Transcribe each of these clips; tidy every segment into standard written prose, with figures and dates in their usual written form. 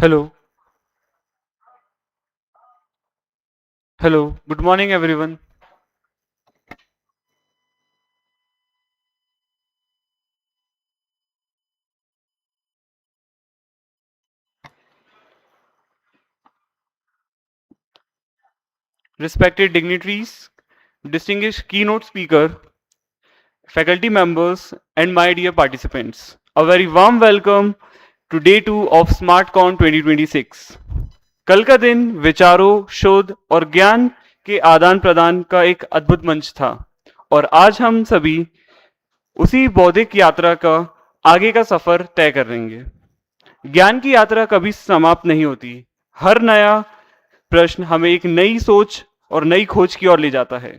Hello, hello, good morning everyone. Respected dignitaries, distinguished keynote speaker, faculty members, and my dear participants. A very warm welcome to day 2 of SmartCon 2026. कल का दिन विचारों, शोध और ज्ञान के आदान प्रदान का एक अद्भुत मंच था और आज हम सभी उसी बौद्धिक यात्रा का आगे का सफर तय करेंगे। ज्ञान की यात्रा कभी समाप्त नहीं होती। हर नया प्रश्न हमें एक नई सोच और नई खोज की ओर ले जाता है।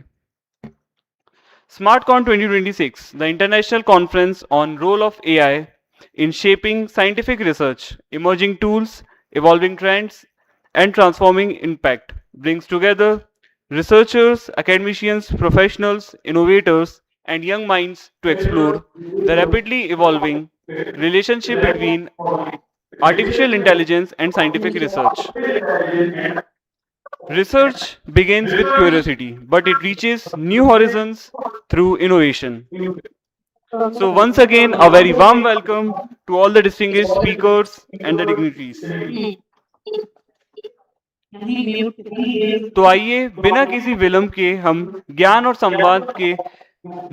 SmartCon 2026, the international conference on role of AI in shaping scientific research, emerging tools, evolving trends, and transforming impact, brings together researchers, academicians, professionals, innovators, and young minds to explore the rapidly evolving relationship between artificial intelligence and scientific research. Research begins with curiosity, but it reaches new horizons through innovation. So, once again, a very warm welcome to all the distinguished speakers and the dignitaries. तो आइए बिना किसी विलंब के हम ज्ञान और संवाद के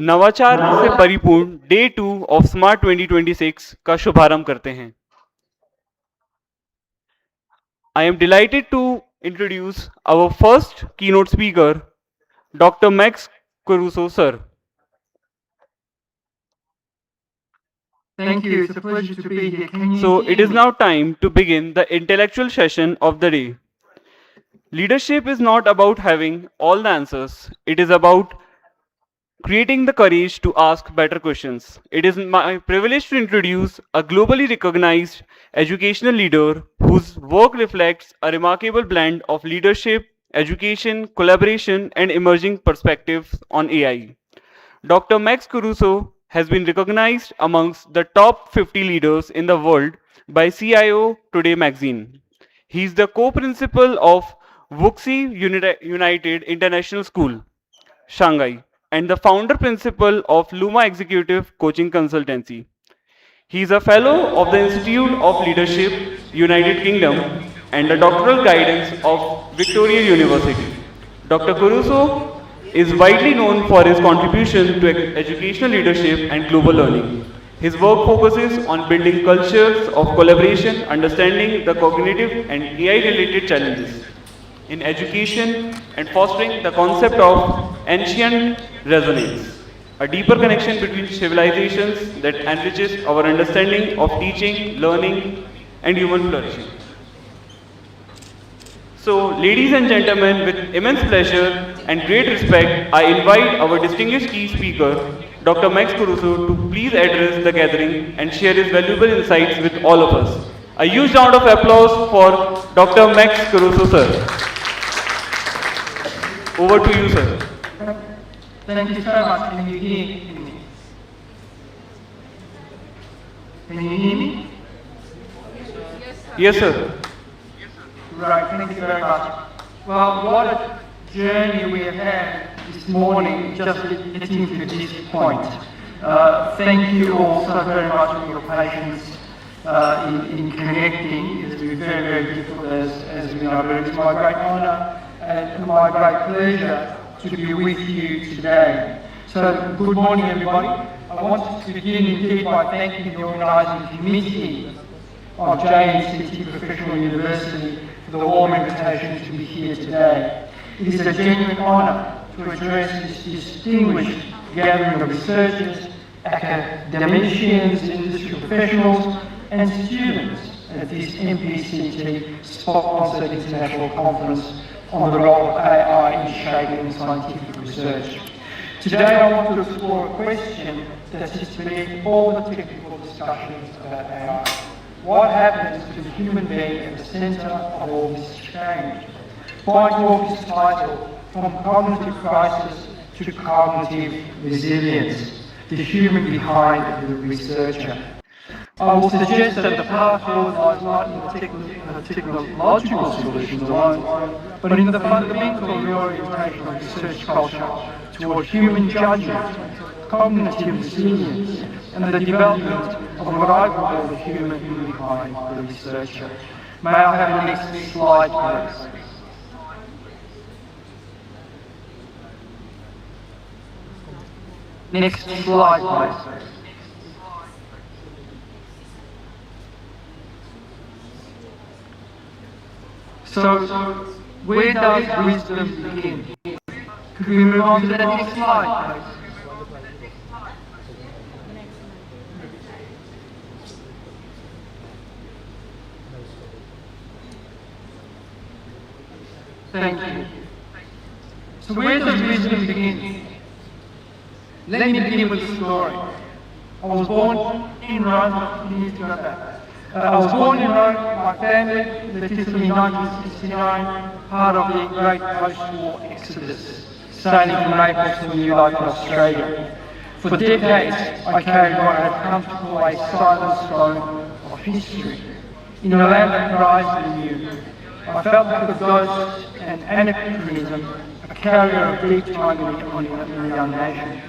नवाचार से परिपूर्ण डे 2 ऑफ स्मार्ट 2026 का शुभारंभ करते हैं। I am delighted to introduce our first keynote speaker, Dr. Max Caruso, sir. Thank you. It's a pleasure to be here. Can you So, hear it is me? now time to begin the intellectual session of the day. Leadership is not about having all the answers, it is about creating the courage to ask better questions. It is my privilege to introduce a globally recognized educational leader whose work reflects a remarkable blend of leadership, education, collaboration, and emerging perspectives on AI. Dr. Max Caruso has been recognized amongst the top 50 leaders in the world by CIO Today magazine. He is the co-principal of Wuxi United International School, Shanghai, and the founder principal of Luma Executive Coaching Consultancy. He is a fellow of the Institute of Leadership, United Kingdom, and the doctoral guidance of Victoria University. Dr. Caruso is widely known for his contribution to educational leadership and global learning. His work focuses on building cultures of collaboration, understanding the cognitive and AI related challenges in education and fostering the concept of ancient resonance, a deeper connection between civilizations that enriches our understanding of teaching, learning, and human flourishing. So, ladies and gentlemen, with immense pleasure and great respect, I invite our distinguished key speaker, Dr. Max Caruso, to please address the gathering and share his valuable insights with all of us. A huge round of applause for Dr. Max Caruso, sir. Over to you, sir. Thank you so much. Can you hear me? Can you hear me? Yes, sir. Right, thank you very much. Well, what a journey we have had this morning just getting to this point. Thank you all so very much for your patience in connecting. It's been very, very difficult as we know, but it's my great honour and my great pleasure to be with you today. So, good morning everybody. I want to begin indeed by thanking the organising committee of JNCT Professional University for the warm invitation to be here today. It is a genuine honour to address this distinguished gathering of researchers, academicians, industry professionals and students at this MPCT sponsored international conference on the role of AI in shaping scientific research. Today I want to explore a question that sits beneath all the technical discussions about AI. What happens to the human being at the centre of all this change? My talk is titled From Cognitive Crisis to Cognitive Resilience, the human behind the researcher. I will suggest that the path forward lies not in the technological solutions alone, but in the fundamental reorientation of research culture toward human judgment, cognitive resilience, and the development of what I call the human behind the researcher. May I have the next slide, please? Next slide, please. So, where does wisdom begin? Could we move on to the next slide, please? Thank you. So where does wisdom begin? Let me begin with a story. I was born in Rome, you need to know that. I was born in Rome, my family left Italy in 1969, part of the great post-war exodus, sailing from Naples to a new life in Australia. For decades, I carried what I had come to call a silent stone of history. In a land that cries the new, I felt like a ghost and anachronism, a carrier of deep time in a young nation.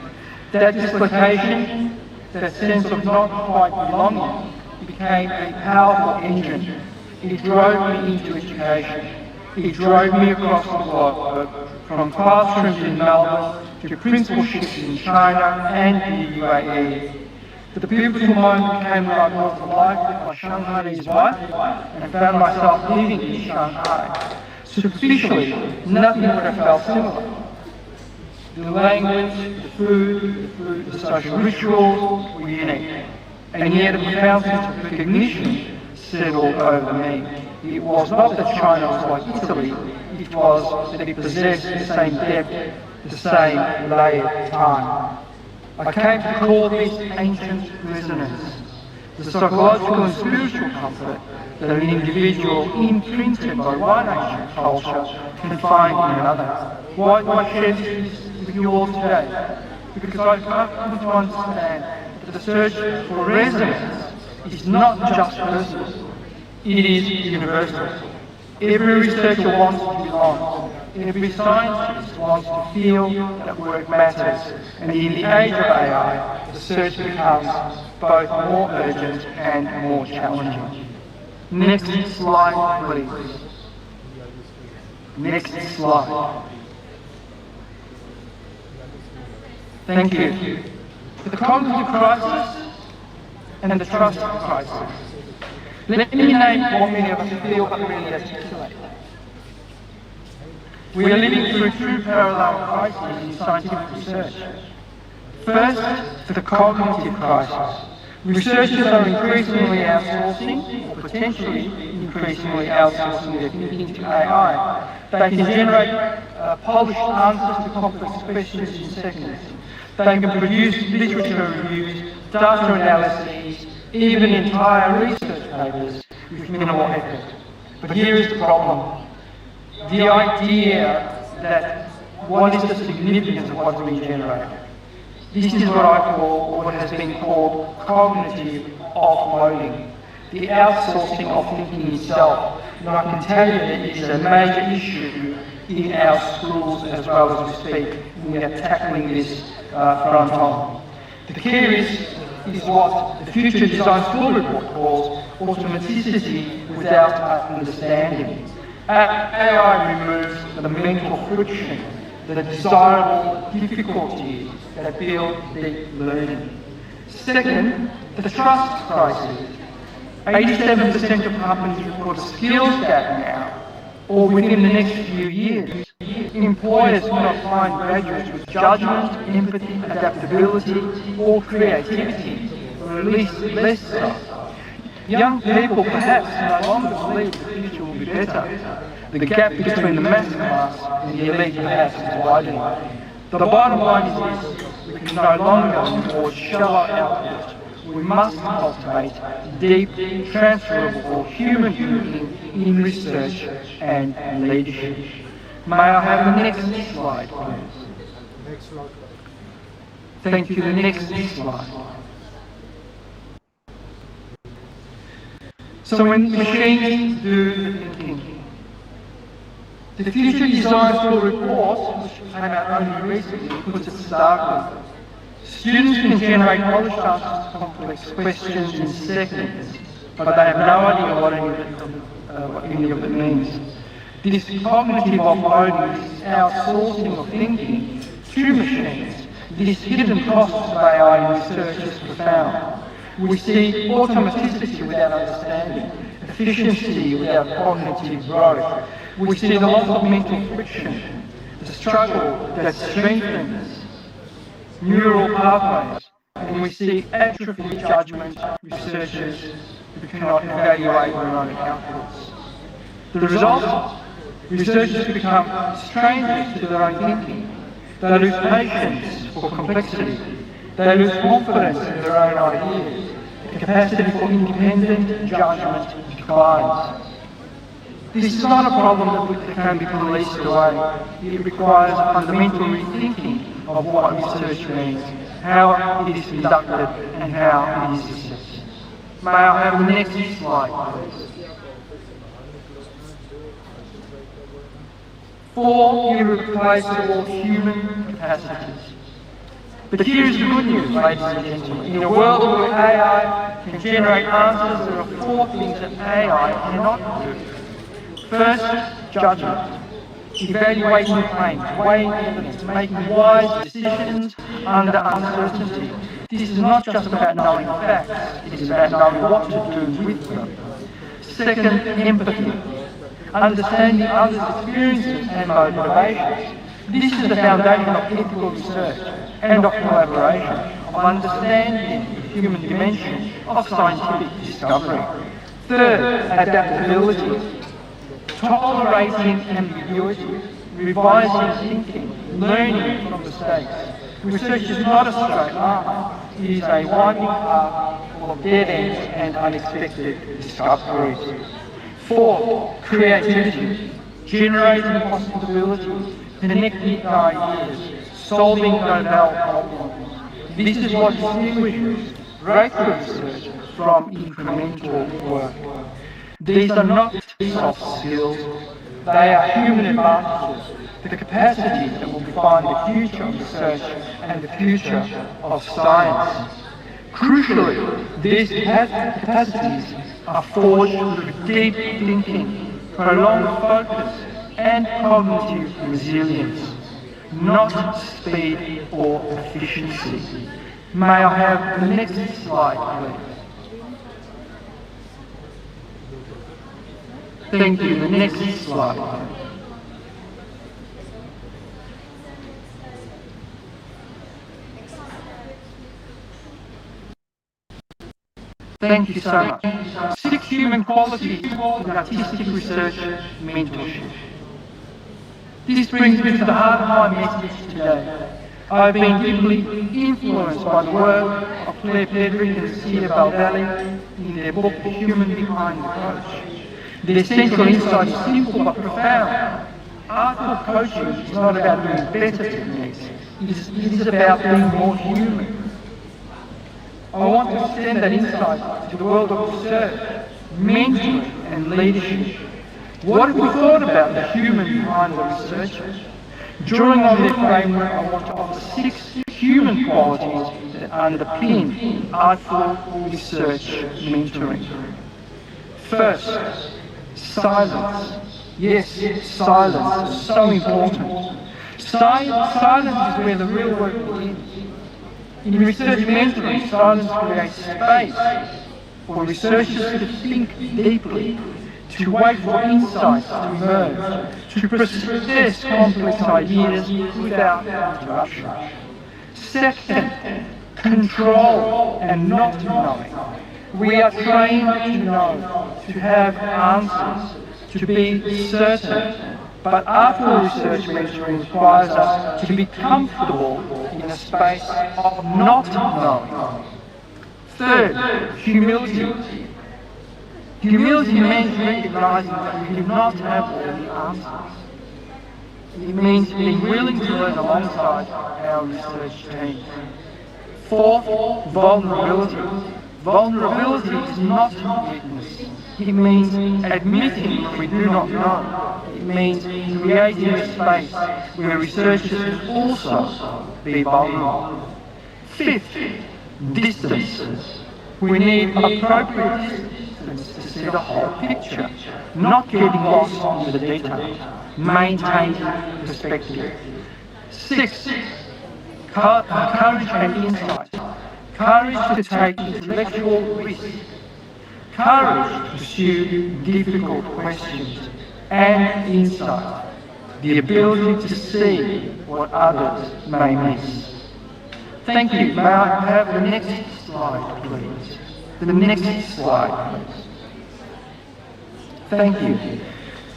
That dislocation, that sense of not quite belonging, became a powerful engine. It drove me into education. It drove me across the globe, from classrooms in Melbourne to principalships in China and the UAE. The pivotal moment came when I brought to life with my Shanghainese wife and found myself living in Shanghai. Superficially, nothing would have felt similar. The language, the social rituals were unique. And yet a profound sense of recognition settled over me. It was not that China was like Italy, it was that it possessed the same depth, the same layered time. I came to call this ancient resonance, the psychological and spiritual comfort that an individual imprinted by one ancient culture can find in another. Why do I share this with you all today? Because I've come to understand that the search for resonance is not just personal, it is universal. Every researcher wants to belong. Every scientist wants to feel that work matters. And in the age of AI, the search becomes both more urgent and more challenging. Next slide, please. Next slide. Thank you. The cognitive crisis and the trust crisis. Let me name what many of us feel but really articulate. We are living through two parallel crises in scientific research. First, the cognitive crisis. Researchers are increasingly outsourcing, or potentially increasingly outsourcing their thinking to AI. They can generate polished answers to complex questions in seconds. They can produce literature reviews, data analyses, even entire research papers with minimal effort. But here is the problem. The idea that what is the significance of what's being generated. This is what I call, what has been called cognitive offloading, the outsourcing of thinking itself. And I can tell you that it is a major issue in our schools as well as we speak. We are tackling this front on. The key is what the Future Design School Report calls automaticity without understanding. AI removes the mental friction, the desirable difficulties that build deep learning. Second, the trust crisis. 87% of companies report a skills gap now, or within the next few years. Employers cannot find graduates with judgment, empathy, adaptability, or creativity, or at least less so. Young people perhaps no longer believe the future will be better. The gap between the mass class and the elite perhaps is widening. The bottom line is this: we can no longer reward shallow output. We must cultivate deep, transferable human thinking in research and leadership. May I have the next slide, please? Thank you. The next slide. So when machines do the thinking, the future design school report, which came out only recently, puts it starkly. Students can generate knowledge tasks to complex questions in seconds, but they have no idea what any of it means. This cognitive offloading, this outsourcing of thinking to machines, this hidden cost of AI in research is profound. We see automaticity without understanding, efficiency without cognitive growth. We see the loss of mental friction, the struggle that strengthens neural pathways, and we see atrophy of judgment, researchers who cannot evaluate their own outputs. The result? Researchers become strangers to their own thinking. They lose patience for complexity. They lose confidence in their own ideas. The capacity for independent judgment declines. This is not a problem that can be policed away. It requires a fundamental rethinking of what research means, how it is conducted, and how it is assessed. May I have the next slide, please? 4 irreplaceable human capacities. But here's the good news, ladies and gentlemen. In a world where AI can generate answers, there are 4 things that AI cannot do. First, judgment. Evaluating claims, weighing evidence, making wise decisions under uncertainty. This is not just about knowing facts, it is about knowing what to do with them. Second, empathy. Understanding others' experiences and motivations. This is the foundation of ethical research and of collaboration, of understanding the human dimension of scientific discovery. Third, adaptability. Tolerating ambiguity, revising thinking, learning from mistakes. Research is not a straight line, it is a winding path full of dead ends and unexpected discoveries. Fourth, creativity, generating possibilities, connecting ideas, solving novel problems. This is what distinguishes breakthrough research from incremental work. These are not soft skills, they are human advantages, the capacities that will define the future of research and the future of science. Crucially, these capacities are forged through deep thinking, prolonged focus, and cognitive resilience, not speed or efficiency. May I have the next slide, please? Thank you. The next slide. Thank you so much. 6 human qualities in artistic research mentorship. This brings me to the heart of my message today. I've been deeply influenced by the work of Claire Pedrick and Sia Baldelli in their book, The Human Behind the Coach. Their central insight is simple but profound. Artful coaching is not about doing better techniques, it is about being more human. I want to extend that insight to the world of research, mentoring and leadership. What have we thought about the human behind the researcher? Drawing on their framework, I want to offer 6 human qualities that underpin artful research mentoring. First, silence. Yes, silence is so important. Silence is where the real work begins. In research mentoring, silence creates space for researchers to think deeply, to wait for insights to emerge, to process complex ideas without interruption. Second, control and not knowing. We are trained to know, to have answers, to be certain, but artful research mentoring requires us to be comfortable in a space of not knowing. Third, humility. Humility means recognizing that we do not have all the answers. It means being willing to learn alongside our research team. Fourth, vulnerability. Vulnerability is not weakness. It means admitting when we do not know. It means creating a space where researchers can also be vulnerable. Fifth, distance. We need appropriate distance to see the whole picture, not getting lost in the details, maintaining perspective. Sixth, courage and insight. Courage to take intellectual risks. Courage to pursue difficult questions. And insight. The ability to see what others may miss. Thank you. May I have the next slide, please? The next slide, please. Thank you.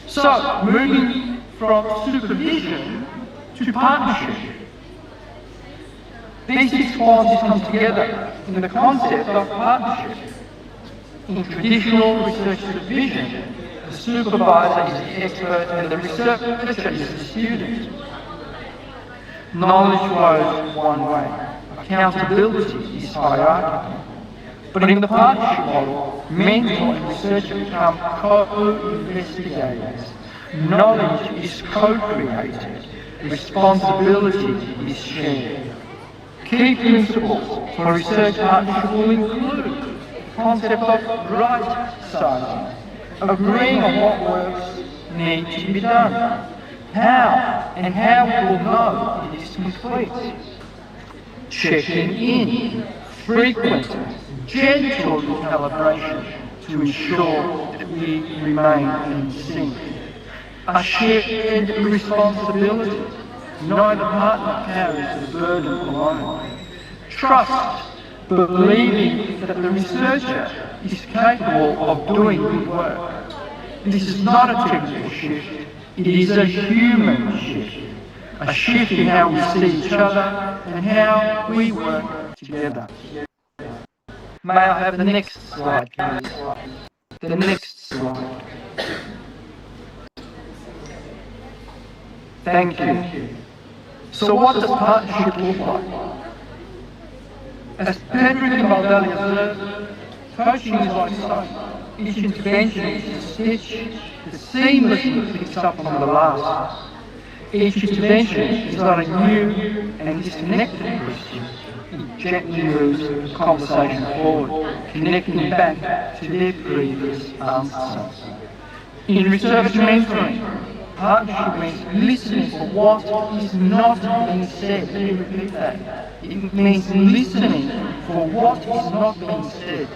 So, moving from supervision to partnership. These six qualities come together in the concept of partnership. In traditional research supervision, the supervisor is the expert and the researcher is the student. Knowledge flows one way. Accountability is hierarchical. But in the partnership model, mentor and researcher become co-investigators. Knowledge is co-created. Responsibility is shared. Key principles for research partnership will include the concept of right sizing, agreeing on what works need to be done, how and how we will know it is complete, checking in, frequent, gentle recalibration to ensure that we remain in sync, a shared responsibility. Neither partner carries the burden alone. Trust, believing that the researcher is capable of doing good work. This is not a technical shift, it is a human shift. A shift in how we see each other and how we work together. May I have the next slide, please? The next slide. Thank you. So what does partnership look like? As Pedro and Baldelli observed, coaching is like sewing. Each intervention is a stitch that seamlessly picks up on the last. Each intervention is not a new and disconnected question. It gently moves the conversation forward, connecting back to their previous answer. In research mentoring, partnership means listening for what is not being said. Let me repeat that. It means listening for what is not being said.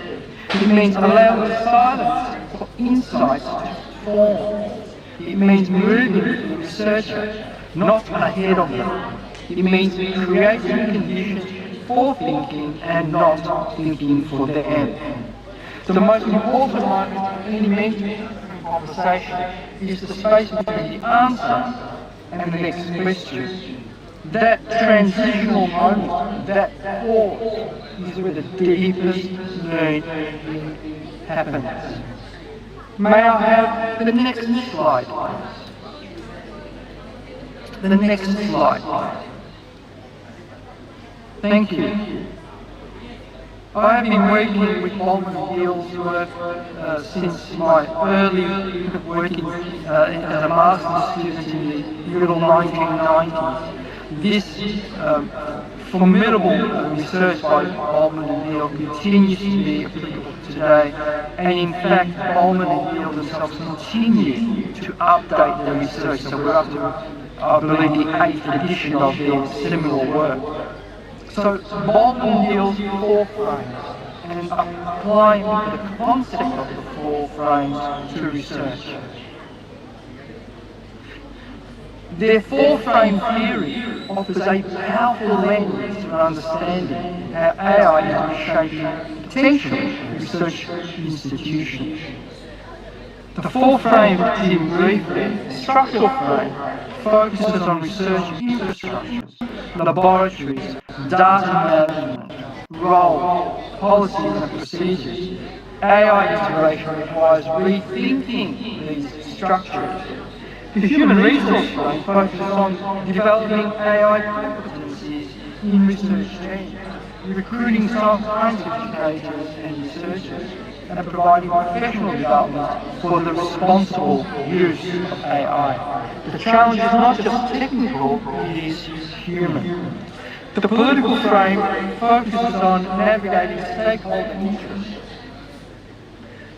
It means allowing silence for insights to form. It means moving with the researcher, not ahead of them. It means creating conditions for thinking and not thinking for them. The most important moment in any mentoring conversation is the space between the answer and the next question. That transitional moment, that pause, is where the deepest learning happens. May I have the next slide, please? The next slide. Thank you. I have been working with Baldwin Gill's work since my early working as a master's student in the middle 1990s. This formidable research by Baldwin and Gill continues to be applicable today, and in fact, Baldwin and Gill themselves continue to update their research. So we're up to, I believe, the 8th edition of their seminal work. So Baldwin Gill's four frames and applying the concept of the four frames to research. Their four-frame theory offers a powerful lens for understanding how AI is reshaping potential research institutions. The four-frame team briefly, structural frame, focuses on research infrastructures, laboratories, data management, role, policies and procedures. AI integration requires rethinking these structures. The human resource frame focuses on developing AI competencies in research teams. recruiting science educators and researchers, and providing professional development for the responsible use of AI. The challenge is not just technical, it is human. The political frame focuses on navigating stakeholder interests,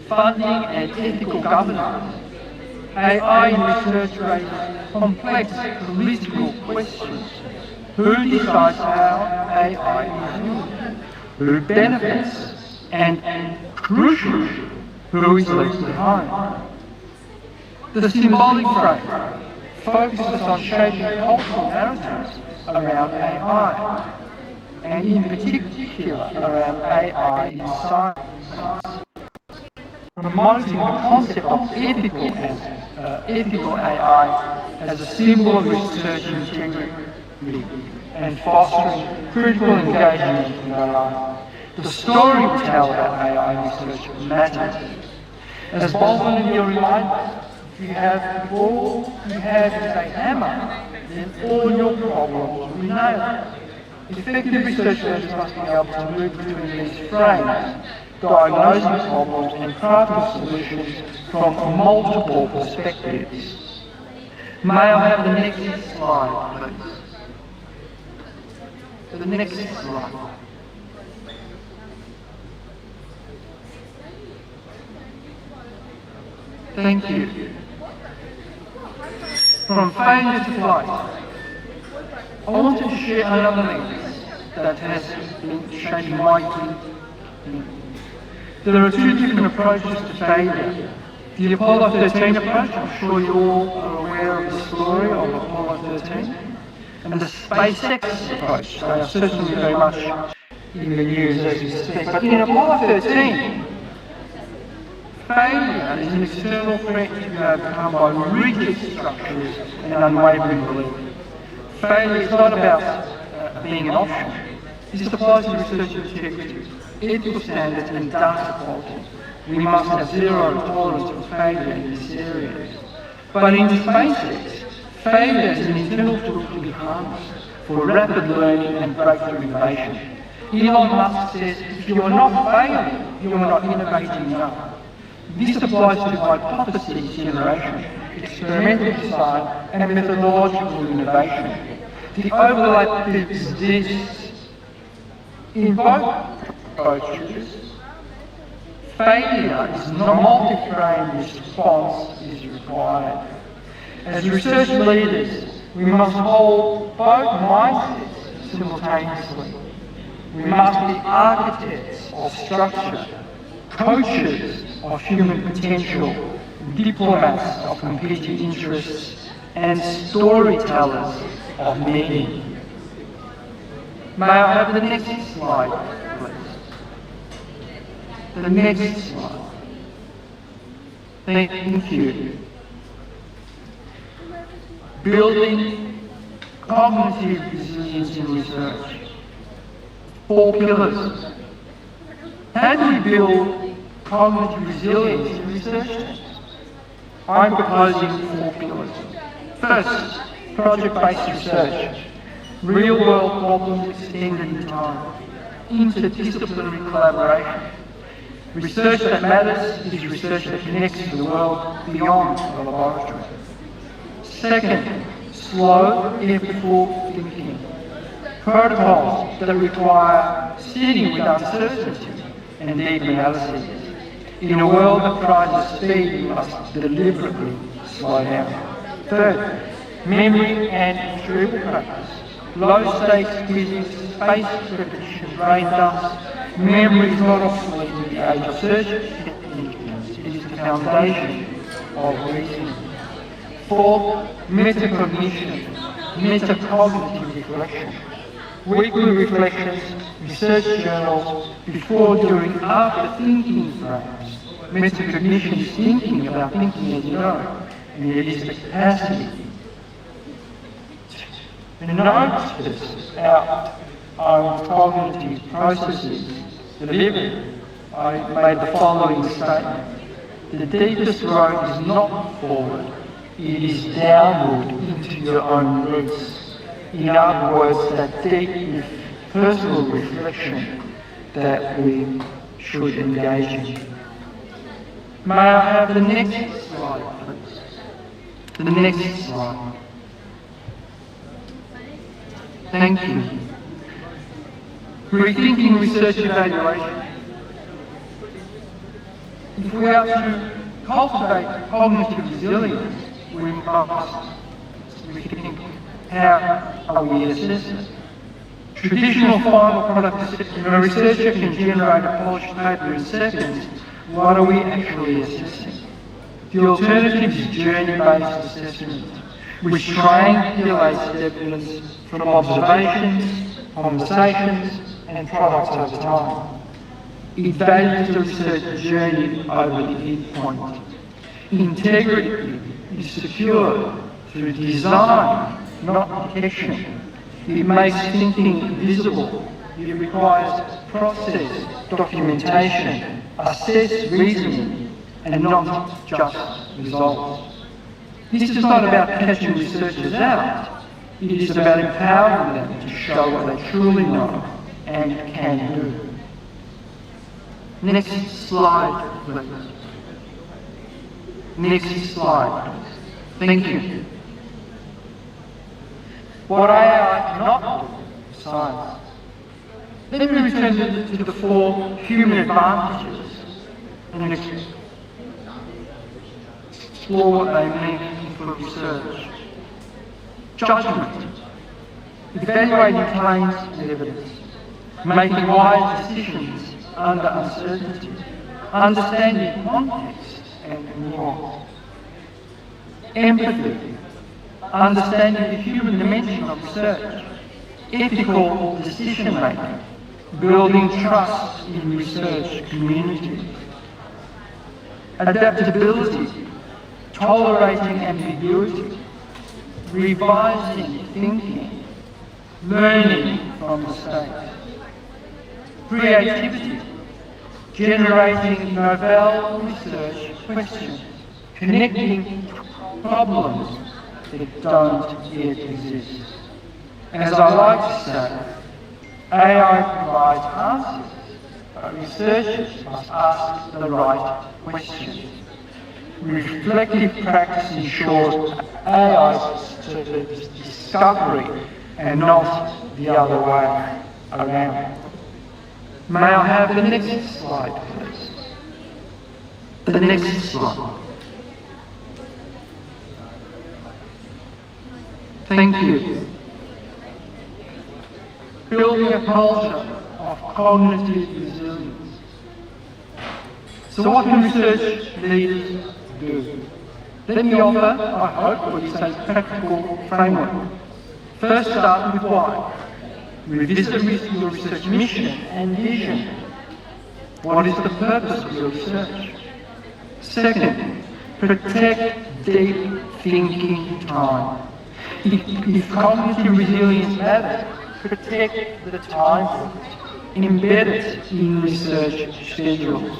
funding and ethical governance. AI in research raises complex political questions. Who decides how AI is used? Who benefits? And crucially, who is left behind? The symbolic frame focuses on shaping cultural narratives around AI, and in particular around AI in science, promoting the concept of ethical AI as a symbol of research integrity and fostering critical engagement in AI. The story we tell about AI research matters. As Baldwin and you remind us, if all you have is a hammer, then all your problems will be nailed. Effective research leaders must be able to move between these frames, diagnosing problems and crafting solutions from multiple perspectives. May I have the next slide, please? The next slide. Thank you. From failure to flight, I want to share another lens that has been shaping my thinking. There are two different approaches to failure. The Apollo 13 approach, I'm sure you all are aware of the story of Apollo 13, and the SpaceX approach. They are certainly very much in the news as we speak. But in Apollo 13, failure is an external threat to be overcome by rigid structures and unwavering belief. Failure is not about being an option. This applies to research integrity, ethical standards and data quality. We must have zero tolerance for failure in this area. But in SpaceX, failure is an internal tool to be harnessed for rapid learning and breakthrough innovation. Elon Musk says, if you are not failing, you are not innovating enough. This applies to hypothesis generation, experimental design, and methodological innovation. The overlap exists in both approaches. Failure is not a multi-frame response is required. As research leaders, we must hold both mindsets simultaneously. We must be architects of structure, coaches of human potential, diplomats of competing interests, and storytellers of meaning. May I have the next slide, please? The next slide. Thank you. Building cognitive resilience in research. 4 pillars. How do we build cognitive resilience in research? I'm proposing 4 pillars. First, project-based research. Real-world problems extended in time. Interdisciplinary collaboration. Research that matters is research that connects to the world beyond the laboratory. Second, slow, effortful thinking. Protocols that require sitting with uncertainty and deep analysis. In a world that prizes speed, we must deliberately slow down. Third, memory and retrieval practice. Low-stakes physics, spaced repetition, brain dumps. Memory is not obsolete in the age of search techniques. It is the foundation of reasoning. Fourth, metacognition, metacognitive reflection. Weekly reflections, research journals, before, during, after thinking frames. Metacognition is thinking about thinking, as you know, and it is the capacity to notice our own cognitive processes. Delivered, I made the following statement. The deepest road is not forward, it is downward into your own roots. In other words, that deep personal reflection that we should engage in. May I have the next slide, please? The next slide. Thank you. Rethinking research evaluation. If we are to cultivate cognitive resilience, we must rethink how are we assessing. Traditional final product assessment, a researcher can generate a polished paper in seconds. What are we actually assessing? The alternative is journey-based assessment, which triangulates evidence from observations, conversations, and products over time. It values the research journey over the endpoint. Integrity is secured through design, not detection. It makes thinking visible. It requires process, documentation, assess reasoning, and not just results. This is not about catching researchers out. It is about empowering them to show what they truly know and can do. Next slide, please. Next slide, please. Thank you. What AI cannot do is science. Let me return to the 4 human advantages and explore what they mean for research. Judgment, evaluating claims and evidence, making wise decisions under uncertainty, understanding context and nuance. Empathy, understanding the human dimension of research. Ethical decision making, building trust in research communities. Adaptability, tolerating ambiguity, revising thinking, learning from mistakes. Creativity, generating novel research questions, connecting problems that don't yet exist. As I like to say, AI provides answers, but researchers must ask the right questions. Reflective practice ensures AI's discovery and not the other way around. May I have the next slide, please? The next slide. Thank you. Building a culture of cognitive resilience. So what can research leaders do? Let me offer, I hope, what is a practical framework. First, start with why. Revisit your research mission and vision. What is the purpose of your research? Second, protect deep thinking time. If cognitive resilience matters, protect the time, embed it in research schedules.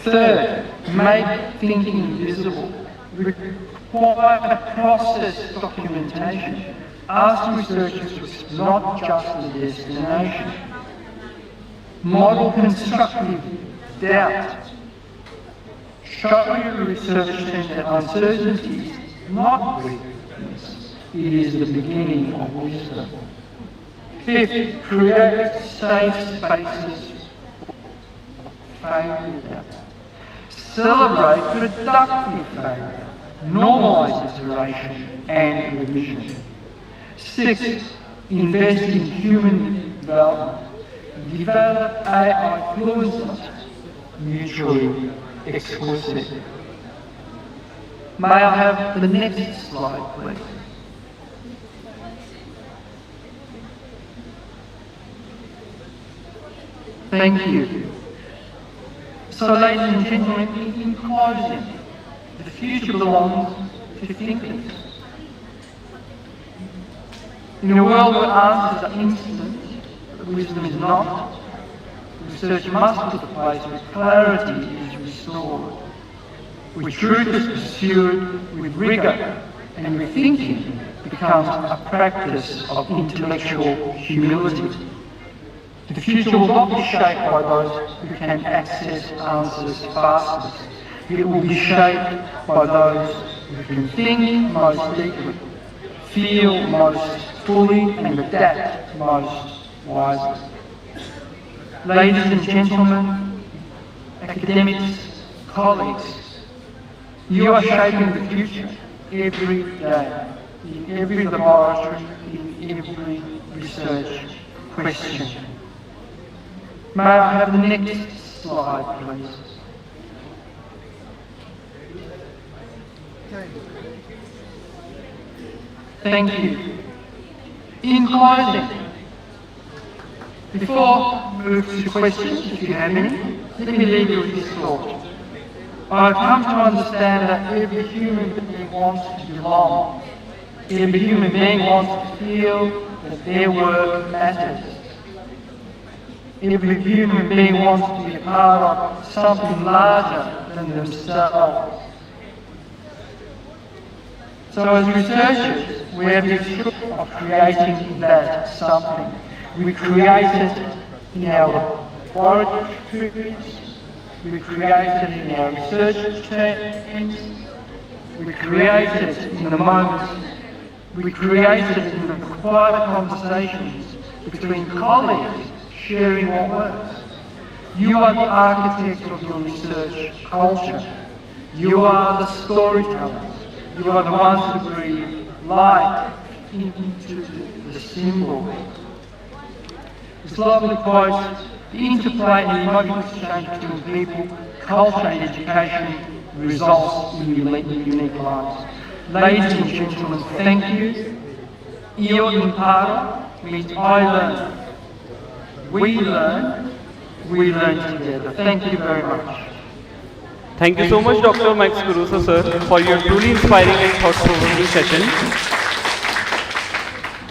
Third, make thinking visible. Require process documentation. Ask researchers to explore not just the destination. Model constructive doubt. Show your research team that uncertainty is not weakness, it is the beginning of wisdom. Fifth, create safe spaces for failure. Celebrate productive failure. Normalise iteration and revision. Sixth, invest in human development. Develop AI fluency, mutually exclusive. May I have the next slide, please? Thank you. So, ladies and gentlemen, in closing, the future belongs to thinkers. In a world where answers are instant, but wisdom is not, research must be the place where clarity is restored, where truth is pursued with rigour, and where thinking becomes a practice of intellectual humility. The future will not be shaped by those who can access answers fastest. It will be shaped by those who can think most deeply, feel most fully, and adapt most wisely. Ladies and gentlemen, academics, colleagues, you are shaping the future every day, in every laboratory, in every research question. May I have the next slide, please? Thank you. In closing, before we move to questions, if you have any, let me leave you with this thought. I've come to understand that every human being wants to belong. Every human being wants to feel that their work matters. Every human being wants to be a part of something larger than themselves. So as researchers, we have the joy of creating that something. We create it in our laboratories, we create it in our research teams, we create it in the moments, we create it in the private conversations between colleagues sharing what works. You are the architect of your research culture. You are the storytellers. You are the ones who breathe life into the symbol. This lovely quote, the interplay and emotional exchange between people, culture and education results in unique lives. Ladies and gentlemen, thank you. Io imparo means I learn. We learn together. Thank you very much. Thank you so much, Dr. Max Caruso, sir, for your truly inspiring and thought-provoking session.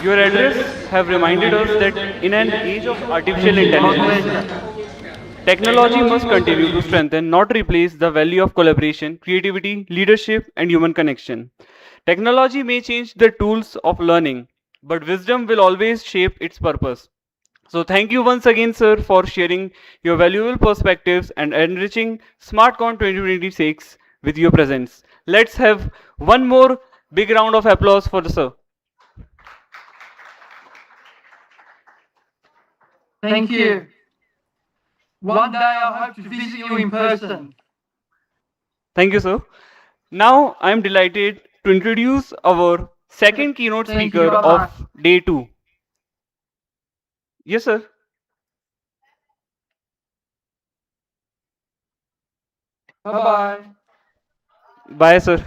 Your address have reminded us that in an age of artificial Thank you. My intelligence, pleasure. technology must continue to strengthen, not replace, the value of collaboration, creativity, leadership, and human connection. Technology may change the tools of learning, but wisdom will always shape its purpose. So, thank you once again, sir, for sharing your valuable perspectives and enriching SmartCon 2026 with your presence. Let's have one more big round of applause for the sir. Thank you. One day I hope to visit you in person. Thank you, sir. Now, I am delighted to introduce our second keynote Thank you. speaker Bye bye. of day two. Yes, sir. Bye bye. Bye, sir.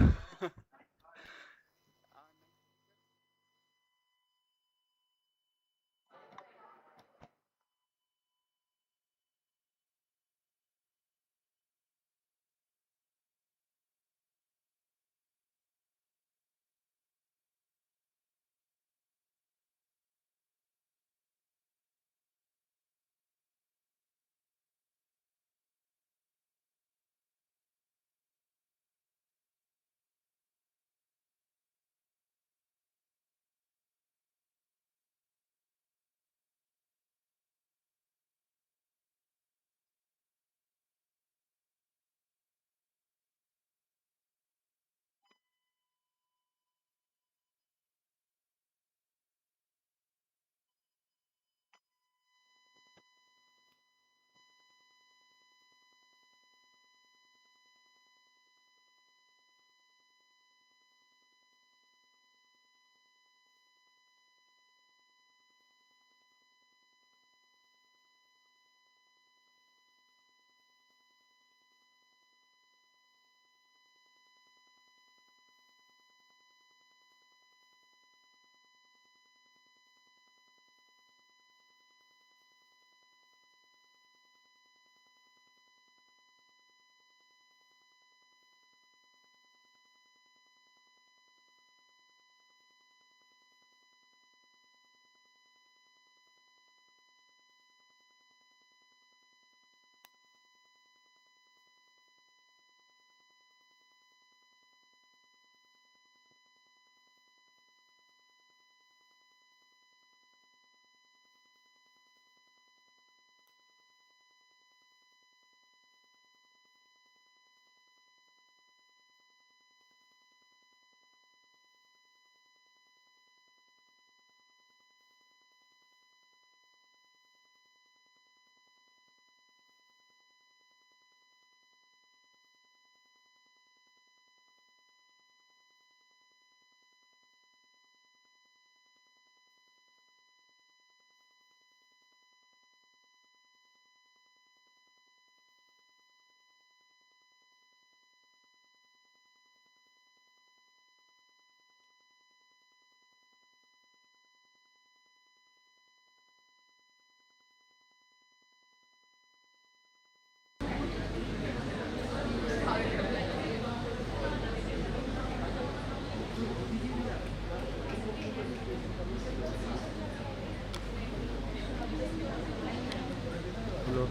लो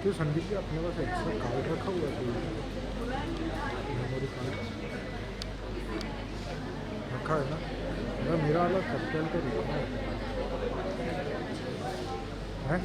तो संदीप जी अपने पास extra card रखा हुआ है memory card रखा है ना अगर मेरा वाला कैपिटल का रुकना है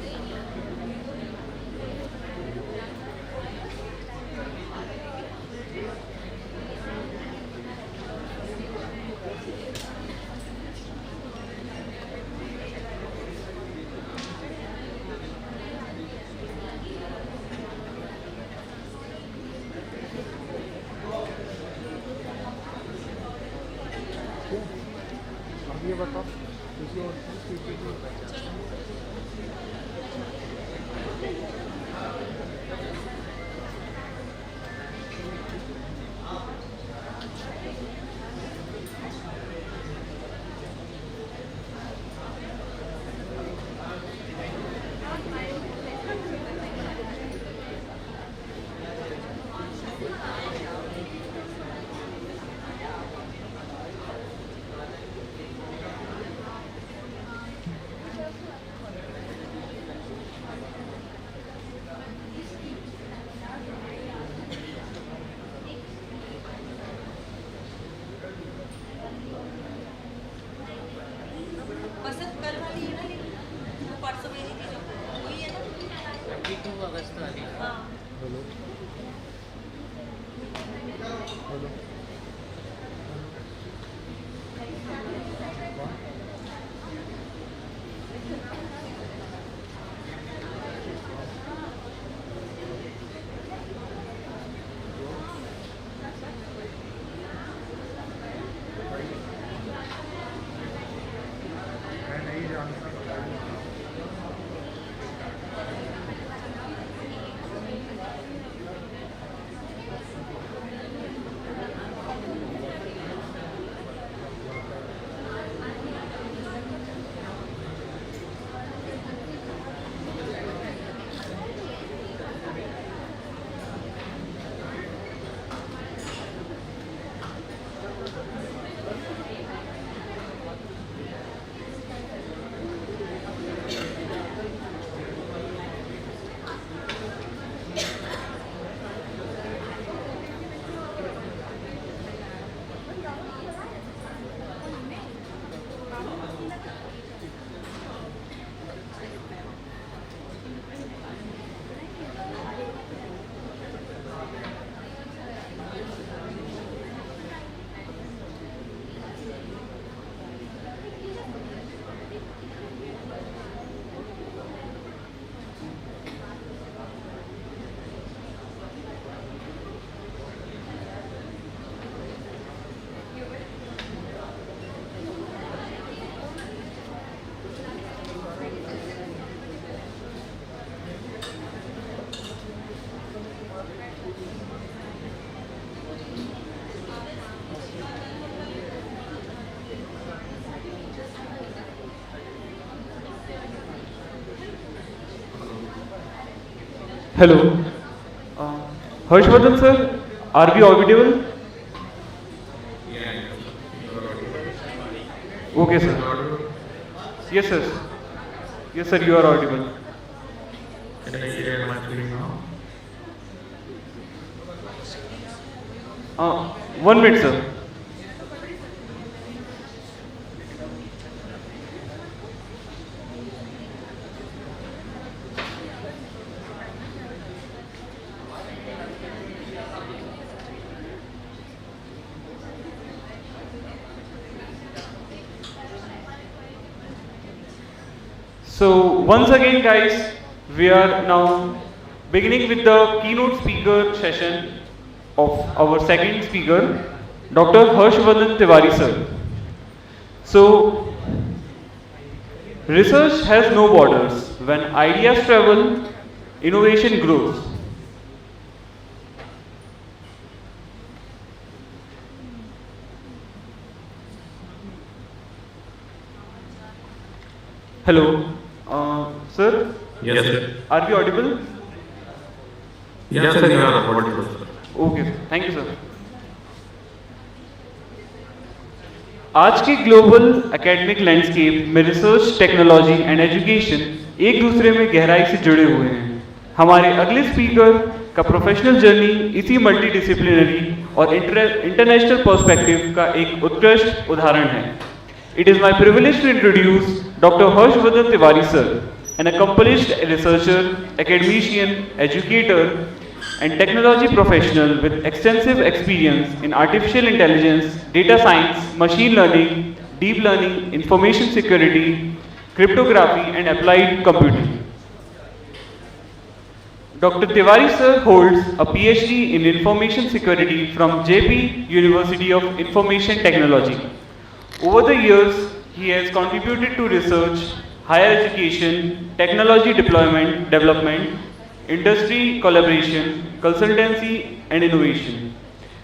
अब ये बताओ किसी और हेलो हेलो मैं नहीं जानता Hello. Harshvardhan sir, are we audible? Okay, sir. Yes, sir. Yes, sir, you are audible. Can I share my screen now? 1 minute, sir. So once again guys, we are now beginning with the keynote speaker session of our second speaker, Dr. Harshvardhan Tiwari sir. So research has no borders. When ideas travel, innovation grows. Hello, sir. Yes, sir. Are we audible? Yes, sir, you are audible, sir. Okay, thank you, sir. आज के global academic landscape में research, technology and education एक दूसरे में गहराई से जुड़े हुए हैं। हमारे अगले स्पीकर का प्रोफेशनल जर्नी इसी मल्टी डिसिप्लिनरी और इंटरनेशनल पर्सपेक्टिव का एक उत्कृष्ट उदाहरण है। It is my privilege to introduce Dr. Harshvardhan Tiwari sir, an accomplished researcher, academician, educator, and technology professional with extensive experience in artificial intelligence, data science, machine learning, deep learning, information security, cryptography, and applied computing. Dr. Tiwari sir holds a PhD in information security from JP University of Information Technology. Over the years, he has contributed to research, higher education, technology deployment, development, industry collaboration, consultancy, and innovation.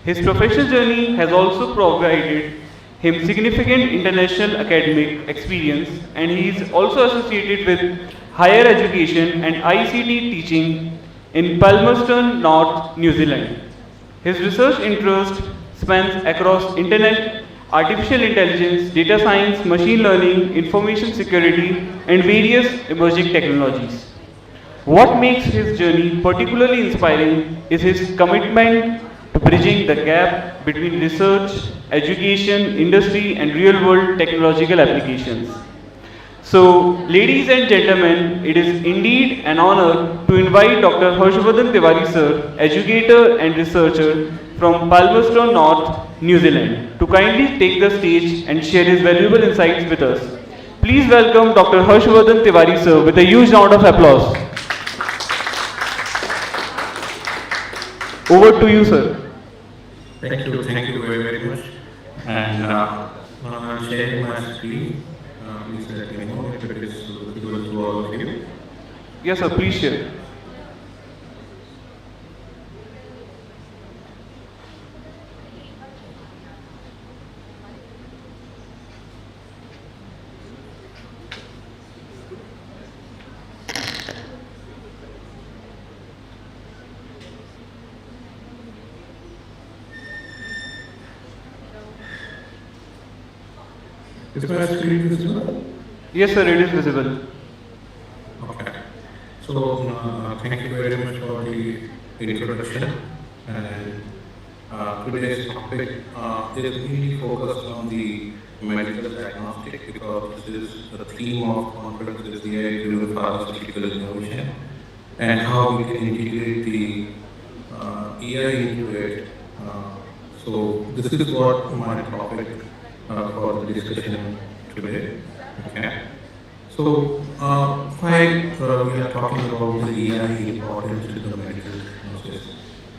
His professional journey has also provided him significant international academic experience, and he is also associated with higher education and ICT teaching in Palmerston North, New Zealand. His research interest spans across internet, artificial intelligence, data science, machine learning, information security, and various emerging technologies. What makes his journey particularly inspiring is his commitment to bridging the gap between research, education, industry, and real world technological applications. So, ladies and gentlemen, it is indeed an honor to invite Dr. Harshvardhan Tiwari sir, educator and researcher from Palmerston North, New Zealand, to kindly take the stage and share his valuable insights with us. Please welcome Dr. Harshvardhan Tiwari sir with a huge round of applause. Over to you, sir. Thank you very, very much. And now I'm sharing my screen. Please let me know if it is visible to all of you. Yes, sir, please share. Is my screen visible? Yes, sir, it is visible. Okay. So thank you very much for the introduction. And today's topic is really focused on the medical diagnostic because this is the theme of conference is AI-driven pharmaceutical innovation and how we can integrate the AI into it. So this is what my topic for the discussion today. Okay. So why we are talking about the AI importance to the medical diagnosis?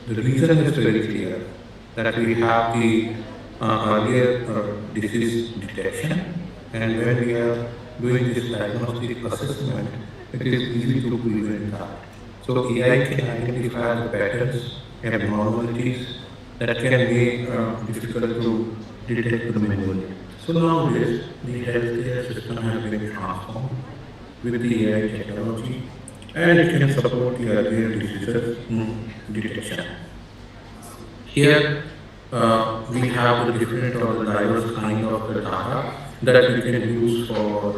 The reason is very clear that we have the earlier disease detection, and when we are doing this diagnostic assessment, it is easy to prevent that. So AI can identify the patterns, abnormalities that can make difficult to detect the manually. So nowadays, the healthcare system has been transformed with the AI technology, and it can support the earlier diseases detection. Here, we have the different or the diverse kind of the data that we can use for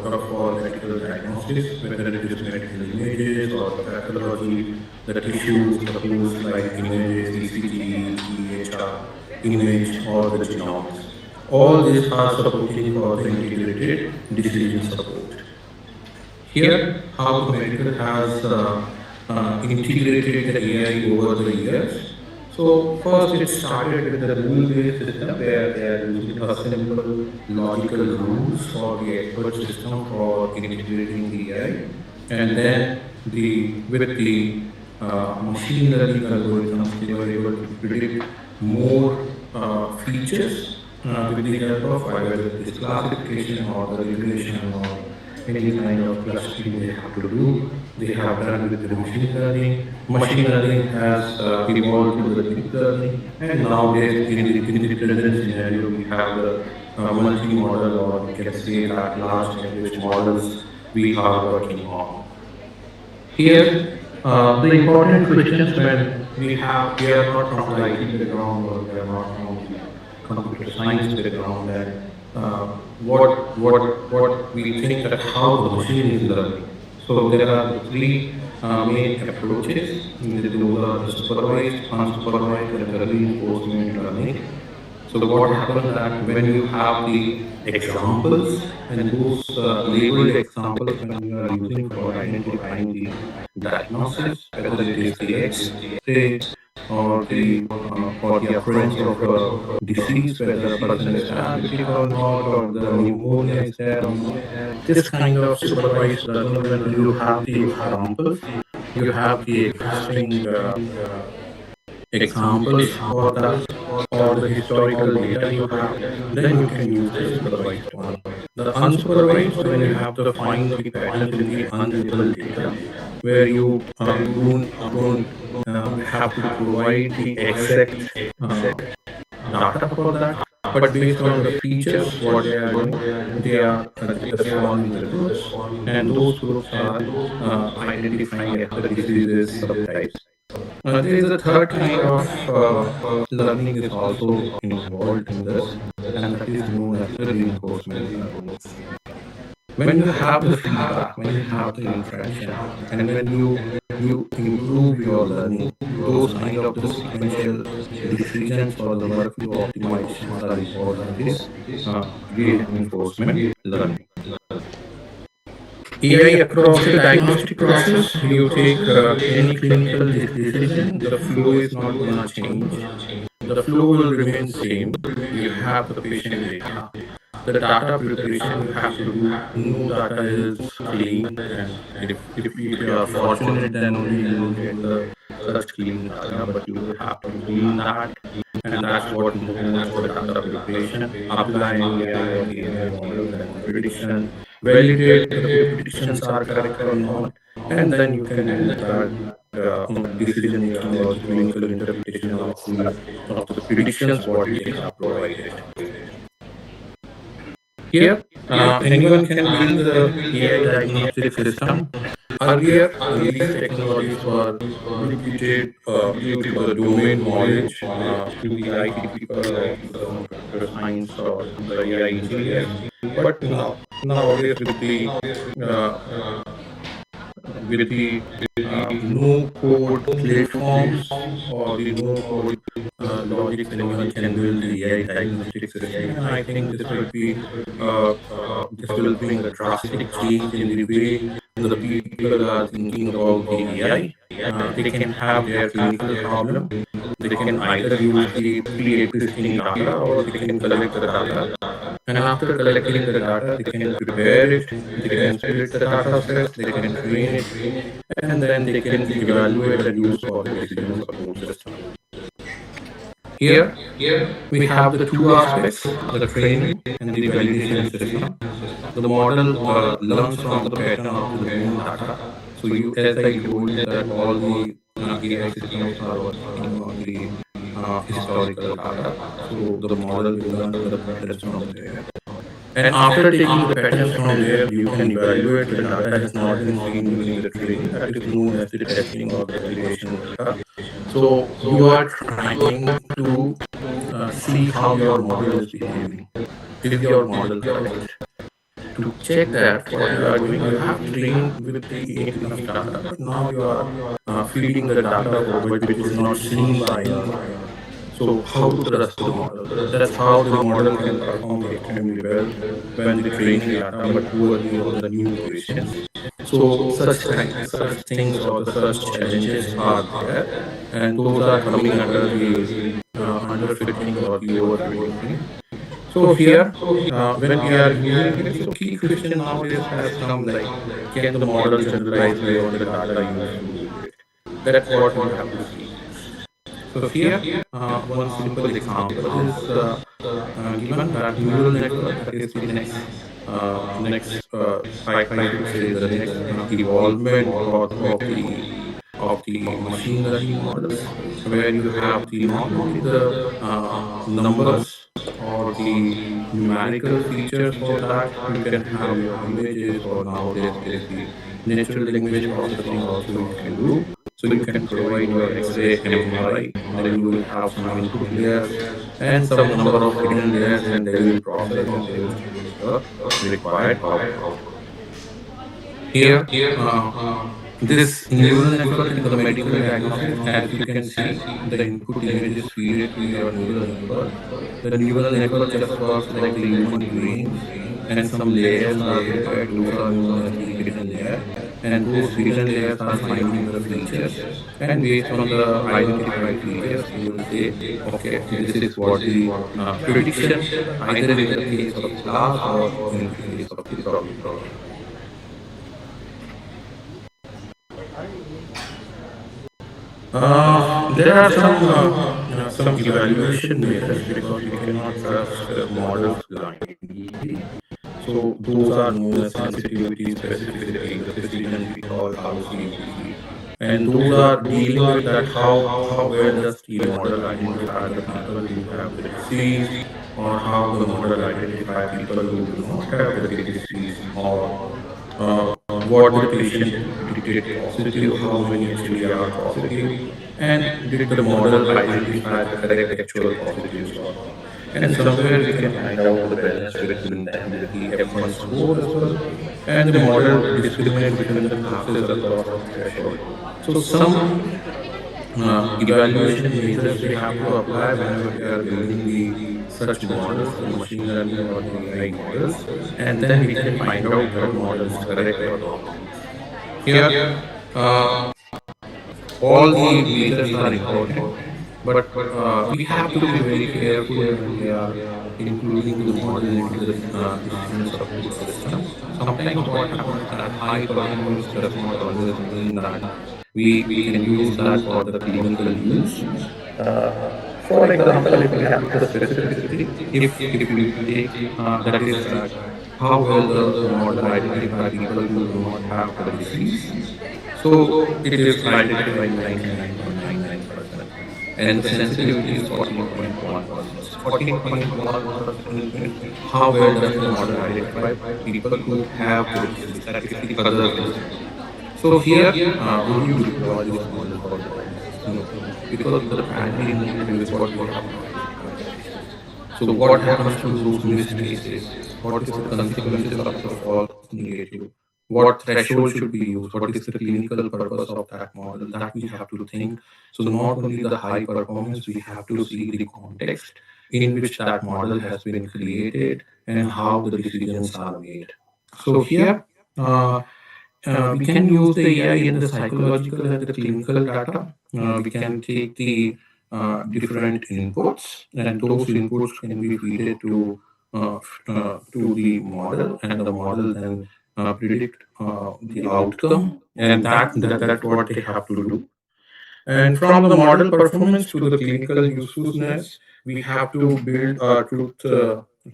medical diagnosis, whether it is medical images or the pathology, the tissues, suppose like images, ECG, EHR, image, or the genomes. All these are supporting for the integrated decision support. Here, how the medical has integrated the AI over the years. So first it started with the rule-based system where they are using a simple logical rules for the expert system for integrating the AI. And then with the machine learning algorithms, they were able to predict more features with the help of either this classification or the regulation or any kind of clustering they have to do. They have done with the machine learning. Machine learning has evolved to the deep learning, and nowadays in the present scenario we have the multi-model, or we can say that large language models we are working on. Here, the important questions when we are not from the IT background or we are not from the computer science background, then what we think that how the machine is learning. So there are the three main approaches. Those are the supervised, unsupervised, and the reinforcement learning. So what happens that when you have the examples and those labeled examples when you are using for identifying the diagnosis, whether it is the X-ray or the occurrence of a disease, whether a person is diabetic or not, or the pneumonia is there or not. This kind of supervised learning, when you have the examples, you have the existing examples for that or the historical data you have, then you can use the supervised one. The unsupervised, when you have to find the patterns in the unlabeled data, where you don't have to provide the exact data for that, but based on the features, what they are doing, they are just following the groups, and those groups are identifying as the diseases subtypes. There is a third kind of learning is also involved in this, and that is known as the reinforcement learning. When you have the feedback, when you have the interaction, and when you improve your learning, those kind of the sequential decisions or the workflow optimizations are involved in this reinforcement learning. AI across the diagnostic process, you take any clinical decision, the flow is not going to change. The flow will remain same. You have the patient data. The data preparation you have to do, no data is clean, and if you are fortunate, then only you will get the such clean data, but you will have to clean that, and that's what known as the data preparation, applying AI or the AI models and the prediction, validate whether the predictions are correct or not, and then you can use that decision making or the clinical interpretation of the predictions what they have provided. Here, anyone can build the AI diagnostic system. Earlier, these technologies were repeated due to the domain knowledge to the IT people or to the computer science or to the AI engineers. But nowadays, uh, with the no code platforms or the no code logics, anyone can build the AI diagnostic system, and I think this will bring a drastic change in the way the people are thinking about the AI. They can have their clinical problem. They can either use the pre-existing data or they can collect the data, and after collecting the data, they can prepare it, they can split the data sets, they can train it, and then they can evaluate and use for the decision support system. Here, we have the two aspects, the training and the validation system. The model learns from the pattern of the known data. So you, as I told you, that all the AI systems are working on the historical data. So the model will learn the patterns from there. And after taking the patterns from there, you can evaluate the data has not been seen during the training. That is known as the testing or the validation data. So you are trying to see how your model is behaving. Is your model correct? To check that, what you are doing, you have trained with the enough data, but now you are feeding the data which is not seen by anyone. So how to trust the model? That's how the model can perform extremely well when the training data, but poorly on the new patients. So such things or the such challenges are there, and those are coming under the underfitting or the overtraining. So here, when we are using it, so key question nowadays has come like, can the model generalize beyond the data used to build it? That's what we have to see next. So here, one simple example is given that neural network, that is the I should say the next evolvement of the machine learning models, where you have the not only the numbers or the numerical features for that, you can have your images, or nowadays there is the natural language processing also you can do. So you can provide your X-ray, MRI, then you will have some input layers, and some number of hidden layers, and they will process and they will generate the required output. Here, this neural network in the medical diagnosis, as you can see, the input image is fed to your neural network. The neural network just works like the human brain, and some layers are prepared. Those are known as the hidden layer, and those hidden layers are finding the features. And based on the identified features, you will say, okay, this is what the prediction, either in the case of the class or in the case of the probability. There are some evaluation methods because we cannot trust models blindly. So those are known as sensitivity, specificity, the precision we call ROCPC, and those are dealing with that how well does the model identify the people who have the disease, or how the model identify people who do not have the disease, or what the patient predicted positive, how many actually are positive, and did the model identify the correct actual positives or not. And somewhere we can find out the balance between them with the F1 score as well. And the model discriminate between the classes across the threshold. So some evaluation measures we have to apply whenever we are building the such models, the machine learning or the AI models, and then we can find out whether model is correct or not. Here, uh, all the measures are important, but we have to be very careful when we are including the model into the decision support system. Sometimes what happens that high performance does not always mean that we can use that for the clinical use. Uh, for example, if we have the specificity, if we take that is that how well the model identify people who do not have the disease, so it is identifying 99.99%. And the sensitivity is 14.1%. So 14.1% means how well does the model identify people who have the disease, that is the other risk. So here, would you deploy this model for the diagnosis? No, because the primary intent is what we have to identify the disease. So what happens to those missed cases? What is the consequences of the false negative? What threshold should be used? What is the clinical purpose of that model? That we have to think. So not only the high performance, we have to see the context in which that model has been created and how the decisions are made. So here, we can use the AI in the psychological and the clinical data. We can take the different inputs, and those inputs can be fed to the model, and the model then predict the outcome, and that's what they have to do. And from the model performance to the clinical usefulness, we have to build a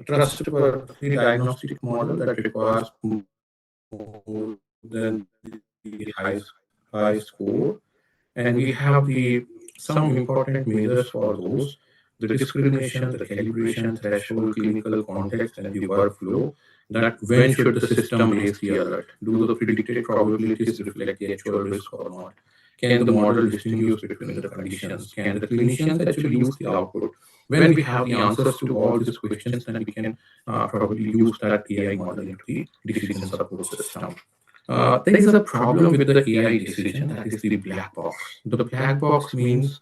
trustworthy diagnostic model that requires more than the high score. And we have the some important measures for those: the discrimination, the calibration, threshold, clinical context, and the workflow. That when should the system raise the alert? Do the predicted probabilities reflect the actual risk or not? Can the model distinguish between the conditions? Can the clinicians actually use the output? When we have the answers to all these questions, then we can probably use that AI model into the decision support system. There is a problem with the AI decision, that is the black box. The black box means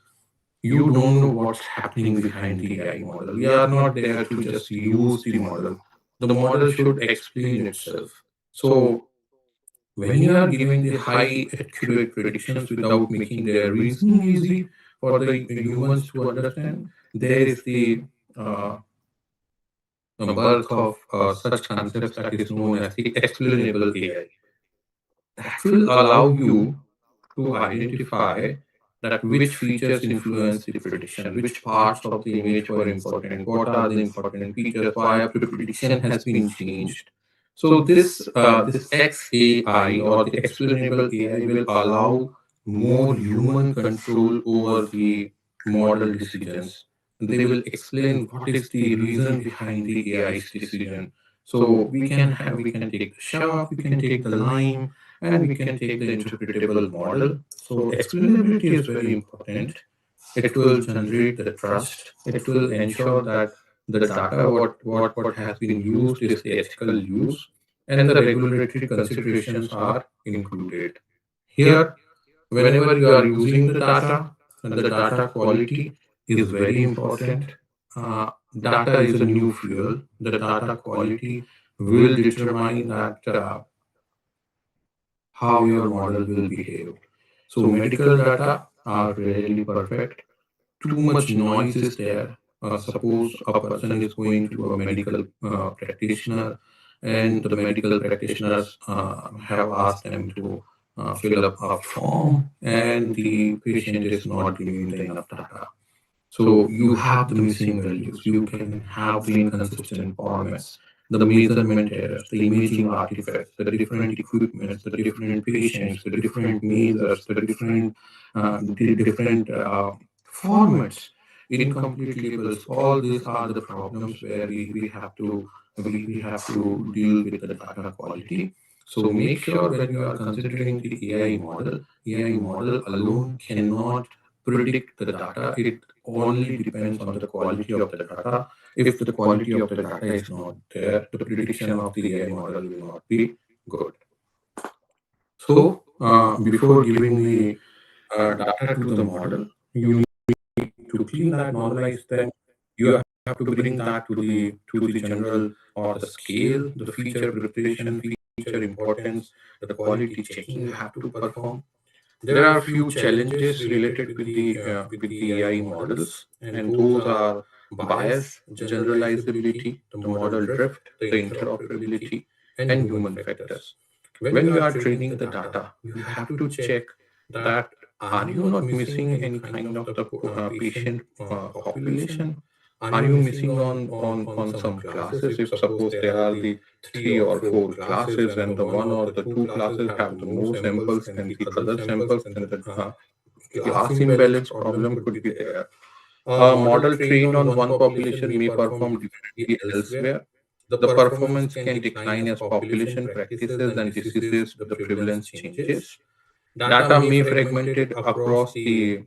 you don't know what's happening behind the AI model. We are not there to just use the model. The model should explain itself. So when you are giving the high accurate predictions without making their reasoning easy for the humans to understand, there is uh, the birth of such concepts that is known as the explainable AI. That will allow you to identify that which features influence the prediction, which parts of the image were important, what are the important features, why a prediction has been changed. So this XAI or the explainable AI will allow more human control over the model decisions. They will explain what is the reason behind the AI's decision. So we can take the sharp, we can take the lime, and we can take the interpretable model. So explainability is very important. It will generate the trust. It will ensure that the data what has been used is the ethical use, and the regulatory considerations are included. Here, whenever you are using the data, and the data quality is very important. Uh, Data is a new fuel. The data quality will determine that how your model will behave. So medical data are rarely perfect. Too much noise is there. Suppose a person is going to a medical practitioner, and the medical practitioners have asked them to fill up a form, and the patient is not giving the enough data. So you have the missing values. You can have the inconsistent formats, the measurement errors, the imaging artifacts, the different equipments, the different patients, the different measures, the different formats, incomplete labels. All these are the problems where we have to deal with the data quality. So make sure when you are considering the AI model alone cannot predict the data. It only depends on the quality of the data. If the quality of the data is not there, the prediction of the AI model will not be good. So, before giving the data to the model, you need to clean that, normalize them. You have to bring that to the general or the scale, the feature preparation, feature importance, the quality checking you have to perform. There are few challenges related with the AI models, and those are bias, generalizability, the model drift, the interoperability, and human factors. When you are training the data, you have to check that are you not missing any kind of the patient population? Are you missing on some classes? If suppose there are the three or four classes, and the one or the two classes have the more samples than the other samples, then the class imbalance problem could be there. A model trained on one population may perform differently elsewhere. The performance can decline as population practices and diseases, the prevalence changes. Data may fragmented across the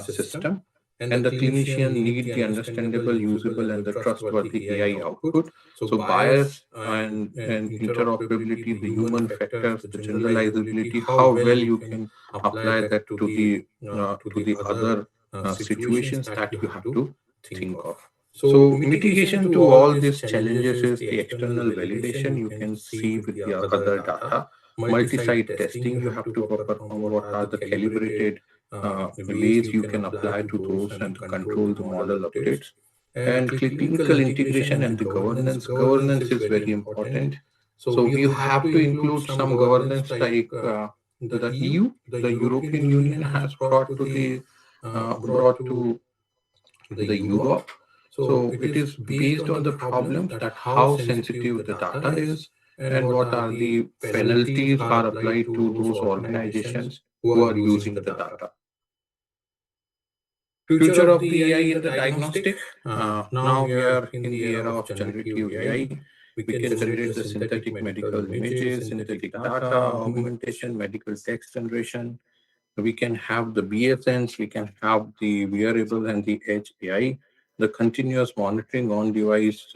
system, and the clinician need the understandable, usable, and the trustworthy AI output. So bias and interoperability, the human factors, the generalizability, how well you can apply that to the other situations that you have to think of. So mitigation to all these challenges is the external validation you can see with the other data, multi-site testing you have to perform, what are the calibrated ways you can apply to those and control the model updates, and clinical integration and the governance is very important. So you have to include some governance like the EU, the European Union has brought to the Europe. So it is based on the problems that how sensitive the data is, and what are the penalties are applied to those organizations who are using the data. Future of the AI in the diagnostic. Now we are in the era of generative AI. We can generate the synthetic medical images, synthetic data, augmentation, medical text generation. We can have the BSNs, we can have the wearable and the edge AI, the continuous monitoring on device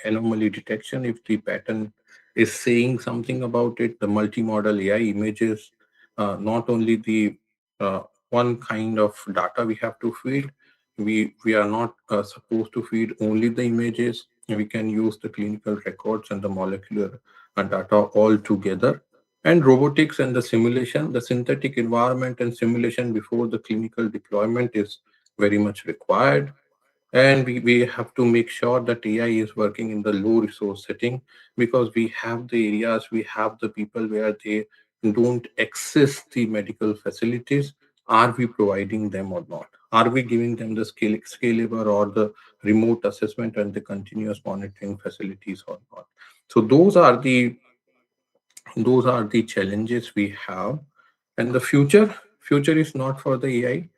anomaly detection if the pattern is saying something about it, the multimodal AI images, not only the uh, one kind of data we have to feed. We are not supposed to feed only the images. We can use the clinical records and the molecular data all together. And robotics and the simulation, the synthetic environment and simulation before the clinical deployment is very much required. And we have to make sure that AI is working in the low resource setting, because we have the areas, we have the people where they don't access the medical facilities. Are we providing them or not? Are we giving them the scalable or the remote assessment and the continuous monitoring facilities or not? So those are the challenges we have. And the future is not for the AI.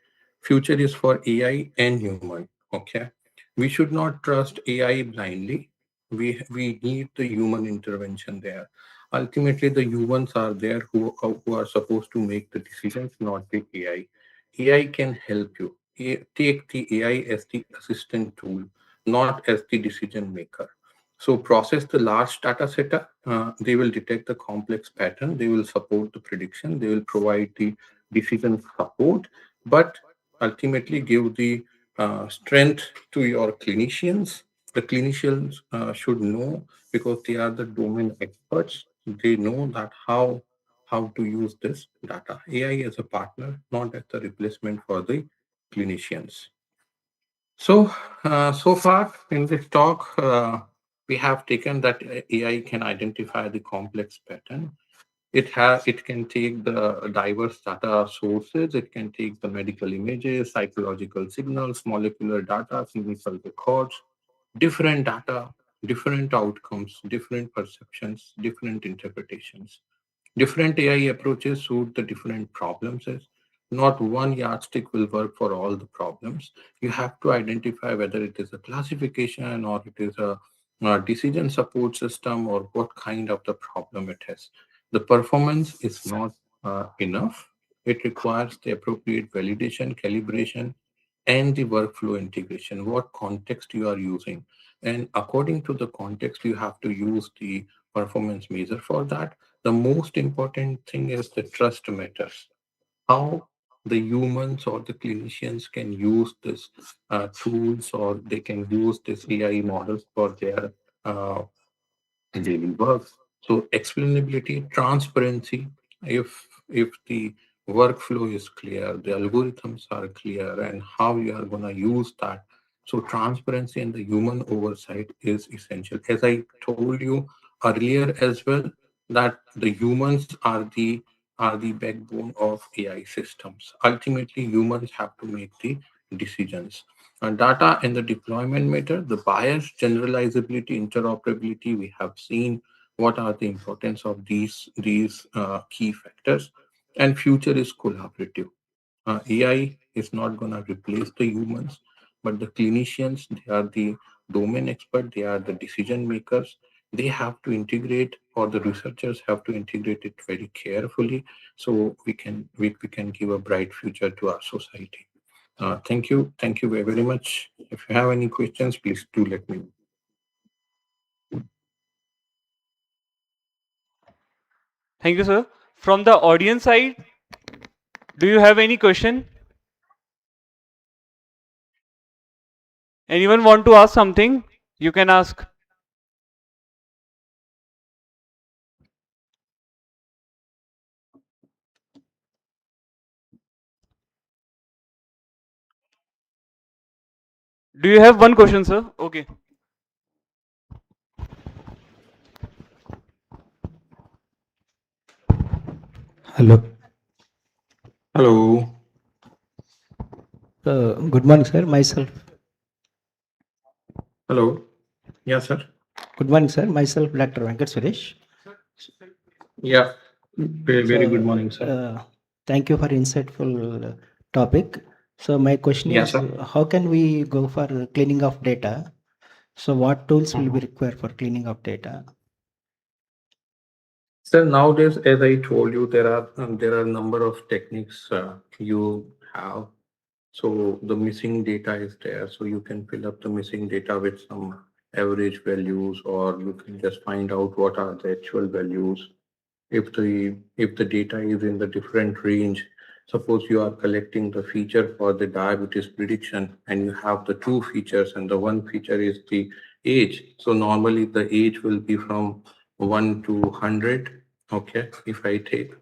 Future is for AI and human. Okay, we should not trust AI blindly. We need the human intervention there. Ultimately, the humans are there who are supposed to make the decisions, not the AI. AI can help you. take the AI as the assistant tool, not as the decision maker. So process the large data set. They will detect the complex pattern. They will support the prediction. They will provide the decision support, but ultimately give the strength to your clinicians. The clinicians should know, because they are the domain experts. They know that how to use this data. AI as a partner, not as a replacement for the clinicians. So, so far in this talk, we have taken that AI can identify the complex pattern. It can take the diverse data sources. It can take the medical images, psychological signals, molecular data, clinical records, different data, different outcomes, different perceptions, different interpretations. Different AI approaches suit the different problems. Not one yardstick will work for all the problems. You have to identify whether it is a classification or it is a decision support system or what kind of the problem it has. The performance is not enough. It requires the appropriate validation, calibration, and the workflow integration. What context you are using. And according to the context, you have to use the performance measure for that. The most important thing is the trust matters. How the humans or the clinicians can use this tools, or they can use this AI models for their uh, daily work. So explainability, transparency. If the workflow is clear, the algorithms are clear, and how you are going to use that. So transparency and the human oversight is essential. As I told you earlier as well, that the humans are the backbone of AI systems. Ultimately, humans have to make the decisions. Data and the deployment matter, the bias, generalizability, interoperability. We have seen what are the importance of these key factors. And future is collaborative. AI is not going to replace the humans, but the clinicians, they are the domain expert, they are the decision makers. They have to integrate, or the researchers have to integrate it very carefully, so we can give a bright future to our society. Thank you very much. If you have any questions, please do let me know. Thank you, sir. From the audience side, do you have any question? Anyone want to ask something? You can ask. Do you have one question, sir? Okay. Hello. Hello. Good morning, sir. Myself. Hello. Yeah, sir. Good morning, sir. Myself, Dr. Venkat Suresh. Yeah. Very good So, morning, sir. thank you for insightful topic. So, my question Yeah, is, sir. how can we go for cleaning of data? So, what tools will be Mhm. required for cleaning of data? Sir, nowadays, as I told you, there are a number of techniques you have. So the missing data is there. So you can fill up the missing data with some average values, or you can just find out what are the actual values. If the data is in the different range, suppose you are collecting the feature for the diabetes prediction, and you have the two features, and the one feature is the age. So normally the age will be from 1 to 100. Okay, if I take,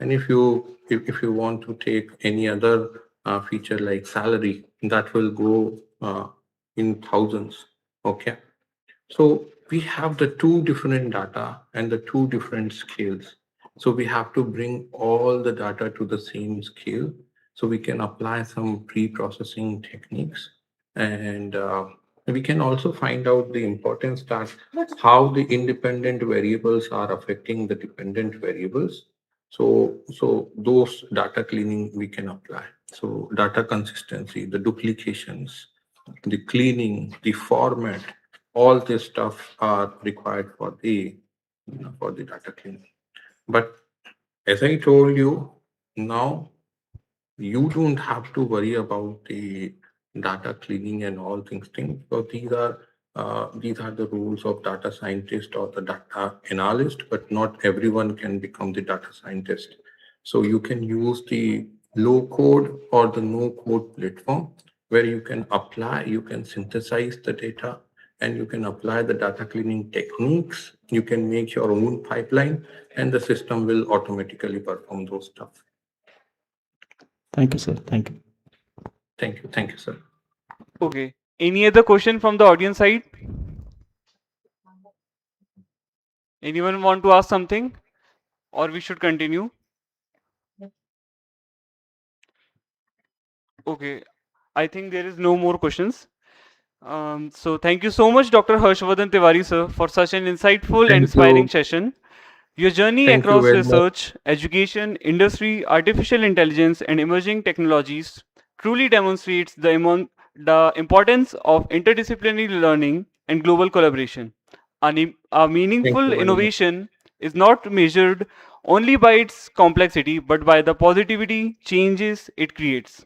and if you want to take any other feature like salary, that will go in thousands. Okay, so we have the two different data and the two different scales. So we have to bring all the data to the same scale, so we can apply some pre-processing techniques. And we can also find out the importance that how the independent variables are affecting the dependent variables. So those data cleaning we can apply. So data consistency, the duplications, the cleaning, the format, all this stuff are required for for the data cleaning. But as I told you, now you don't have to worry about the data cleaning and all things because these are the rules of data scientist or the data analyst, but not everyone can become the data scientist. So you can use the low code or the no code platform where you can synthesize the data and you can apply the data cleaning techniques. You can make your own pipeline and the system will automatically perform those stuff. Thank you, sir. Thank you. Thank you. Thank you, sir. Okay. Any other question from the audience side? Anyone want to ask something? Or we should continue? Okay. I think there is no more questions. So thank you so much, Dr. Harshvardhan Tiwari, sir, for such an insightful and Thank inspiring you. session. Your journey Thank you across very much. research, education, industry, artificial intelligence, and emerging technologies truly demonstrates the importance of interdisciplinary learning and global collaboration. A Thank meaningful you very much. innovation is not measured only by its complexity, but by the positivity changes it creates.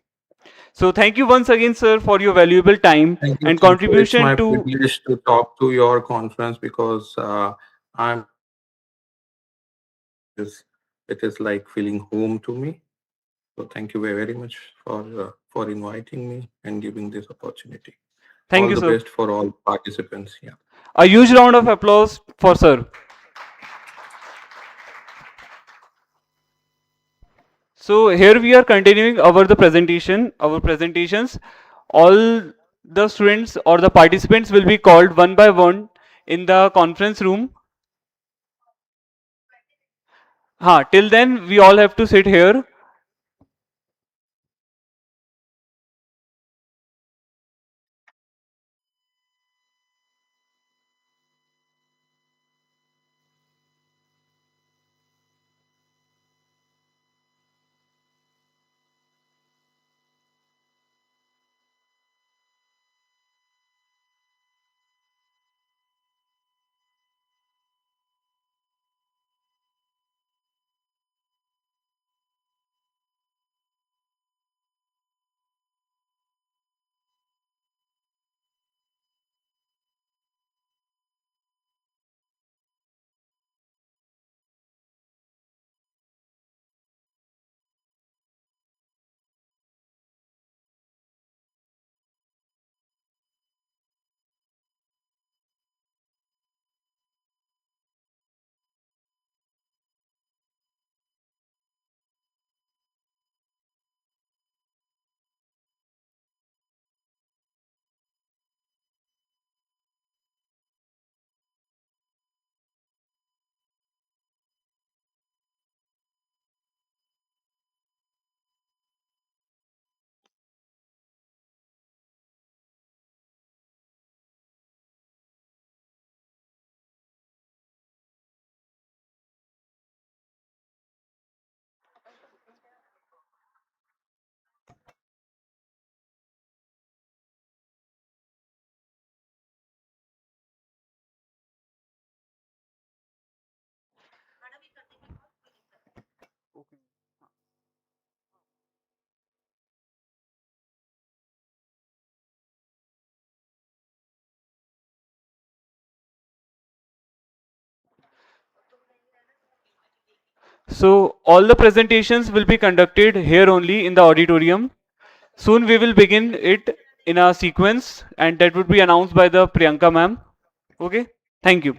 So, thank you once again, sir, for your valuable time Thank you. and Thank you. It's contribution my to. privilege to talk to your conference because I'm is it is like feeling home to me. So thank you very much for inviting me and giving this opportunity. Thank All you, the sir. best for all participants. Yeah. A huge round of applause for sir. So here we are continuing our presentations. All the students or the participants will be called one by one in the conference room. Till then we all have to sit here. So all the presentations will be conducted here only in the auditorium. Soon we will begin it in a sequence and that would be announced by the Priyanka ma'am. Okay? Thank you.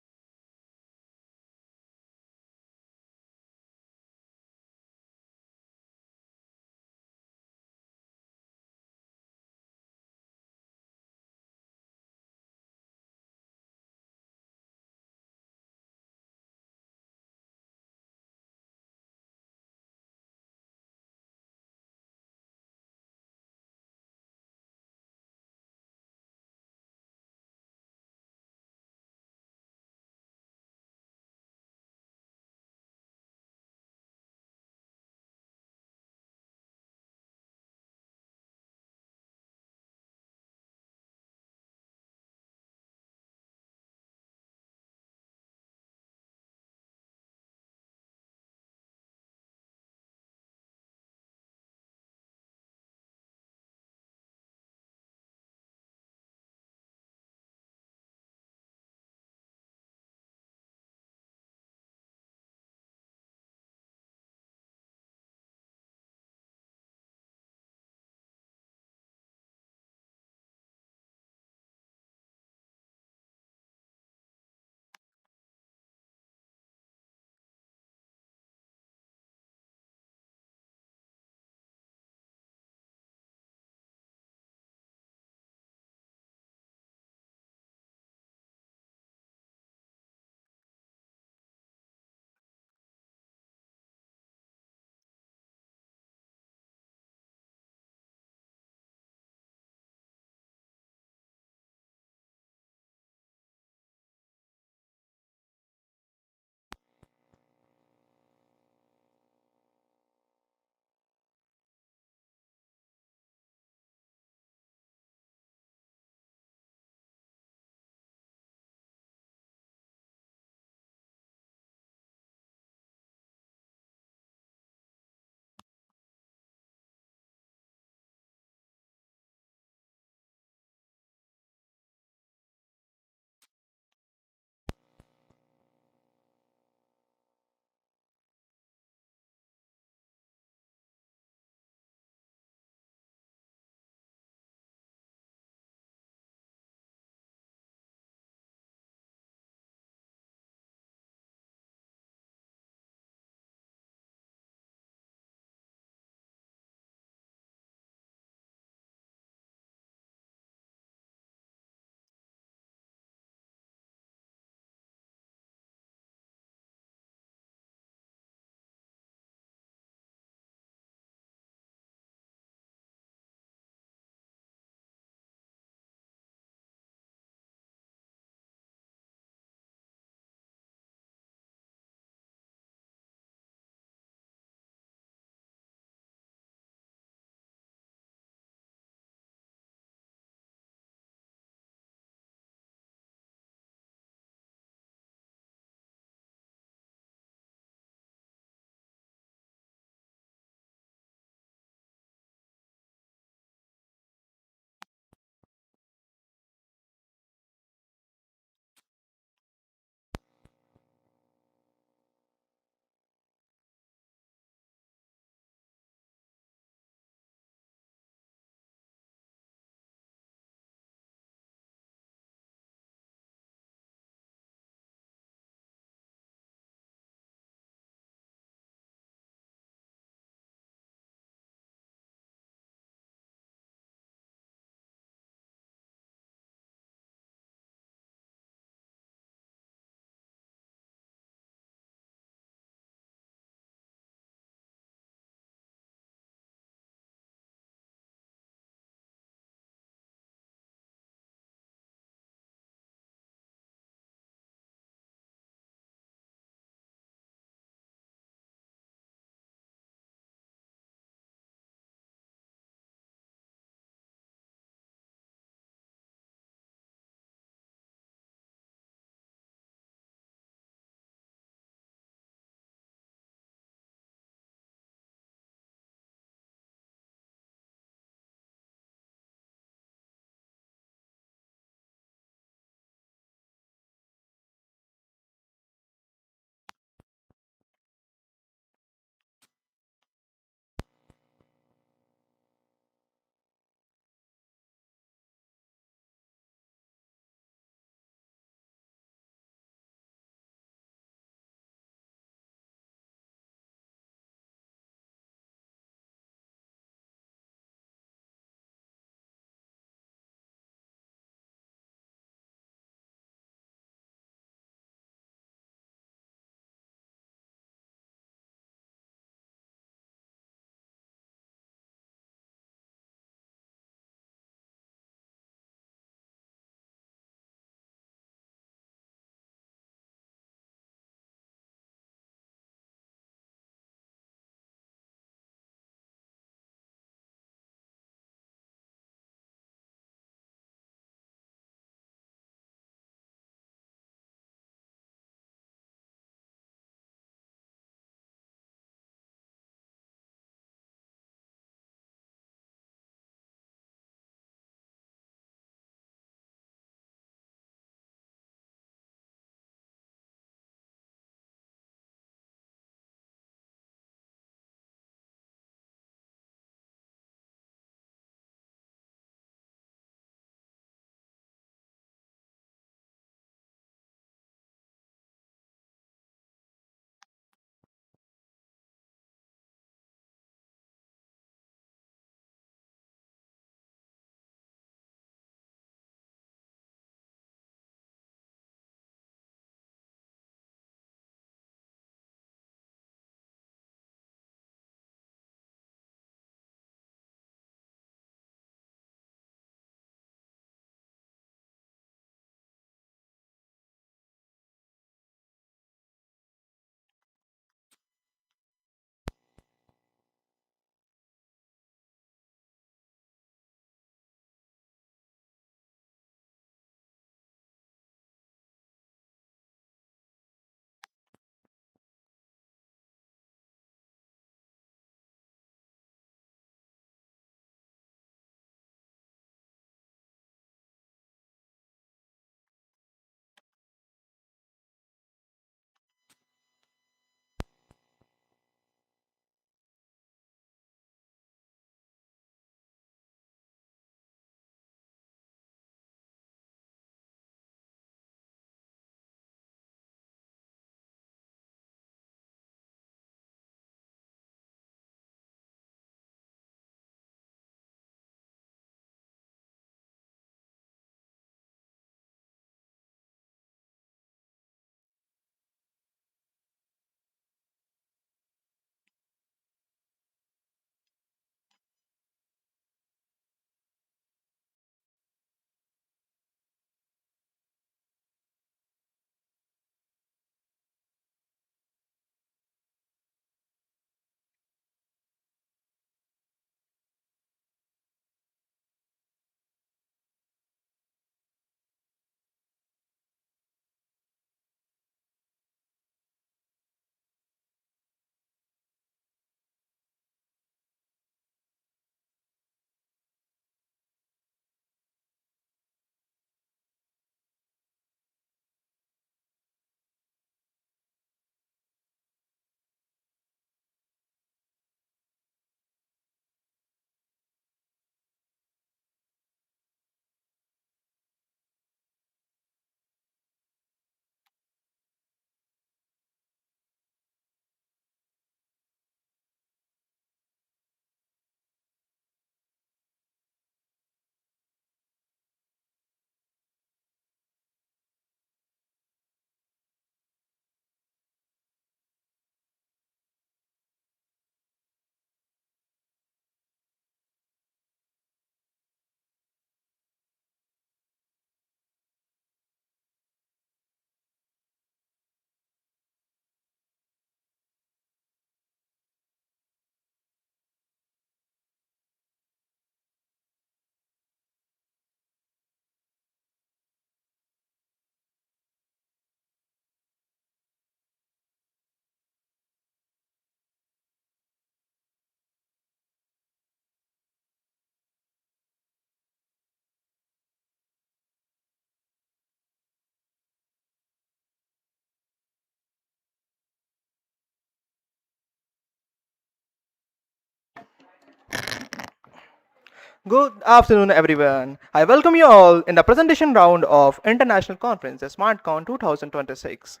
Good afternoon, everyone. I welcome you all in the presentation round of International Conference, the SmartCon 2026.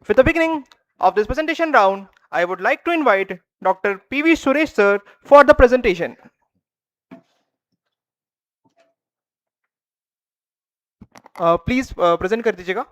With the beginning of this presentation round, I would like to invite Dr. PV Suresh sir for the presentation. Please present कर दीजिएगा.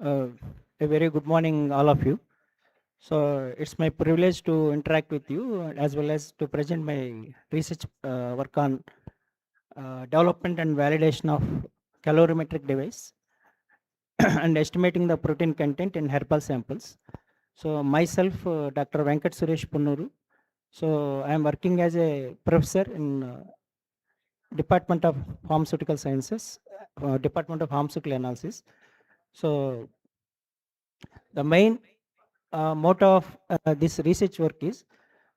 Uh, a very good morning, all of you. So it's my privilege to interact with you as well as to present my research work on development and validation of calorimetric device and estimating the protein content in herbal samples. So myself, Dr. Venkat Suresh Punnuru. So I am working as a professor in Department of Pharmaceutical Sciences, Department of Pharmaceutical Analysis. So the main motto of this research work is,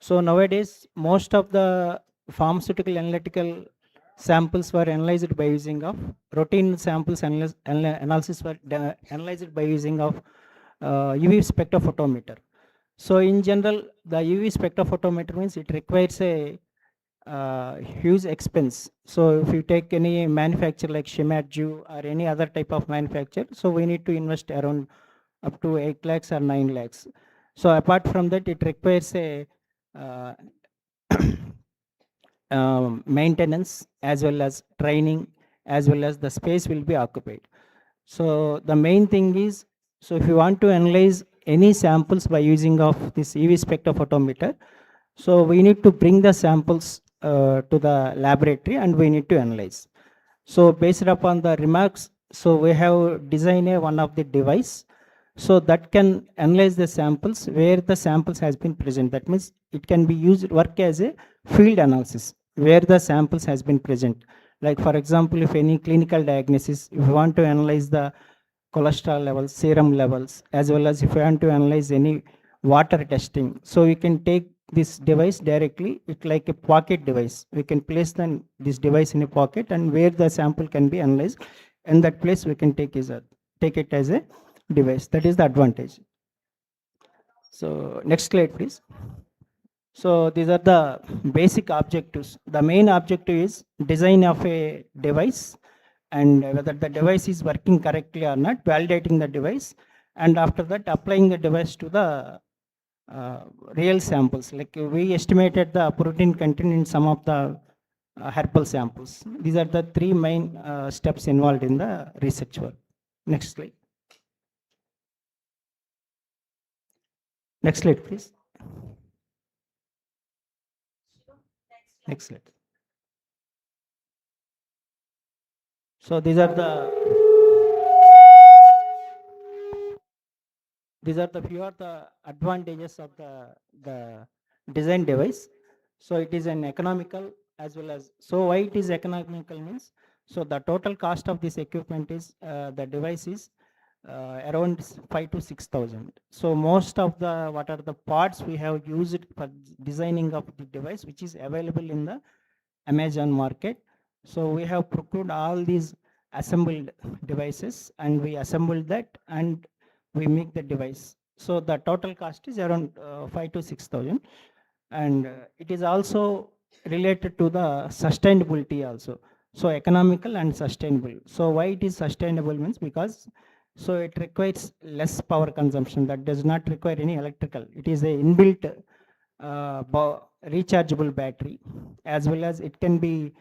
so nowadays most of the pharmaceutical analytical samples were analyzed by using of routine samples analysis were analyzed by using of UV spectrophotometer. So in general, the UV spectrophotometer means it requires a huge expense. So if you take any manufacturer like Shimadju or any other type of manufacturer, so we need to invest around up to 8 lakhs or 9 lakhs. So apart from that, it requires a uh, maintenance as well as training, as well as the space will be occupied. So the main thing is, so if you want to analyze any samples by using of this EV spectrophotometer, so we need to bring the samples to the laboratory and we need to analyze. So based upon the remarks, so we have designed one of the device so that can analyze the samples where the samples has been present. That means it can be used work as a field analysis where the samples has been present. Like for example, if any clinical diagnosis, if you want to analyze the cholesterol levels, serum levels, as well as if you want to analyze any water testing, so we can take this device directly. It's like a pocket device. We can place this device in a pocket, and where the sample can be analyzed, in that place we can take it as a device. That is the advantage. So next slide, please. So these are the basic objectives. The main objective is design of a device and whether the device is working correctly or not, validating the device, and after that applying the device to the real samples. Like we estimated the protein content in some of the herbal samples. These are the three main steps involved in the research work. Next slide. Next slide, please. Next slide. So these are the few of the advantages of the design device. So it is an economical as well as, so why it is economical means, so the total cost of this equipment is the device is around 5 to 6,000. So most of the what are the parts we have used for designing of the device, which is available in the Amazon market. So we have procured all these assembled devices and we assembled that and we make the device. So the total cost is around 5 to 6,000, and it is also related to the sustainability also. So economical and sustainable. So why it is sustainable means because so it requires less power consumption. That does not require any electrical. It is a inbuilt rechargeable battery, as well as it can be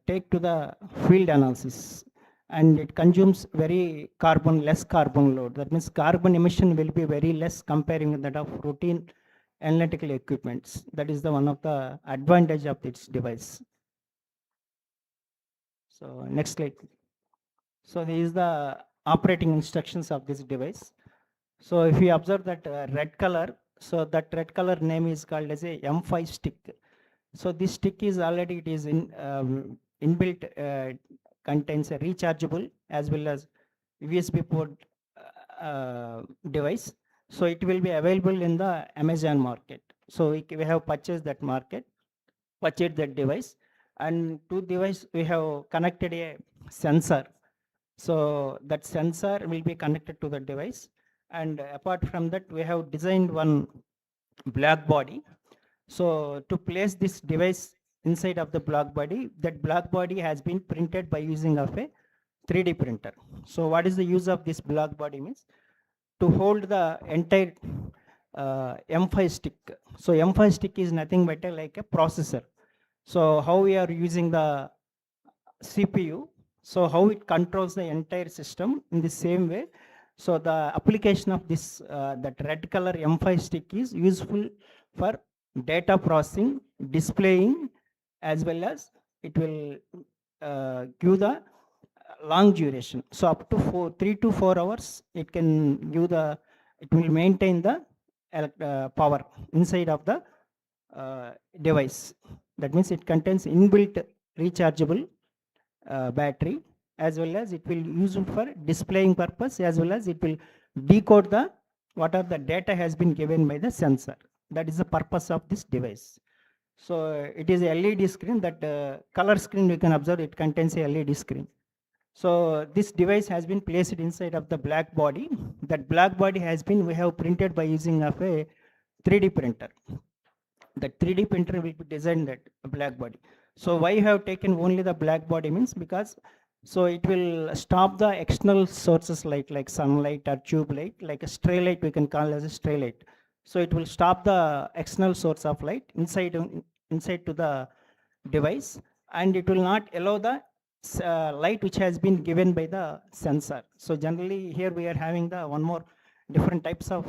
take to the field analysis, and it consumes very less carbon load. That means carbon emission will be very less comparing with that of routine analytical equipments. That is the one of the advantage of this device. So next slide. So this is the operating instructions of this device. So if you observe that red color, so that red color name is called as a M5 stick. So this stick is already, it is in inbuilt, contains a rechargeable as well as USB port device. So it will be available in the Amazon market. So we have purchased that device, and to device we have connected a sensor. So that sensor will be connected to the device, and apart from that we have designed one black body. So to place this device inside of the black body, that black body has been printed by using of a 3D printer. So what is the use of this black body means? To hold the entire M5 stick. So M5 stick is nothing but like a processor. So how we are using the CPU, so how it controls the entire system in the same way. So the application of this that red color M5 stick is useful for data processing, displaying, as well as it will give the long duration. So up to 3 to 4 hours, it will maintain the power inside of the device. That means it contains inbuilt rechargeable battery, as well as it will useful for displaying purpose, as well as it will decode the what are the data has been given by the sensor. That is the purpose of this device. So it is a LED screen, that color screen you can observe, it contains a LED screen. So this device has been placed inside of the black body. That black body has been, we have printed by using of a 3D printer. The 3D printer will be designed that black body. So why you have taken only the black body means because so it will stop the external sources like sunlight or tube light, like a stray light we can call as a stray light. So it will stop the external source of light inside to the device, and it will not allow the light which has been given by the sensor. So generally here we are having the one more different types of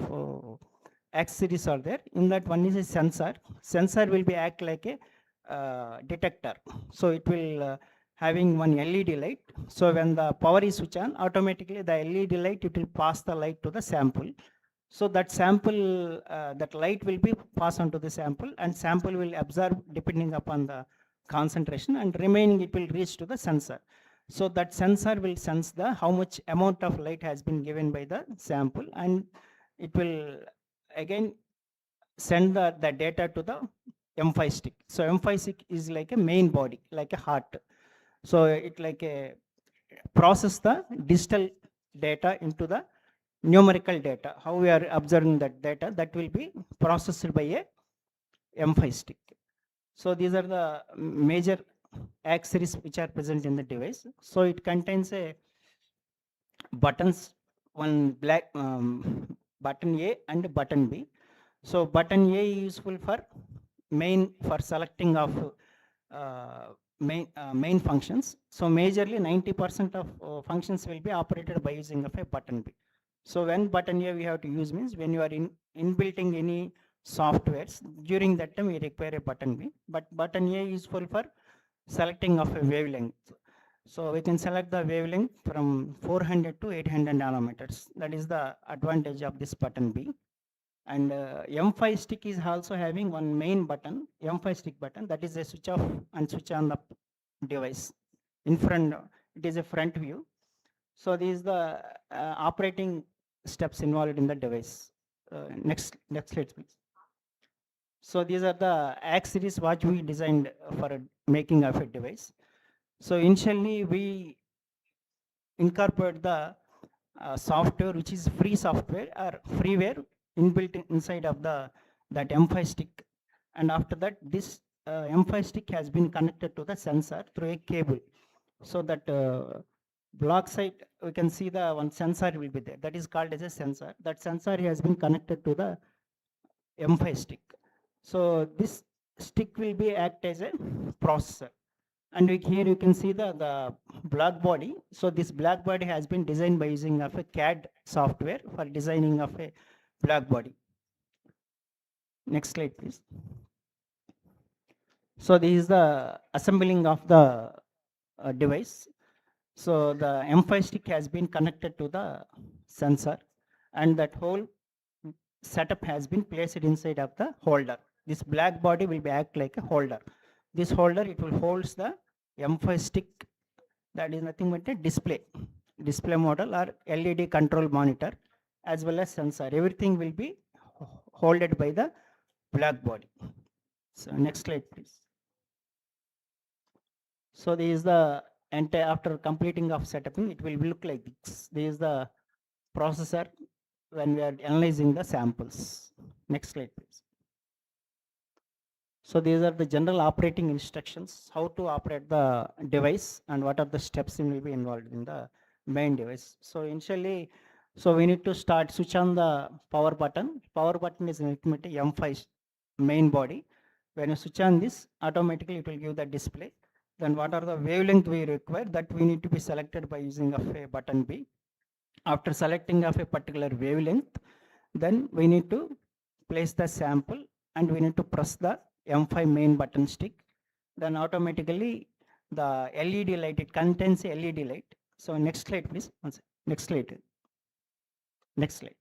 accessories are there. In that one is a sensor. Sensor will be act like a detector. So it will having one LED light. So when the power is switched on, automatically the LED light, it will pass the light to the sample. So that sample, that light will be passed on to the sample, and sample will absorb depending upon the concentration, and remaining it will reach to the sensor. So that sensor will sense the how much amount of light has been given by the sample, and it will again send the data to the M5 stick. So M5 stick is like a main body, like a heart. So it like a process the digital data into the numerical data. How we are observing that data, that will be processed by a M5 stick. So these are the major accessories which are present in the device. So it contains a buttons, one black button A and button B. So button A is useful for for selecting of main functions. So majorly 90% of functions will be operated by using of a button B. So when button A we have to use means when you are inbuilting any softwares, during that time we require a button B. But button A is useful for selecting of a wavelength. So we can select the wavelength from 400 to 800 nanometers. That is the advantage of this button B. And M5 stick is also having one main button, M5 stick button, that is a switch off and switch on the device. In front, it is a front view. So this is the operating steps involved in the device. Next slide, please. So these are the accessories what we designed for making of a device. So initially we incorporate the software which is free software or freeware inbuilt inside of that M5 stick, and after that this M5 stick has been connected to the sensor through a cable. So that block side we can see the one sensor will be there, that is called as a sensor. That sensor has been connected to the M5 stick. So this stick will be act as a processor. And here you can see the black body. So this black body has been designed by using of a CAD software for designing of a black body. Next slide, please. So this is the assembling of the device. So the M5 stick has been connected to the sensor, and that whole setup has been placed inside of the holder. This black body will be act like a holder. This holder, it will holds the M5 stick, that is nothing but a display model or LED control monitor, as well as sensor. Everything will be holded by the black body. So next slide, please. So this is the entire, after completing of setuping, it will look like this. This is the processor when we are analyzing the samples. Next slide, please. So these are the general operating instructions, how to operate the device and what are the steps will be involved in the main device. So initially, so we need to start switch on the power button. Power button is ultimately M5 main body. When you switch on this, automatically it will give the display. Then what are the wavelength we require, that we need to be selected by using of a button B. After selecting of a particular wavelength, then we need to place the sample and we need to press the M5 main button stick. Then automatically the LED light, it contains a LED light. So next slide, please. Next slide. Next slide.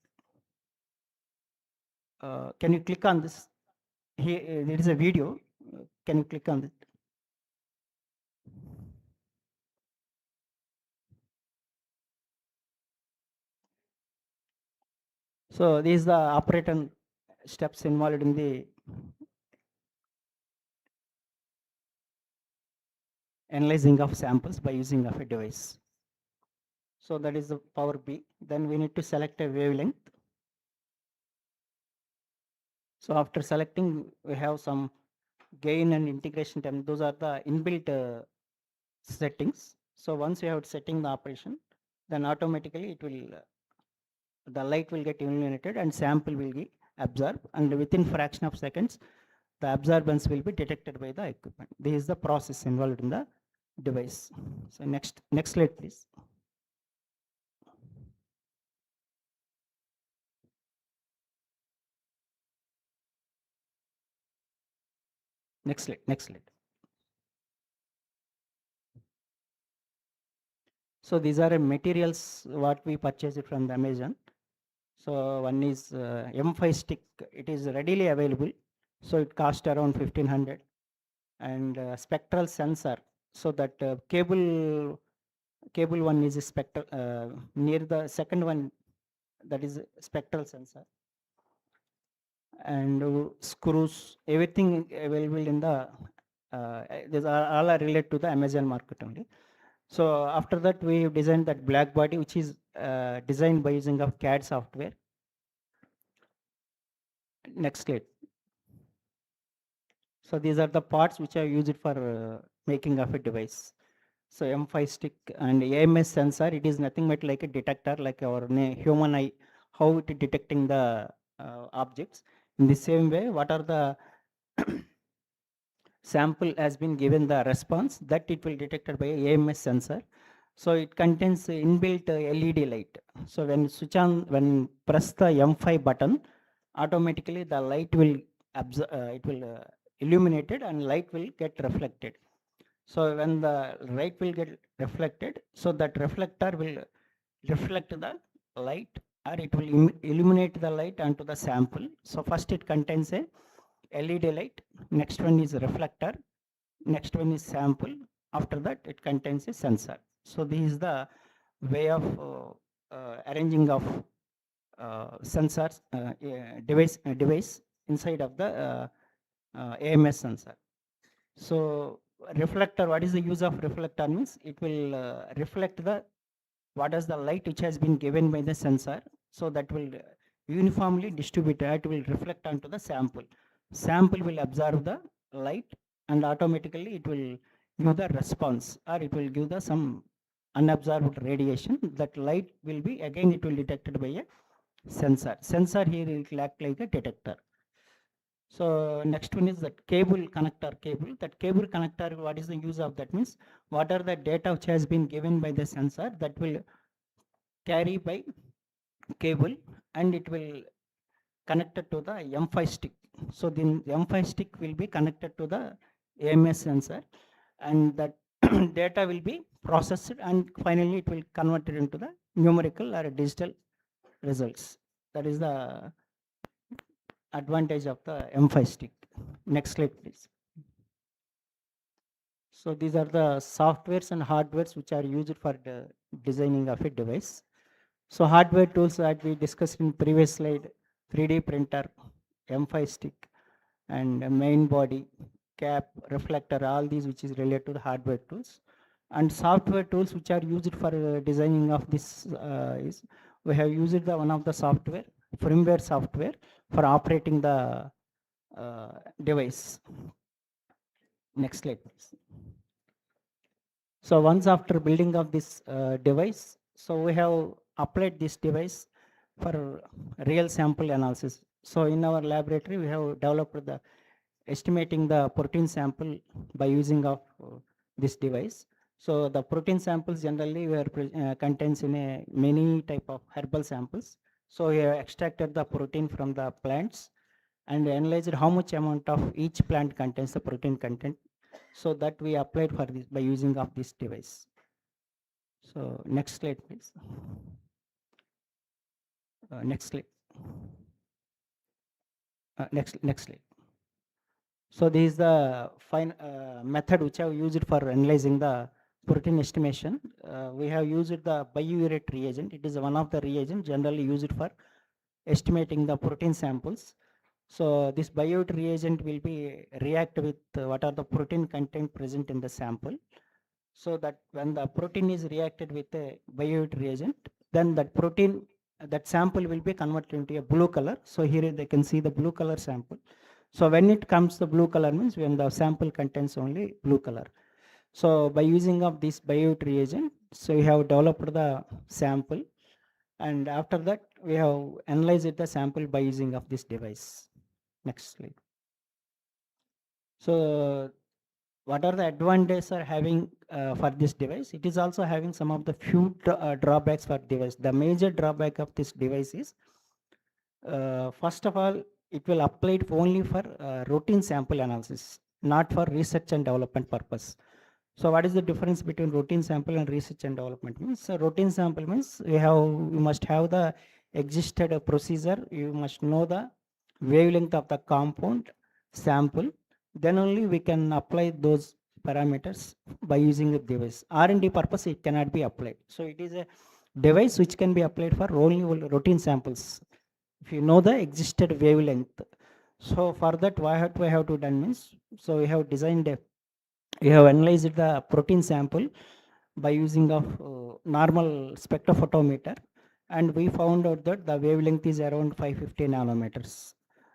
Can you click on this? Here, there is a video. Can you click on it? So these are the operator steps involved in the analyzing of samples by using of a device. So that is the power B. Then we need to select a wavelength. So after selecting, we have some gain and integration term. Those are the inbuilt settings. So once you have setting the operation, then automatically it will the light will get illuminated and sample will be absorbed, and within fraction of seconds the absorbance will be detected by the equipment. This is the process involved in the device. So next slide, please. Next slide, next slide. So these are materials what we purchased from the Amazon. So one is M5 stick. It is readily available. So it cost around 1500. And spectral sensor. So that cable one is a spectral near the second one, that is spectral sensor. And screws, everything available in the these are all are related to the Amazon market only. So after that we designed that black body, which is designed by using of CAD software. Next slide. So these are the parts which are used for making of a device. So M5 stick and AMS sensor, it is nothing but like a detector, like our human eye, how it is detecting the objects. In the same way, what are the sample has been given the response, that it will detected by AMS sensor. So it contains inbuilt LED light. So when switch on, when press the M5 button, automatically the light will it will illuminated and light will get reflected. So when the light will get reflected, so that reflector will reflect the light, or it will illuminate the light onto the sample. So first it contains a LED light, next one is reflector, next one is sample, after that it contains a sensor. So this is the way of arranging of sensors device inside of the AMS sensor. So reflector, what is the use of reflector means it will reflect the what is the light which has been given by the sensor, so that will uniformly distribute, it will reflect onto the sample. Sample will absorb the light and automatically it will give the response, or it will give the some unabsorbed radiation. That light will be again it will detected by a sensor here it will act like a detector. So next one is that cable connector cable. That cable connector, what is the use of that means, what are the data which has been given by the sensor, that will carry by cable and it will connected to the M5 stick. So the M5 stick will be connected to the AMS sensor, and that data will be processed and finally it will convert it into the numerical or digital results. That is the advantage of the M5 stick. Next slide, please. So these are the softwares and hardwares which are used for the designing of a device. So hardware tools that we discussed in previous slide, 3D printer, M5 stick, and a main body, cap, reflector, all these which is related to the hardware tools. And software tools which are used for designing of this is, we have used the one of the software, firmware software for operating the device. Next slide, please. So once after building of this device, so we have applied this device for real sample analysis. So in our laboratory, we have developed the estimating the protein sample by using of this device. So the protein samples generally were contains in a many type of herbal samples. So we have extracted the protein from the plants and analyzed how much amount of each plant contains the protein content. So that we applied for this by using of this device. So next slide, please. Next slide. Next slide. So this is the fine method which I have used for analyzing the protein estimation. We have used the biourate reagent. It is one of the reagents generally used for estimating the protein samples. So this biourate reagent will be react with what are the protein content present in the sample. So that when the protein is reacted with a biourate reagent, then that protein, that sample will be converted into a blue color. So here they can see the blue color sample. So when it comes the blue color means when the sample contains only blue color. So by using of this biourate reagent, so we have developed the sample, and after that we have analyzed the sample by using of this device. Next slide. So what are the advantages are having for this device? It is also having some of the few drawbacks for device. The major drawback of this device is, first of all, it will apply it only for routine sample analysis, not for research and development purpose. So what is the difference between routine sample and research and development means? So routine sample means you must have the existed procedure, you must know the wavelength of the compound sample, then only we can apply those parameters by using the device. R&D purpose it cannot be applied. So it is a device which can be applied for only routine samples. If you know the existed wavelength. So for that what we have to done means, so we have designed a, we have analyzed the protein sample by using of normal spectrophotometer, and we found out that the wavelength is around 550 nanometers.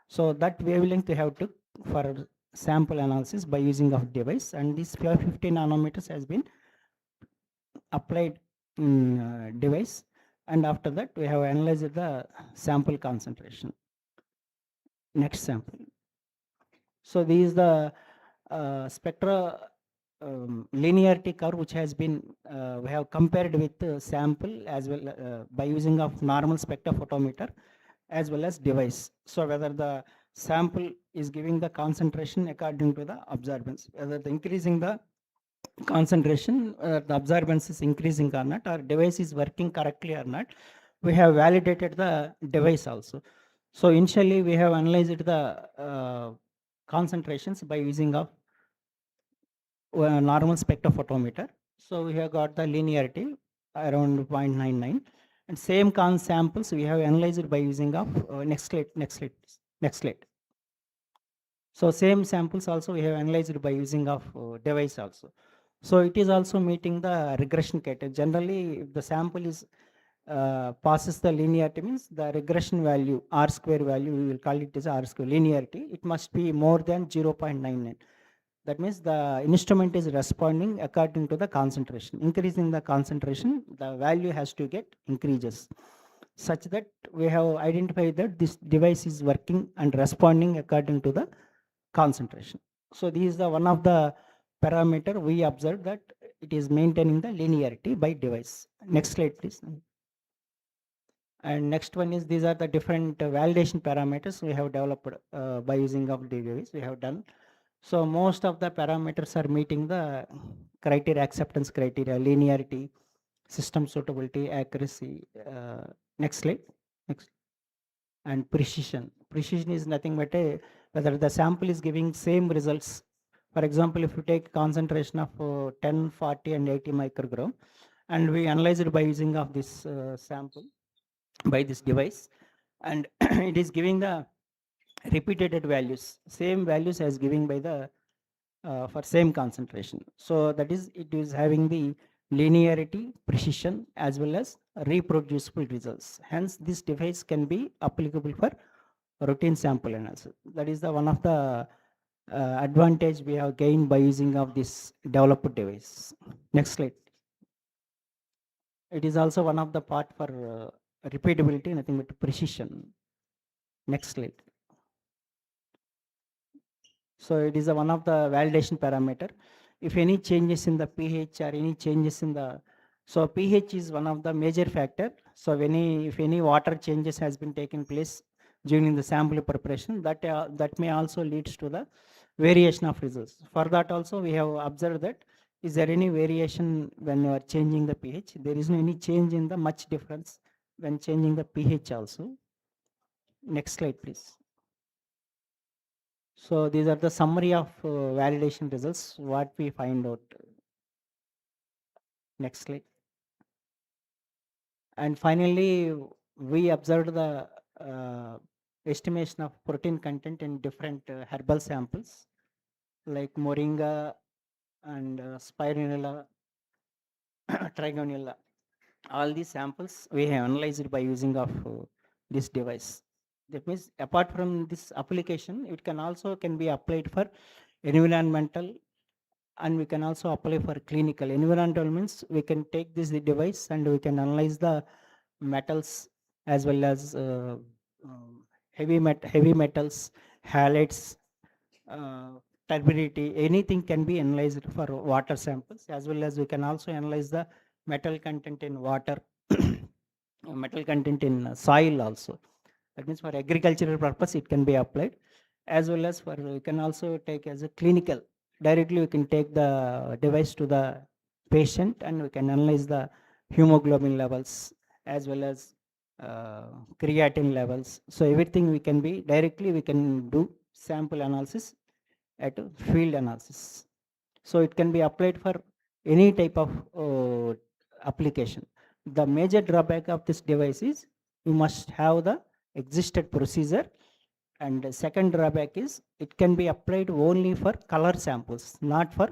So that wavelength we have to for sample analysis by using of device, and this 550 nanometers has been applied in device, and after that we have analyzed the sample concentration. Next sample. So this is the spectra linearity curve which has been we have compared with sample as well by using of normal spectrophotometer as well as device. So whether the sample is giving the concentration according to the absorbance, whether the increasing the concentration, the absorbance is increasing or not, or device is working correctly or not. We have validated the device also. So initially we have analyzed the concentrations by using of normal spectrophotometer. So we have got the linearity around 0.99, and same samples we have analyzed by using of next slide, next slide. So same samples also we have analyzed by using of device also. So it is also meeting the regression criteria. Generally, if the sample is passes the linearity means the regression value R square value, we will call it as R square linearity. It must be more than 0.99. That means the instrument is responding according to the concentration. Increasing the concentration, the value has to get increases, such that we have identified that this device is working and responding according to the concentration. So this is the one of the parameter we observed that it is maintaining the linearity by device. Next slide, please. And next one is, these are the different validation parameters we have developed by using of the device we have done. So most of the parameters are meeting the criteria, acceptance criteria, linearity, system suitability, accuracy. Next slide. Next. And precision. Precision is nothing but whether the sample is giving same results. For example, if you take concentration of 10, 40 and 80 microgram, and we analyze it by using of this sample by this device, and it is giving the repeated values, same values as giving by the for same concentration. So that is, it is having the linearity, precision as well as reproducible results. Hence this device can be applicable for routine sample analysis. That is the one of the advantage we have gained by using of this developed device. Next slide. It is also one of the part for repeatability, nothing but precision. Next slide. So it is a one of the validation parameter. If any changes in the pH or any changes in the, so pH is one of the major factor. So if any water changes has been taken place during the sample preparation, that may also leads to the variation of results. For that also we have observed that, is there any variation when you are changing the pH? There is no any change in the much difference when changing the pH also. Next slide, please. So these are the summary of validation results, what we find out. Next slide. And finally, we observed the estimation of protein content in different herbal samples like moringa and spirulina, trigonella. All these samples we have analyzed by using of this device. That means apart from this application, it can also can be applied for environmental, and we can also apply for clinical. Environmental means we can take this device and we can analyze the metals as well as heavy metals, halides, turbidity, anything can be analyzed for water samples, as well as we can also analyze the metal content in water, metal content in soil also. That means for agricultural purpose, it can be applied, as well as for, we can also take as a clinical. Directly, we can take the device to the patient and we can analyze the hemoglobin levels as well as creatine levels. So everything we can be directly, we can do sample analysis at field analysis. So it can be applied for any type of application. The major drawback of this device is you must have the existed procedure, and the second drawback is it can be applied only for color samples, not for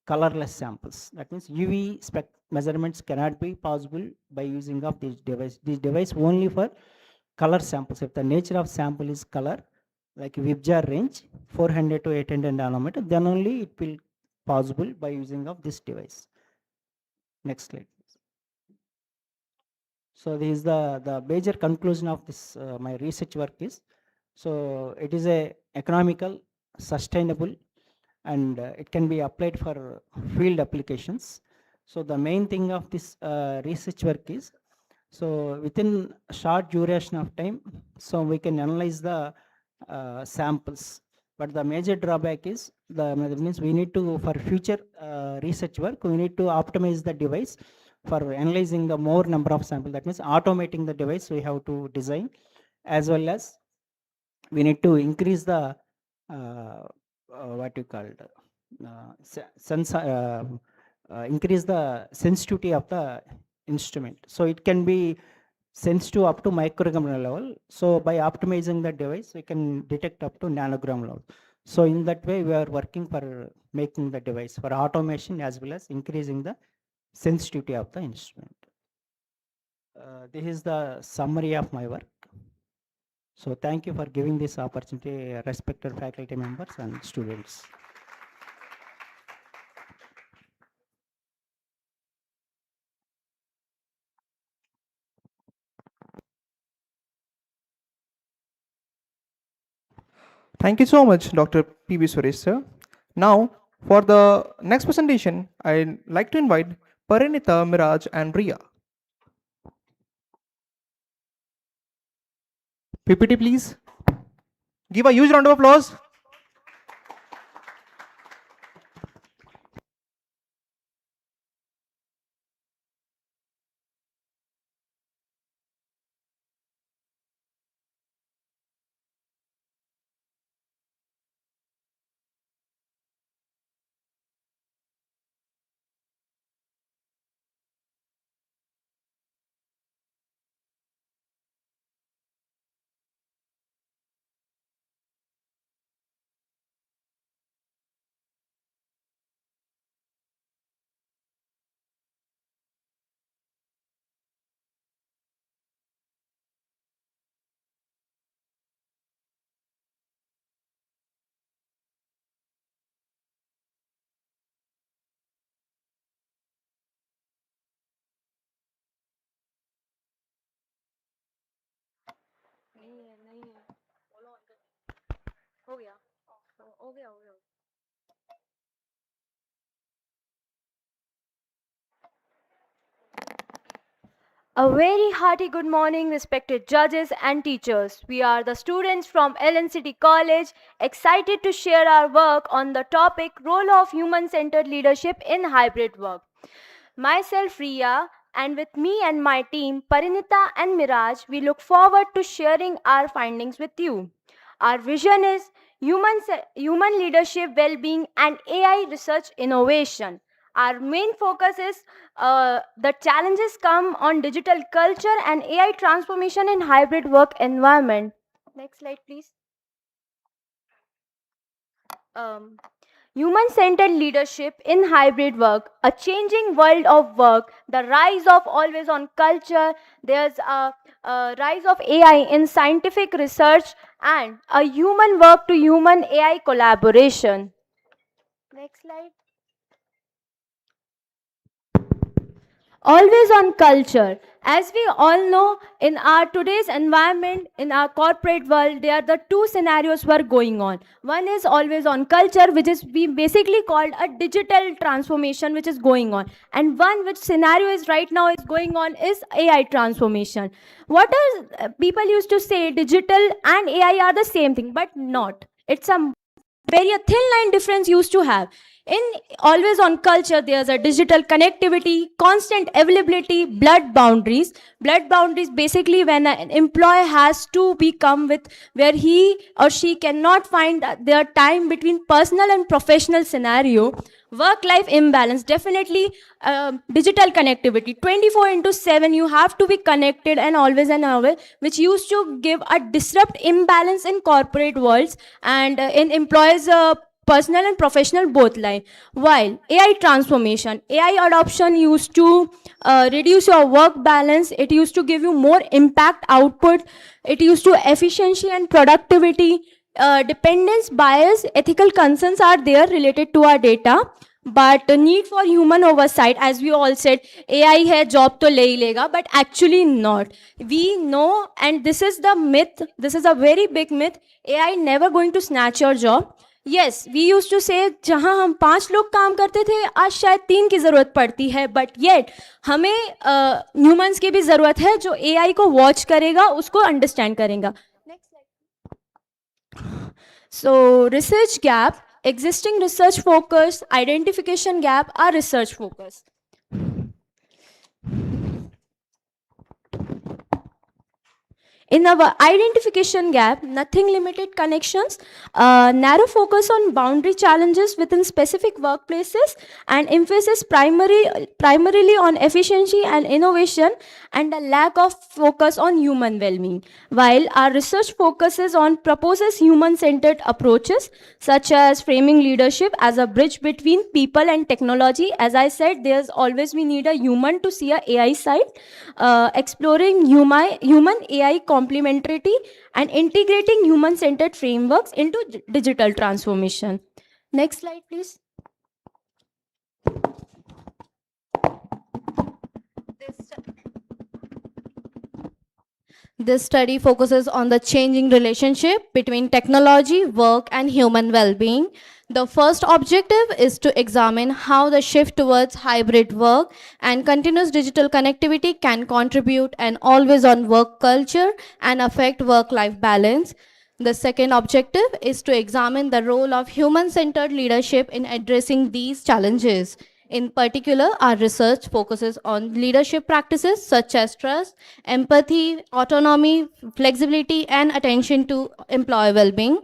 colorless samples. That means UV spec measurements cannot be possible by using of this device. This device only for color samples. If the nature of sample is color, like WIBGER range 400 to 800 nanometer, then only it will possible by using of this device. Next slide. So this is the major conclusion of this my research work is, so it is a economical, sustainable, and it can be applied for field applications. So the main thing of this research work is, so within a short duration of time, so we can analyze the samples. But the major drawback is, that means we need to, for future research work, we need to optimize the device for analyzing the more number of samples. That means automating the device we have to design, as well as we need to increase the what you call increase the sensitivity of the instrument. So it can be sensitive up to microgram level. So by optimizing the device, we can detect up to nanogram level. So in that way, we are working for making the device for automation as well as increasing the sensitivity of the instrument. This is the summary of my work. So thank you for giving this opportunity, respected faculty members and students. Thank you so much, Dr. P.B. Suresh, sir. Now, for the next presentation, I'd like to invite Parinita, Miraj, and Ria. PPT, please. Give a huge round of applause. A very hearty good morning, respected judges and teachers. We are the students from LNCT College, excited to share our work on the topic Role of Human-Centered Leadership in Hybrid Work. Myself, Ria, and with me and my team, Parinita and Miraj, we look forward to sharing our findings with you. Our vision is human leadership, well-being, and AI research innovation. Our main focus is the challenges come on digital culture and AI transformation in hybrid work environment. Next slide, please. Um, Human-centered leadership in hybrid work, a changing world of work, the rise of always-on culture, there's a rise of AI in scientific research, and a human work to human AI collaboration. Next slide. Always on culture. As we all know, in our today's environment, in our corporate world, there are the two scenarios were going on. One is always on culture, which is we basically called a digital transformation, which is going on. And one which scenario is right now is going on is AI transformation. What are people used to say digital and AI are the same thing, but not. It's a very a thin line difference used to have. In always on culture, there's a digital connectivity, constant availability, blood boundaries basically when an employee has to become with where he or she cannot find their time between personal and professional scenario. Work life imbalance, definitely. Digital connectivity 24 into 7, you have to be connected and always, which used to give a disrupt imbalance in corporate worlds and in employees personal and professional both line. While AI transformation, AI adoption used to reduce your work balance, it used to give you more impact output, it used to efficiency and productivity. Dependence bias ethical concerns are there related to our data, but the need for human oversight, as we all said, AI hai job to le hi lega, but actually not. We know, and this is the myth, this is a very big myth, AI never going to snatch your job. Yes, we used to say जहां हम 5 लोग काम करते थे आज शायद 3 की जरूरत पड़ती है, बट येट हमें ह्यूमंस की भी जरूरत है जो एआई को वॉच करेगा, उसको अंडरस्टैंड करेगा. So research gap, existing research focus, identification gap are research focus. In our identification gap, nothing limited connections, narrow focus on boundary challenges within specific workplaces, and emphasis primarily on efficiency and innovation, and a lack of focus on human well-being. While our research focuses on proposes human-centered approaches, such as framing leadership as a bridge between people and technology. As I said, there's always we need a human to see a AI side, exploring human AI complementarity and integrating human-centered frameworks into digital transformation. Next slide, please. This study focuses on the changing relationship between technology, work, and human well being. The first objective is to examine how the shift towards hybrid work and continuous digital connectivity can contribute an always on work culture and affect work life balance. The second objective is to examine the role of human centered leadership in addressing these challenges. In particular, our research focuses on leadership practices such as trust, empathy, autonomy, flexibility, and attention to employee well being.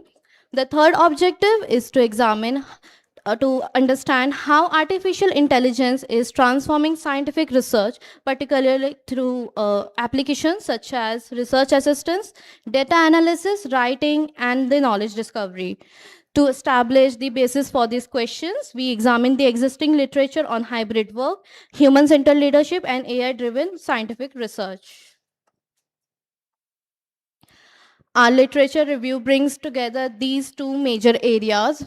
The third objective is to examine to understand how artificial intelligence is transforming scientific research, particularly through applications such as research assistance, data analysis, writing, and the knowledge discovery. To establish the basis for these questions, we examine the existing literature on hybrid work, human centered leadership, and AI driven scientific research. Our literature review brings together these two major areas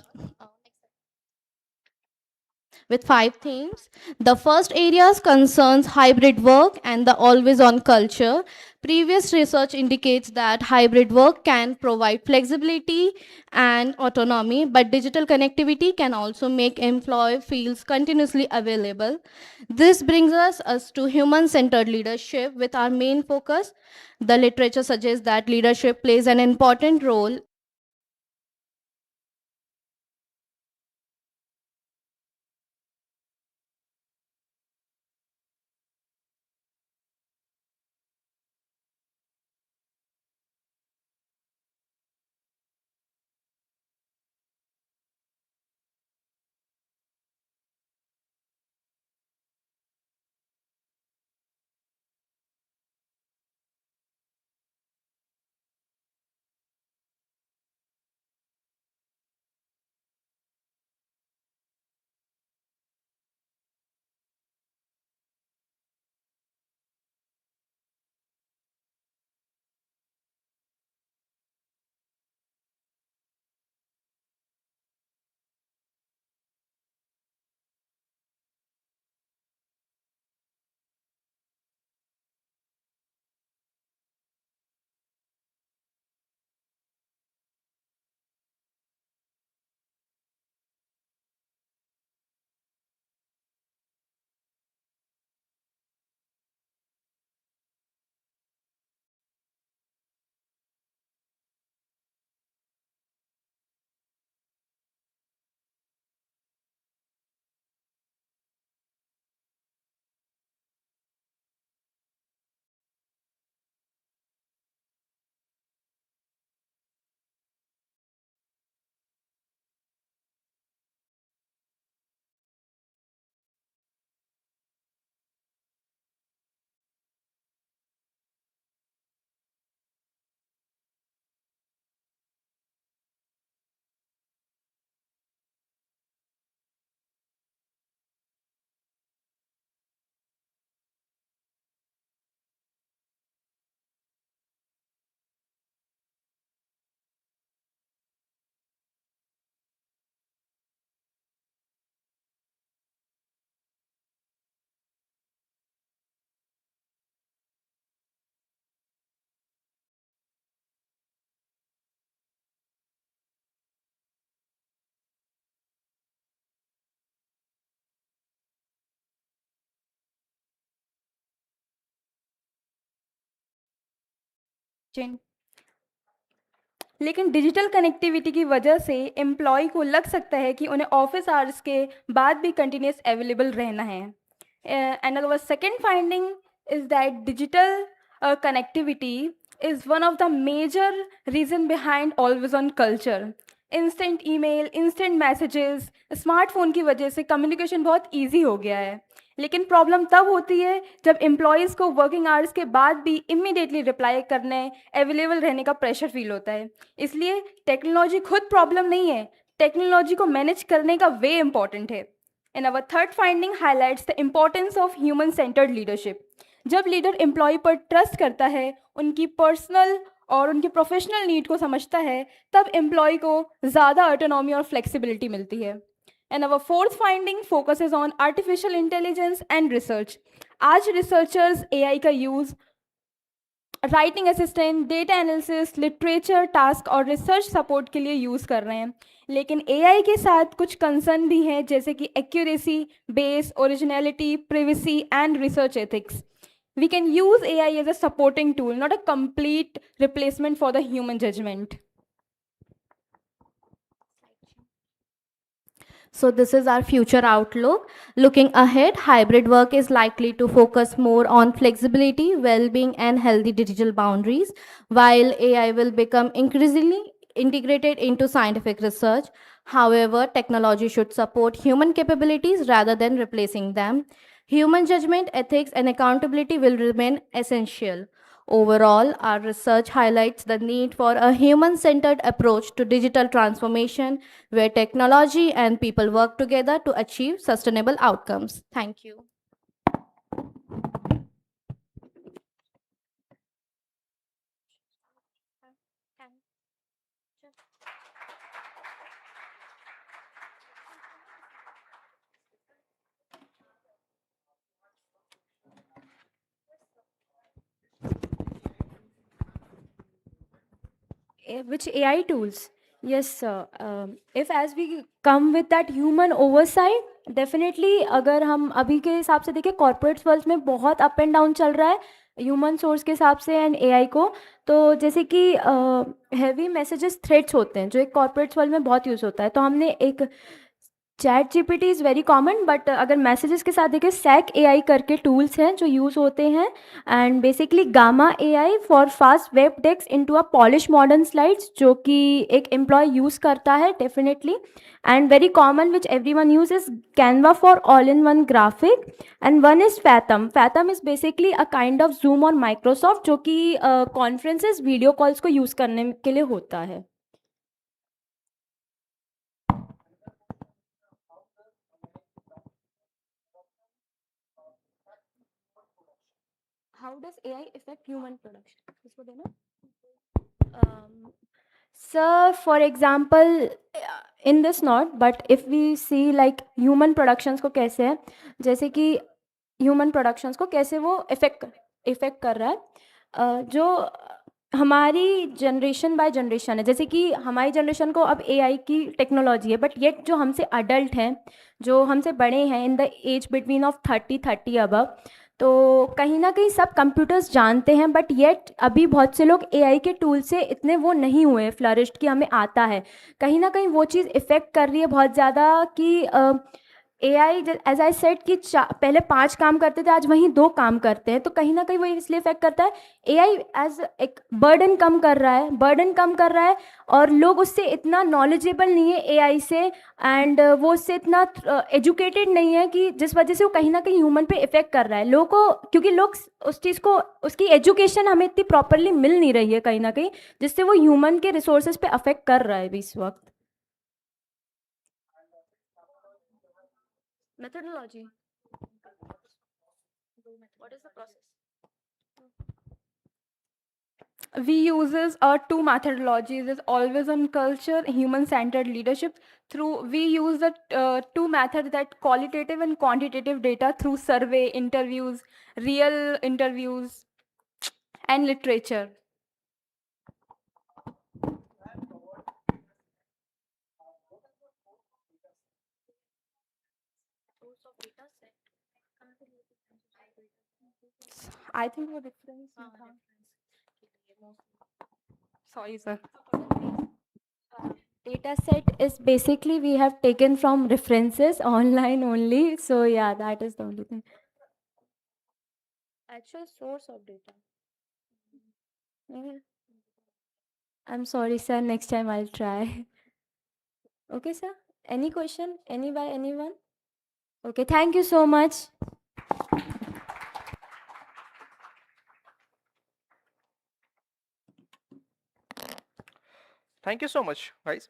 with 5 themes. The first areas concerns hybrid work and the always on culture. Previous research indicates that hybrid work can provide flexibility and autonomy, but digital connectivity can also make employee feels continuously available. This brings us to human-centered leadership with our main focus. The literature suggests that leadership plays an important role chain लेकिन digital connectivity की वजह से employ को लग सकता है कि उन्हें ऑफिस आवर्स के बाद भी कंटिन्यूस अवेलेबल रहना है and our second finding is that digital connectivity is one of the major reason behind always on culture. Instant email, instant messages, smartphone की वजह से कम्युनिकेशन बहुत ईजी हो गया है, लेकिन प्रॉब्लम तब होती है जब एम्प्लॉयज़ को वर्किंग आवर्स के बाद भी इमीडिएटली रिप्लाई करने, अवेलेबल रहने का प्रेशर फील होता है. इसलिए टेक्नोलॉजी खुद प्रॉब्लम नहीं है, टेक्नोलॉजी को मैनेज करने का वे इम्पॉर्टेंट है. And our third finding highlights the importance of human centred leadership. जब लीडर एम्प्लॉय पर ट्रस्ट करता है, उनकी पर्सनल और उनकी प्रोफेशनल नीड को समझता है, तब एम्प्लॉय को ज़्यादा ऑटोनॉमी और फ्लेक्सिबिलिटी मिलती है. And our fourth finding focuses on artificial intelligence and research. आज रिसर्चर्स एआई का use writing assistant, data analysis, literature task और रिसर्च सपोर्ट के लिए यूज़ कर रहे हैं, लेकिन एआई के साथ कुछ कंसर्न भी हैं, जैसे कि accuracy, base, originality, privacy and research ethics. We can use AI as a supporting tool, not a complete replacement for the human judgment. So this is our future outlook. Looking ahead, hybrid work is likely to focus more on flexibility, well-being, and healthy digital boundaries, while AI will become increasingly integrated into scientific research. However, technology should support human capabilities rather than replacing them. Human judgment, ethics, and accountability will remain essential. Overall, our research highlights the need for a human centered approach to digital transformation where technology and people work together to achieve sustainable outcomes. Thank you. Which AI tools? Yes, sir. If as we come with that human oversight, definitely अगर हम अभी के हिसाब से देखें, corporate world में बहुत up and down चल रहा है ह्यूमन सोर्स के हिसाब से एंड एआई को. तो जैसे कि हैवी मैसेजेस थ्रेड्स होते हैं जो एक कॉर्पोरेट वर्ल्ड में बहुत यूज़ होता है, तो हमने एक chat GPT is very common, but अगर मैसेजेस के साथ देखें, सैक एआई करके टूल्स हैं जो यूज़ होते हैं, and basically gamma AI for fast web text into a polish modern slides, जो कि एक एम्प्लॉय यूज़ करता है definitely. And very common which every one use is Canva for all in one graphic, and one is fathom. Fathom is basically a kind of zoom और Microsoft, जो कि conferences video calls को use करने के लिए होता है. How does AI affect human production? इसको देना. Sir, for example, in this not, but if we see like human productions को कैसे है, जैसे कि human productions को कैसे वो इफेक्ट कर रहा है, जो हमारी जनरेशन बाय जनरेशन है. जैसे कि हमारी जनरेशन को अब एआई की टेक्नोलॉजी है, बट येट जो हमसे अडल्ट हैं, जो हमसे बड़े हैं in the age between of 30 above, तो कहीं ना कहीं सब कंप्यूटर्स जानते हैं, बट येट अभी बहुत से लोग एआई के टूल से इतने वो नहीं हुए फ्लरिश्ड कि हमें आता है. कहीं ना कहीं वो चीज़ इफ़ेक्ट कर रही है बहुत ज़्यादा कि एआई एज आई सेड कि पहले 5 काम करते थे, आज वहीं 2 काम करते हैं. तो कहीं ना कहीं वो इसलिए इफेक्ट करता है, एआई एज एक बर्डन कम कर रहा है, और लोग उससे इतना नॉलेजेबल नहीं है एआई से, एंड वो उससे इतना एजुकेटेड नहीं है, कि जिस वजह से वो कहीं ना कहीं ह्यूमन पे इफेक्ट कर रहा है लोगों को, क्योंकि लोग उस चीज़ को, उसकी एजुकेशन हमें इतनी प्रॉपरली मिल नहीं रही है कहीं ना कहीं, जिससे वो ह्यूमन के रिसोर्सेज पे अफेक्ट कर रहा है अभी इस वक्त. Methodology. What is the process? We uses two methodologies is always on culture, human-centered leadership. We use the two methods, that qualitative and quantitative data through survey, interviews, real interviews, and literature. I think वो difference था. Sorry, sir. Data set is basically we have taken from references online only. So yeah, that is the only thing. Actual source of data. Mhm. I'm sorry, sir. Next time I'll try. Okay, sir. Any question? Any by anyone? Okay, thank you so much. Thank you so much, guys.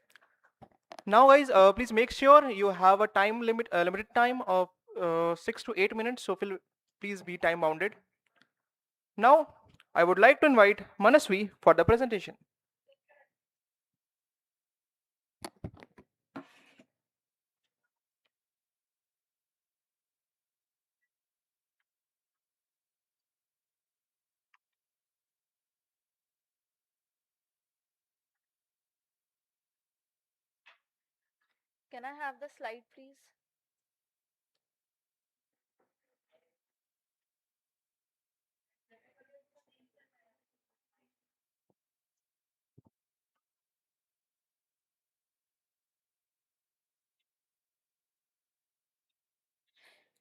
Now, guys, please make sure you have a limited time of 6 to 8 minutes. So, please be time bounded. Now, I would like to invite Manasvi for the presentation. Can I have the slide, please?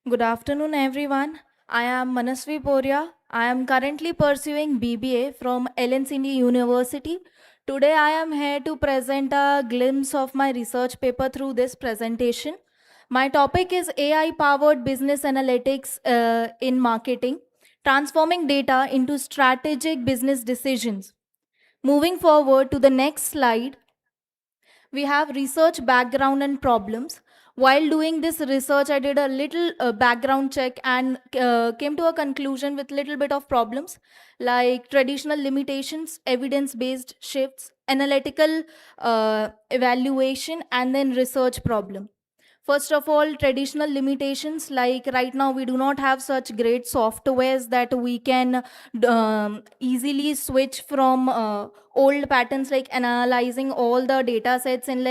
Good afternoon, everyone. I am Manasvi Poria. I am currently pursuing BBA from LNCD University. Today, I am here to present a glimpse of my research paper through this presentation. My topic is AI powered business analytics in marketing, transforming data into strategic business decisions. Moving forward to the next slide, we have research background and problems. While doing this research, I did a little background check and came to a conclusion with little bit of problems like traditional limitations, evidence based shifts, analytical evaluation, and then research problem. First of all, traditional limitations, like right now we do not have such great softwares that we can easily switch from old patterns, like analyzing all the data sets in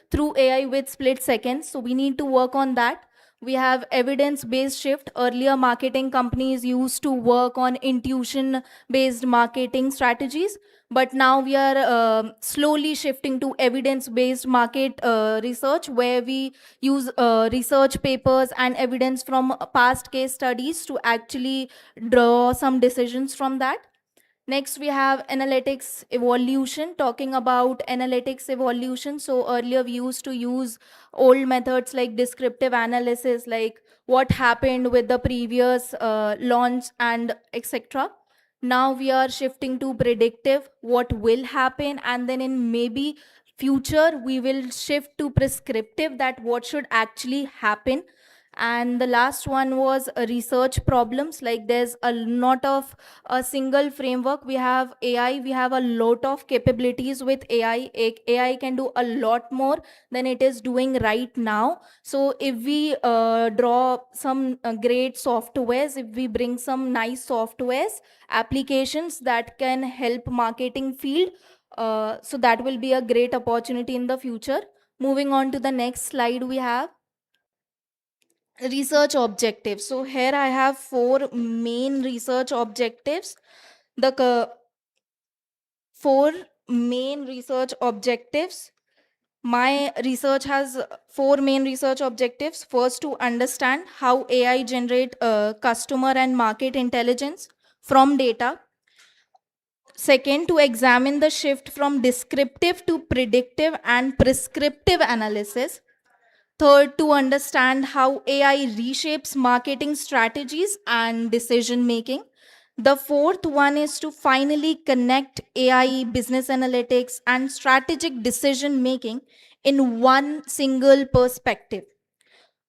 through AI with split seconds. So we need to work on that. We have evidence based shift. Earlier marketing companies used to work on intuition based marketing strategies, but now we are slowly shifting to evidence based market research, where we use research papers and evidence from past case studies to actually draw some decisions from that. Next, we have analytics evolution, talking about analytics evolution. So earlier we used to use old methods like descriptive analysis, like what happened with the previous launch and etc. Now we are shifting to predictive, what will happen, and then in maybe future we will shift to prescriptive, that what should actually happen. And the last one was research problems, like there's a lot of a single framework. We have AI, we have a lot of capabilities with AI. AI can do a lot more than it is doing right now. So if we draw some great softwares, if we bring some nice softwares, applications that can help marketing field, so that will be a great opportunity in the future. Moving on to the next slide, we have research objectives. So here I have four main research objectives. The four main research objectives. My research has four main research objectives. First, to understand how AI generate customer and market intelligence from data. Second, to examine the shift from descriptive to predictive and prescriptive analysis. Third, to understand how AI reshapes marketing strategies and decision making. The fourth one is to finally connect AI, business analytics, and strategic decision making in one single perspective.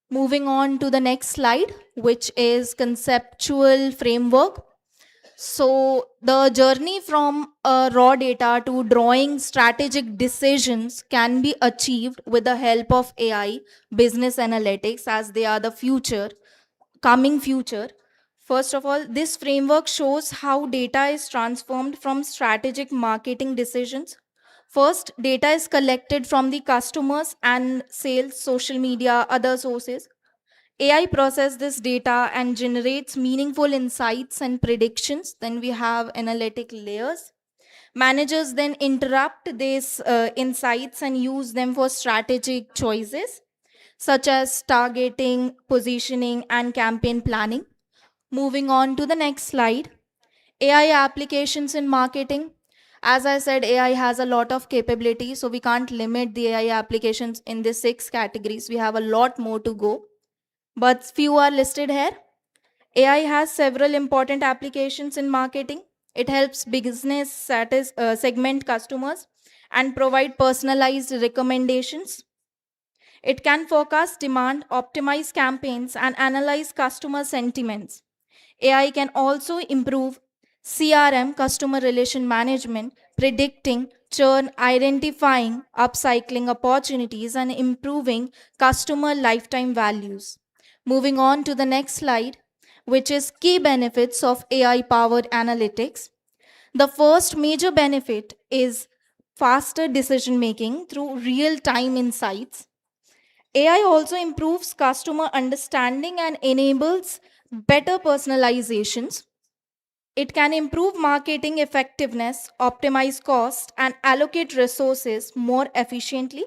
Moving on to the next slide, which is conceptual framework. So, the journey from raw data to drawing strategic decisions can be achieved with the help of AI, business analytics, as they are the future, coming future. First of all, this framework shows how data is transformed from strategic marketing decisions. First, data is collected from the customers and sales, social media, other sources. AI processes this data and generates meaningful insights and predictions. Then we have analytic layers. Managers then interrupt these insights and use them for strategic choices, such as targeting, positioning, and campaign planning. Moving on to the next slide. AI applications in marketing. As I said, AI has a lot of capability, so we can't limit the AI applications in the 6 categories. We have a lot more to go, but few are listed here. AI has several important applications in marketing. It helps business segment customers and provide personalized recommendations. It can forecast demand, optimize campaigns, and analyze customer sentiments. AI can also improve CRM, customer relation management, predicting churn, identifying upcycling opportunities, and improving customer lifetime values. Moving on to the next slide, which is key benefits of AI powered analytics. The first major benefit is faster decision making through real time insights. AI also improves customer understanding and enables better personalizations. It can improve marketing effectiveness, optimize cost, and allocate resources more efficiently.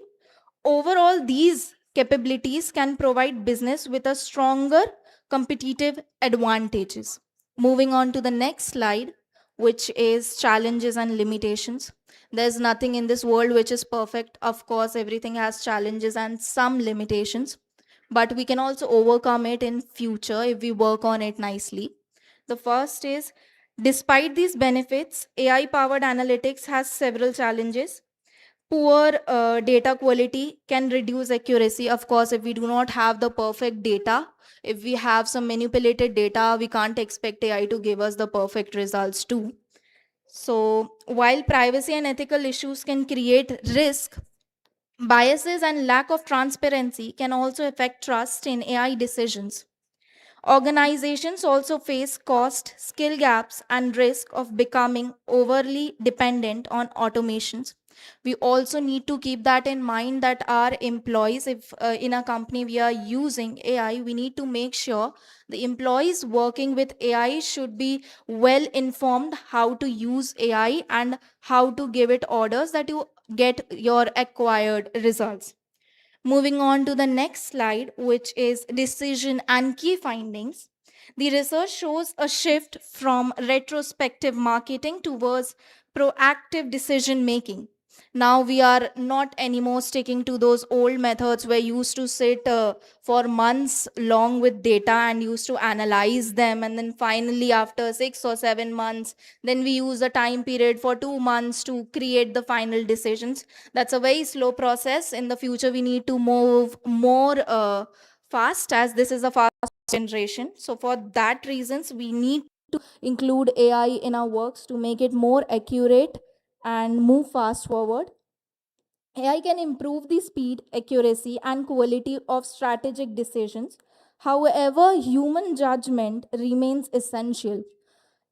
Overall, these capabilities can provide business with a stronger competitive advantages. Moving on to the next slide, which is challenges and limitations. There's nothing in this world which is perfect. Of course, everything has challenges and some limitations, but we can also overcome it in future if we work on it nicely. The first is, despite these benefits, AI powered analytics has several challenges. Poor data quality can reduce accuracy. Of course, if we do not have the perfect data, if we have some manipulated data, we can't expect AI to give us the perfect results too. So, while privacy and ethical issues can create risk, biases and lack of transparency can also affect trust in AI decisions. Organizations also face cost, skill gaps, and risk of becoming overly dependent on automations. We also need to keep that in mind that our employees, if in a company we are using AI, we need to make sure the employees working with AI should be well informed how to use AI and how to give it orders that you get your acquired results. Moving on to the next slide, which is decision and key findings. The research shows a shift from retrospective marketing towards proactive decision making. Now we are not anymore sticking to those old methods where you used to sit for months long with data and used to analyze them, and then finally after 6 or 7 months, then we use a time period for 2 months to create the final decisions. That's a very slow process. In the future, we need to move more fast, as this is a fast generation. So for that reasons, we need to include AI in our works to make it more accurate and move fast forward. AI can improve the speed, accuracy, and quality of strategic decisions. However, human judgment remains essential.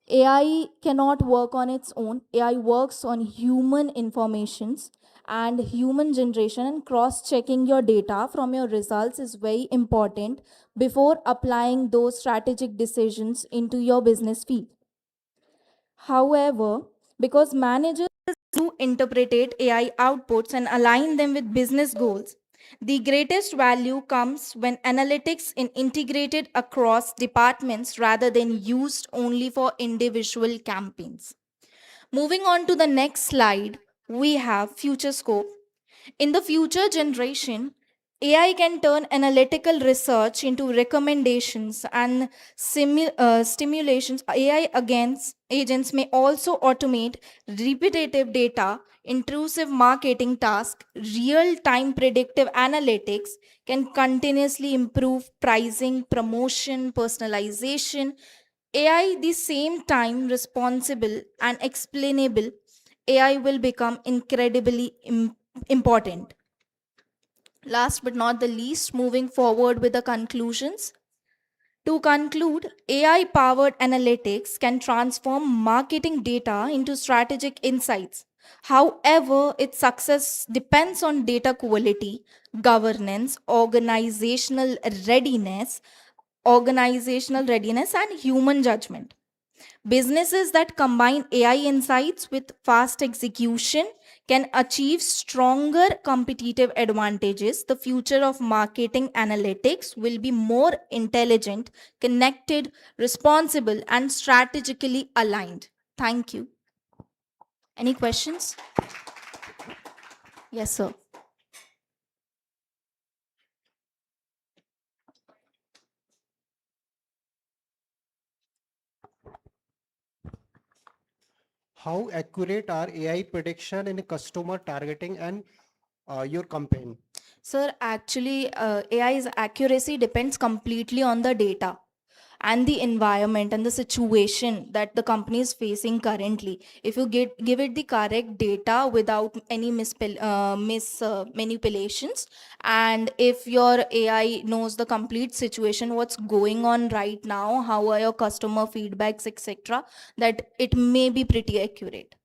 AI cannot work on its own. AI works on human informations and human generation, and cross checking your data from your results is very important before applying those strategic decisions into your business field. However, because managers do interpret AI outputs and align them with business goals, the greatest value comes when analytics is integrated across departments rather than used only for individual campaigns. Moving on to the next slide, we have future scope. In the future generation, AI can turn analytical research into recommendations and stimulations. AI against agents may also automate repetitive data, intrusive marketing tasks, real time predictive analytics can continuously improve pricing, promotion, personalization. AI, the same time responsible and explainable, AI will become incredibly important. Last but not the least, moving forward with the conclusions. To conclude, AI powered analytics can transform marketing data into strategic insights. However, its success depends on data quality, governance, readiness, and human judgment. Businesses that combine AI insights with fast execution can achieve stronger competitive advantages. The future of marketing analytics will be more intelligent, connected, responsible, and strategically aligned. Thank you. Any questions? Yes, sir. How accurate are AI prediction in customer targeting and your campaign? Sir, actually, AI's accuracy depends completely on the data and the environment and the situation that the company is facing currently. If you give it the correct data without any manipulations, and if your AI knows the complete situation, what's going on right now, how are your customer feedbacks, etc., that it may be pretty accurate.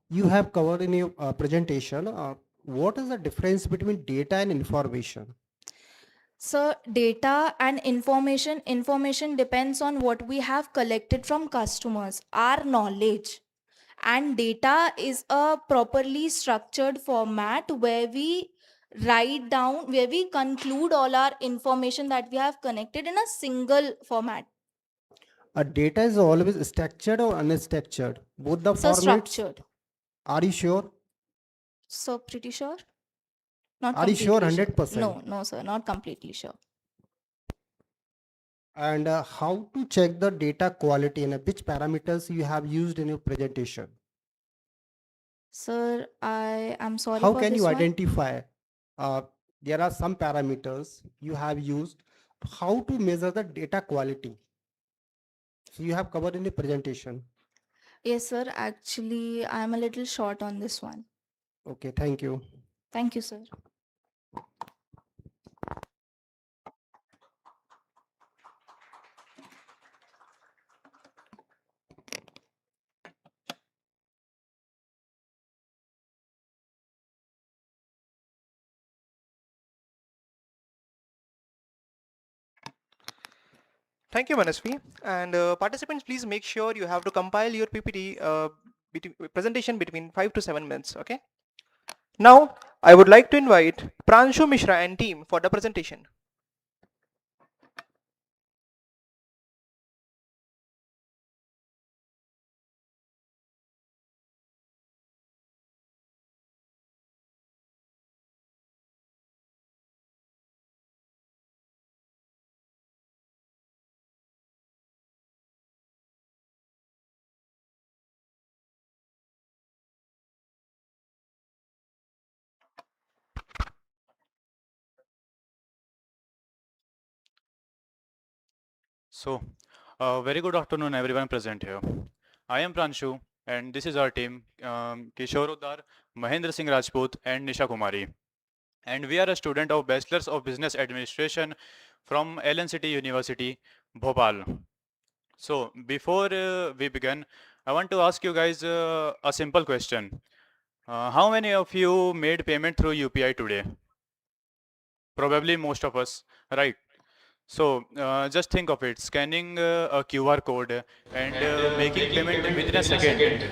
You have covered in your presentation. What is the difference between data and information? So data and information depends on what we have collected from customers, our knowledge. And data is a properly structured format where we write down, where we conclude all our information that we have connected in a single format. A data is always structured or unstructured. Both the So formats. structured. Are you sure? So pretty sure? Not Are you sure completely 100%? No, sir, not completely sure. And how to check the data quality and which parameters you have used in your presentation? Sir, I am sorry How for can this you one. identify? There are some parameters you have used. How to measure the data quality? So you have covered in the presentation. Yes, sir. Actually, I am a little short on this one. Okay, thank you. Thank you, sir. Thank you, Manasvi. And participants, please make sure you have to compile your PPT presentation between 5 to 7 minutes. Okay. Now, I would like to invite Pranshu Mishra and team for the presentation. So, very good afternoon, everyone present here. I am Pranshu, and this is our team, Kishore Uddar, Mahendra Singh Rajput, and Nisha Kumari. And we are a student of Bachelor's of Business Administration from LNCT University, Bhopal. So, before we begin, I want to ask you guys a simple question. How many of you made payment through UPI today? Probably most of us, right? So just think of it, scanning a QR code and making payment within a second.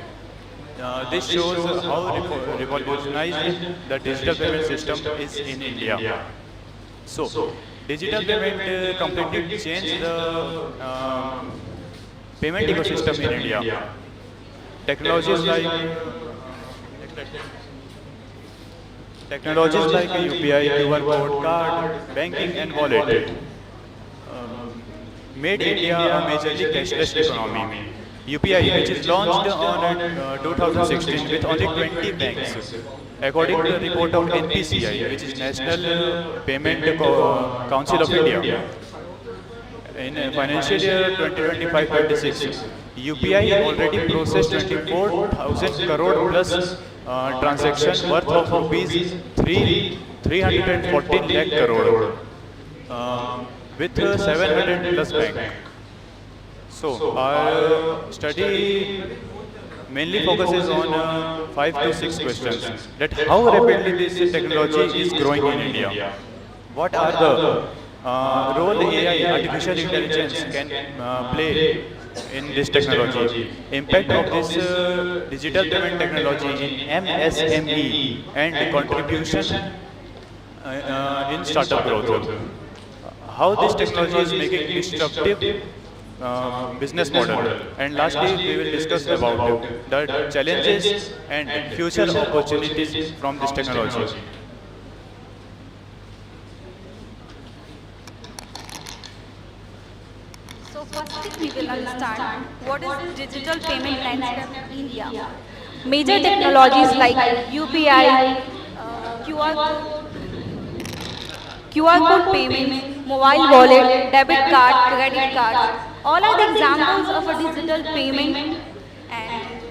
This shows how revolutionized the digital payment system is in India. So, digital payment completely changed the payment ecosystem in India. Technologies like UPI, QR code, card, banking, and wallet made India a majorly cashless economy. UPI, which is launched on 2016 with only 20 banks, according to a report of NPCI, which is National Payment Council of India. In financial year 2025-26, UPI already processed 24,000 crore plus transaction worth of rupees 314 lakh crore. With 700 plus bank. So our study mainly focuses on 5 to 6 questions, that how rapidly this technology is growing in India. What are the role AI, artificial intelligence, can play in this technology. Impact of this digital payment technology in MSME and contribution in startup growth. How this technology is making disruptive business model. And lastly, we will discuss about the challenges and future opportunities from this technology. So firstly, we will understand what is digital payment landscape in India. Major technologies like UPI, QR code, QR code payments, mobile wallet, debit card, credit cards, all are the examples of a digital payment. And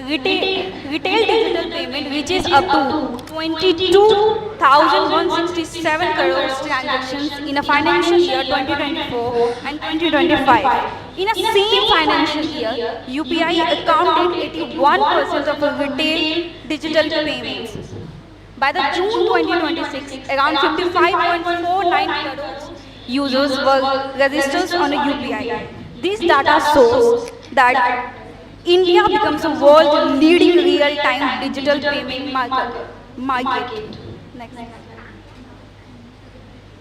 retail digital payment reaches up to 22,167 crores transactions in a financial year 2024 and 2025. In a same financial year, UPI accounted 81% of the retail digital payments. By the June 2026, around 55.49 crores users were registered on a UPI. This data shows that India becomes a world leading real-time digital payment market. Next.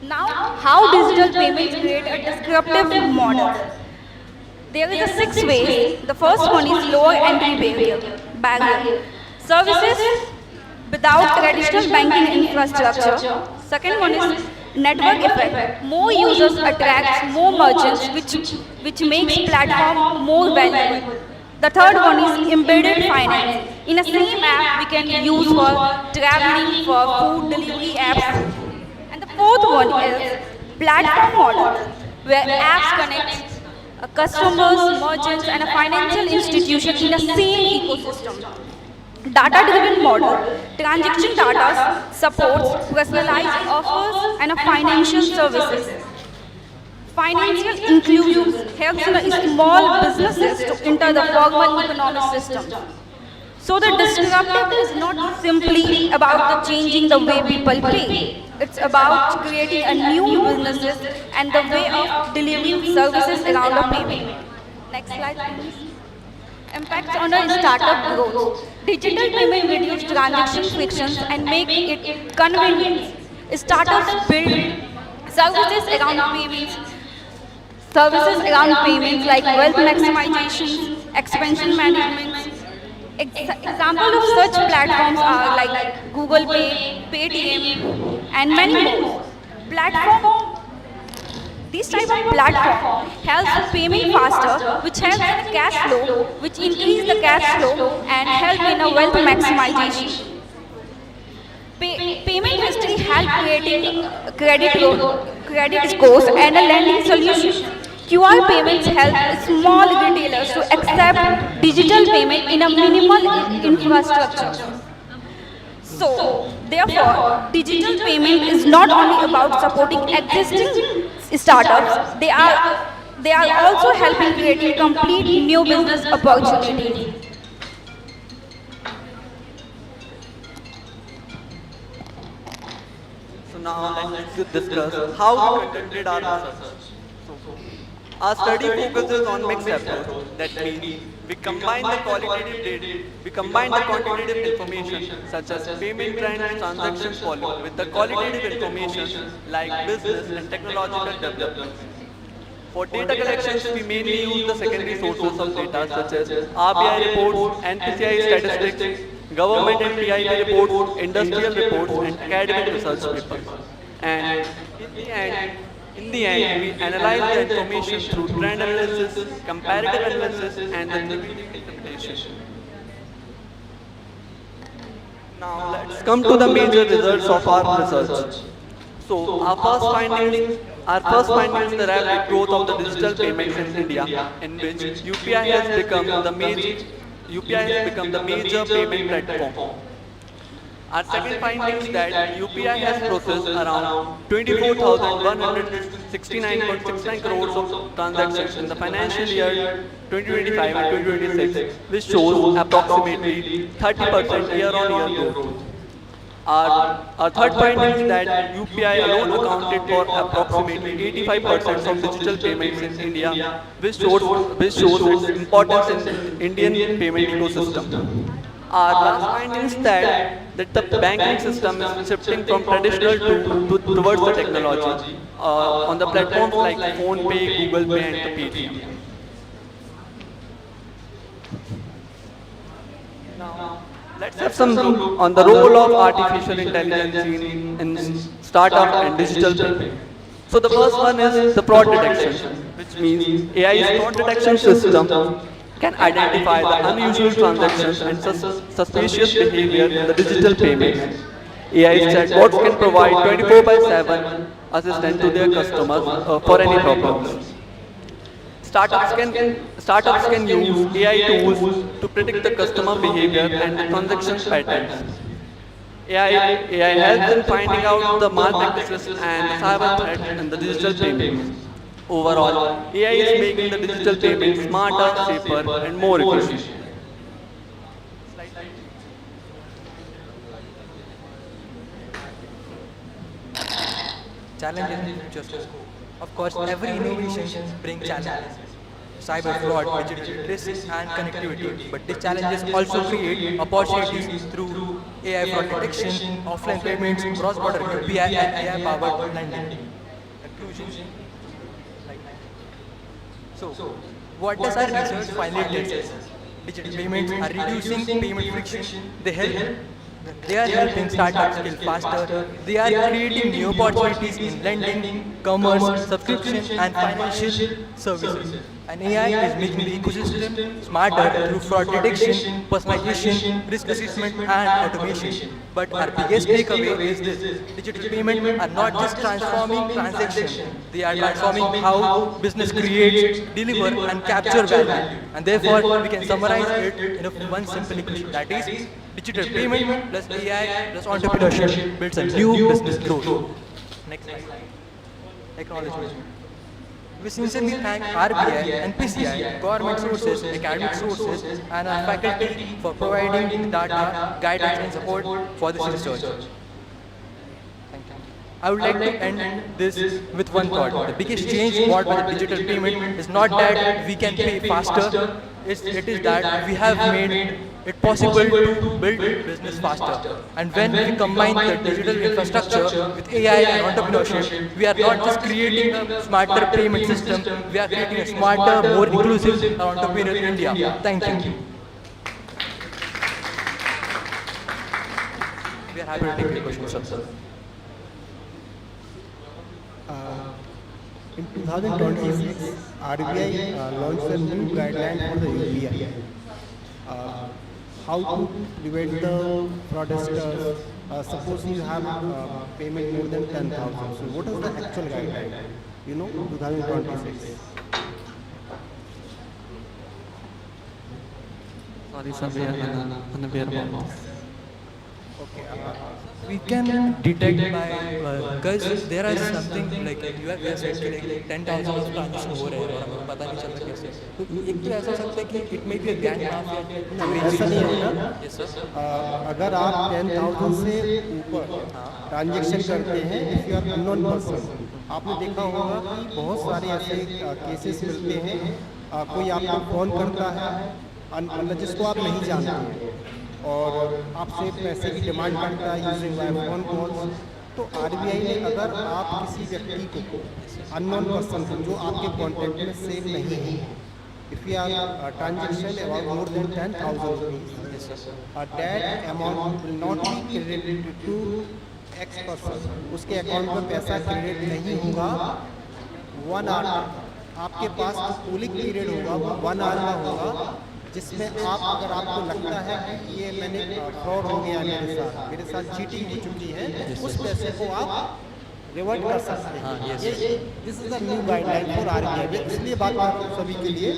Now, how digital payments create a disruptive model? There is a 6 ways. The first one is lower entry barrier. Services without traditional banking infrastructure. Second one is network effect. More users attracts more merchants, which makes platform more valuable. The third one is embedded finance. In a same app, we can use for traveling, for food delivery apps. And the fourth one is platform model, where apps connect customers, merchants, and a financial institution in a same ecosystem. Data-driven model, transaction data supports personalized offers and a financial services. Financial inclusion helps small businesses to enter the formal economic system. So the disruptive is not simply about the changing the way people pay. It's about creating a new businesses and the way of delivering services around the payment. Next slide, please. Impacts on the startup growth. Digital payment reduce transaction frictions and make it convenient. Startups build services around payments. Services around payments like wealth maximization, expansion management. Example of such platforms are like Google Pay, Paytm, and many more. This type of platform helps payment faster, which helps in cash flow, which increase the cash flow and help in a wealth maximization. Payment history help creating credit scores and a lending solution. QR payments help small retailers to accept digital payment in a minimal infrastructure. So, therefore, digital payment is not only about supporting existing startups, they are also helping creating complete new business opportunities. So now let's discuss how we conducted our research. Our study focuses on mixed approach. That means we combine the quantitative information such as payment trends, transactions volume with the qualitative information like business and technological development. For data collections, we mainly use the secondary sources of data such as RBI reports, NPCI statistics, government and PIB reports, industrial reports, and academic research papers. And in the end, we analyze the information through trend analysis, comparative analysis, and the theoretic interpretation. Now let's come to the major results of our research. So our first findings derive the growth of the digital payments in India, in which UPI has become the major payment platform. Our second findings that UPI has processed around 24,169.69 crores of transactions in the financial year 2025 and 2026, which shows approximately 30% year-on-year growth. Our third finding is that UPI alone accounted for approximately 85% of digital payments in India, which shows its importance in Indian payment ecosystem. Our last finding is that the banking system is shifting from traditional towards the technology on the platforms like PhonePe, Google Pay, and the Paytm. Now, let's have some look on the role of artificial intelligence in startup and digital payment. So the first one is the fraud detection, which means AI's fraud detection system can identify the unusual transactions and suspicious behavior in the digital payments. AI's chatbots can provide 24 by 7 assistance to their customers for any problems. Startups can use AI tools to predict the customer behavior and the transaction patterns. AI helps in finding out the malpractices and the cyber threats in the digital payments. Overall, AI is making the digital payments smarter, safer, and more efficient. Challenges in future scope. Of course, every innovation brings challenges. Cyber fraud, digital literacy, and connectivity. But these challenges also create opportunities through AI fraud detection, offline payments, cross-border UPI, and AI-powered lending. Conclusion. So, what does our research finally tell us? Digital payments are reducing payment friction. They are helping startups scale faster. They are creating new opportunities in lending, commerce, subscription, and financial services. And AI is making the ecosystem smarter through fraud detection, personalization, risk assessment, and automation. But our biggest takeaway is this: digital payments are not just transforming transactions; they are transforming how business creates, deliver, and capture value. And therefore, we can summarize it in one simple equation, that is, digital payment plus AI plus entrepreneurship builds a new business growth. Next slide. Acknowledgement. We sincerely thank RBI, NPCI, government sources, academic sources, and our faculty for providing the data, guidance, and support for this research. Thank you. I would like to end this with one thought. The biggest change brought by the digital payment is not that we can pay faster, it is that we have made it possible to build business faster. And when we combine the digital infrastructure with AI and entrepreneurship, we are not just creating a smarter payment system, we are creating a smarter, more inclusive and entrepreneurial India. Thank you. We are happy to take your questions, sir. In 2026, RBI launched a new guideline for the UPI. How to prevent the fraudsters. Suppose you have payment more than 10,000. So what is the actual guideline? 2026. Sorry, sir, we are unaware about this. Okay, we can detect by because there are something like you have said कि like 10,000 of transaction हो रहे हैं और हमें पता नहीं चल रहा कैसे तो एक तो ऐसा सकता है कि it may be a gang mafia ऐसा नहीं होगा। yes sir अगर आप 10,000 से ऊपर ट्रांजेक्शन करते हैं if you are unknown person, आपने देखा होगा कि बहुत सारे ऐसे केसेस मिलते हैं। कोई आपको फ़ोन करता है मतलब जिसको आप नहीं जानते हैं और आपसे पैसे की डिमांड करता है यूजिंग बाय फोन कॉल्स। तो आरबीआई ने अगर आप किसी व्यक्ति को अननोन पर्सन को जो आपके कॉन्टैक्ट में सेव नहीं है, if you are transaction about more than 10,000 rupees, that amount will not be credited to X person, उसके अकाउंट में पैसा क्रेडिट नहीं होगा 1 आवर। आपके पास जो कूलिंग पीरियड होगा वो 1 आवर का होगा, जिसमें आप अगर आपको लगता है कि ये मैंने फ्रॉड हो गया मेरे साथ चीटिंग हो चुकी है, उस पैसे को आप रिवर्ट कर सकते हैं। ये this is the new guideline for RBI. इसलिए बात करता हूँ सभी के लिए,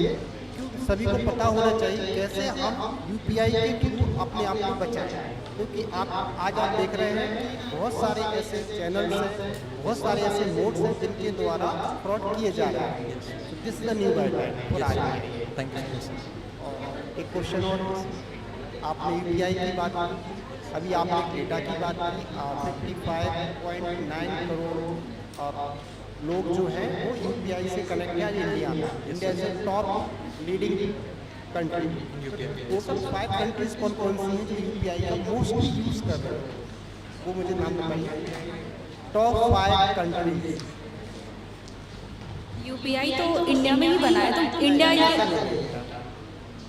क्योंकि सभी को पता होना चाहिए कैसे हम यूपीआई के थ्रू अपने आप को बचाएं। क्योंकि आज आप देख रहे हैं कि बहुत सारे ऐसे चैनल्स हैं, बहुत सारे ऐसे मोड्स हैं जिनके द्वारा फ्रॉड किए जा रहे हैं। This is the new guideline for RBI. Thank you. एक क्वेश्चन और आपने यूपीआई की बात की, अभी आपने डेटा की बात की। 55.9 करोड़ लोग जो हैं वो यूपीआई से कनेक्ट है आज इंडिया में। India is a top leading country. तो टोटल 5 कंट्रीज कौन कौन सी हैं जो यूपीआई का मोस्टली यूज कर रहे हैं, वो मुझे नाम बताइए। Top 5 countries. यूपीआई तो इंडिया में ही बना है, तो इंडिया ऐसा इज नहीं है बेटा,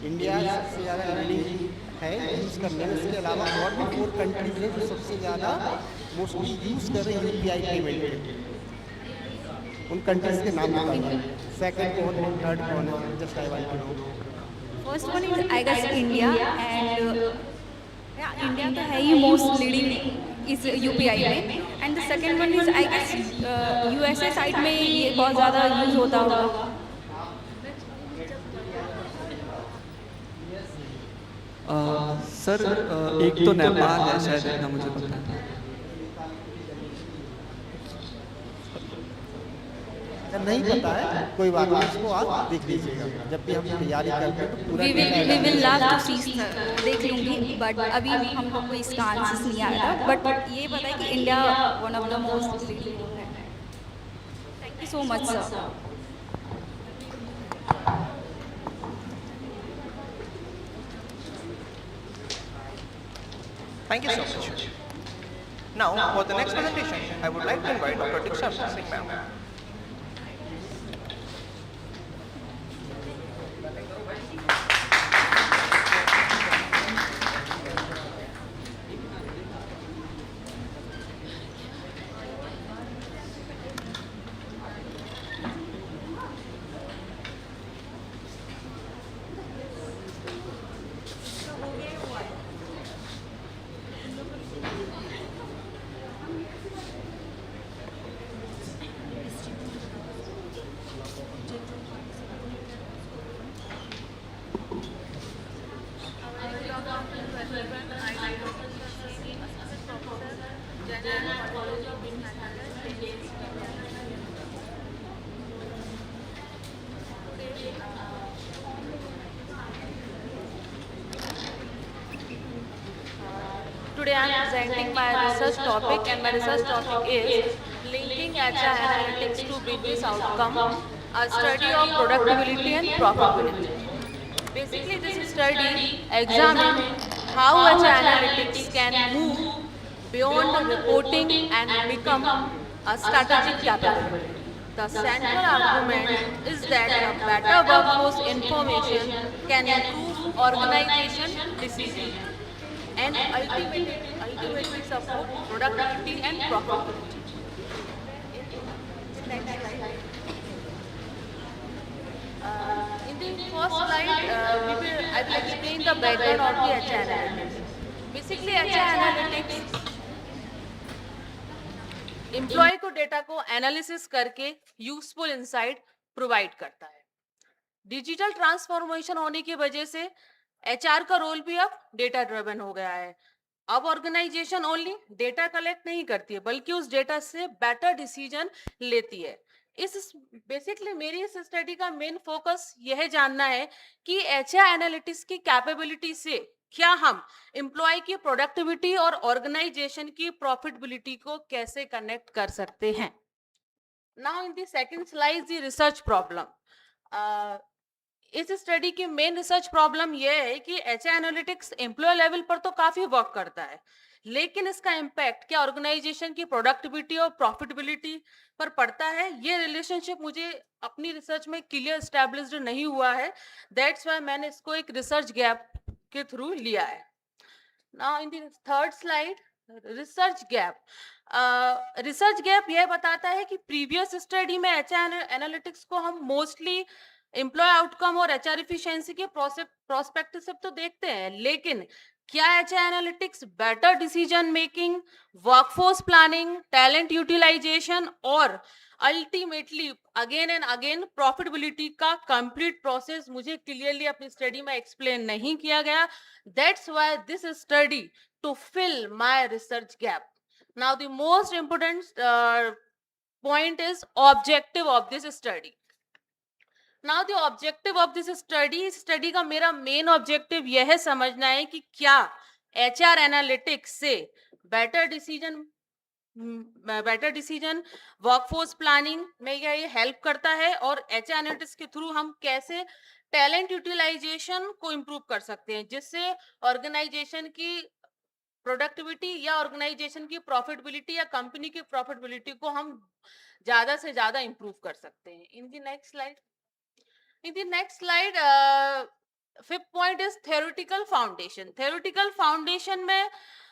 इंडिया सबसे ज़्यादा लीडिंग है यूज़ करने में। इसके अलावा और भी 4 कंट्रीज हैं जो सबसे ज़्यादा मोस्टली यूज़ कर रहे हैं यूपीआई पेमेंट के लिए। उन कंट्रीज के नाम बताइए। सेकंड कौन है, थर्ड कौन है, just I want to know. First one is I guess India, and India तो है ही मोस्ट लीडिंग इस यूपीआई में, and the second one is I guess USA side में ये बहुत ज़्यादा यूज होता होगा। सर एक तो नेपाल है शायद, इतना मुझे पता है। अगर नहीं पता है कोई बात नहीं, उसको आप देख लीजिएगा जब भी हम तैयारी करते हैं तो पूरा वी डेटा विल available लव है। टू सी सर, देख लूंगी, बट अभी हम लोग को इसका आंसर नहीं आया था, बट ये पता है कि India one of the most leading है। Thank you so much sir. Thank you so much. Now, for the next presentation, I would like to invite Dr. Diksha Singh ma'am. Today I am presenting my research topic, and my research topic is linking HR analytics to business outcome, a study of productivity and profitability. Basically, this study examines how HR analytics can move beyond reporting and become a strategic capability. The central argument is that a better workforce information can improve organization decision and ultimately support productivity and profitability. Next slide. In the first slide, I will explain the background of the HR analytics. Basically, HR analytics employ को data को analysis करके useful insight provide करता है। Digital transformation होने की वजह से HR का रोल भी अब डेटा ड्रिवन हो गया है। अब ऑर्गेनाइजेशन ओनली डेटा कलेक्ट नहीं करती है, बल्कि उस डेटा से बेटर डिसीजन लेती है। इस बेसिकली मेरी इस स्टडी का मेन फोकस यह जानना है कि एचआर एनालिटिक्स की कैपेबिलिटी से क्या हम एम्प्लॉय की प्रोडक्टिविटी और ऑर्गेनाइजेशन की प्रॉफिटेबिलिटी को कैसे कनेक्ट कर सकते हैं। Now in the second slide the research problem. इस स्टडी की मेन रिसर्च प्रॉब्लम यह है कि एचआर एनालिटिक्स एम्प्लॉय लेवल पर तो काफी वर्क करता है, लेकिन इसका इम्पैक्ट क्या ऑर्गेनाइजेशन की प्रोडक्टिविटी और प्रॉफिटेबिलिटी पर पड़ता है। ये रिलेशनशिप मुझे अपनी रिसर्च में क्लियर एस्टैब्लिश्ड नहीं हुआ है, दैट्स व्हाई मैंने इसको एक रिसर्च गैप के थ्रू लिया है। Now in the third slide, research gap यह बताता है कि प्रीवियस स्टडी में एचआर एनालिटिक्स को हम मोस्टली एम्प्लॉय आउटकम और एचआर इफिशिएंसी के प्रोस्पेक्टिव से तो देखते हैं, लेकिन क्या HR analytics better decision making, workforce planning, talent utilisation और ultimately again and again profitability का कंप्लीट प्रोसेस मुझे क्लियरली अपनी स्टडी में एक्सप्लेन नहीं किया गया। That's why this study to fill my research gap. Now the most important point is objective of this study. Now the objective of this study का मेरा main objective यह है समझना है कि क्या एचआर एनालिटिक्स से बेटर डिसीजन वर्कफोर्स प्लानिंग में ये हेल्प करता है, और एचआर एनालिटिक्स के थ्रू हम कैसे टैलेंट यूटिलाइजेशन को इम्प्रूव कर सकते हैं, जिससे ऑर्गेनाइजेशन की प्रोडक्टिविटी या ऑर्गेनाइजेशन की प्रॉफिटेबिलिटी या कंपनी की प्रॉफिटेबिलिटी को हम ज्यादा से ज्यादा इम्प्रूव कर सकते हैं. In the next slide, fifth point is theoretical foundation. Theoretical foundation में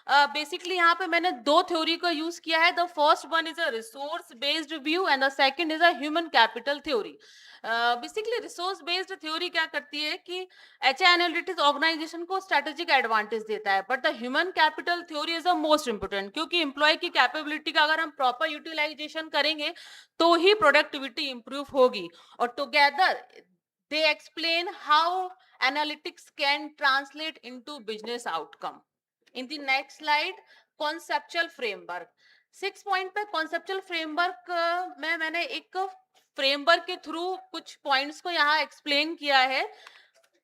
बेसिकली यहाँ पे मैंने दो थ्योरी का यूज किया है. The first one is a resource based view and the second is a human capital theory. Basically resource based theory क्या करती है कि एचआर एनालिटिक्स ऑर्गेनाइजेशन को स्ट्रेटेजिक एडवांटेज देता है, but the human capital theory is the most important, क्योंकि employ की capability का अगर हम प्रॉपर यूटिलाइजेशन करेंगे तो ही प्रोडक्टिविटी इंप्रूव होगी. और together they explain how analytics can translate into business outcome. In the next slide, conceptual framework. 6 point पे conceptual framework में मैंने एक फ्रेमवर्क के थ्रू कुछ पॉइंट्स को यहाँ एक्सप्लेन किया है.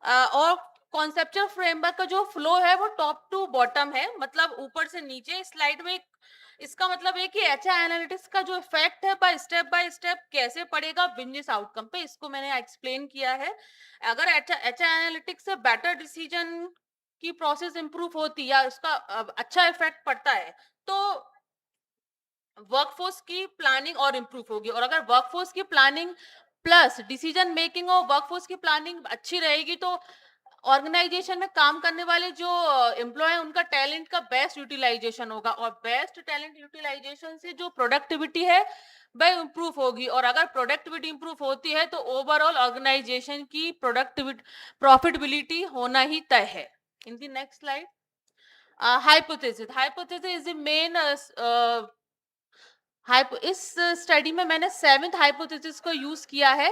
और कॉन्सेप्चुअल फ्रेमवर्क का जो फ्लो है वो टॉप टू बॉटम है, मतलब ऊपर से नीचे. स्लाइड में इसका मतलब है कि एचआर एनालिटिक्स का जो इफेक्ट है बाय स्टेप कैसे पड़ेगा बिजनेस आउटकम पे, इसको मैंने एक्सप्लेन किया है. अगर एचआर एनालिटिक्स से बेटर डिसीजन की प्रोसेस इंप्रूव होती या उसका अच्छा इफेक्ट पड़ता है तो वर्कफोर्स की प्लानिंग और इंप्रूव होगी. और अगर वर्कफोर्स की प्लानिंग प्लस डिसीजन मेकिंग और वर्कफोर्स की प्लानिंग अच्छी रहेगी तो ऑर्गेनाइजेशन में काम करने वाले जो एम्प्लॉय हैं उनका टैलेंट का बेस्ट यूटिलाइजेशन होगा, और बेस्ट टैलेंट यूटिलाइजेशन से जो प्रोडक्टिविटी है वह इंप्रूव होगी. और अगर प्रोडक्टिविटी इंप्रूव होती है तो ओवरऑल ऑर्गेनाइजेशन की प्रोडक्टिविटी प्रॉफिटेबिलिटी होना ही तय है. In the next slide, hypothesis is the main. इस स्टडी में मैंने सेवेंथ हाइपोथेसिस को यूज किया है.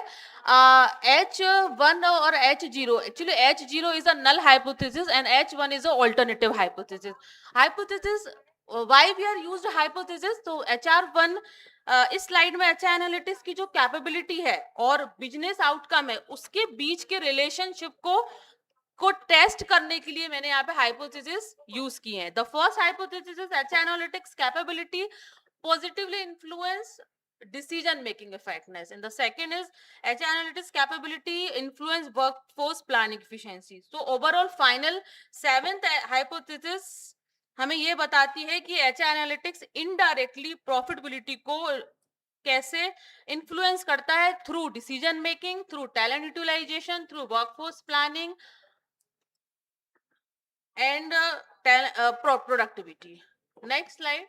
H1 और H0. Actually H0 is a null hypothesis and H1 is a alternative hypothesis. Why we are used hypothesis? तो HR1 इस slide में एचआर एनालिटिक्स की जो कैपेबिलिटी है और बिजनेस आउटकम है उसके बीच के रिलेशनशिप को टेस्ट करने के लिए मैंने यहाँ पे हाइपोथेसिस यूज की है. The first hypothesis is HR analytics capability positively influence decision making effectiveness, and the second is HR analytics capability influence workforce planning efficiency. So overall final seventh hypothesis हमें ये बताती है कि HR analytics indirectly profitability को कैसे influence करता है through decision making, through talent utilisation, through workforce planning and productivity. Next slide.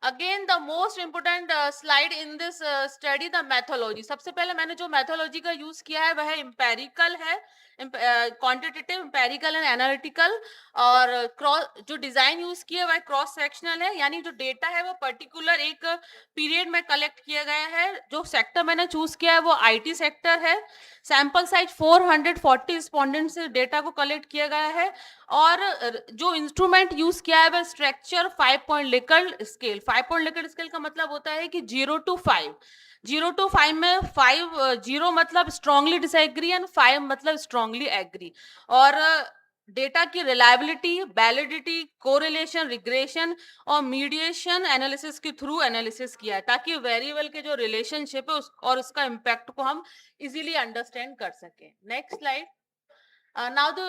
Again the most important slide in this study, the methodology. सबसे पहले मैंने जो मैथोलॉजी का यूज किया है वह इंपेरिकल है, क्वांटिटेटिव, इंपेरिकल एंड एनालिटिकल. और क्रॉस जो डिजाइन यूज किया वह क्रॉस सेक्शनल है, यानी जो डेटा है वो पर्टिकुलर एक पीरियड में कलेक्ट किया गया है. जो सेक्टर मैंने चूज किया है वो आईटी सेक्टर है. सैंपल साइज 440 रिस्पोंडेंट से डेटा को कलेक्ट किया गया है. और जो इंस्ट्रूमेंट यूज किया है वह structure 5 point Likert scale. 5 point Likert scale का मतलब होता है कि 0 to 5. 0 to 5 में 5 0 मतलब स्ट्रांगली डिसएग्री एंड 5 मतलब स्ट्रांगली एग्री. और डेटा की रिलायबिलिटी, वैलिडिटी, कोरिलेशन, रिग्रेशन और मीडिएशन एनालिसिस के थ्रू एनालिसिस किया है, ताकि वेरिएबल के जो रिलेशनशिप है और उसका इम्पैक्ट को हम इजीली अंडरस्टैंड कर सकें. Next slide. Now the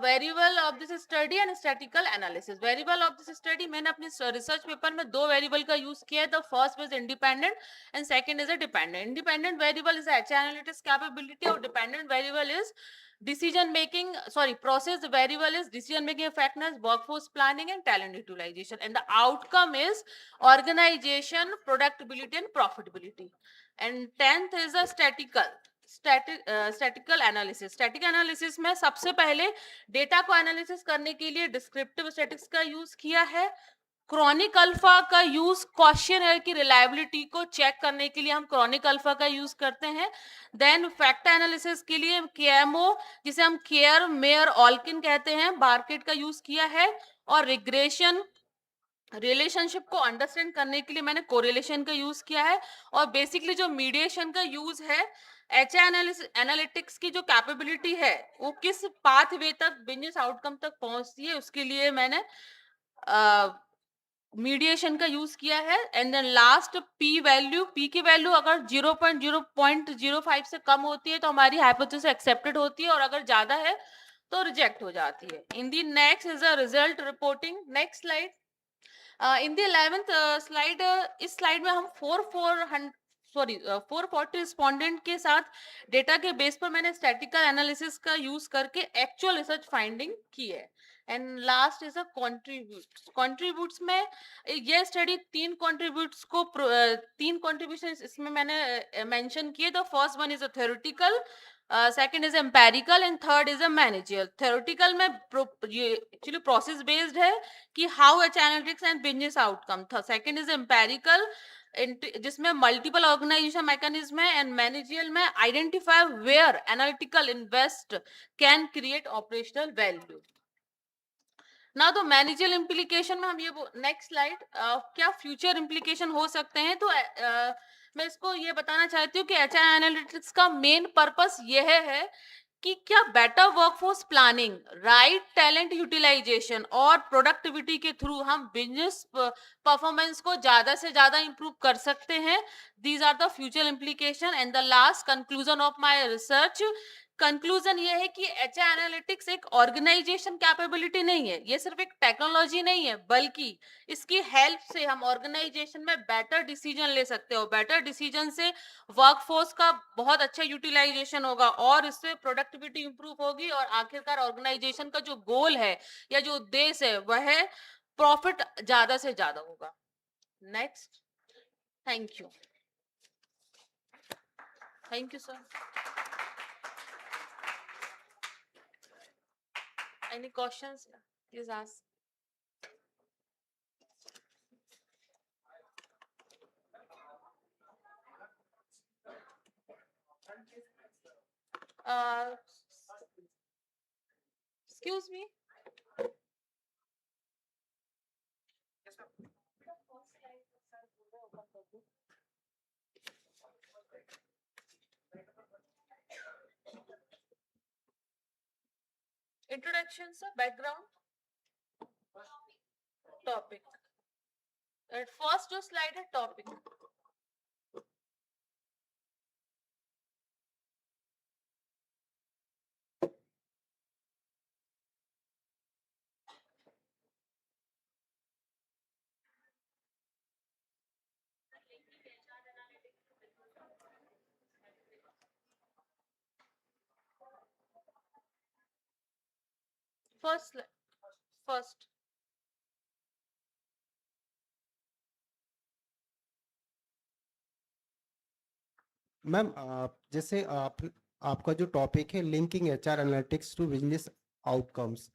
variable of this study and statistical analysis. Variable of this study मैंने अपने रिसर्च पेपर में दो वेरिएबल का यूज किया है. The first is independent and second is a dependent. Independent variable is HR analytics capability और dependent variable is decision making, sorry, process variable is decision making effectiveness, workforce planning and talent utilization, and the outcome is organization productivity and profitability. And 10th is a statistical analysis. Static analysis में सबसे पहले data को analysis करने के लिए descriptive statics का use किया है. क्रॉनिक अल्फा का यूज क्वेश्चन की रिलायबिलिटी को चेक करने के लिए हम क्रॉनिक अल्फा का यूज करते हैं. देन फैक्ट एनालिसिस के लिए केएमओ, जिसे हम केयर मेयर ऑल्किन कहते हैं, बार्केट का यूज किया है. और रिग्रेशन रिलेशनशिप को अंडरस्टैंड करने के लिए मैंने कोरिलेशन का यूज किया है, और बेसिकली जो मीडिएशन का यूज है, एनालिटिक्स की जो कैपेबिलिटी है वो किस पाथवे तक बिजनेस आउटकम तक पहुंचती है, उसके लिए मैंने मीडिएशन का यूज किया है। And then last P value, P की वैल्यू अगर 0.05 से कम होती है तो हमारी हाइपोथेसिस एक्सेप्टेड होती है, और अगर ज्यादा है तो रिजेक्ट हो जाती है। In the next is a result reporting. Next slide. In the 11th स्लाइड, इस स्लाइड में हम 440 रिस्पोंडेंट के साथ डेटा के बेस पर मैंने स्टैटिकल एनालिसिस का यूज करके एक्चुअल रिसर्च फाइंडिंग की है। And last is a contributes में ये स्टडी तीन कंट्रीब्यूशन इसमें मैंने मेंशन किए। The first one is a theoretical, second is empirical and third is a managerial. Theoretical में ये एक्चुअली प्रोसेस बेस्ड है कि how H analytics and business outcome था। सेकंड इज एम्पेरिकल जिसमें मल्टीपल ऑर्गेनाइजेशन मैकेनिज्म है, and managerial में identify where analytical invest can create operational value. ना तो मैनेजरियल इम्प्लीकेशन में हम ये नेक्स्ट स्लाइड, क्या फ्यूचर इम्प्लीकेशन हो सकते हैं, तो मैं इसको ये बताना चाहती हूँ कि एचआर एनालिटिक्स का मेन पर्पस यह है कि क्या better workforce planning, right talent utilisation और प्रोडक्टिविटी के थ्रू हम बिजनेस परफॉर्मेंस को ज्यादा से ज्यादा इंप्रूव कर सकते हैं। These are the future implication. And the last conclusion of my research, conclusion ये है कि एचआर एनालिटिक्स एक ऑर्गेनाइजेशन कैपेबिलिटी नहीं है, ये सिर्फ एक टेक्नोलॉजी नहीं है, बल्कि इसकी हेल्प से हम ऑर्गेनाइजेशन में बेटर डिसीजन ले सकते हो। बेटर डिसीजन से वर्कफोर्स का बहुत अच्छा यूटिलाइजेशन होगा और इससे प्रोडक्टिविटी इंप्रूव होगी, और आखिरकार ऑर्गेनाइजेशन का जो गोल है या जो उद्देश्य है वह है प्रॉफिट ज्यादा से ज्यादा होगा। Next. Thank you. Thank you sir. Any questions? Please ask. Uh, excuse me. Introduction, sir. Background. Topic. At first, जो slide है topic. First. First. मैम जैसे आपका जो टॉपिक है linking HR analytics to business outcomes,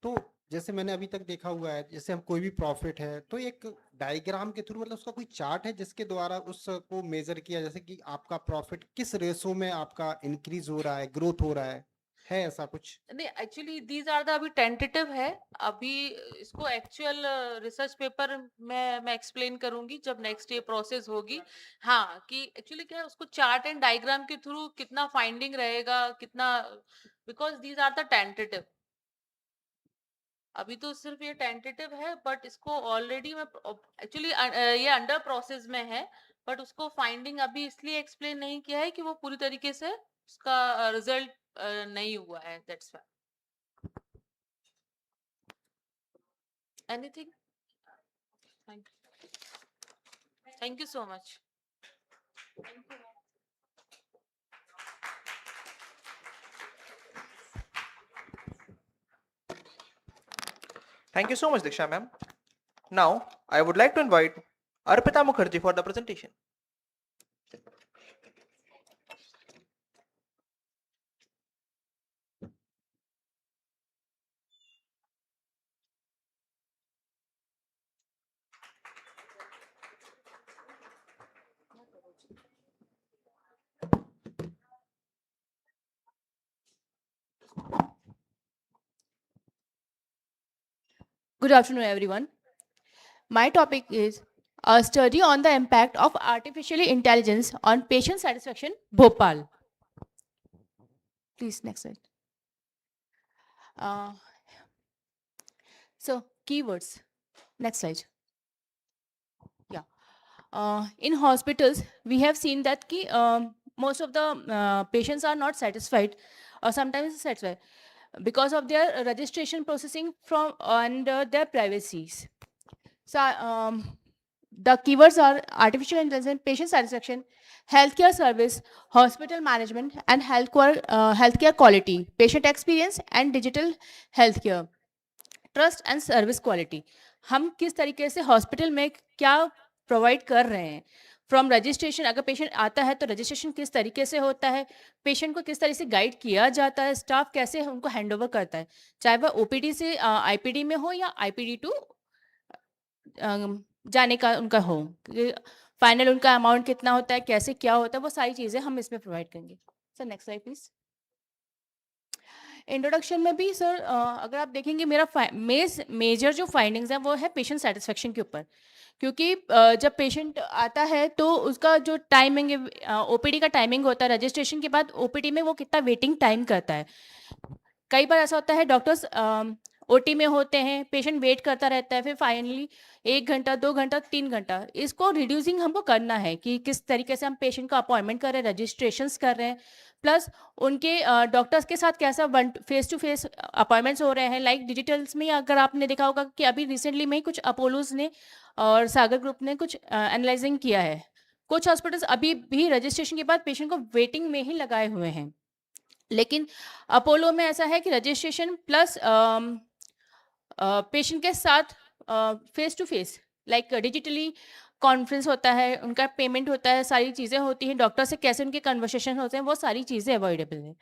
तो जैसे मैंने अभी तक देखा हुआ है, जैसे हम कोई भी प्रॉफिट है तो एक डायग्राम के थ्रू, मतलब उसका कोई चार्ट है जिसके द्वारा उसको मेजर किया, जैसे कि आपका प्रॉफिट किस रेशो में आपका इंक्रीज हो रहा है, ग्रोथ हो रहा है ऐसा कुछ? नहीं, एक्चुअली दीज आर द अभी टेंटेटिव है। अभी इसको एक्चुअल रिसर्च पेपर में मैं एक्सप्लेन करूंगी जब नेक्स्ट ये प्रोसेस होगी। हाँ, कि एक्चुअली क्या है, उसको चार्ट एंड डायग्राम के थ्रू कितना फाइंडिंग रहेगा, कितना, because these are the tentative. अभी तो सिर्फ ये टेंटेटिव है, बट इसको ऑलरेडी मैं एक्चुअली ये अंडर प्रोसेस में है, बट उसको फाइंडिंग अभी इसलिए एक्सप्लेन नहीं किया है कि वो पूरी तरीके से उसका रिजल्ट नहीं हुआ है, that's why. Anything? Thank you. Thank you so much. Thank you so much, Diksha ma'am. Now, I would like to invite Arpita Mukherjee for the presentation. Good afternoon, everyone. My topic is a study on the impact of artificial intelligence on patient satisfaction, Bhopal. Please, next slide. Uh, so, keywords. Next slide. Yeah. In hospitals, we have seen that most of the patients are not satisfied or sometimes satisfied because of their registration processing from and their privacies. So, the keywords are artificial intelligence, patient satisfaction, healthcare service, hospital management, and healthcare quality, patient experience, and digital healthcare. Trust and service quality, हम किस तरीके से hospital में क्या provide कर रहे हैं from registration, अगर पेशेंट आता है तो रजिस्ट्रेशन किस तरीके से होता है, पेशेंट को किस तरीके से गाइड किया जाता है, स्टाफ कैसे उनको हैंड ओवर करता है, चाहे वह ओपीडी से आईपीडी में हो या आईपीडी टू जाने का उनका हो, फाइनल उनका अमाउंट कितना होता है, कैसे क्या होता है, वो सारी चीज़ें हम इसमें प्रोवाइड करेंगे. Sir next slide please. Introduction में भी सर अगर आप देखेंगे मेरा मेजर जो फाइंडिंग्स हैं वो है पेशेंट सेटिस्फेक्शन के ऊपर, क्योंकि जब पेशेंट आता है तो उसका जो टाइमिंग ओपीडी का टाइमिंग होता है, रजिस्ट्रेशन के बाद ओपीडी में वो कितना वेटिंग टाइम करता है. कई बार ऐसा होता है डॉक्टर्स ओटी में होते हैं, पेशेंट वेट करता रहता है, फिर फाइनली 1 घंटा 2 घंटा 3 घंटा, इसको रिड्यूसिंग हमको करना है कि किस तरीके से हम पेशेंट का अपॉइंटमेंट कर रहे हैं, रजिस्ट्रेशंस कर रहे हैं, प्लस उनके डॉक्टर्स के साथ कैसा फेस टू फेस अपॉइंटमेंट्स हो रहे हैं. लाइक डिजिटल्स में अगर आपने देखा होगा कि अभी रिसेंटली में ही कुछ अपोलोज ने और सागर ग्रुप ने कुछ एनालाइजिंग किया है, कुछ हॉस्पिटल्स अभी भी रजिस्ट्रेशन के बाद पेशेंट को वेटिंग में ही लगाए हुए हैं, लेकिन अपोलो में ऐसा है कि रजिस्ट्रेशन प्लस पेशेंट के साथ face to face like digitally conference होता है, उनका पेमेंट होता है, सारी चीज़ें होती हैं, डॉक्टर से कैसे उनके कन्वर्सेशन होते हैं, वो सारी चीज़ें अवॉइडेबल हैं.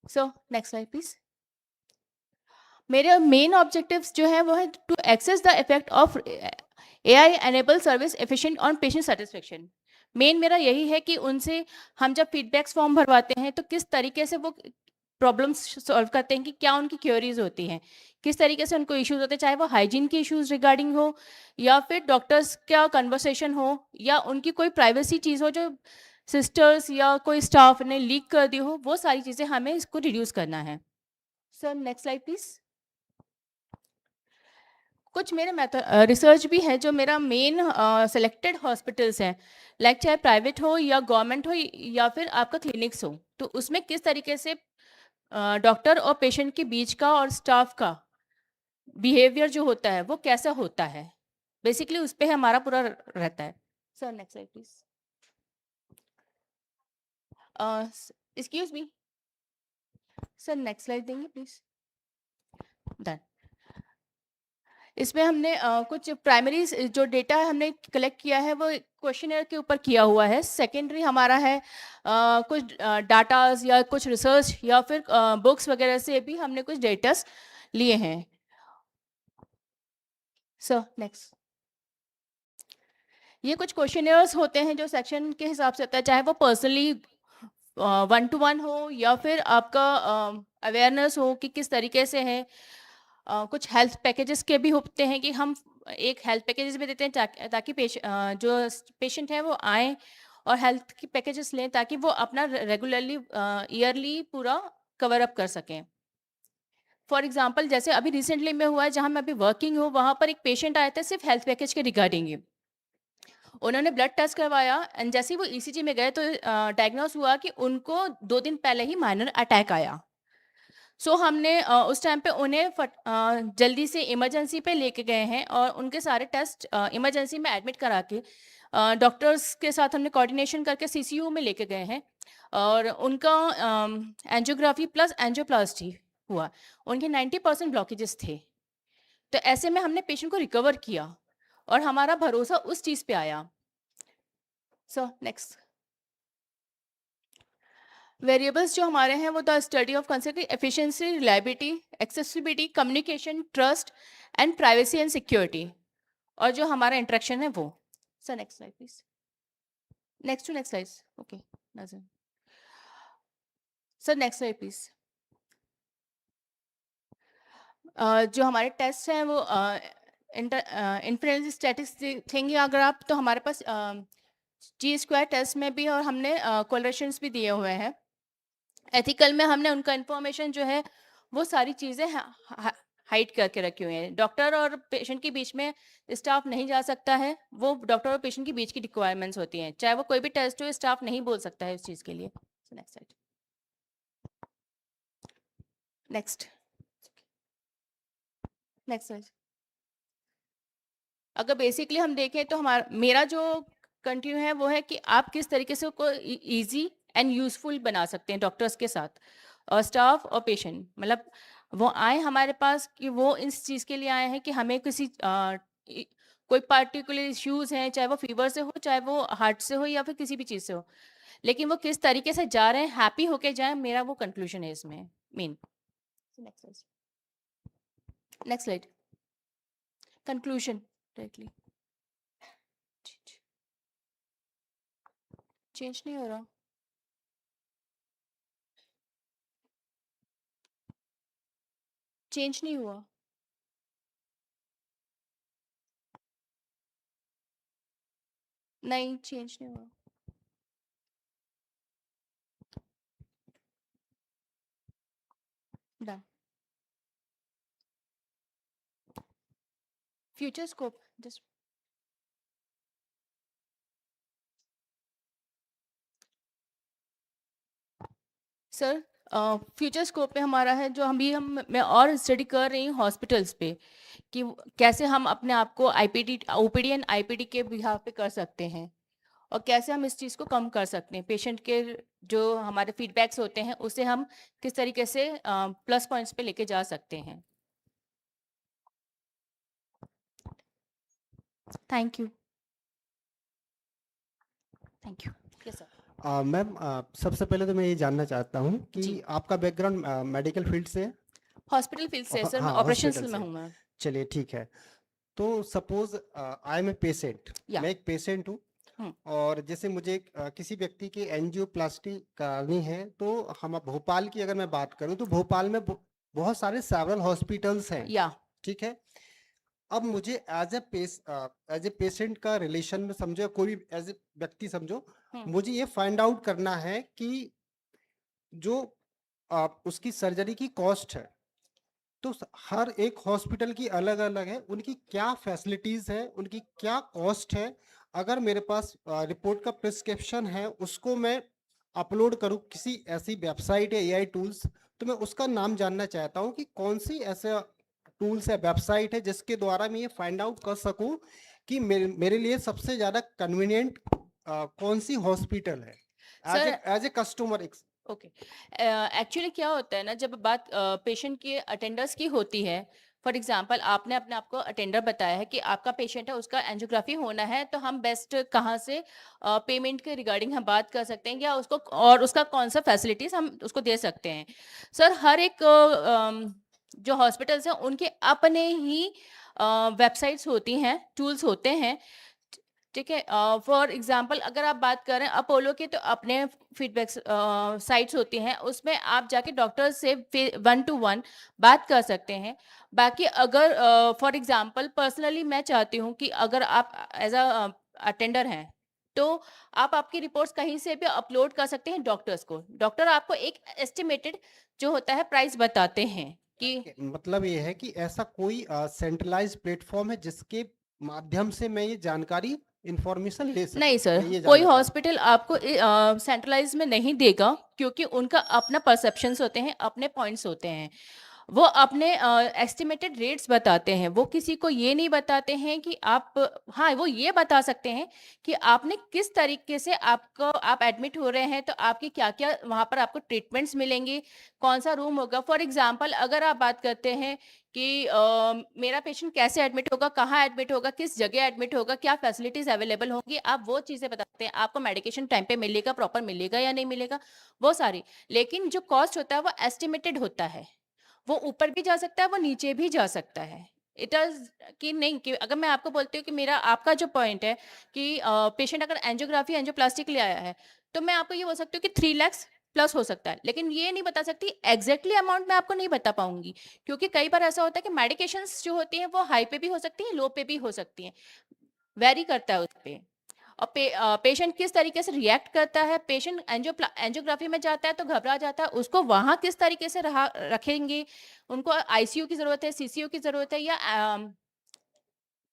So next slide please. मेरे मेन ऑब्जेक्टिव्स जो है वो है to assess the effect of AI enable service efficient on patient satisfaction. Main मेरा यही है कि उनसे हम जब फीडबैक्स फॉर्म भरवाते हैं तो किस तरीके से वो प्रॉब्लम्स सॉल्व करते हैं, कि क्या उनकी क्वेरीज होती हैं, किस तरीके से उनको इश्यूज होते हैं, चाहे वो हाइजीन के इश्यूज रिगार्डिंग हो या फिर डॉक्टर्स का कन्वर्सेशन हो या उनकी कोई प्राइवेसी चीज़ हो जो सिस्टर्स या कोई स्टाफ ने लीक कर दी हो, वो सारी चीज़ें हमें इसको रिड्यूस करना है. Sir next slide please. कुछ मेरे रिसर्च भी है जो मेरा मेन सेलेक्टेड हॉस्पिटल्स हैं, लाइक चाहे प्राइवेट हो या गवर्नमेंट हो या फिर आपका क्लिनिक्स हो, तो उसमें किस तरीके से डॉक्टर और पेशेंट के बीच का और स्टाफ का बिहेवियर जो होता है वो कैसा होता है, बेसिकली उस पर हमारा पूरा रहता है. Sir next slide please. Excuse me sir, next slide देंगे प्लीज. डन. इसमें हमने कुछ प्राइमरी जो डेटा हमने कलेक्ट किया है वो क्वेश्चनर के ऊपर किया हुआ है. सेकेंडरी हमारा है कुछ डाटाज या कुछ रिसर्च या फिर बुक्स वगैरह से भी हमने कुछ डेटास लिए हैं. Sir next. ये कुछ क्वेश्चनर्स होते हैं जो सेक्शन के हिसाब से होता है, चाहे वो पर्सनली 1-to-1 हो या फिर आपका अवेयरनेस हो कि किस तरीके से है. कुछ हेल्थ पैकेजेस के भी होते हैं कि हम एक हेल्थ पैकेजेस भी देते हैं ताकि जो पेशेंट है वो आए और हेल्थ की पैकेजेस लें ताकि वो अपना रेगुलरली ईयरली पूरा कवर अप कर सकें. फॉर एग्जांपल जैसे अभी रिसेंटली में हुआ है जहां मैं अभी वर्किंग हूँ, वहाँ पर एक पेशेंट आया था सिर्फ हेल्थ पैकेज के रिगार्डिंग ही. उन्होंने ब्लड टेस्ट करवाया एंड जैसे ही वो ईसीजी में गए तो डायग्नोस हुआ कि उनको 2 दिन पहले ही माइनर अटैक आया. सो हमने उस टाइम पे उन्हें जल्दी से इमरजेंसी पे लेके गए हैं और उनके सारे टेस्ट इमरजेंसी में एडमिट करा के डॉक्टर्स के साथ हमने कोऑर्डिनेशन करके सीसीयू में लेके गए हैं और उनका एंजियोग्राफी प्लस एंजियोप्लास्टी हुआ. उनके 90% ब्लॉकेजेस थे. तो ऐसे में हमने पेशेंट को रिकवर किया और हमारा भरोसा उस चीज़ पे आया. So next. वेरिएबल्स जो हमारे हैं वो the study of concept efficiency, reliability, accessibility, communication, trust and privacy and security, और जो हमारा इंटरेक्शन है वो. Sir next slide please. Next to next slide. Okay नजर. Sir next slide please. जो हमारे टेस्ट हैं वो इन्फ्लुएंस स्टैटिक्स देखेंगे अगर आप, तो हमारे पास जी स्क्वायर टेस्ट में भी और हमने कोलेशंस भी दिए हुए हैं। एथिकल में हमने उनका इन्फॉर्मेशन जो है वो सारी चीज़ें हाइड करके रखी हुई हैं। डॉक्टर और पेशेंट के बीच में स्टाफ नहीं जा सकता है, वो डॉक्टर और पेशेंट के बीच की रिक्वायरमेंट्स होती हैं। चाहे वो कोई भी टेस्ट हो, स्टाफ नहीं बोल सकता है इस चीज़ के लिए। Next slide. Next next slide. अगर बेसिकली हम देखें तो हमारा मेरा जो कंटिन्यू है वो है कि आप किस तरीके से को इजी एंड यूजफुल बना सकते हैं डॉक्टर्स के साथ और स्टाफ और पेशेंट। मतलब वो आए हमारे पास कि वो इस चीज़ के लिए आए हैं कि हमें किसी कोई पार्टिकुलर इश्यूज हैं, चाहे वो फीवर से हो, चाहे वो हार्ट से हो, या फिर किसी भी चीज़ से हो, लेकिन वो किस तरीके से जा रहे हैं, हैप्पी होके जाएं, मेरा वो कंक्लूजन है इसमें main. Next slide. Conclusion directly change नहीं हो रहा। चेंज नहीं हुआ। नहीं, चेंज नहीं हुआ। Done. Future scope just sir, future scope पे हमारा है जो मैं और स्टडी कर रही हूँ हॉस्पिटल्स पे कि कैसे हम अपने आप को आईपीडी ओपीडी एंड आईपीडी के बिहाफ पे कर सकते हैं और कैसे हम इस चीज़ को कम कर सकते हैं। पेशेंट के जो हमारे फीडबैक्स होते हैं उसे हम किस तरीके से प्लस पॉइंट्स पे लेके जा सकते हैं। Thank you. Thank you. Yes sir. Ma'am, सबसे पहले तो मैं ये जानना चाहता हूँ कि आपका बैकग्राउंड मेडिकल फील्ड से है? हॉस्पिटल फील्ड से सर, मैं हाँ, ऑपरेशंस हॉस्पिटल में से। हूँ मैं। चलिए ठीक है। तो suppose I am a patient, या। मैं एक पेशेंट हूँ हम्म। और जैसे मुझे किसी व्यक्ति की एंजियोप्लास्टी करानी है, तो हम भोपाल की अगर मैं बात करूँ तो भोपाल में बहुत सारे सेवरल हॉस्पिटल्स हैं। या। ठीक है। अब मुझे एज ए पेशेंट का रिलेशन में समझो, या कोई भी एज ए व्यक्ति समझो, मुझे ये फाइंड आउट करना है कि जो उसकी सर्जरी की कॉस्ट है, तो हर एक हॉस्पिटल की अलग अलग है, उनकी क्या फैसिलिटीज है, उनकी क्या कॉस्ट है। अगर मेरे पास रिपोर्ट का प्रिस्क्रिप्शन है, उसको मैं अपलोड करूं किसी ऐसी वेबसाइट या एआई टूल्स, तो मैं उसका नाम जानना चाहता हूं कि कौन सी ऐसे टूल्स या वेबसाइट है जिसके द्वारा मैं ये फाइंड आउट कर सकूं कि मेरे लिए सबसे ज्यादा कन्वीनियंट कौन सी हॉस्पिटल है as a customer. Okay. Actually क्या होता है ना, जब बात पेशेंट के अटेंडर्स की होती है, फॉर एग्जांपल आपने अपने आप को अटेंडर बताया है कि आपका पेशेंट है, उसका एंजियोग्राफी होना है, तो हम बेस्ट कहाँ से पेमेंट के रिगार्डिंग हम बात कर सकते हैं या उसको और उसका कौन सा फैसिलिटीज़ हम उसको दे सकते हैं। सर, हर एक जो हॉस्पिटल्स हैं उनके अपने ही वेबसाइट्स होती हैं, टूल्स होते हैं। ठीक है। फॉर एग्जांपल अगर आप बात करें अपोलो के, तो अपने फीडबैक साइट्स होती हैं, उसमें आप जाके डॉक्टर से 1 to 1 बात कर सकते हैं। बाकी अगर फॉर एग्जांपल पर्सनली मैं चाहती हूँ कि अगर आप एज अ अटेंडर हैं, तो आप आपकी रिपोर्ट्स कहीं से भी अपलोड कर सकते हैं डॉक्टर्स को। डॉक्टर आपको एक एस्टिमेटेड जो होता है प्राइस बताते हैं कि मतलब ये है कि ऐसा कोई सेंट्रलाइज प्लेटफॉर्म है जिसके माध्यम से मैं ये जानकारी इंफॉर्मेशन ले सकूं? नहीं सर, मैं ये कोई जानना चाहता हॉस्पिटल आपको सेंट्रलाइज में नहीं देगा, क्योंकि उनका अपना परसेप्शंस होते हैं, अपने पॉइंट्स होते हैं। वो अपने एस्टिमेटेड रेट्स बताते हैं, वो किसी को ये नहीं बताते हैं कि आप, हाँ वो ये बता सकते हैं कि आपने किस तरीके से आप एडमिट हो रहे हैं, तो आपके क्या क्या वहाँ पर आपको ट्रीटमेंट्स मिलेंगे, कौन सा रूम होगा। फॉर एग्जांपल अगर आप बात करते हैं कि मेरा पेशेंट कैसे एडमिट होगा, कहाँ एडमिट होगा, किस जगह एडमिट होगा, क्या फैसिलिटीज़ अवेलेबल होंगी, आप वो चीज़ें बताते हैं। आपको मेडिकेशन टाइम पे मिलेगा, प्रॉपर मिलेगा या नहीं मिलेगा, वो सारी। लेकिन जो कॉस्ट होता है वो एस्टिमेटेड होता है, वो ऊपर भी जा सकता है, वो नीचे भी जा सकता है। इट इज कि नहीं, कि अगर मैं आपको बोलती हूँ कि मेरा आपका जो पॉइंट है कि पेशेंट अगर एंजियोग्राफी एंजियोप्लास्टिक ले आया है, तो मैं आपको ये बोल सकती हूँ कि 3 लाख प्लस हो सकता है, लेकिन ये नहीं बता सकती एग्जैक्टली अमाउंट मैं आपको नहीं बता पाऊंगी, क्योंकि कई बार ऐसा होता है कि मेडिकेशंस जो होती हैं वो हाई पे भी हो सकती हैं, लो पे भी हो सकती हैं, वेरी करता है उस पे। और पेशेंट किस तरीके से रिएक्ट करता है, पेशेंट एंजियोग्राफी में जाता है तो घबरा जाता है, उसको वहाँ किस तरीके से रखेंगे, उनको आईसीयू की ज़रूरत है, सीसीयू की ज़रूरत है, या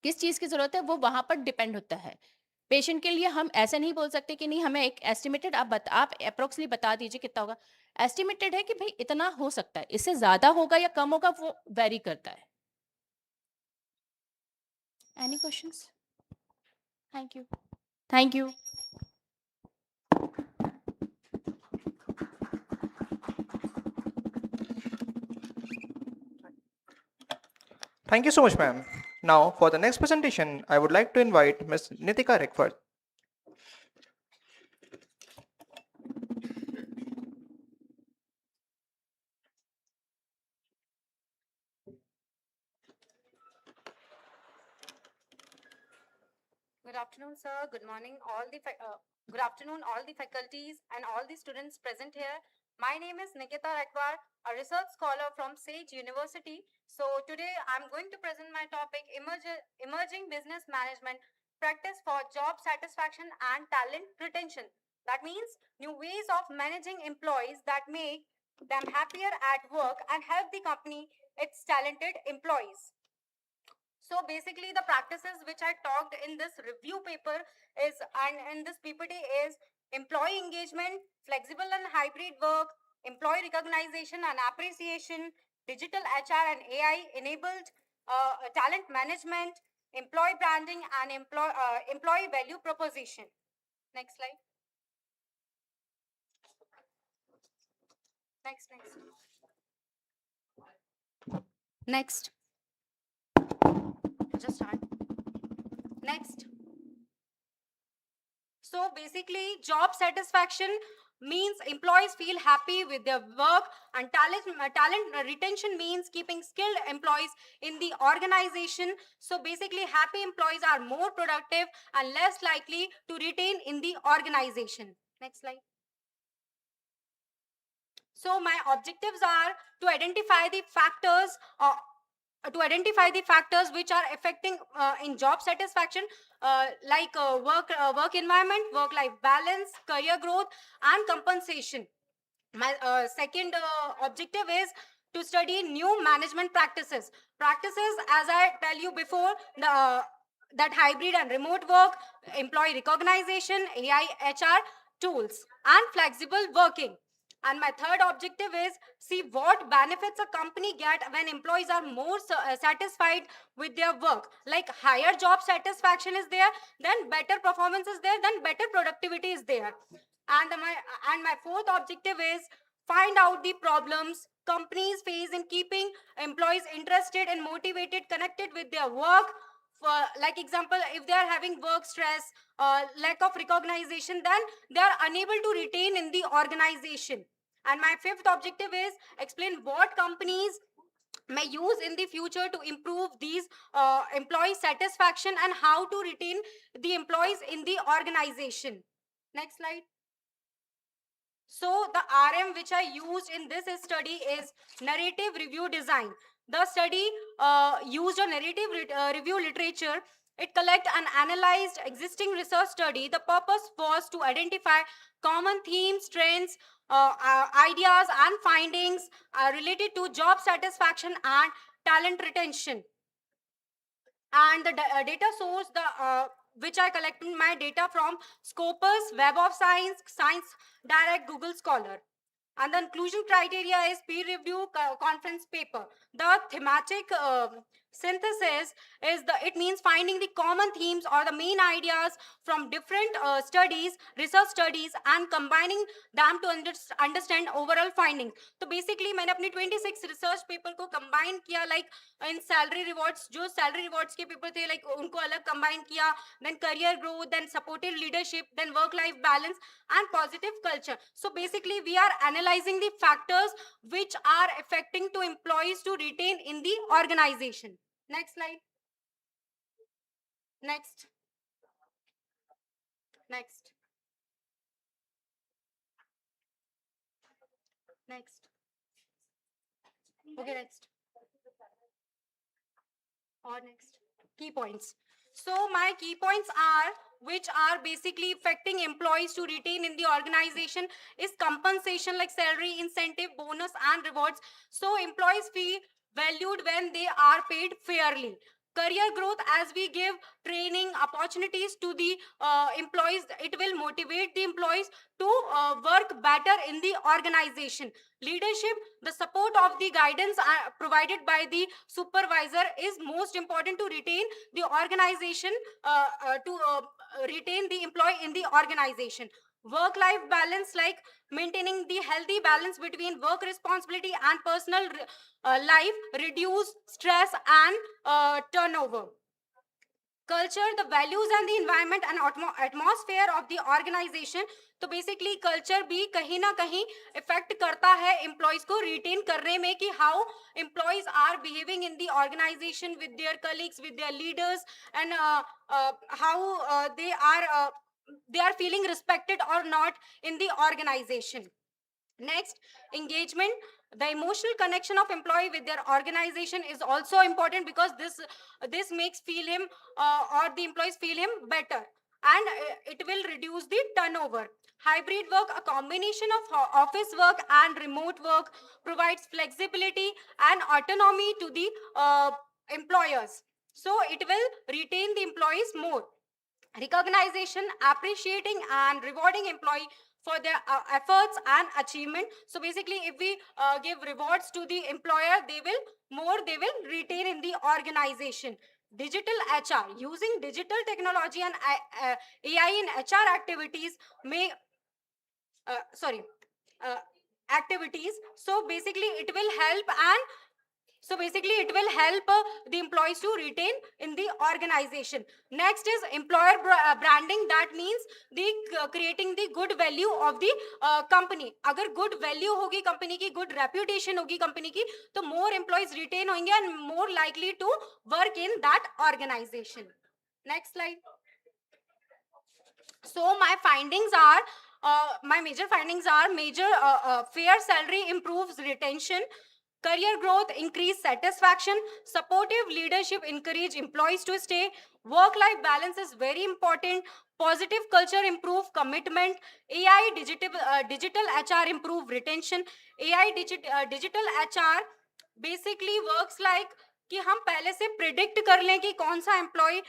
किस चीज़ की ज़रूरत है, वो वहाँ पर डिपेंड होता है। पेशेंट के लिए हम ऐसे नहीं बोल सकते कि नहीं हमें एक एस्टिमेटेड आप अप्रोक्सली बता दीजिए कितना होगा। एस्टिमेटेड है कि भाई इतना हो सकता है, इससे ज़्यादा होगा या कम होगा वो वेरी करता है। Any questions? Thank you. Thank you. Thank you so much, ma'am. Now, for the next presentation, I would like to invite Ms. Nitika Rekford. Good afternoon, sir. Good morning, good afternoon, all the faculties and all the students present here. My name is Nikita Rakwar, a research scholar from Sage University. So today I'm going to present my topic, Emerging Business Management Practice for Job Satisfaction and Talent Retention. That means new ways of managing employees that make them happier at work and help the company its talented employees. So basically the practices which I talked in this review paper is, and in this PPT is employee engagement, flexible and hybrid work, employee recognition and appreciation, digital HR and AI enabled talent management, employee branding and employee value proposition. Next slide. Next. Just start. Next. So basically, job satisfaction means employees feel happy with their work, and talent retention means keeping skilled employees in the organization. So basically, happy employees are more productive and less likely to retain in the organization. Next slide. So my objectives are to identify the factors which are affecting in job satisfaction, like work environment, work life balance, career growth and compensation. My second objective is to study new management practices as I tell you before, that hybrid and remote work, employee recognition, AI HR tools and flexible working. And my third objective is see what benefits a company get when employees are more satisfied with their work. Like higher job satisfaction is there, then better performance is there, then better productivity is there. And my fourth objective is find out the problems companies face in keeping employees interested and motivated, connected with their work. For like example, if they are having work stress, lack of recognition, then they are unable to retain in the organization. And my fifth objective is explain what companies may use in the future to improve these employee satisfaction and how to retain the employees in the organization. Next slide. So the RM which I used in this study is narrative review design. The study used a narrative review literature. It collected and analyzed existing research study. The purpose was to identify common themes, trends, ideas and findings related to job satisfaction and talent retention. And the data source, which I collected my data from Scopus, Web of Science, Science Direct, Google Scholar. And the inclusion criteria is peer review conference paper. The thematic synthesis is it means finding the common themes or the main ideas from different research studies and combining them to understand overall findings. So basically मैंने अपने 26 research paper को combine किया, like in salary rewards, जो salary rewards के paper थे, like उनको अलग combine किया, then career growth, then supportive leadership, then work life balance and positive culture. So basically we are analyzing the factors which are affecting to employees to retain in the organization. Next slide. Next. Next. Okay, next. Or next. Key points. So my key points are, which are basically affecting employees to retain in the organization, is compensation like salary, incentive, bonus and rewards. So employees feel valued when they are paid fairly. Career growth, as we give training opportunities to the employees, it will motivate the employees to work better in the organization. Leadership, the support of the guidance provided by the supervisor is most important to retain the organization, to retain the employee in the organization. Work life balance, like maintaining the healthy balance between work responsibility and personal life, reduce stress and turnover. Culture, the values and the environment and atmosphere of the organization. तो basically culture भी कहीं ना कहीं effect करता है employees को retain करने में, कि how employees are behaving in the organisation with their colleagues, with their leaders, and how they are feeling respected or not in the organization. Next, engagement. The emotional connection of employee with their organization is also important, because this makes feel him or the employees feel him better, and it will reduce the turnover. Hybrid work, a combination of office work and remote work, provides flexibility and autonomy to the employers, so it will retain the employees more. Recognition, appreciating and rewarding employee for their efforts and achievement. So basically, if we give rewards to the employer, they will retain in the organization. Digital HR, using digital technology and AI in HR activities may activities. So basically it will help, and it will help the employees to retain in the organization. Next is employer branding. That means the creating the good value of the company. अगर good value होगी company की, good reputation होगी company की, तो more employees retain होंगे and more likely to work in that organization. Next slide. So my findings are, my major findings are, fair salary improves retention, career growth increase satisfaction, supportive leadership encourage employees to stay, work-life balance is very important, positive culture improve commitment, AI digital HR improve retention. AI digital HR basically works like कि हम पहले से predict कर लें कि कौन सा employ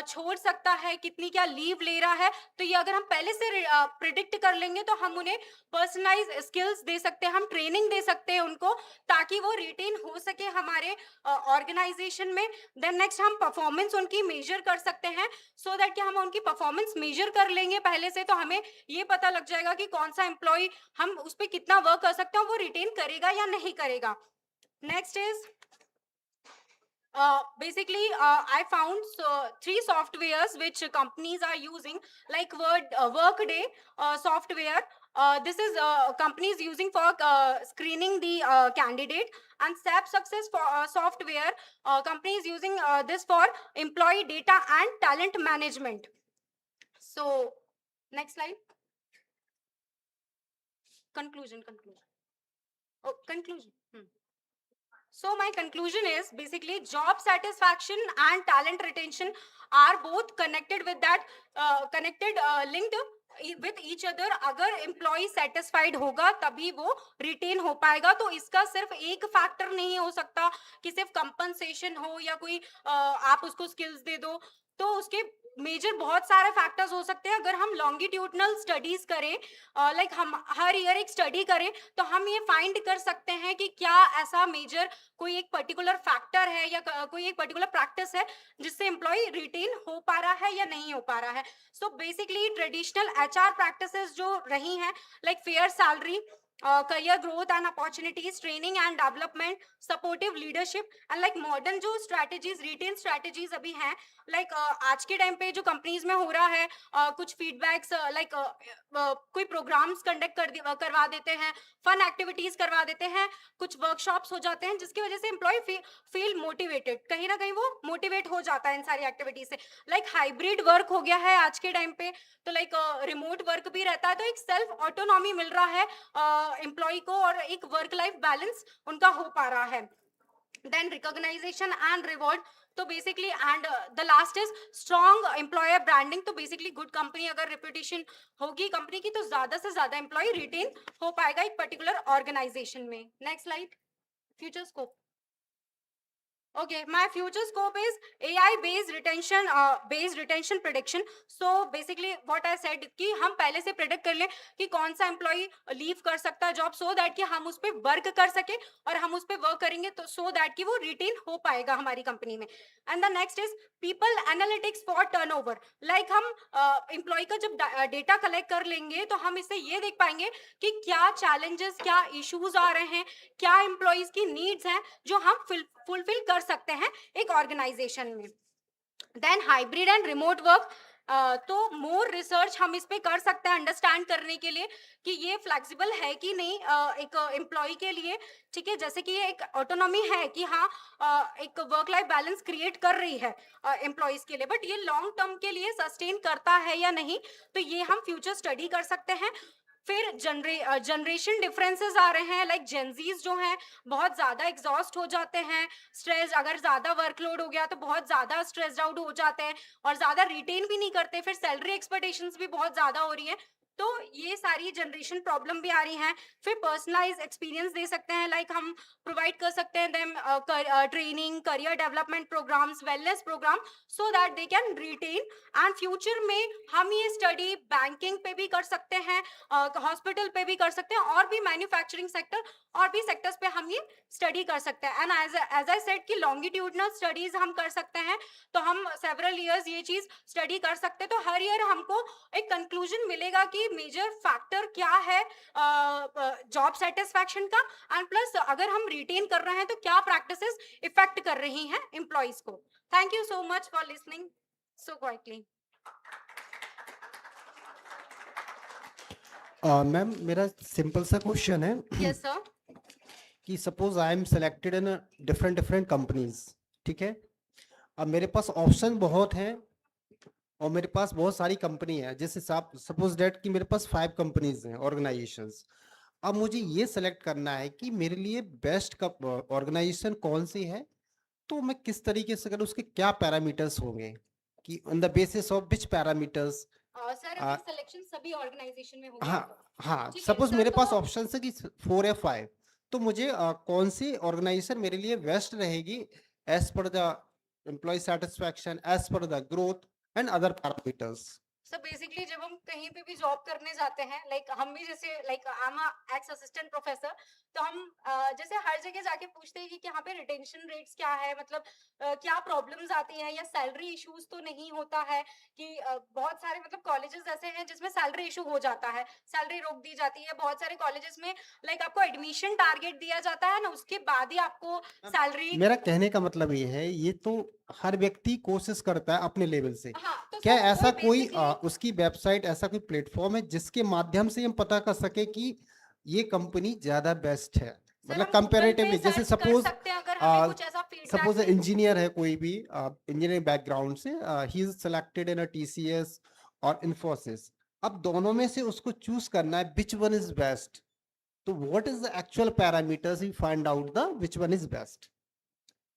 छोड़ सकता है, कितनी क्या लीव ले रहा है. तो ये अगर हम पहले से प्रिडिक्ट कर लेंगे तो हम उन्हें पर्सनलाइज स्किल्स दे सकते हैं, हम ट्रेनिंग दे सकते हैं उनको, ताकि वो रिटेन हो सके हमारे ऑर्गेनाइजेशन में. देन नेक्स्ट, हम परफॉर्मेंस उनकी मेजर कर सकते हैं, सो दैट कि हम उनकी परफॉर्मेंस मेजर कर लेंगे पहले से, तो हमें ये पता लग जाएगा कि कौन सा एम्प्लॉय हम उस पर कितना वर्क कर सकते हैं, वो रिटेन करेगा या नहीं करेगा. Next is basically I found 3 softwares which companies are using, like Workday software. This is companies using for screening the candidate, and SAP Success for software, companies using this for employee data and talent management. So next slide. Conclusion. Conclusion. So my conclusion is, basically job satisfaction and talent retention are both connected with that, linked with each other. अगर employee satisfied होगा तभी वो retain हो पाएगा. तो इसका सिर्फ एक factor नहीं हो सकता कि सिर्फ compensation हो या कोई आप उसको skills दे दो. तो उसके मेजर बहुत सारे फैक्टर्स हो सकते हैं. अगर हम लॉन्गिट्यूडनल स्टडीज करें, लाइक हम हर ईयर एक स्टडी करें, तो हम ये फाइंड कर सकते हैं कि क्या ऐसा मेजर कोई एक पर्टिकुलर फैक्टर है या कोई एक पर्टिकुलर प्रैक्टिस है जिससे एम्प्लॉय रिटेन हो पा रहा है या नहीं हो पा रहा है. So basically traditional HR practices जो रही हैं, like fair salary, career growth and opportunities, training and development, supportive leadership, and like modern जो strategies, retain strategies अभी हैं, लाइक आज के टाइम पे जो कंपनीज में हो रहा है, कुछ फीडबैक्स लाइक कोई प्रोग्राम्स कंडक्ट करवा देते हैं, फन एक्टिविटीज करवा देते हैं, कुछ वर्कशॉप्स हो जाते हैं, जिसकी वजह से एम्प्लॉय फील मोटिवेटेड, कहीं ना कहीं वो मोटिवेट हो जाता है इन सारी एक्टिविटीज से। लाइक हाइब्रिड वर्क हो गया है आज के टाइम पे, तो लाइक रिमोट वर्क भी रहता है, तो एक सेल्फ ऑटोनॉमी मिल रहा है एम्प्लॉय को, और एक वर्क लाइफ बैलेंस उनका हो पा रहा है। then recognition and reward, तो basically and the last is strong employer branding. तो बेसिकली गुड कंपनी, अगर रेपुटेशन होगी कंपनी की, तो ज्यादा से ज्यादा एम्प्लॉय रिटेन हो पाएगा एक पर्टिकुलर ऑर्गेनाइजेशन में। Next slide, future scope. Okay, my future scope is AI based retention prediction. So basically what I said कि हम पहले से predict कर लें कि कौन सा employee leave कर सकता है job, so that कि हम उस पे work कर सके, और हम उस पे work करेंगे तो so that कि वो retain हो पाएगा हमारी company में। And the next is people analytics for turnover. Like हम employee का जब data collect कर लेंगे तो हम इससे ये देख पाएंगे कि क्या challenges, क्या issues आ रहे हैं, क्या employees की needs हैं जो हम फुलफिल कर सकते हैं एक ऑर्गेनाइजेशन में। Then hybrid and remote work, तो मोर रिसर्च हम इस पे कर सकते हैं अंडरस्टैंड करने के लिए कि ये फ्लेक्सिबल है कि नहीं एक एम्प्लॉय के लिए। ठीक है, जैसे कि ये एक ऑटोनॉमी है कि हाँ एक वर्क लाइफ बैलेंस क्रिएट कर रही है एम्प्लॉयज के लिए, बट ये लॉन्ग टर्म के लिए सस्टेन करता है या नहीं, तो ये हम फ्यूचर स्टडी कर सकते हैं। फिर जनरेशन डिफरेंसेस आ रहे हैं, लाइक जेंजीज जो हैं बहुत ज़्यादा एग्जॉस्ट हो जाते हैं, स्ट्रेस, अगर ज़्यादा वर्कलोड हो गया तो बहुत ज़्यादा स्ट्रेस्ड आउट हो जाते हैं और ज़्यादा रिटेन भी नहीं करते, फिर सैलरी एक्सपेक्टेशंस भी बहुत ज़्यादा हो रही हैं, तो ये सारी जनरेशन प्रॉब्लम भी आ रही हैं। फिर पर्सनलाइज एक्सपीरियंस दे सकते हैं, लाइक हम प्रोवाइड कर सकते हैं them training, career development programmes, wellness programme, so that they can retain. And future में हम ये स्टडी बैंकिंग पे भी कर सकते हैं, हॉस्पिटल पे भी कर सकते हैं, और भी मैन्युफैक्चरिंग सेक्टर और भी सेक्टर्स पे हम ये स्टडी कर सकते हैं। एंड एज आई सेड कि लॉन्गिट्यूडनल स्टडीज हम कर सकते हैं, तो हम सेवरल ईयर्स ये चीज स्टडी कर सकते हैं, तो हर ईयर हमको एक कंक्लूजन मिलेगा कि मेजर फैक्टर क्या है जॉब सेटिस्फैक्शन का, एंड प्लस अगर हम रिटेन कर रहे हैं तो क्या प्रैक्टिसेस इफेक्ट कर रही हैं एम्प्लॉयज को। Thank you so much for listening so quietly. Ma'am मेरा सिंपल सा क्वेश्चन है यस सर। कि suppose I M selected in different different companies, ठीक है, अब मेरे पास ऑप्शन बहुत हैं और मेरे पास बहुत सारी कंपनी है, जिस हिसाब सपोज डेट कि मेरे पास 5 कंपनीज हैं, ऑर्गेनाइजेशंस। अब मुझे ये सेलेक्ट करना है कि मेरे लिए बेस्ट ऑर्गेनाइजेशन कौन सी है, तो मैं किस तरीके से करूँ, उसके क्या पैरामीटर्स होंगे, कि on the basis of which parameters. Sir अगर सिलेक्शन सभी ऑर्गेनाइजेशन में होगा, हाँ ठीक है, सपोज सर, मेरे तो पास ऑप्शन है कि 4 या 5, तो मुझे कौन सी ऑर्गेनाइजेशन मेरे लिए बेस्ट रहेगी as per the employ satisfaction, as per the growth and other parameters. Sir basically जब हम कहीं पे भी जॉब करने जाते हैं, लाइक हम भी जैसे like I am x assistant professor, तो हम जैसे हर जगह जाके पूछते हैं कि यहाँ पे रिटेंशन रेट्स क्या है, मतलब क्या प्रॉब्लम्स आती हैं, या सैलरी इश्यूज तो नहीं होता है कि बहुत सारे मतलब कॉलेजेस ऐसे हैं जिसमें सैलरी इशू हो जाता है, सैलरी रोक दी जाती है, बहुत सारे कॉलेजेस में लाइक आपको एडमिशन टारगेट दिया जाता है ना, उसके बाद ही आपको सैलरी। मेरा कहने का मतलब ये है, ये तो हर व्यक्ति कोशिश करता है अपने लेवल से। तो क्या सर ऐसा वही कोई basically- उसकी वेबसाइट, ऐसा कोई प्लेटफॉर्म है जिसके माध्यम से हम पता कर सके कि ये कंपनी ज्यादा बेस्ट है, मतलब कंपैरेटिवली, जैसे सपोज सपोज इंजीनियर है कोई भी इंजीनियरिंग बैकग्राउंड से, he is selected in a TCS और इन्फोसिस, अब दोनों में से उसको चूज करना है विच वन इज बेस्ट, तो what is the actual parameters we find out the which one is best.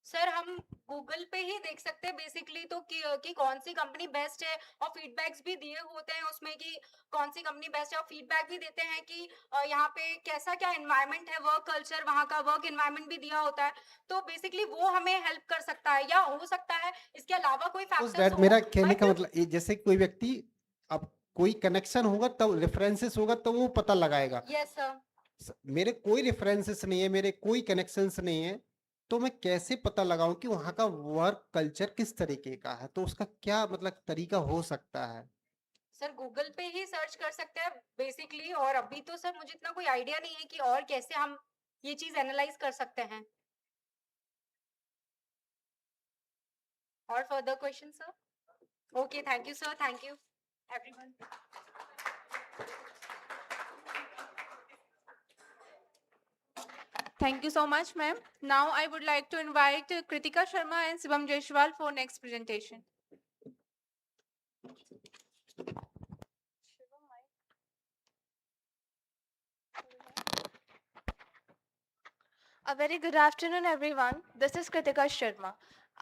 Sir हम गूगल पे ही देख सकते हैं बेसिकली, तो कि कौन सी कंपनी बेस्ट है, और फीडबैक्स भी दिए होते हैं उसमें कि कौन सी कंपनी बेस्ट है, और फीडबैक भी देते हैं कि यहाँ पे कैसा क्या एनवायरनमेंट है, वर्क कल्चर, वहाँ का वर्क एनवायरनमेंट भी दिया होता है, तो बेसिकली वो हमें हेल्प कर सकता है, या हो सकता है इसके अलावा कोई फैक्टर्स हो। मेरा कहने का मतलब जैसे कोई व्यक्ति, अब कोई कनेक्शन होगा तब, रेफरेंसेस होगा तो वो पता लगाएगा। Yes sir. मेरे कोई रेफरेंसेस नहीं है, मेरे कोई कनेक्शंस नहीं है, तो मैं कैसे पता लगाऊं कि वहां का वर्क कल्चर किस तरीके का है, तो उसका क्या मतलब तरीका हो सकता है। सर गूगल पे ही सर्च कर सकते हैं बेसिकली, और अभी तो सर मुझे इतना कोई आइडिया नहीं है कि और कैसे हम ये चीज एनालाइज कर सकते हैं। Or further questions, sir? Okay, thank you, sir. Thank you, everyone. Thank you so much, ma'am. Now I would like to invite Kritika Sharma and Shivam Jaiswal for next presentation. A very good afternoon, everyone. This is Kritika Sharma.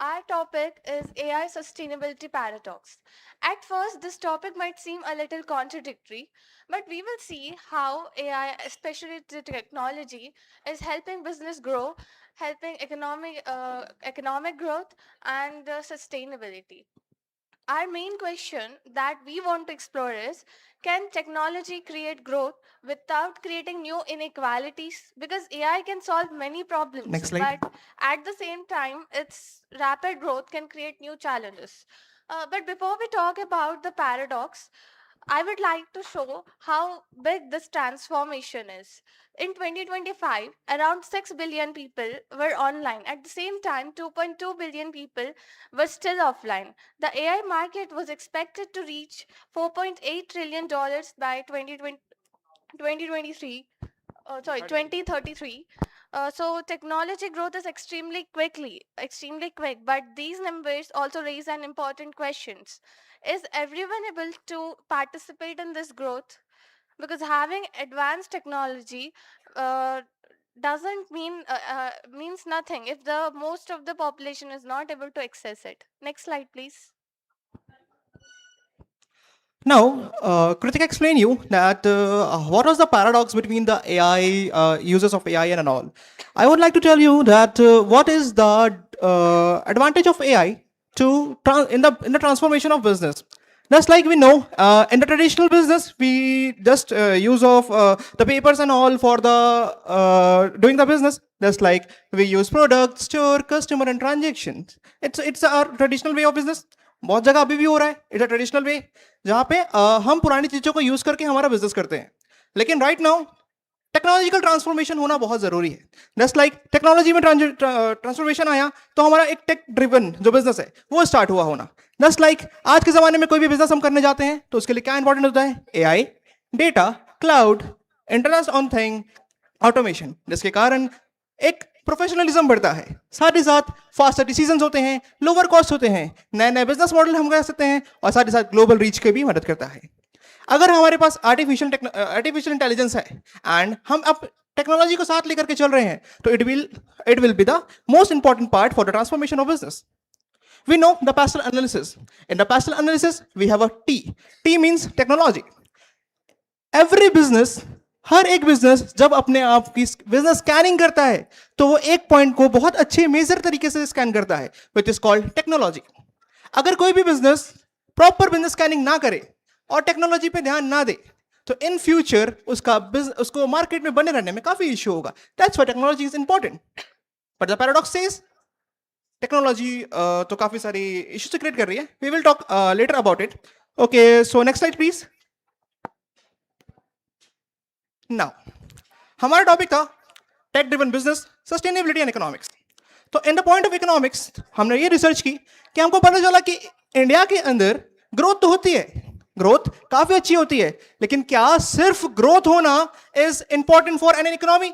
Our topic is AI Sustainability Paradox. At first, this topic might seem a little contradictory, but we will see how AI, especially the technology, is helping business grow, helping economic growth, and sustainability. Our main question that we want to explore is, can technology create growth without creating new inequalities? Because AI can solve many problems, Next slide. but at the same time, its rapid growth can create new challenges. But before we talk about the paradox, I would like to show how big this transformation is. In 2025, around 6 billion people were online. At the same time, 2.2 billion people were still offline. The AI market was expected to reach $4.8 trillion by 2023. 2033. So technology growth is extremely quick, but these numbers also raise an important questions. Is everyone able to participate in this growth? Because having advanced technology doesn't means nothing if the most of the population is not able to access it. Next slide, please. Now, Kritika explain you that what was the paradox between the AI users of AI and all. I would like to tell you that what is the advantage of AI in the transformation of business. Just like we know, in the traditional business, we just use of the papers and all for the doing the business. Just like we use product, store, customer, and transactions. It's our traditional way of business. बहुत जगह अभी भी हो रहा है. It's a traditional way जहाँ पे हम पुरानी चीज़ों को यूज़ करके हमारा बिजनेस करते हैं. लेकिन राइट नाउ टेक्नोलॉजिकल ट्रांसफॉर्मेशन होना बहुत ज़रूरी है. जस्ट लाइक टेक्नोलॉजी में ट्रांसफॉर्मेशन आया तो हमारा एक टेक ड्रिवन जो बिजनेस है वो स्टार्ट हुआ होना. जस्ट लाइक आज के ज़माने में कोई भी बिजनेस हम करने जाते हैं तो उसके लिए क्या इंपॉर्टेंट होता है? AI, data, cloud, internet on thing, automation, जिसके कारण एक प्रोफेशनलिज्म बढ़ता है. साथ ही साथ फास्टर डिसीजंस होते हैं, लोअर कॉस्ट होते हैं, नए नए बिजनेस मॉडल हम कर सकते हैं और साथ ही साथ ग्लोबल रीच के भी मदद करता है. अगर हमारे पास आर्टिफिशियल इंटेलिजेंस है एंड हम अब टेक्नोलॉजी को साथ लेकर के चल रहे हैं तो it will be the most important part for the transformation of business. We know the pastel analysis. In the pastel analysis, we have a T. T means technology. Every business, हर एक business जब अपने आप की business scanning करता है तो वो एक पॉइंट को बहुत अच्छे मेजर तरीके से स्कैन करता है, विच इज कॉल्ड टेक्नोलॉजी. अगर कोई भी बिजनेस प्रॉपर बिजनेस स्कैनिंग ना करे और टेक्नोलॉजी पे ध्यान ना दे तो इन फ्यूचर उसको मार्केट में बने रहने में काफी इश्यू होगा. That's why technology is important. But the paradox says technology तो काफी सारी इश्यूज क्रिएट कर रही है. We will talk later about it. Okay, so next slide please. Now हमारा टॉपिक था tech driven business, sustainability and economics. तो in the point of economics हमने ये रिसर्च की कि हमको पता चला कि इंडिया के अंदर ग्रोथ तो होती है, ग्रोथ काफी अच्छी होती है, लेकिन क्या सिर्फ ग्रोथ होना is important for an economy?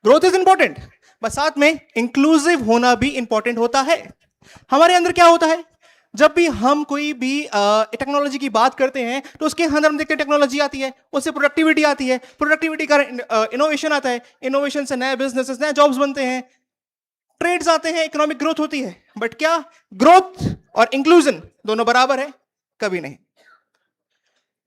Growth is important, बस साथ में इंक्लूसिव होना भी इंपॉर्टेंट होता है. हमारे अंदर क्या होता है, जब भी हम कोई भी टेक्नोलॉजी की बात करते हैं तो उसके अंदर हम देखते हैं टेक्नोलॉजी आती है, उससे प्रोडक्टिविटी आती है, प्रोडक्टिविटी का इनोवेशन आता है, इनोवेशन से नए बिजनेसेस, नए जॉब्स बनते हैं, ट्रेड्स आते हैं, इकोनॉमिक ग्रोथ होती है. बट क्या ग्रोथ और इंक्लूजन दोनों बराबर है? कभी नहीं.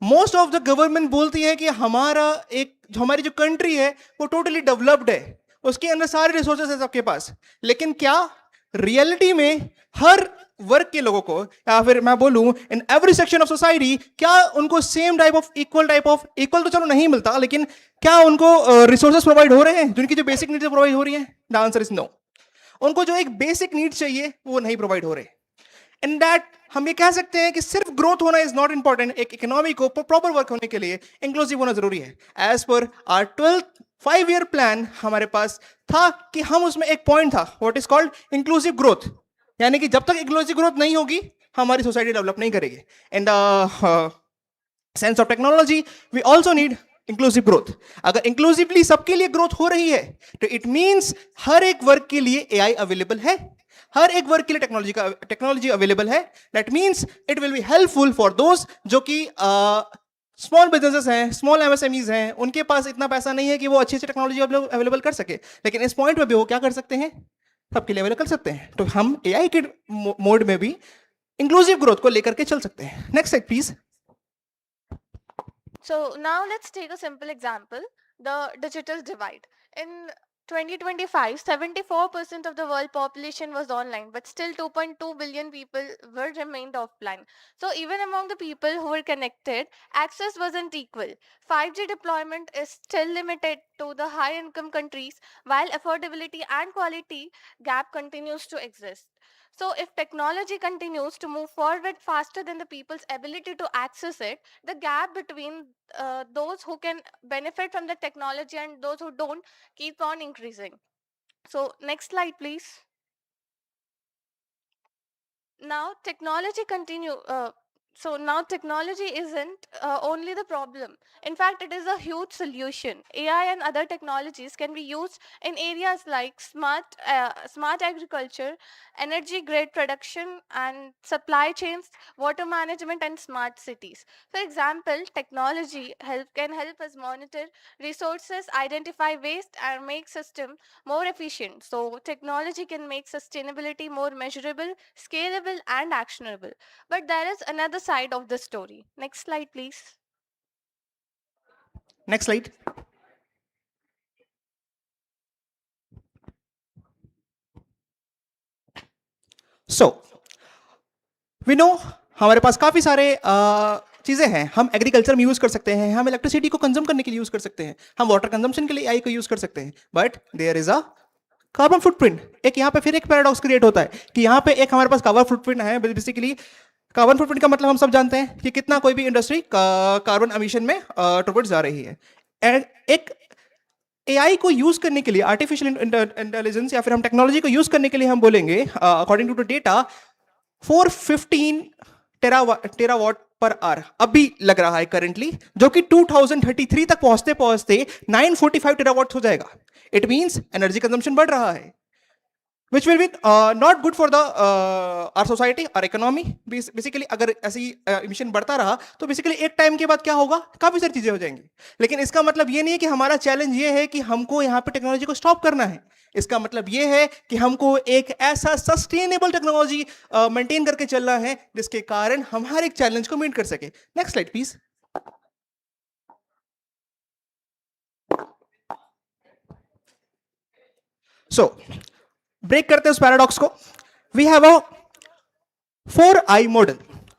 मोस्ट ऑफ द गवर्नमेंट बोलती है कि हमारी जो कंट्री है वो टोटली डेवलप्ड है, उसके अंदर सारे रिसोर्सेज है सबके पास. लेकिन क्या रियलिटी में हर वर्ग के लोगों को, या फिर मैं बोलूं in every section of society, क्या उनको सेम इक्वल तो चलो नहीं मिलता, लेकिन क्या उनको रिसोर्सेज प्रोवाइड हो रहे हैं जिनकी जो बेसिक नीड्स प्रोवाइड हो रही हैं? The answer is no. उनको जो एक बेसिक नीड्स चाहिए वो नहीं प्रोवाइड हो रहे. इन दैट हम ये कह सकते हैं कि सिर्फ ग्रोथ होना इज नॉट इंपॉर्टेंट. एक इकोनॉमी को प्रॉपर वर्क होने के लिए इंक्लूसिव होना जरूरी है. As per hour 12th 5-year plan हमारे पास था कि हम उसमें एक पॉइंट था what is called inclusive growth. यानी कि जब तक इकोलॉजिकल ग्रोथ नहीं होगी हमारी सोसाइटी डेवलप नहीं करेगी. And sense of technology we also need inclusive growth. अगर इंक्लूसिवली सबके लिए ग्रोथ हो रही है तो इट मींस हर एक वर्ग के लिए एआई अवेलेबल है, हर एक वर्ग के लिए टेक्नोलॉजी अवेलेबल है. That means it will be helpful for those जो कि स्मॉल बिजनेसेस हैं, स्मॉल एमएसएमईज हैं, उनके पास इतना पैसा नहीं है कि वो अच्छी अच्छी टेक्नोलॉजी अवेलेबल कर सके. लेकिन इस पॉइंट में भी वो क्या कर सकते हैं, सबके लिए अवेलेबल कर सकते हैं. तो हम एआई के मोड में भी इंक्लूसिव ग्रोथ को लेकर के चल सकते हैं. Next slide please. So now let's take a simple example, the digital divide. In 2025, 74% of the world population was online, but still 2.2 billion people were remained offline. So even among the people who were connected, access wasn't equal. 5G deployment is still limited to the high income countries, while affordability and quality gap continues to exist. So if technology continues to move forward faster than the people's ability to access it, the gap between those who can benefit from the technology and those who don't keep on increasing. So next slide please. Now technology isn't only the problem. In fact, it is a huge solution. AI and other technologies can be used in areas like smart agriculture, energy grid production and supply chains, water management and smart cities. For example, technology can help us monitor resources, identify waste and make system more efficient. So technology can make sustainability more measurable, scalable and actionable. But there is another side of the story. Next slide please. Next slide. So we know हमारे पास काफी सारे चीजें हैं. हम agriculture में use कर सकते हैं, हम इलेक्ट्रिसिटी को कंज्यूम करने के लिए यूज कर सकते हैं, हम वाटर कंजम्पशन के लिए एआई को यूज कर सकते हैं. But there is a carbon footprint. एक यहाँ पे फिर एक पैराडॉक्स क्रिएट होता है कि यहाँ पे एक हमारे पास कार्बन फुटप्रिंट है. बेसिकली कार्बन फुटप्रिंट का मतलब हम सब जानते हैं कि कितना कोई भी इंडस्ट्री कार्बन एमिशन में टुवर्ड्स जा रही है. एक एआई को यूज करने के लिए, आर्टिफिशियल इंटेलिजेंस या फिर हम टेक्नोलॉजी को यूज करने के लिए हम बोलेंगे according to the data 415 terawatt per hour अभी लग रहा है करंटली, जो कि 2033 तक पहुंचते पहुंचते 945 टेरावाट हो जाएगा. इट मींस एनर्जी कंजम्पशन बढ़ रहा है, which will be not good for the our society or economy. Basically अगर ऐसी इमिशन बढ़ता रहा तो बेसिकली एक टाइम के बाद क्या होगा, काफी सारी चीजें हो जाएंगी. लेकिन इसका मतलब ये नहीं है कि हमारा चैलेंज ये है कि हमको यहाँ पे टेक्नोलॉजी को स्टॉप करना है. इसका मतलब ये है कि हमको एक ऐसा सस्टेनेबल टेक्नोलॉजी मेंटेन करके चलना है जिसके कारण हम हर एक चैलेंज को मीट कर सके. Next slide please. So break करते हैं उस पैराडॉक्स को. We have a 4I model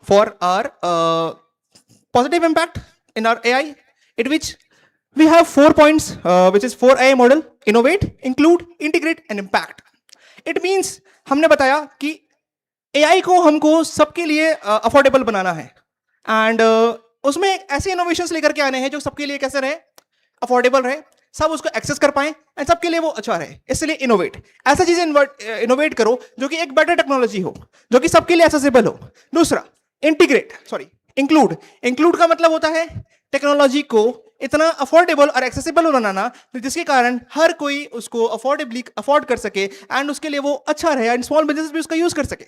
for our positive impact in our AI, in which we have 4 points, which is 4I model: innovate, include, integrate and impact. It means हमने बताया कि AI को हमको सबके लिए अफोर्डेबल बनाना है and उसमें ऐसे इनोवेशंस लेकर के आने हैं जो सबके लिए कैसे रहे, अफोर्डेबल रहे, सब उसको एक्सेस कर पाए एंड सबके लिए वो अच्छा रहे. इसलिए इनोवेट, ऐसा चीजें इनोवेट करो जो कि एक बेटर टेक्नोलॉजी हो, जो कि सबके लिए एक्सेसिबल हो. दूसरा इंक्लूड. इंक्लूड का मतलब होता है टेक्नोलॉजी को इतना अफोर्डेबल और एक्सेसिबल बनाना जिसके कारण हर कोई उसको अफोर्डेबली अफोर्ड कर सके एंड उसके लिए वो अच्छा रहे एंड स्मॉल बिजनेस भी उसका यूज कर सके.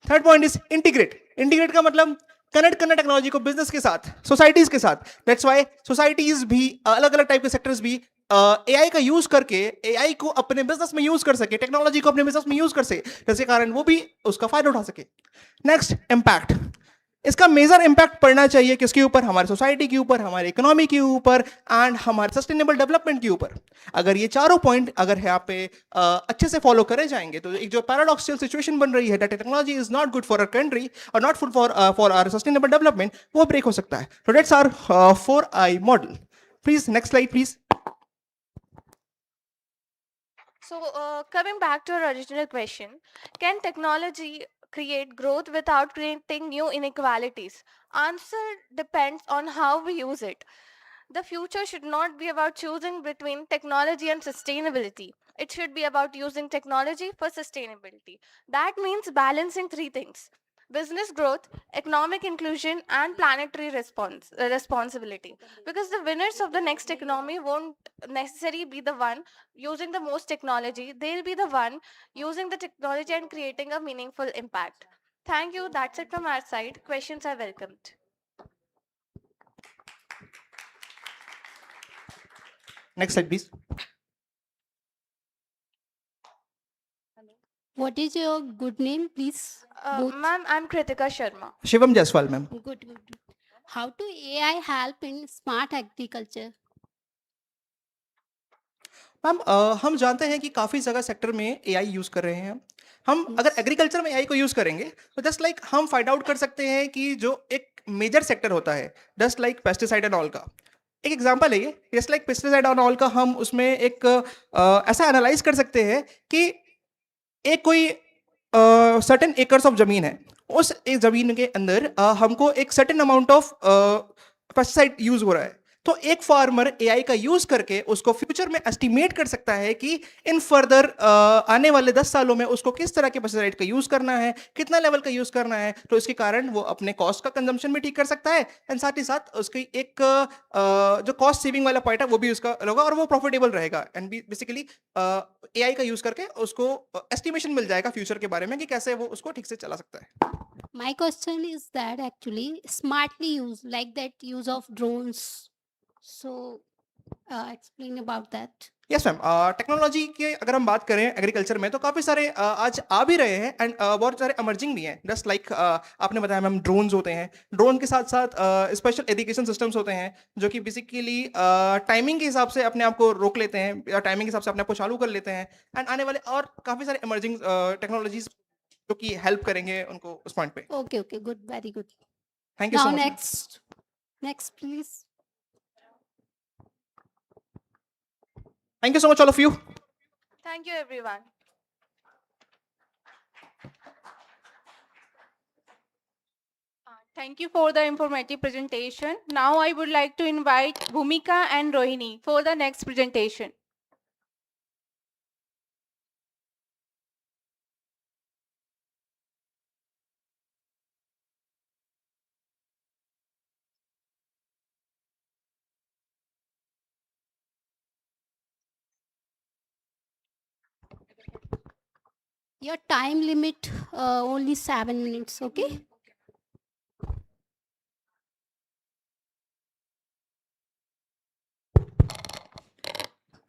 Third point is integrate. Integrate का मतलब कनेक्ट करना टेक्नोलॉजी को बिजनेस के साथ, सोसाइटीज के साथ. दैट्स व्हाई सोसाइटीज भी, अलग अलग टाइप के सेक्टर्स भी एआई का यूज करके एआई को अपने बिजनेस में यूज कर सके, टेक्नोलॉजी को अपने बिजनेस में यूज कर सके, जिसके कारण वो भी उसका फायदा उठा सके. Next, impact. इसका मेजर इम्पैक्ट पड़ना चाहिए किसके ऊपर, हमारी सोसाइटी के ऊपर, हमारी इकोनॉमी के ऊपर एंड हमारे सस्टेनेबल डेवलपमेंट के ऊपर. अगर ये चारों पॉइंट अगर यहाँ पे अच्छे से फॉलो करे जाएंगे तो एक जो पैराडॉक्सियल सिचुएशन बन रही है that technology is not good for our country और not for for our sustainable development, वो ब्रेक हो सकता है. So that's our 4I model. Please next slide please. So coming back to our original question, can technology create growth without creating new inequalities? Answer depends on how we use it. The future should not be about choosing between technology and sustainability. It should be about using technology for sustainability. That means balancing three things: business growth, economic inclusion, and planetary responsibility. Because the winners of the next economy won't necessarily be the one using the most technology, they'll be the one using the technology and creating a meaningful impact. Thank you. That's it from our side. Questions are welcomed. Next slide, please. What is your good name, please? Ma'am, I'm Kritika Sharma. Shivam Jaiswal, ma'am. Good, good. How to AI help in smart agriculture? Ma'am हम जानते हैं कि काफ़ी जगह sector में AI use कर रहे हैं हम अगर एग्रीकल्चर में एआई को यूज़ करेंगे तो जस्ट लाइक हम फाइंड आउट कर सकते हैं कि जो एक मेजर सेक्टर होता है just like pesticide and all का एक एग्जांपल है ये just like pesticide and all का हम उसमें एक ऐसा एनालाइज कर सकते हैं कि एक कोई सर्टेन एकर्स ऑफ जमीन है उस एक जमीन के अंदर हमको एक certain amount of pesticide use हो रहा है तो एक फार्मर एआई का यूज करके उसको फ्यूचर में एस्टिमेट कर सकता है कि इन फर्दर आने वाले 10 सालों में उसको किस तरह के पेस्टिसाइड का यूज करना है कितना लेवल का यूज करना है तो इसके कारण वो अपने कॉस्ट का कंजम्पशन भी ठीक कर सकता है एंड साथ ही साथ उसकी एक जो कॉस्ट सेविंग वाला पॉइंट है वो भी उसका होगा और वो प्रॉफिटेबल रहेगा एंड बेसिकली एआई का यूज करके उसको एस्टिमेशन मिल जाएगा फ्यूचर के बारे में कि कैसे वो उसको ठीक से चला सकता है My question is that actually smartly use, like that use of drones. So, explain about that. Yes ma'am technology के अगर हम बात करें एग्रीकल्चर में तो काफ़ी सारे आज आ भी रहे हैं एंड बहुत सारे एमर्जिंग भी हैं जस्ट लाइक आपने बताया मैम ड्रोन्स होते हैं ड्रोन के साथ साथ स्पेशल एजुकेशन सिस्टम्स होते हैं जो कि बेसिकली टाइमिंग के हिसाब से अपने आप को रोक लेते हैं या टाइमिंग के हिसाब से अपने आप को चालू कर लेते हैं एंड आने वाले और काफ़ी सारे एमर्जिंग टेक्नोलॉजीज जो कि हेल्प करेंगे उनको उस पॉइंट पे Okay, okay, good, very good. Thank you Now so much next, please. Thank you so much all of you Thank you, everyone. Thank you for the informative presentation. Now I would like to invite Bhumika and Rohini for the next presentation. Your time limit only 7 minutes, okay?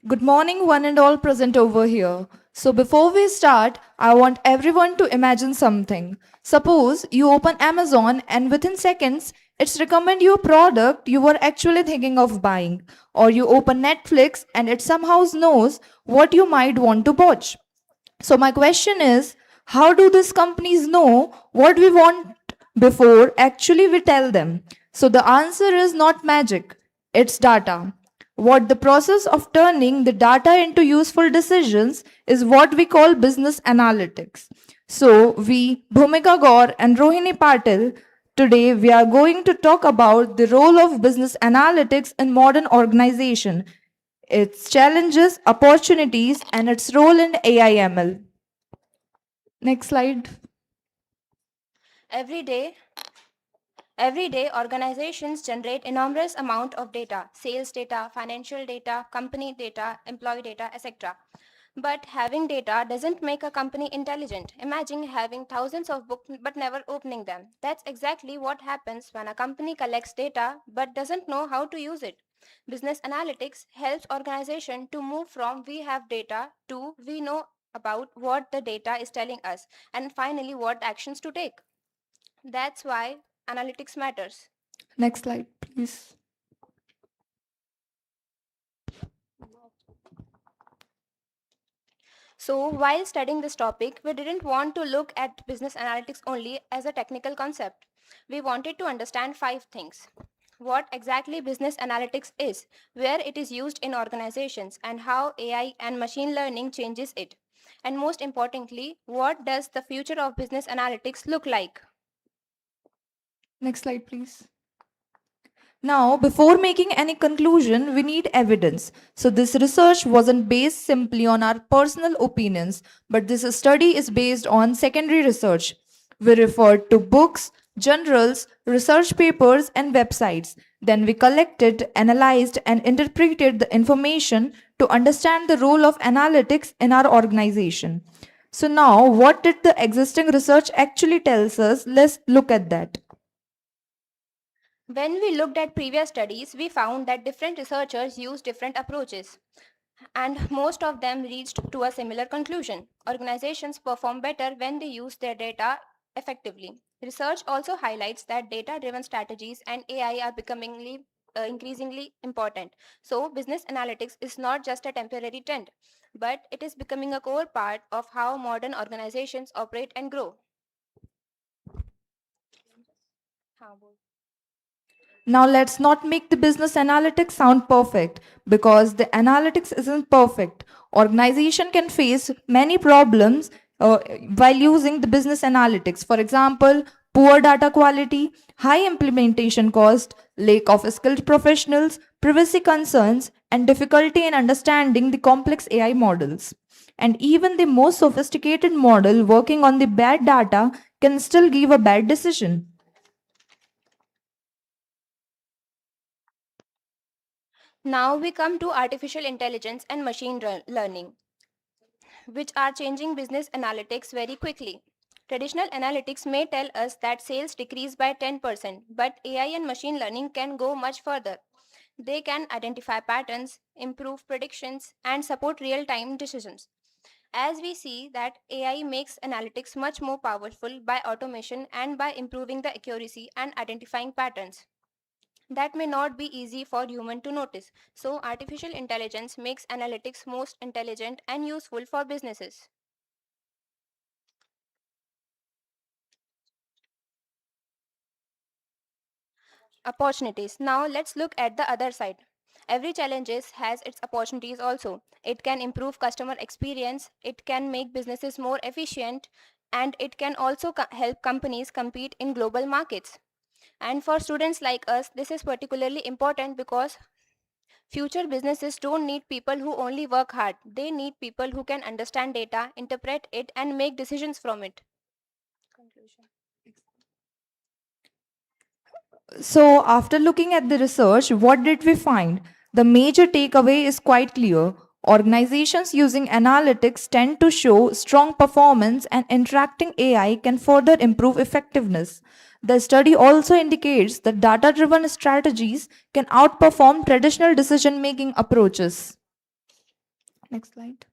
Good morning, one and all present over here. So before we start, I want everyone to imagine something. Suppose you open Amazon and within seconds, it's recommend you a product you were actually thinking of buying. Or you open Netflix and it somehow knows what you might want to watch. So my question is, how do these companies know what we want before actually we tell them? So the answer is not magic, it's data. What the process of turning the data into useful decisions is what we call business analytics. So we, Bhumika Gaur and Rohini Patil, today we are going to talk about the role of business analytics in modern organization, its challenges, opportunities, and its role in AIML. Next slide. Every day, organizations generate enormous amount of data: sales data, financial data, company data, employee data, etc. But having data doesn't make a company intelligent. Imagine having thousands of books but never opening them. That's exactly what happens when a company collects data but doesn't know how to use it. Business analytics helps organization to move from we have data to we know about what the data is telling us and finally what actions to take. That's why analytics matters. Next slide, please. So, while studying this topic, we didn't want to look at business analytics only as a technical concept. We wanted to understand 5 things: what exactly business analytics is, where it is used in organizations, and how AI and machine learning changes it. And most importantly, what does the future of business analytics look like? Next slide, please. Now, before making any conclusion, we need evidence. So, this research wasn't based simply on our personal opinions, but this study is based on secondary research. We referred to books, journals, research papers, and websites. Then we collected, analyzed, and interpreted the information to understand the role of analytics in our organization. So, now what did the existing research actually tells us? Let's look at that. When we looked at previous studies, we found that different researchers used different approaches, and most of them reached to a similar conclusion. Organizations perform better when they use their data effectively. Research also highlights that data driven strategies and AI are becoming increasingly important. So, business analytics is not just a temporary trend, but it is becoming a core part of how modern organizations operate and grow. Now, let's not make the business analytics sound perfect because the analytics isn't perfect. Organization can face many problems while using the business analytics. For example, poor data quality, high implementation cost, lack of skilled professionals, privacy concerns, and difficulty in understanding the complex AI models. And even the most sophisticated model working on the bad data can still give a bad decision. Now we come to artificial intelligence and machine learning, which are changing business analytics very quickly. Traditional analytics may tell us that sales decreased by 10%, but AI and machine learning can go much further. They can identify patterns, improve predictions, and support real time decisions. As we see that AI makes analytics much more powerful by automation and by improving the accuracy and identifying patterns that may not be easy for human to notice. So artificial intelligence makes analytics most intelligent and useful for businesses. Opportunities. Now let's look at the other side. Every challenge has its opportunities also. It can improve customer experience, it can make businesses more efficient, and it can also help companies compete in global markets. And for students like us, this is particularly important because future businesses don't need people who only work hard. They need people who can understand data, interpret it, and make decisions from it. Conclusion. So, after looking at the research, what did we find? The major takeaway is quite clear. Organizations using analytics tend to show strong performance, and interacting AI can further improve effectiveness. The study also indicates that data driven strategies can outperform traditional decision making approaches. Next slide.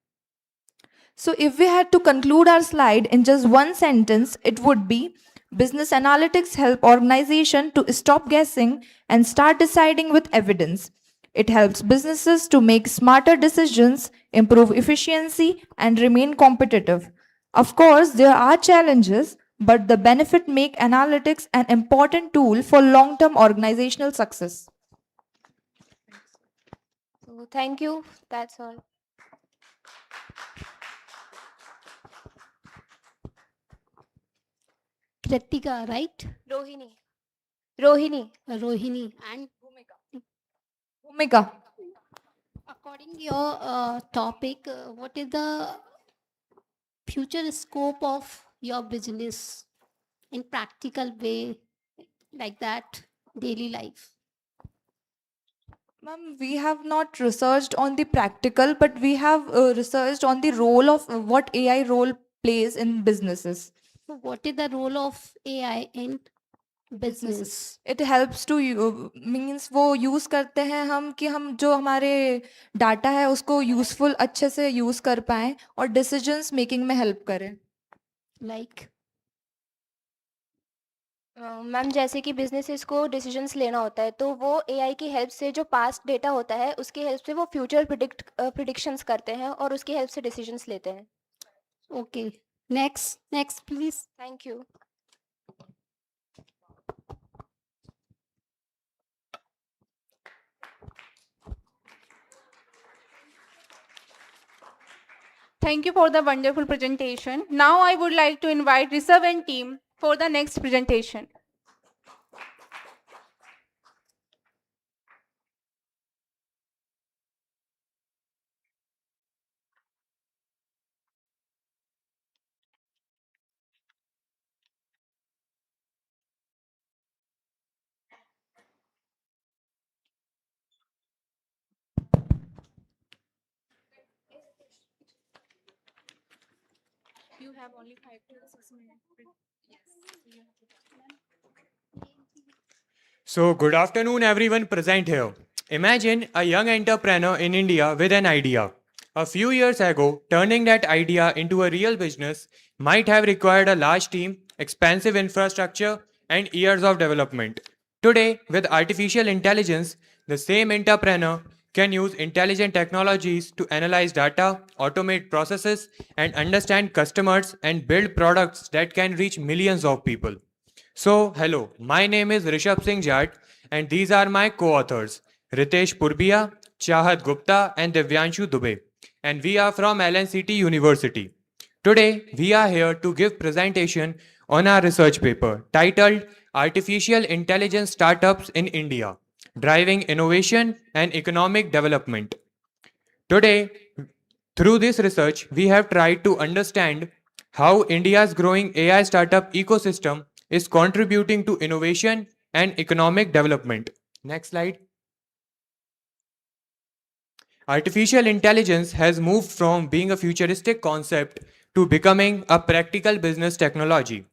So, if we had to conclude our slide in just one sentence, it would be business analytics help organization to stop guessing and start deciding with evidence. It helps businesses to make smarter decisions, improve efficiency, and remain competitive. Of course, there are challenges, but the benefit make analytics an important tool for long-term organizational success. So thank you. That's all. Kritika, right? Rohini. Rohini. Rohini and Bhumika. according to your topic, what is the future scope of your business in practical way, like that, daily life? Ma'am, we have not researched on the practical, but we have researched on the role of what AI role plays in businesses. So what is the role of AI in business? It helps to means वो use करते हैं हम कि हम जो हमारे data है उसको यूजफुल अच्छे से यूज कर पाएं और डिसीजंस मेकिंग में हेल्प करें. Like मैम जैसे कि बिजनेसेस को डिसीजंस लेना होता है तो वो एआई की हेल्प से जो पास्ट डेटा होता है उसकी हेल्प से वो फ्यूचर प्रिडिक्शंस करते हैं और उसकी हेल्प से डिसीजंस लेते हैं. okay. Next, please. Thank you. Thank you for the wonderful presentation. Now I would like to invite Rishabh and team for the next presentation. you have only 5 to 6 minutes. So, good afternoon, everyone present here. Imagine a young entrepreneur in India with an idea. A few years ago, turning that idea into a real business might have required a large team, expensive infrastructure, and years of development. Today, with artificial intelligence, the same entrepreneur can use intelligent technologies to analyze data, automate processes, and understand customers and build products that can reach millions of people. So, hello, my name is Rishabh Singh Jat, and these are my co authors Ritesh Purbia, Chahat Gupta, and Divyanshu Dubey. And we are from LNCT University. Today, we are here to give presentation on our research paper titled Artificial Intelligence Startups in India Driving Innovation and Economic Development. Today, through this research, we have tried to understand how India's growing AI startup ecosystem is contributing to innovation and economic development. Next slide. Artificial intelligence has moved from being a futuristic concept to becoming a practical business technology.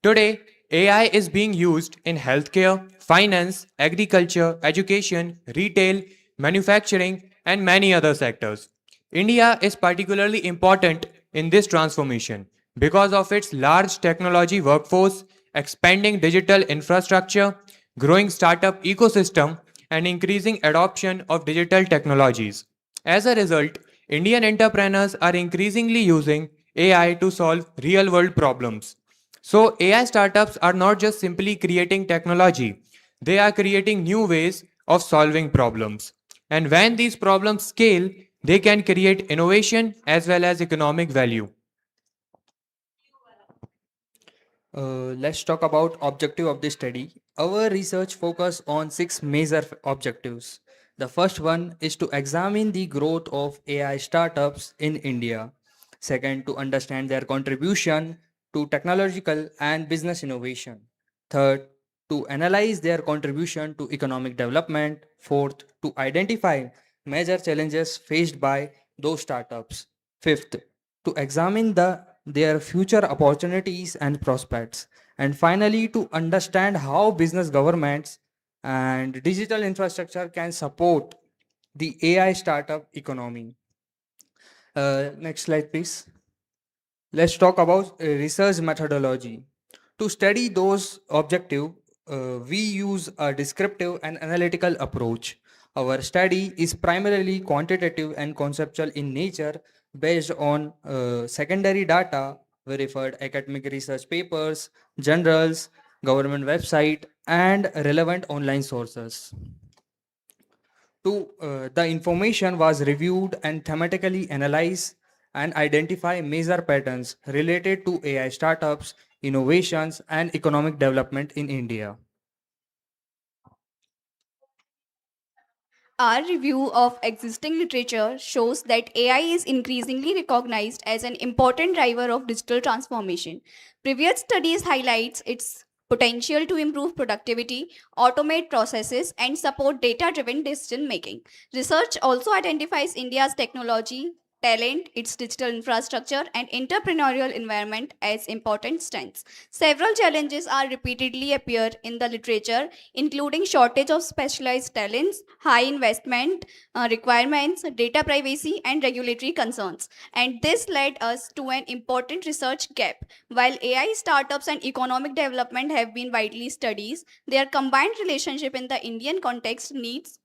Today, AI is being used in healthcare, finance, agriculture, education, retail, manufacturing, and many other sectors. India is particularly important in this transformation because of its large technology workforce, expanding digital infrastructure, growing startup ecosystem, and increasing adoption of digital technologies. As a result, Indian entrepreneurs are increasingly using AI to solve real world problems. So, AI startups are not just simply creating technology, they are creating new ways of solving problems. And when these problems scale, they can create innovation as well as economic value. Let's talk about objective of the study. Our research focus on six major objectives. The first one is to examine the growth of AI startups in India. Second, to understand their contribution to technological and business innovation. Third, to analyze their contribution to economic development. Fourth, to identify major challenges faced by those startups. Fifth, to examine their future opportunities and prospects. And finally, to understand how business governments and digital infrastructure can support the AI startup economy. Next slide, please. Let's talk about research methodology. To study those objectives, we use a descriptive and analytical approach. Our study is primarily quantitative and conceptual in nature based on secondary data, verified academic research papers, journals, government website, and relevant online sources. The information was reviewed and thematically analyzed and identify major patterns related to AI startups, innovations, and economic development in India. Our review of existing literature shows that AI is increasingly recognized as an important driver of digital transformation. Previous studies highlights its potential to improve productivity, automate processes, and support data-driven decision making. Research also identifies India's technology, talent, its digital infrastructure, and entrepreneurial environment as important strengths. Several challenges are repeatedly appear in the literature, including shortage of specialized talents, high investment requirements, data privacy, and regulatory concerns. And this led us to an important research gap. While AI startups and economic development have been widely studied, their combined relationship in the Indian context needs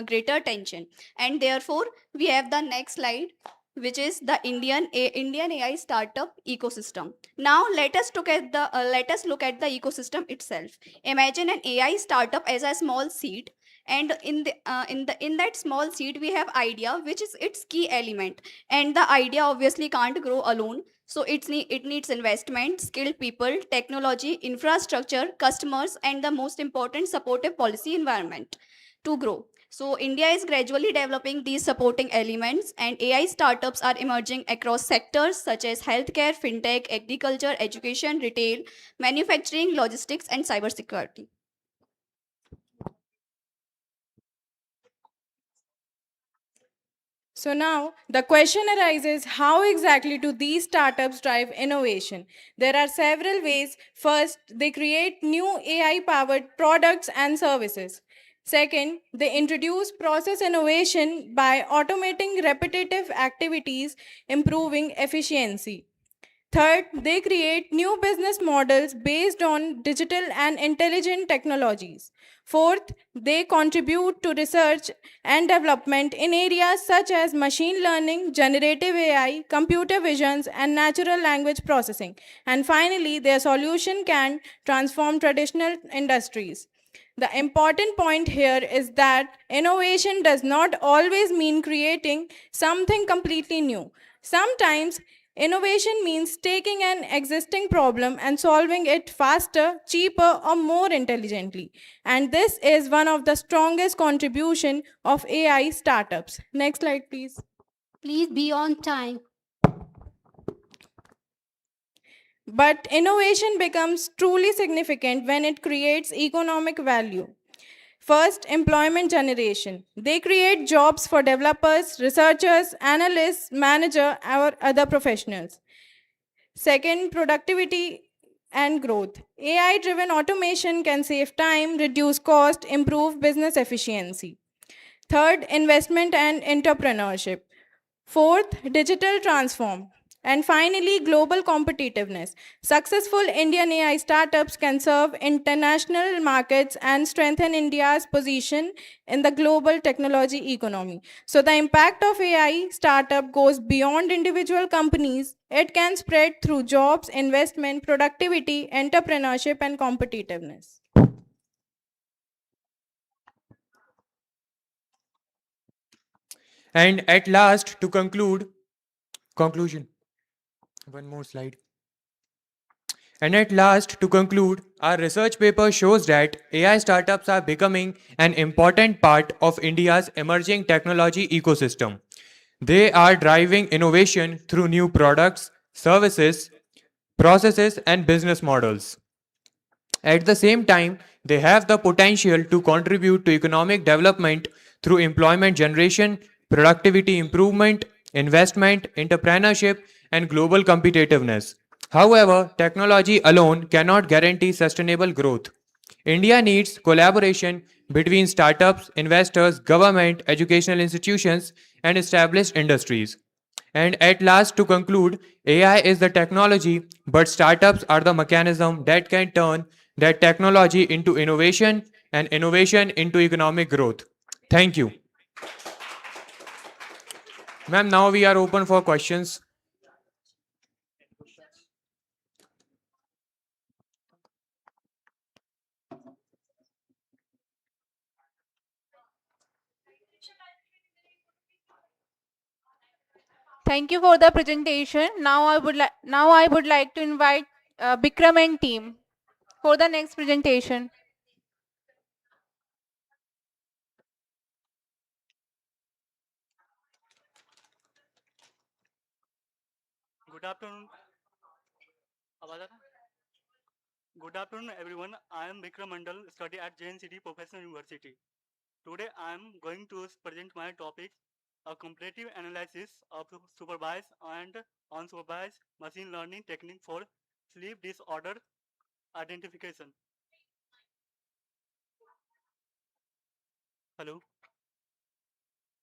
greater attention. And therefore, we have the next slide, which is the Indian AI startup ecosystem. Now let us look at the ecosystem itself. Imagine an AI startup as a small seed, and in that small seed we have idea, which is its key element. And the idea obviously can't grow alone, so it needs investment, skilled people, technology, infrastructure, customers, and the most important, supportive policy environment to grow. So, India is gradually developing these supporting elements, and AI startups are emerging across sectors such as healthcare, fintech, agriculture, education, retail, manufacturing, logistics, and cybersecurity. So now the question arises, how exactly do these startups drive innovation? There are several ways. First, they create new AI powered products and services. Second, they introduce process innovation by automating repetitive activities, improving efficiency. Third, they create new business models based on digital and intelligent technologies. Fourth, they contribute to research and development in areas such as machine learning, generative AI, computer visions, and natural language processing. And finally, their solution can transform traditional industries. The important point here is that innovation does not always mean creating something completely new. Sometimes innovation means taking an existing problem and solving it faster, cheaper, or more intelligently. And this is one of the strongest contribution of AI startups. Next slide, please. Please be on time. But innovation becomes truly significant when it creates economic value. First, employment generation. They create jobs for developers, researchers, analysts, manager, or other professionals. Second, productivity and growth. AI driven automation can save time, reduce cost, improve business efficiency. Third, investment and entrepreneurship. Fourth, digital transform. And finally, global competitiveness. Successful Indian AI startups can serve international markets and strengthen India's position in the global technology economy. So, the impact of AI startup goes beyond individual companies. It can spread through jobs, investment, productivity, entrepreneurship, and competitiveness. And at last, to conclusion, one more slide. And at last, to conclude, our research paper shows that AI startups are becoming an important part of India's emerging technology ecosystem. They are driving innovation through new products, services, processes, and business models. At the same time, they have the potential to contribute to economic development through employment generation, productivity improvement, investment, entrepreneurship, and global competitiveness. However, technology alone cannot guarantee sustainable growth. India needs collaboration between startups, investors, government, educational institutions, and established industries. And at last, to conclude, AI is the technology, but startups are the mechanism that can turn that technology into innovation and innovation into economic growth. Thank you. Ma'am, now we are open for questions. Thank you for the presentation. Now I would like to invite Bikram and team for the next presentation. Good afternoon. आवाज आ रहा है? Good afternoon, everyone. I am Bikram Mandal, study at JNCT Professional University. Today, I am going to present my topic, a comparative analysis of supervised and unsupervised machine learning technique for sleep disorder identification. Hello.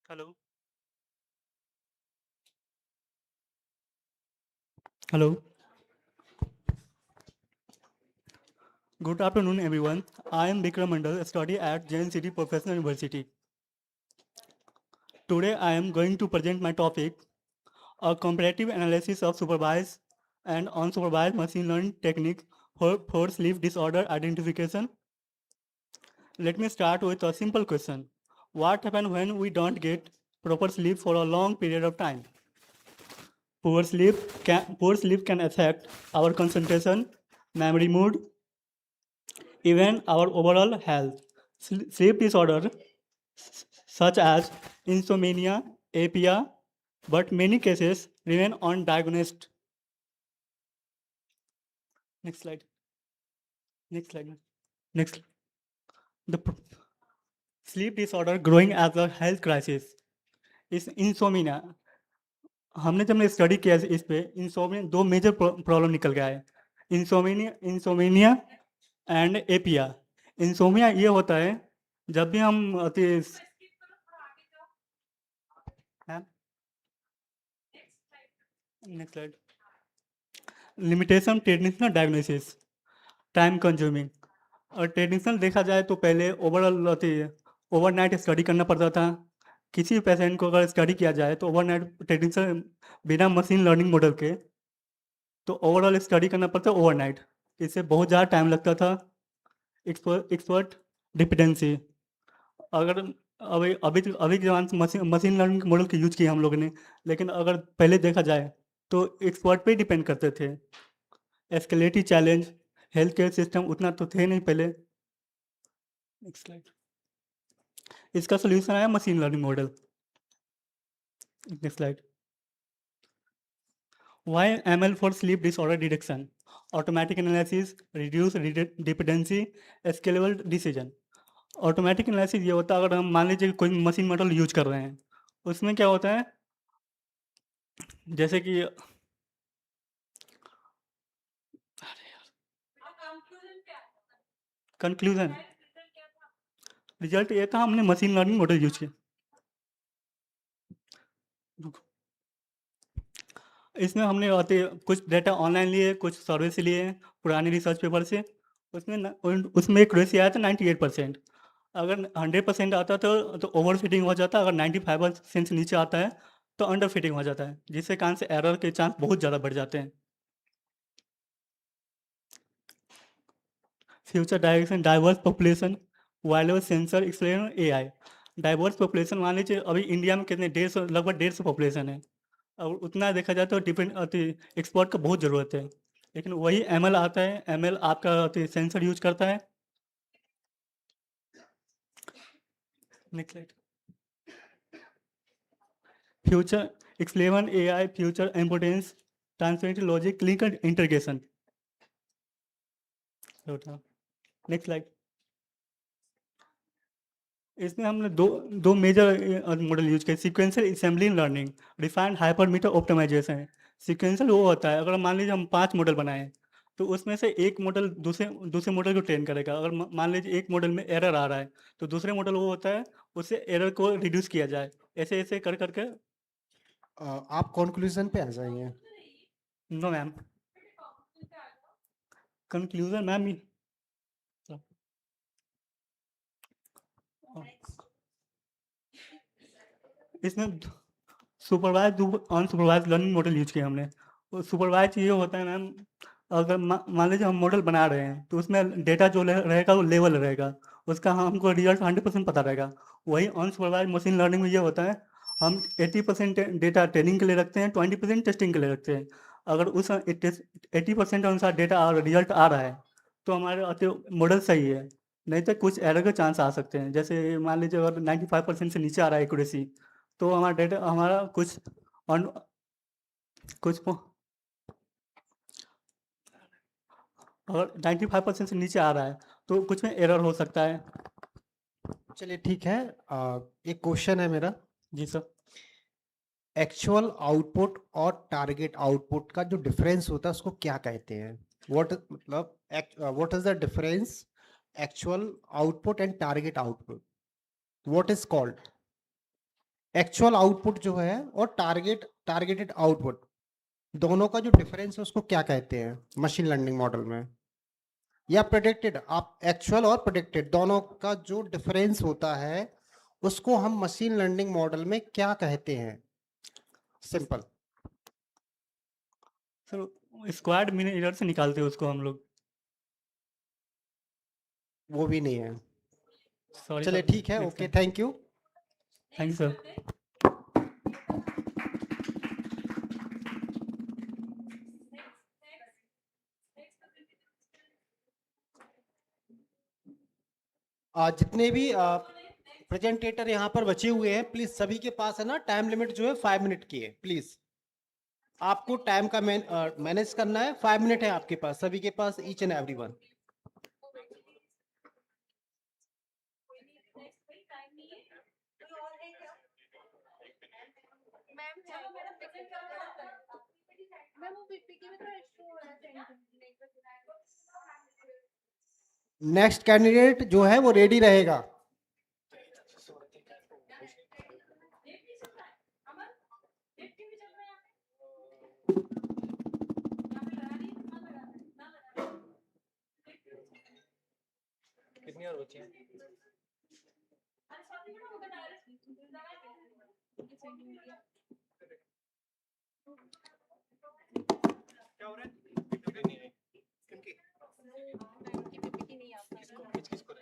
Hello. Hello. Good afternoon, everyone. I am Bikram Mandal, study at JNCT Professional University. Today, I am going to present my topic, a comparative analysis of supervised and unsupervised machine learning technique for sleep disorder identification. Let me start with a simple question. What happens when we don't get proper sleep for a long period of time? Poor sleep can affect our concentration, memory, mood, even our overall health. Sleep disorder such as insomnia, apnea, but many cases remain undiagnosed. Next slide. Next slide. Next. The sleep disorder growing as a health crisis. इस insomnia, हमने जब study किया इस पे, insomnia 2 major problem निकल गया है, insomnia and एपिया। Insomnia ये होता है जब भी हम next slide, limitation traditional diagnosis, time consuming. और ट्रेडिशनल देखा जाए तो पहले ओवरऑल ओवरनाइट स्टडी करना पड़ता था। किसी पेशेंट को अगर स्टडी किया जाए तो ओवरनाइट ट्रेडिशनल बिना मशीन लर्निंग मॉडल के तो ओवरऑल स्टडी करना पड़ता है ओवरनाइट। इससे बहुत ज़्यादा टाइम लगता था। एक्सपर्ट डिपेंडेंसी, अगर अभी अभी अभी के ज़माने से मशीन लर्निंग मॉडल की यूज किया हम लोगों ने, लेकिन अगर पहले देखा जाए तो एक्सपर्ट पे डिपेंड करते थे। Escalative challenge, health care system उतना तो थे नहीं पहले। नेक्स्ट स्लाइड, इसका सोल्यूशन आया machine learning model. Next slide, why ML for sleep disorder detection, automatic analysis, reduce dependency, scalable decision. Automatic analysis ये होता है अगर हम मान लीजिए कोई मशीन मॉडल यूज कर रहे हैं, उसमें क्या होता है जैसे कि कंक्लूजन, रिजल्ट ये था हमने मशीन लर्निंग मॉडल यूज किया। इसमें हमने कुछ डाटा ऑनलाइन लिए, कुछ सर्वे से लिए, पुराने रिसर्च पेपर से। उसमें एक्यूरेसी आया था 98%। अगर 100% आता तो ओवर फिटिंग हो जाता, अगर 95% से नीचे आता है तो अंडर फिटिंग हो जाता है, जिससे कारण से एरर के चांस बहुत ज़्यादा बढ़ जाते हैं। Future direction, diverse population, wireless sensor explain AI। Diverse population मान लीजिए अभी इंडिया में कितने 150, लगभग 150 पॉपुलेशन है, और उतना देखा जाए तो डिपेंड एक्सपर्ट का बहुत ज़रूरत है। लेकिन वही ML आता है, ML आपका सेंसर यूज करता है। Next slide, future explain AI, future importance, transparent logic, link integration. Next slide, इसमें हमने दो मेजर मॉडल यूज किए, sequential assembly learning, refined hypermeter optimisation. Sequential वो होता है अगर मान लीजिए हम 5 मॉडल बनाएं तो उसमें से एक मॉडल दूसरे दूसरे मॉडल को ट्रेन करेगा। अगर मान लीजिए एक मॉडल में एरर आ रहा है तो दूसरे मॉडल वो होता है उससे एरर को रिड्यूस किया जाए, ऐसे ऐसे कर करके। आप कंक्लूजन पे आ जाइए। नो मैम, कंक्लूजन मैम इसमें supervise unsupervise learning model use किया हमने। सुपरवाइज ये होता है मैम, अगर मान लीजिए हम मॉडल बना रहे हैं तो उसमें डेटा जो रहेगा वो लेवल रहेगा, उसका हमको रिजल्ट 100% पता रहेगा। वही अनसुपरवाइज मशीन लर्निंग में ये होता है हम 80% डेटा ट्रेनिंग के लिए रखते हैं, 20% टेस्टिंग के लिए रखते हैं। अगर उस 80% अनुसार डेटा रिजल्ट आ रहा है तो हमारे मॉडल सही है, नहीं तो कुछ एरर के चांस आ सकते हैं। जैसे मान लीजिए अगर 95% से नीचे आ रहा है एक्यूरेसी तो हमारा डेटा हमारा कुछ अगर 95% से नीचे आ रहा है तो कुछ में एरर हो सकता है। चलिए ठीक है। एक क्वेश्चन है मेरा। जी सर। एक्चुअल आउटपुट और टारगेट आउटपुट का जो डिफरेंस होता है उसको क्या कहते हैं? What is the difference actual output and target output? What is called actual output जो है और टारगेटेड आउटपुट, दोनों का जो डिफरेंस है उसको क्या कहते हैं मशीन लर्निंग मॉडल में? या प्रेडिक्टेड, आप एक्चुअल और प्रेडिक्टेड दोनों का जो डिफरेंस होता है उसको हम मशीन लर्निंग मॉडल में क्या कहते हैं? सिंपल। सर स्क्वाड मिरर से निकालते हैं उसको हम लोग। वो भी नहीं है। सॉरी चलिए सर, ठीक है, okay, thank you. Thank you sir. जितने भी प्रेजेंटेटर यहाँ पर बचे हुए हैं, प्लीज सभी के पास है ना टाइम लिमिट जो है 5 मिनट की है। प्लीज आपको टाइम का मैनेज करना है। 5 मिनट है आपके पास, सभी के पास, each and everyone. Next candidate जो है वो रेडी रहेगा। कितनी और बची हैं? क्या हो रहा है? किसको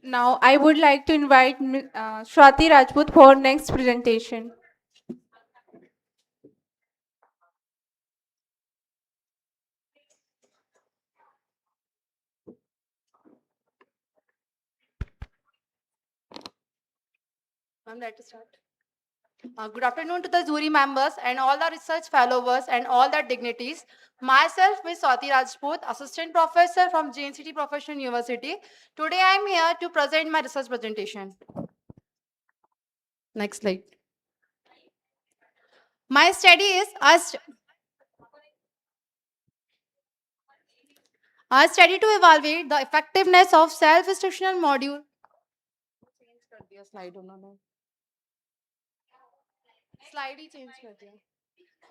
Now, I would like to invite Swati Rajput for next presentation. I'm ready to start. Good afternoon to the jury members and all the research followers and all the dignitaries. Myself, Ms. Swati Rajput, Assistant Professor from JNCT Professional University. Today I am here to present my research presentation. Next slide. My study is a study to evaluate the effectiveness of self-instructional module. Slide he change कर दिया.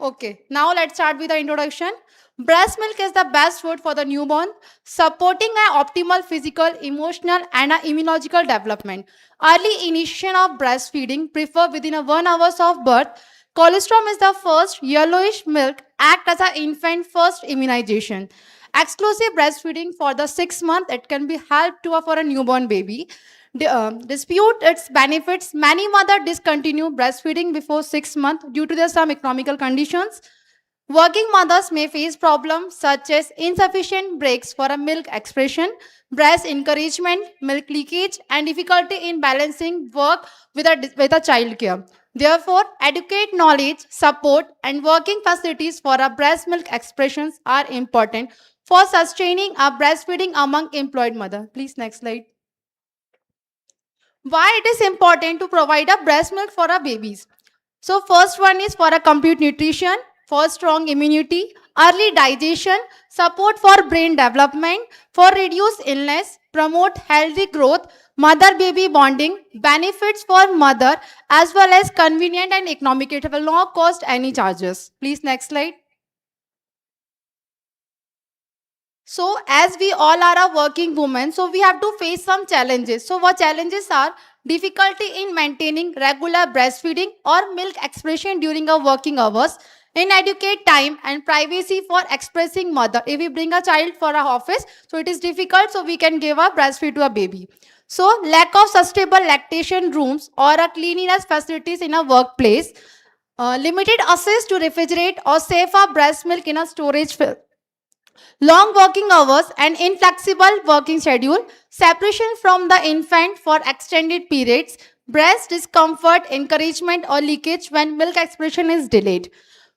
Okay, now let's start with the introduction. Breast milk is the best food for the newborn, supporting an optimal physical, emotional, and a immunological development. Early initiation of breastfeeding prefer within a 1 hour of birth. Colostrum is the first yellowish milk, act as an infant first immunization. Exclusive breastfeeding for the 6 month, it can be help to for a newborn baby. Dispute its benefits. Many mothers discontinue breastfeeding before 6 months due to some economical conditions. Working mothers may face problems such as insufficient breaks for a milk expression, breast encouragement, milk leakage, and difficulty in balancing work with a child care. Therefore, adequate knowledge, support, and working facilities for a breast milk expressions are important for sustaining a breastfeeding among employed mother. Please next slide. Why it is important to provide a breast milk for our babies? So first one is for a complete nutrition, for strong immunity, early digestion, support for brain development, for reduced illness, promote healthy growth, mother-baby bonding, benefits for mother, as well as convenient and economic. It will not cost any charges. Please next slide. So as we all are a working women, so we have to face some challenges. So what challenges are? Difficulty in maintaining regular breastfeeding or milk expression during our working hours, inadequate time and privacy for expressing mother. If we bring a child for our office, so it is difficult, so we can give a breastfeed to a baby. So lack of sustainable lactation rooms or a cleanliness facilities in a workplace, limited access to refrigerate or safe breast milk in a storage long working hours and inflexible working schedule, separation from the infant for extended periods, breast discomfort, encouragement or leakage when milk expression is delayed.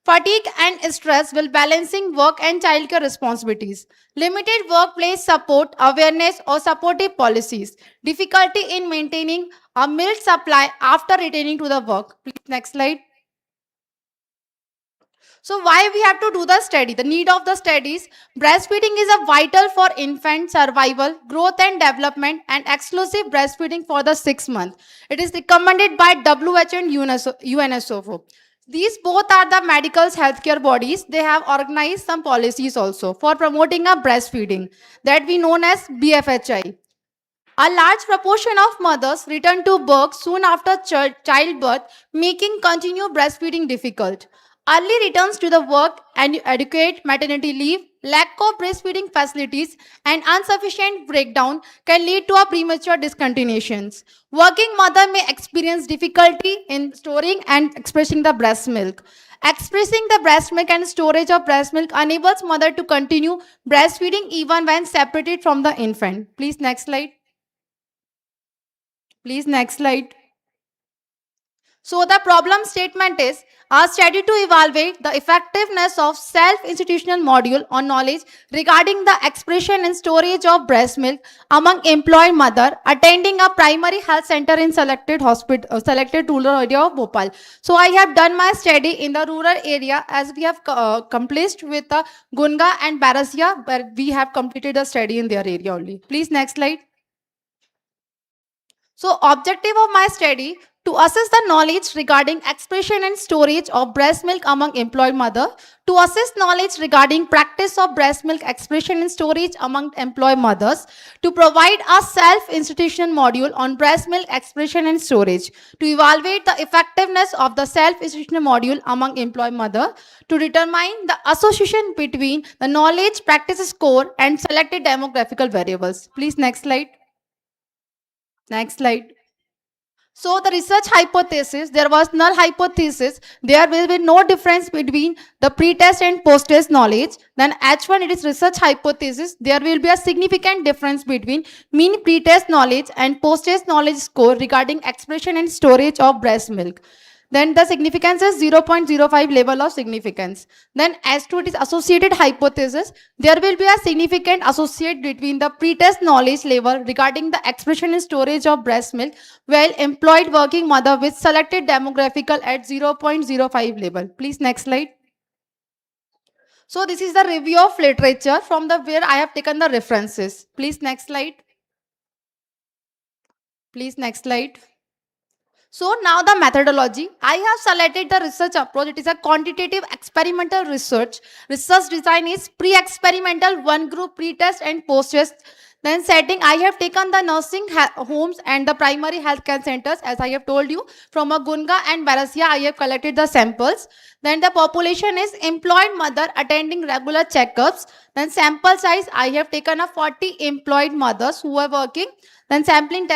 Fatigue and stress while balancing work and childcare responsibilities. Limited workplace support, awareness or supportive policies. Difficulty in maintaining a milk supply after returning to the work. Please, next slide. So why we have to do the study? The need of the studies, breastfeeding is a vital for infant survival, growth and development and exclusive breastfeeding for the 6 months. It is recommended by WHO and UNSOFO. These both are the medical healthcare bodies. They have organized some policies also for promoting a breastfeeding that we known as BFHI. A large proportion of mothers return to work soon after childbirth, making continued breastfeeding difficult. Early returns to the work and adequate maternity leave, lack of breastfeeding facilities, and insufficient breakdown can lead to a premature discontinuations. Working mother may experience difficulty in storing and expressing the breast milk. Expressing the breast milk and storage of breast milk enables mother to continue breastfeeding even when separated from the infant. Please next slide. Please next slide. So the problem statement is a study to evaluate the effectiveness of self-institutional module on knowledge regarding the expression and storage of breast milk among employed mother attending a primary health center in selected hospital, selected rural area of Bhopal. So I have done my study in the rural area as we have completed with Gunga and Barasia, where we have completed the study in their area only. Please next slide. So objective of my study to assess the knowledge regarding expression and storage of breast milk among employed mother, to assess knowledge regarding practice of breast milk expression and storage among employed mothers, to provide a self-institution module on breast milk expression and storage, to evaluate the effectiveness of the self-institution module among employed mother, to determine the association between the knowledge practice score and selected demographical variables. Please next slide. Next slide. So the research hypothesis, there was null hypothesis. There will be no difference between the pre-test and post-test knowledge. Then H1, it is research hypothesis. There will be a significant difference between mean pre-test knowledge and post-test knowledge score regarding expression and storage of breast milk. Then the significance is 0.05 level of significance. Then as to its associated hypothesis, there will be a significant associate between the pre-test knowledge level regarding the expression and storage of breast milk while employed working mother with selected demographical at 0.05 level. Please next slide. So this is the review of literature from the where I have taken the references. Please next slide. Please next slide. So now the methodology. I have selected the research approach. It is a quantitative experimental research. Research design is pre-experimental, one group, pre-test and post-test. Then setting, I have taken the nursing homes and the primary health care centers, as I have told you. From a Gunga and Barasia, I have collected the samples. Then the population is employed mother attending regular checkups. Then sample size, I have taken a 40 employed mothers who are working. Then sampling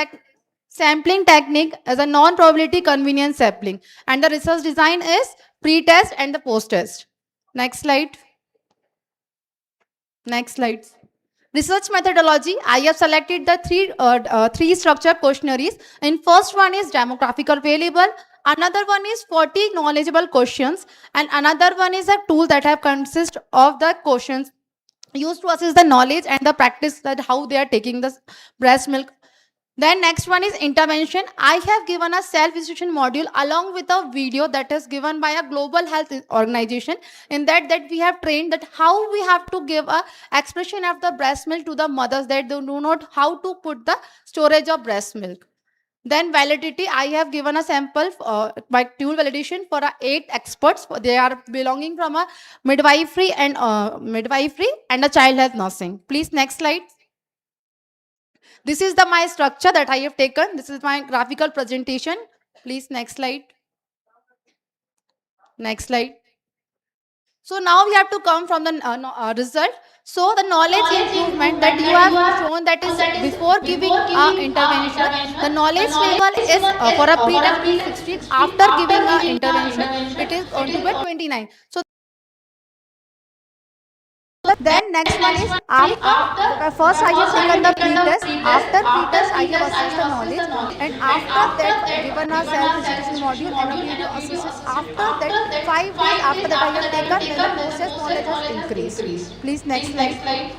technique as a non-probability convenience sampling. And the research design is pre-test and the post-test. Next slide. Next slide. Research methodology, I have selected the three structure questionnaires. In first one is demographical variable, another one is 40 knowledgeable questions, and another one is a tool that have consist of the questions used to assess the knowledge and the practice that how they are taking the breast milk. Then next one is intervention. I have given a self-institution module along with a video that is given by a global health organization. In that we have trained that how we have to give a expression of the breast milk to the mothers that they do not how to put the storage of breast milk. Then validity, I have given a sample by tool validation for 8 experts. They are belonging from a midwifery and a child health nursing. Please next slide. This is the my structure that I have taken. This is my graphical presentation. Please next slide. Next slide. So now we have to come from the result. So the knowledge improvement that you have shown, that is before giving intervention, the knowledge level is for a pre-test it is 16. After giving intervention, it is going to be 29. So then next one is after first I have taken the pre-test. After pre-test I have assessed the knowledge, and after that given a self-institution module and a video assessment. After that 5 days after that I have taken, then the post-test knowledge has increased. Please next slide.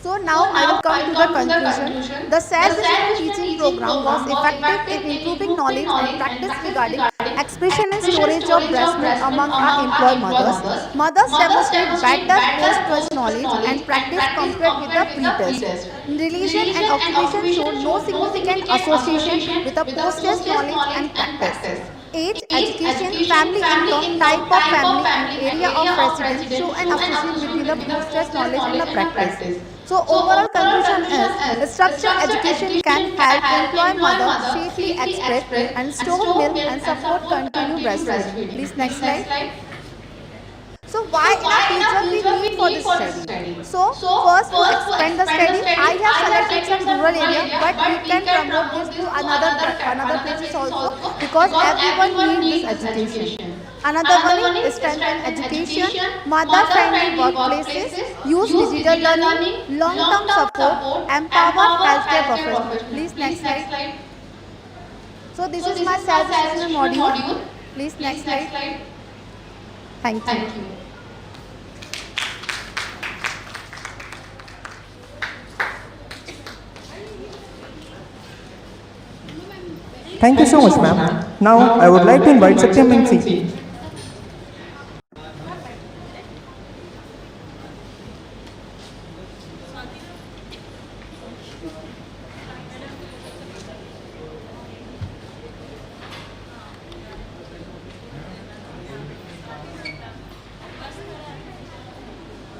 So now I will come to the conclusion. The self-decision teaching program was effective in improving knowledge and practice regarding expression and storage of breast milk among our employed mothers. Mothers demonstrate better post-test knowledge and practice compared with the pre-test. Religion and occupation show no significant association with the post-test knowledge and practice. Age, education, family income, type of family and area of residence show an association between the post-test knowledge and the practice. So overall conclusion is structured education can help employ mother safely express and store milk and support continued breastfeeding. Please next slide. So why in our future we need for this study? So first, to expand the study, I have selected some rural area, but we can promote this to another places also, because everyone needs this education. Another one is strengthen education, mother-friendly workplaces, use digital learning, long-term support, empower healthcare professionals. Please next slide. So this is my self-assessment module. Please next slide. Thank you. Thank you so much, ma'am. Now I would like to invite Satyam Minsi.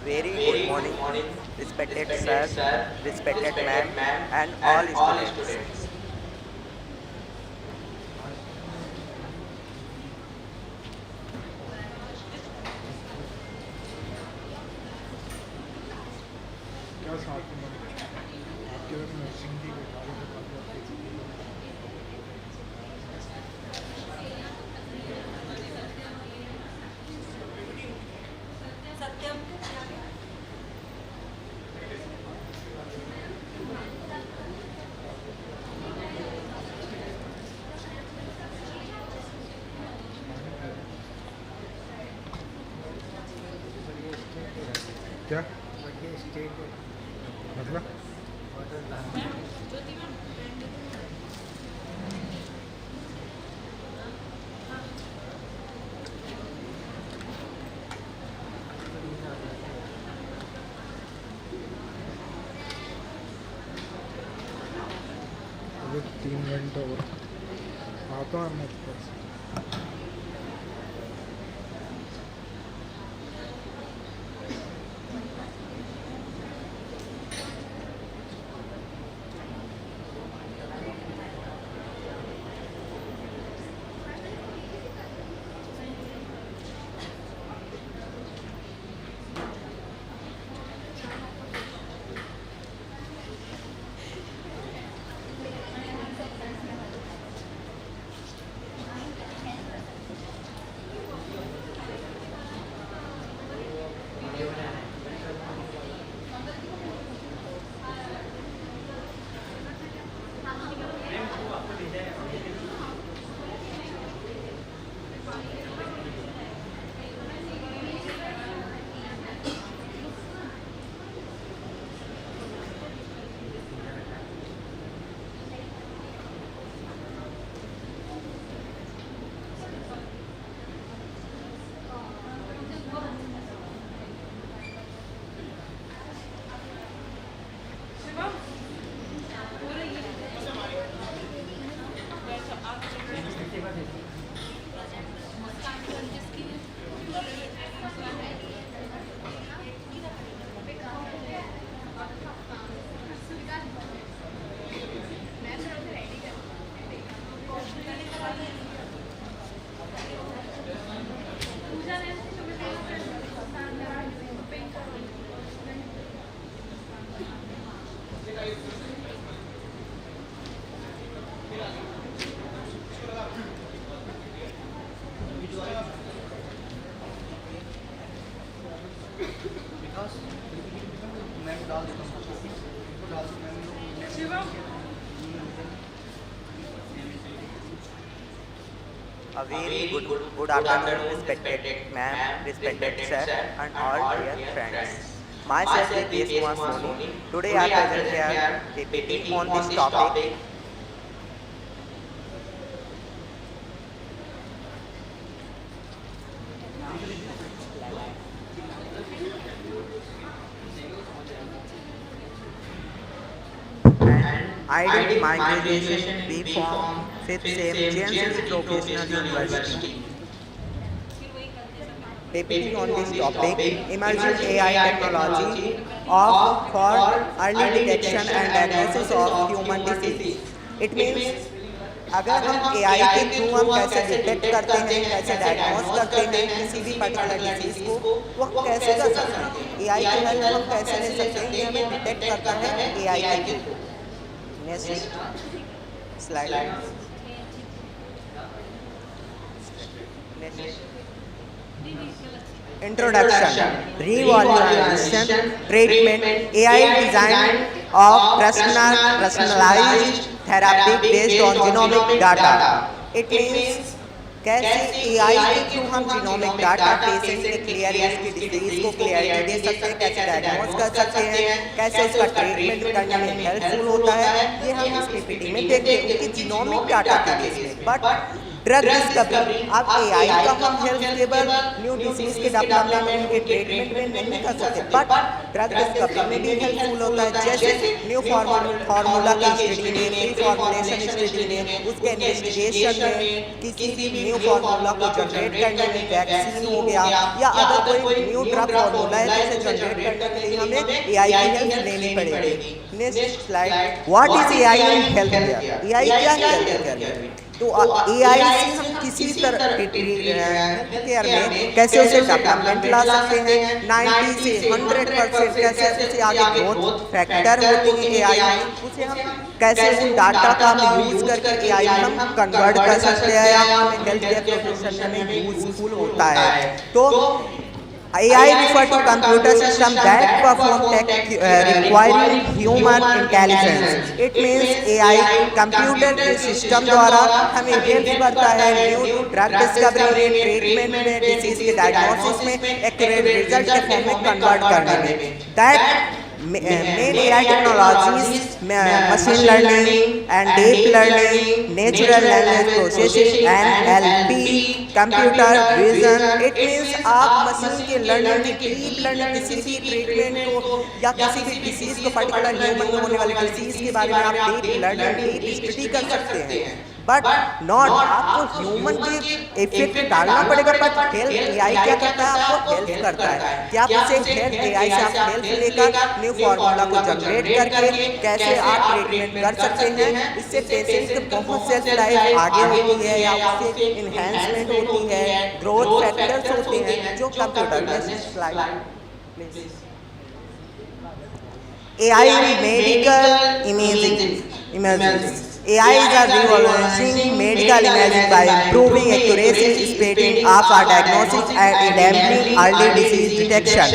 Very good morning, respected sir, respected ma'am, and all students. क्या मतलब अभी 3 घंटे और आता है मैं A very good afternoon, respected ma'am, respected sir, and all dear friends. Myself DPS Kumar Soni. Today I present here PPT on this topic. And I did my graduation B Form 5th SEM JNCT Professional University. PPT on this topic, emerging AI technology of for early detection and diagnosis of human disease. It means अगर हम AI के through हम कैसे detect करते हैं, कैसे diagnose करते हैं किसी भी पर्टिकुलर डिसीज को, वो हम कैसे कर सकते हैं? AI की हेल्प हम कैसे ले सकते हैं? ये हमें डिटेक्ट करता है AI के through. Next slide. Introduction, Revolution, Treatment, AI design of personalized therapy based on genomic data. It means कैसे AI के थ्रू हम जीनोमिक डाटा पेशेंट के क्लियर उसकी डिजीज को क्लियरिटी दे सकते हैं, कैसे डायग्नोस कर सकते हैं, कैसे उसका ट्रीटमेंट करने में हेल्पफुल होता है, ये हम इस पीपीटी में देखते हैं उनकी जीनोमिक डाटा के बेस में। बट ड्रग डिस्कवरी, अब AI का हम हेल्थ केवल न्यू डिसीज के डेवलपमेंट में उनके ट्रीटमेंट में नहीं कर सकते, बट ड्रग डिस्कवरी में भी हेल्पफुल होता है। जैसे न्यू फार्मूला की स्टडी में, प्री फॉर्मुलेशन स्टडी में, उसके इन्वेस्टिगेशन में, किसी भी न्यू फार्मूला को जनरेट करने में, वैक्सीन हो गया या अगर कोई न्यू ड्रग फार्मूला है तो उसे जनरेट करने के लिए हमें AI की हेल्प लेनी पड़ेगी। Next slide, what is AI in health care? AI क्या है हेल्थ केयर में? तो AI से हम किसी तरह हेल्थ केयर में कैसे उसे डेवलपमेंट ला सकते हैं, 90 से 100% कैसे उसे आगे ग्रोथ फैक्टर होते हैं AI में, उसे हम कैसे उन डाटा का हम यूज करके AI में हम कन्वर्ट कर सकते हैं या हमें हेल्थ केयर प्रोफेशन में यूजफुल होता है। तो AI refer to computer system that perform requiring human intelligence. It means AI computer के सिस्टम द्वारा हमें हेल्प करता है न्यू ड्रग डिस्कवरी में, ट्रीटमेंट में, डिसीज के डायग्नोसिस में, एक्यूरेट रिजल्ट के फॉर्म में कन्वर्ट करने में। That main AI technologies, machine learning and deep learning, natural language processing, NLP, computer vision. It means आप मशीन के लर्निंग की डीप लर्निंग किसी भी ट्रीटमेंट को या किसी भी डिसीज को पर्टिकुलर ह्यूमन में होने वाली डिसीज के बारे में आप डीप लर्निंग डीप स्टडी कर सकते हैं। बट नॉट आपको ह्यूमन के इफेक्ट डालना पड़ेगा, बट हेल्थ AI क्या करता है, आपको हेल्प करता है कि आप उसे हेल्थ AI से आप हेल्प लेकर न्यू फार्मूला को जनरेट करके कैसे आप ट्रीटमेंट कर सकते हैं। इससे पेशेंट के बहुत सेल्फ लाइफ आगे होती है या उससे इन्हेंसमेंट होती है, ग्रोथ फैक्टर्स होते हैं जो कंप्यूटर में। Slide please. AI medical imaging. AI is a revolutionizing medical imaging by improving accuracy, speeding up our diagnosis and enabling early disease detection.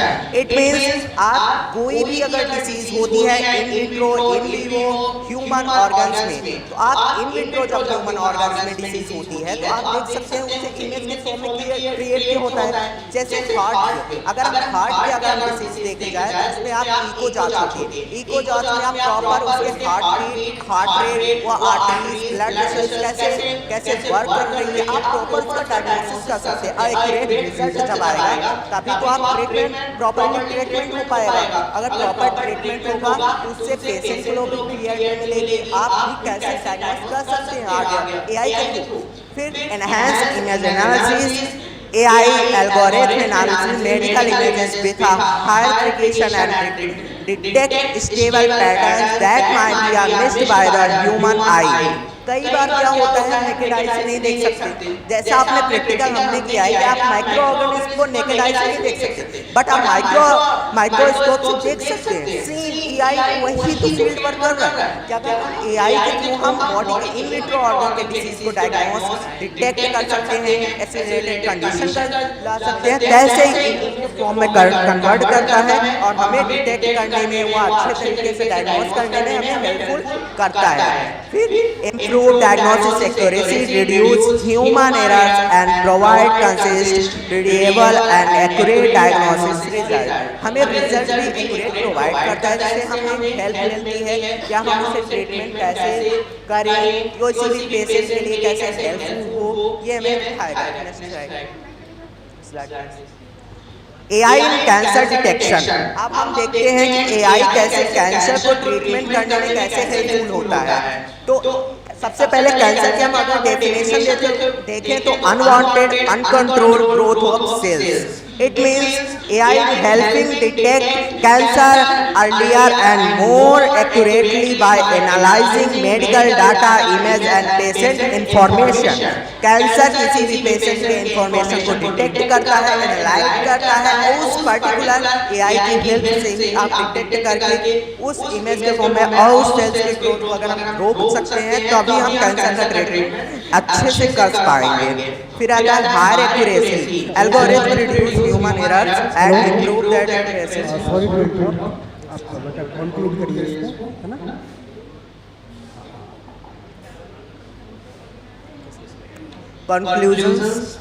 It means आप कोई भी अगर डिसीज होती है in vitro in vivo human organs में, तो आप in vitro जब ह्यूमन ऑर्गन्स में डिसीज होती है तो आप देख सकते हैं उसे इमेज के फॉर्म में क्रिएट होता है। जैसे हार्ट, अगर हम हार्ट पे अगर हम डिसीज देखे जाए तो उसमें आप इको जांच होती है, इको जांच में आप प्रॉपर उसके heart beat, heart rate, arteries, blood vessels कैसे वर्क कर रही है, आप प्रॉपर उसका डायग्नोसिस कर सकते हैं। एक्यूरेट रिजल्ट जब आएगा तभी तो आप ट्रीटमेंट प्रॉपरली ट्रीटमेंट हो पाएगा। अगर प्रॉपर ट्रीटमेंट होगा तो उससे पेशेंट को भी क्लियरिटी मिलेगी, आप भी कैसे डायग्नोस कर सकते हैं आगे AI के थ्रू। फिर enhance image analysis, AI algorithm analysis medical images with a higher precision and detect stable patterns that might be missed by the human eye. कई बार क्या होता है हम नेकेड आई से नहीं देख सकते, जैसा आपने प्रैक्टिकल हमने किया है कि आप माइक्रो ऑर्गेनिज्म को नेकेड आई से नहीं देख सकते, बट आप माइक्रोस्कोप से देख सकते हैं। सेम एआई वही तो फील्ड वर्क कर रहा है कि अगर हम एआई के थ्रू हम बॉडी के इन विट्रो ऑर्गन के डिसीज को डायग्नोस डिटेक्ट कर सकते हैं, ऐसे रिलेटेड कंडीशन कर ला सकते हैं, कैसे इमेज के फॉर्म में कन्वर्ट करता है और हमें डिटेक्ट करने में, वो अच्छे तरीके से डायग्नोस करने में हमें हेल्पफुल करता है। फिर improve diagnosis accuracy, reduce human errors and provide consist reliable and accurate diagnosis result. हमें रिजल्ट भी एक्यूरेट प्रोवाइड करता है, जिससे हमें हेल्प मिलती है क्या हम उसे ट्रीटमेंट कैसे करें, किसी भी पेशेंट के लिए कैसे हेल्पफुल हो, ये हमें दिखाएगा। Next slide. एआई इन कैंसर डिटेक्शन। अब हम देखते हैं कि एआई कैसे कैंसर को ट्रीटमेंट करने में कैसे हेल्पफुल होता है। तो सबसे पहले कैंसर की हम अगर डेफिनेशन देखें तो unwanted uncontrolled growth of cells. It means AI helping detect cancer earlier and more accurately by analyzing medical data, image and patient information. Cancer किसी भी पेशेंट के इंफॉर्मेशन को डिटेक्ट करता है, एनालाइज करता है, उस पर्टिकुलर एआई की हेल्प से ही आप डिटेक्ट करके उस इमेज के फॉर्म में और उस सेल्स की ग्रोथ को अगर हम रोक सकते हैं तभी हम कैंसर का ट्रीटमेंट अच्छे से कर पाएंगे। फिर आता है higher accuracy, algorithm reduce human errors and improve that accuracy. Sorry to interrupt, आप बेटा कंक्लूड करिए इसको, है ना। Conclusions.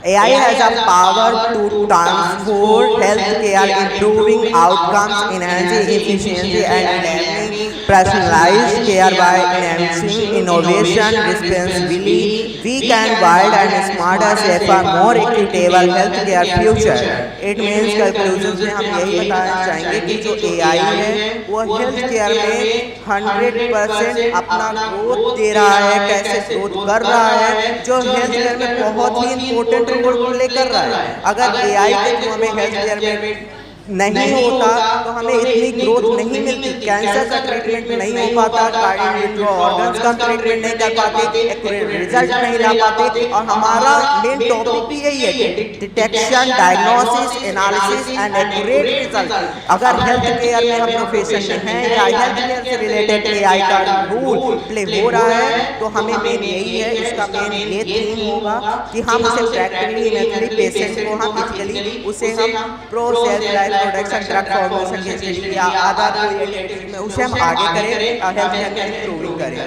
AI has a power to transform healthcare, improving outcomes, enhancing efficiency, and enabling personalized care by enhancing innovation responsibly. We can build and smarter, safer, more equitable healthcare future. It means conclusions में हम यही बताना चाहेंगे कि जो AI है वो health care में 100% अपना ग्रोथ दे रहा है, कैसे ग्रोथ कर रहा है, जो हेल्थ केयर में बहुत ही इंपॉर्टेंट रोल प्ले कर रहा है। अगर एआई के थ्रू हमें हेल्थ केयर में नहीं होता तो हमें इतनी ग्रोथ नहीं मिलती, कैंसर का ट्रीटमेंट नहीं हो पाता, कार्डियक विट्रो ऑर्गन्स का ट्रीटमेंट नहीं कर पाते, एक्यूरेट रिजल्ट नहीं ला पाते। और हमारा मेन टॉपिक भी यही है, detection, diagnosis, analysis and accurate result. अगर हेल्थ केयर में हम प्रोफेशन में हैं या हेल्थ केयर से रिलेटेड एआई का रोल प्ले हो रहा है तो हमें मेन यही है, इसका मेन ये थीम होगा कि हम उसे प्रैक्टिकली मेथली पेशेंट को हम फिजिकली उसे हम pro self life production, drug formulation के स्टडी या अदर कोई एक्टिविटी में उसे हम आगे करें, हेल्थ केयर में इंप्रूविंग करें।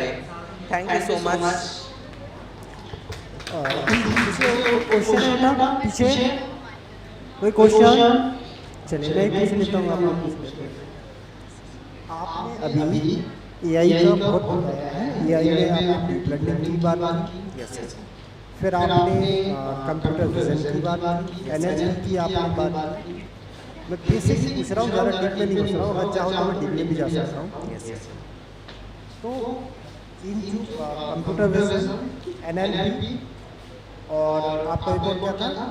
Thank you so much. Question है ना पीछे, कोई क्वेश्चन? चलिए मैं पूछ लेता हूँ, आप लोग पूछ लेते हैं। आपने अभी एआई का बहुत बताया है, एआई में आपने डीप लर्निंग की बात की, फिर आपने कंप्यूटर विजन की बात की, एनएलपी की आपने बात की। मैं बेसिक पूछ रहा हूँ, ज़्यादा डीप में नहीं पूछ रहा हूँ, अगर चाहो तो मैं डीप में भी जा सकता हूँ। तो इन जो कंप्यूटर विजन, एनएलपी और आपका एक और क्या था?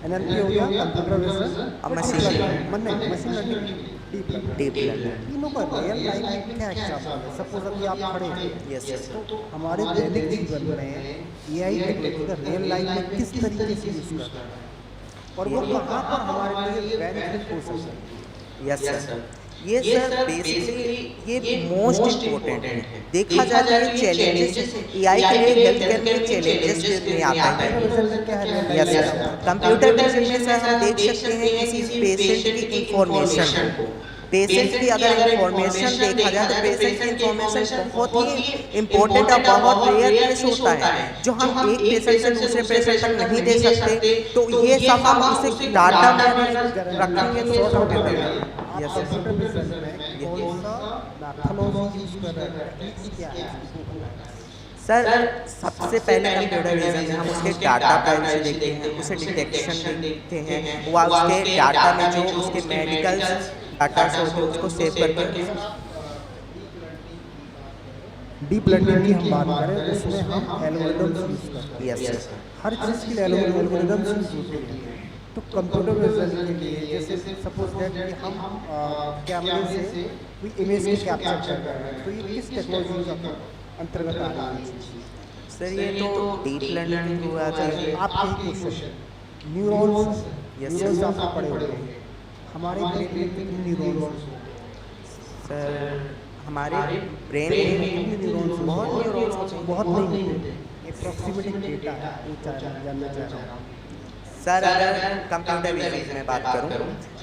एनएलपी हो गया, कंप्यूटर विजन और मशीन लर्निंग, डीप लर्निंग, तीनों का रियल लाइफ में क्या एग्जाम्पल है? सपोज अभी आप खड़े हैं तो हमारे दैनिक जीवन में एआई टेक्नोलॉजी का रियल लाइफ में किस तरीके से यूज कर रहा है और वो कहाँ पर हमारे लिए बेनिफिट हो सकता है? यस सर, ये सर बेसिकली ये मोस्ट इम्पोर्टेंट है। देखा जाए तो ये चैलेंजेस एआई के लिए हेल्थ केयर में चैलेंजेस में आता है। यस सर, कंप्यूटर विजन में सर हम देख सकते हैं किसी पेशेंट की इंफॉर्मेशन को, पेशेंट की अगर इंफॉर्मेशन देखा जाए तो पेशेंट की इंफॉर्मेशन बहुत ही इंपॉर्टेंट और बहुत रेयर केस होता है जो हम एक पेशेंट से दूसरे पेशेंट तक नहीं दे सकते। तो ये सब हम उसे डाटा में रखेंगे तो सॉर्ट आउट करेंगे। यस कंप्यूटर विजन में कौन सा मैथोलॉजी यूज कर रहे हैं, टेक्निक्स क्या है? सर सबसे पहले कंप्यूटर विजन में हम उसके डाटा प्राइवेसी देखते हैं, उसे डिटेक्शन देखते हैं, वह उसके डाटा में जो उसके मेडिकल डाटा होते हैं उसको सेव करके। डीप लर्निंग की हम बात करें उसमें हम एल्गोरिदम्स यूज करते हैं। यस हर चीज़ के लिए एल्गोरिदम्स यूज होते हैं। तो कंप्यूटर विजन के लिए जैसे सपोज दैट कि हम कैमरे से कोई इमेज को कैप्चर कर रहे हैं तो ये किस टेक्नोलॉजी का अंतर्गत आ रहा है? सर ये तो डीप लर्निंग हुआ था। आपके क्वेश्चन न्यूरॉन्स, न्यूरॉन्स आपने पढ़े होंगे, हमारे ब्रेन में कितने न्यूरॉन्स? सर हमारे ब्रेन में कितने न्यूरॉन्स होते बहुत हैं? न्यूरॉन्स होते हैं। बहुत नहीं होते। अप्रॉक्सीमेट एक डेटा है, वो जानना चाह रहा हूँ। सर अगर कंप्यूटर विजन की मैं बात करूं तो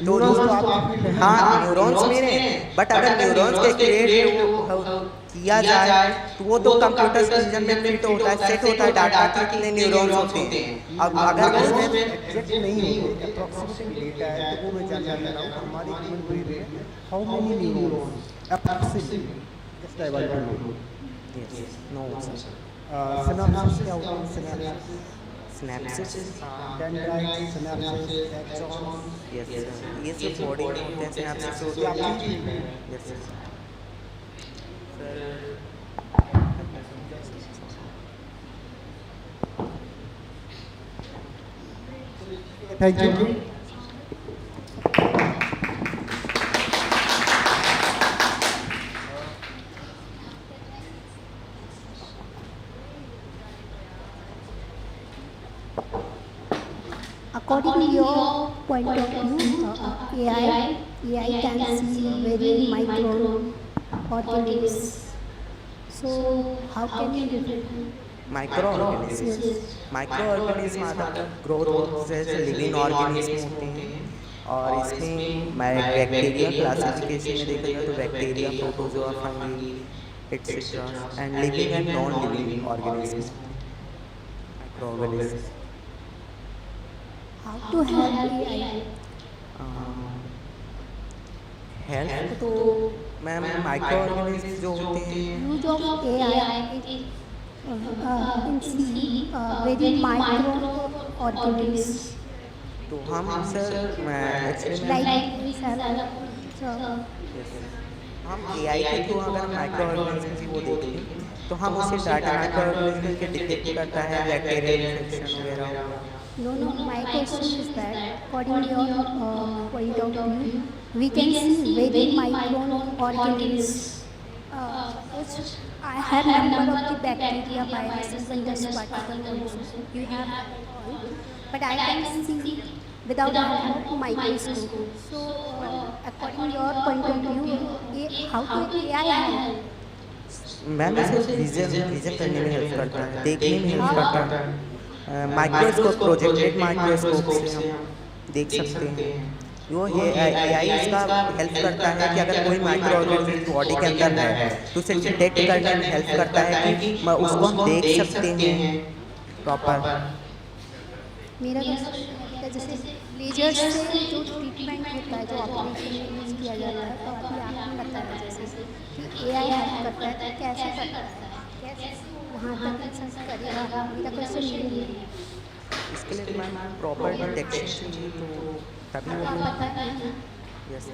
न्यूरॉन्स तो आपकी फील्ड है। हाँ न्यूरॉन्स मेरे हैं, बट अगर न्यूरॉन्स के क्रिएट किया जाए तो वो तो कंप्यूटर विजन में फिट होता है, सेट होता है डाटा कि कितने न्यूरॉन्स होते हैं। अब अगर उसमें एग्जैक्ट नहीं होते, अप्रॉक्सीमेट डेटा है, तो वो मैं जानना चाह रहा हूँ हमारे ह्यूमन ब्रेन में how many neurons approximately, just I want to know. No synapses क्या होते हैं? Synapses, synapses dendrites, synapses, axons, yes ये सब बॉडी में होते हैं, सिनैप्सेस होते ये हैं। आपकी फील्ड है। Yes sir thank you. According to your point of view, AI can see very micro organisms. So how can you define micro organism आता है ग्रोथ प्रोसेस, लिविंग ऑर्गेनिज्म होते हैं। और इसमें बैक्टीरिया क्लासिफिकेशन में देखा जाए तो bacteria, protozoa, fungi etcetera and living and non living organism, micro organism. how to help AI? Health तो मैम माइक्रो ऑर्गेनिज्म जो होते हैं Use of AI in see very micro organisms तो हम सर एक्चुअली like हम AI के through अगर micro organism की वो देखें तो हम उसे डाटा माइक्रो ऑर्गेनिज्म के डिटेक्ट करता है, बैक्टीरियल इन्फेक्शन वगैरह हुआ। No, my question is that according to your point of view, we can see very micro organisms. Suppose I have number of the bacteria, viruses, and dust particle also. You have all, but I can see without help of microscope. So, according to your point of view, how to AI help? Ma'am इसे vision करने में help करता है, देखने में help करता है। Microscope, projected microscope से हम देख सकते हैं। वो एआई इसका हेल्प करता है कि अगर कोई माइक्रो ऑर्गेनिज्म बॉडी के अंदर है तो उसे डिटेक्ट करने में हेल्प करता है कि उसको हम देख सकते हैं प्रॉपर। मेरा जैसे लेजर से जो ट्रीटमेंट होता है, जो ऑपरेशन में यूज़ किया जाता है, तो अभी आपने बताया जैसे कि एआई हेल्प करता है, तो कैसे करता है, कैसे वहाँ तक इंसान करेगा? मेरा क्वेश्चन ये है। इसके लिए मैम प्रॉपर डिटेक्शन चाहिए तो तभी वो पता है ना? यस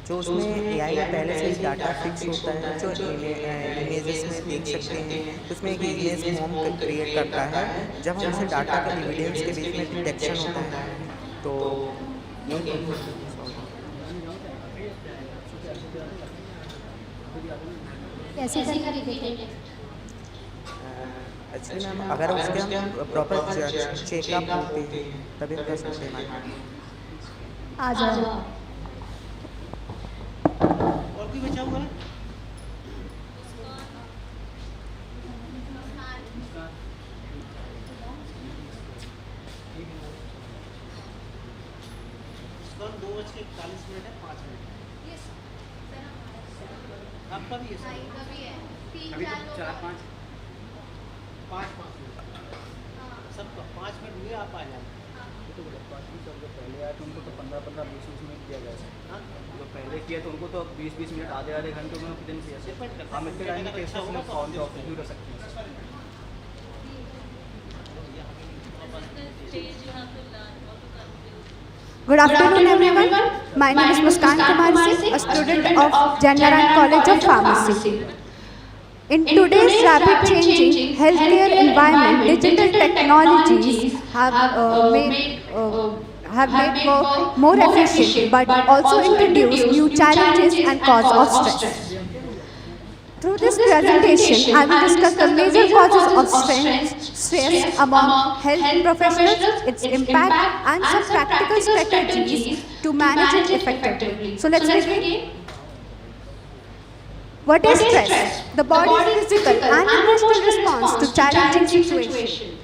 जो उसमें एआई में पहले से ही डाटा फिक्स होता है, जो इमेजेस में देख सकते हैं उसमें एक इमेज फॉर्म क्रिएट करता है। जब हम उसे डाटा के एविडेंस के बीच में डिटेक्शन होता है तो कैसे करेंगे? एक्चुअली मैम अगर उसके हम प्रॉपर चेकअप होते हैं तभी हम कर सकते हैं। आ जाओ। और कोई बचा हुआ है? इसका 2:41 है, 5 मिनट। आपका भी है? अभी तो 4-5 सबका 5 मिनट हुए, आप आ जाए। तो पहले आए तो उनको तो 15-20 मिनट दिया गया था। जो पहले किया तो उनको तो 20-20 मिनट आधे घंटे में दिन किया। हम इतने टाइम में कैसे अपने फॉर्म जॉब रिव्यू कर सकते हैं? Good afternoon, everyone. My name is Muskan Kumar, a student of JNCT College of Pharmacy. In today's rapid changing healthcare environment, digital technologies have made work more efficient, but also introduced new challenges and cause of stress. Through this presentation, I will discuss the major causes of stress among health professionals, its impact, and some practical strategies to manage it effectively. So let's begin. What is stress? The body's physical and emotional response to challenging situation.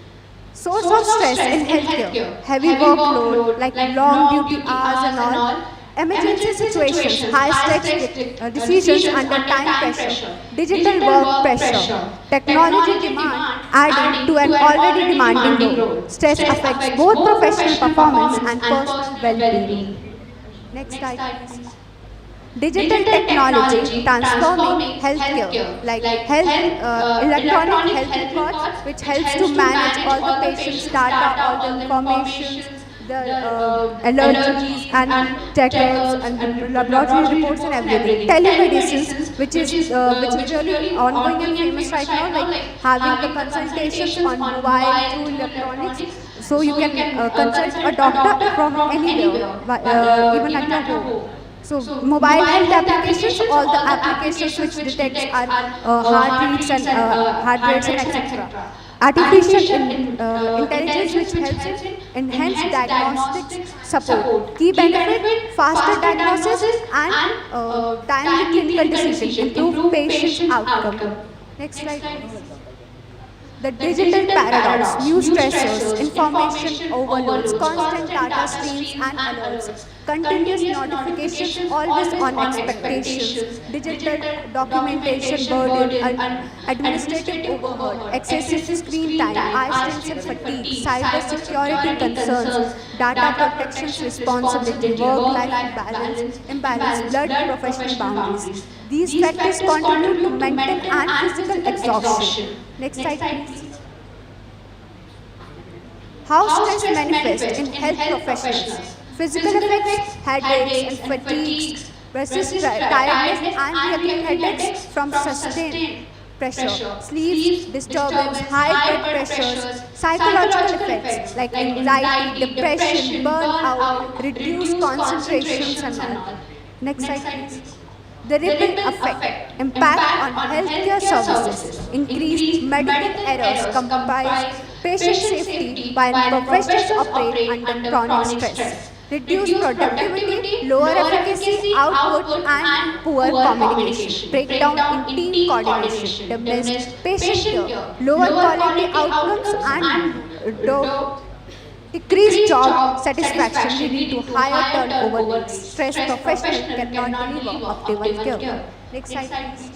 Source of stress in healthcare, heavy workload like long duty hours and all, emergency situations, high stakes decisions under time pressure, digital work pressure, technology demand adding to an already demanding role. Stress affects both professional performance and personal well-being. Next slide, please. Digital technology transforming healthcare, like electronic health records, which helps to manage all the patients' data, all the informations, the allergies and checkers and laboratory reports and everything. Telemedicines, which is really ongoing and famous right now, like having the consultations on mobile through electronics, so you can consult a doctor from anywhere, even at your home. So mobile health applications, all the applications which detects our heart rates and etc. Artificial intelligence, which helps in enhanced diagnostics support. Key benefit: faster diagnosis and timely clinical decision, improve patients' outcome. Next slide, please. The digital paradox, new stressors, information overloads, constant data streams and alerts, continuous notifications, always on expectations, digital documentation burden and administrative overhead, excessive screen time, eye strains and fatigue, cyber security concerns, data protections responsibility, work-life balance, imbalance, blurred professional boundaries. These factors contribute to mental and physical exhaustion. Next slide, please. How stress manifests in health professionals. Physical effects, headaches and fatigues, persist tiredness and recurring headaches from sustained pressure, sleeps disturbance, high blood pressures, psychological effects like anxiety, depression, burnout, reduced concentrations and all. Next slide, please. The ripple effect, impact on healthcare services, increased medical errors, compromise patient safety when professionals operate under chronic stress, reduced productivity, lower efficacy, output, and poor communication, breakdown in team coordination, diminished patient care, lower quality outcomes, and decreased job satisfaction leading to higher turnover rates. Stress professional cannot deliver optimal care. Next slide, please.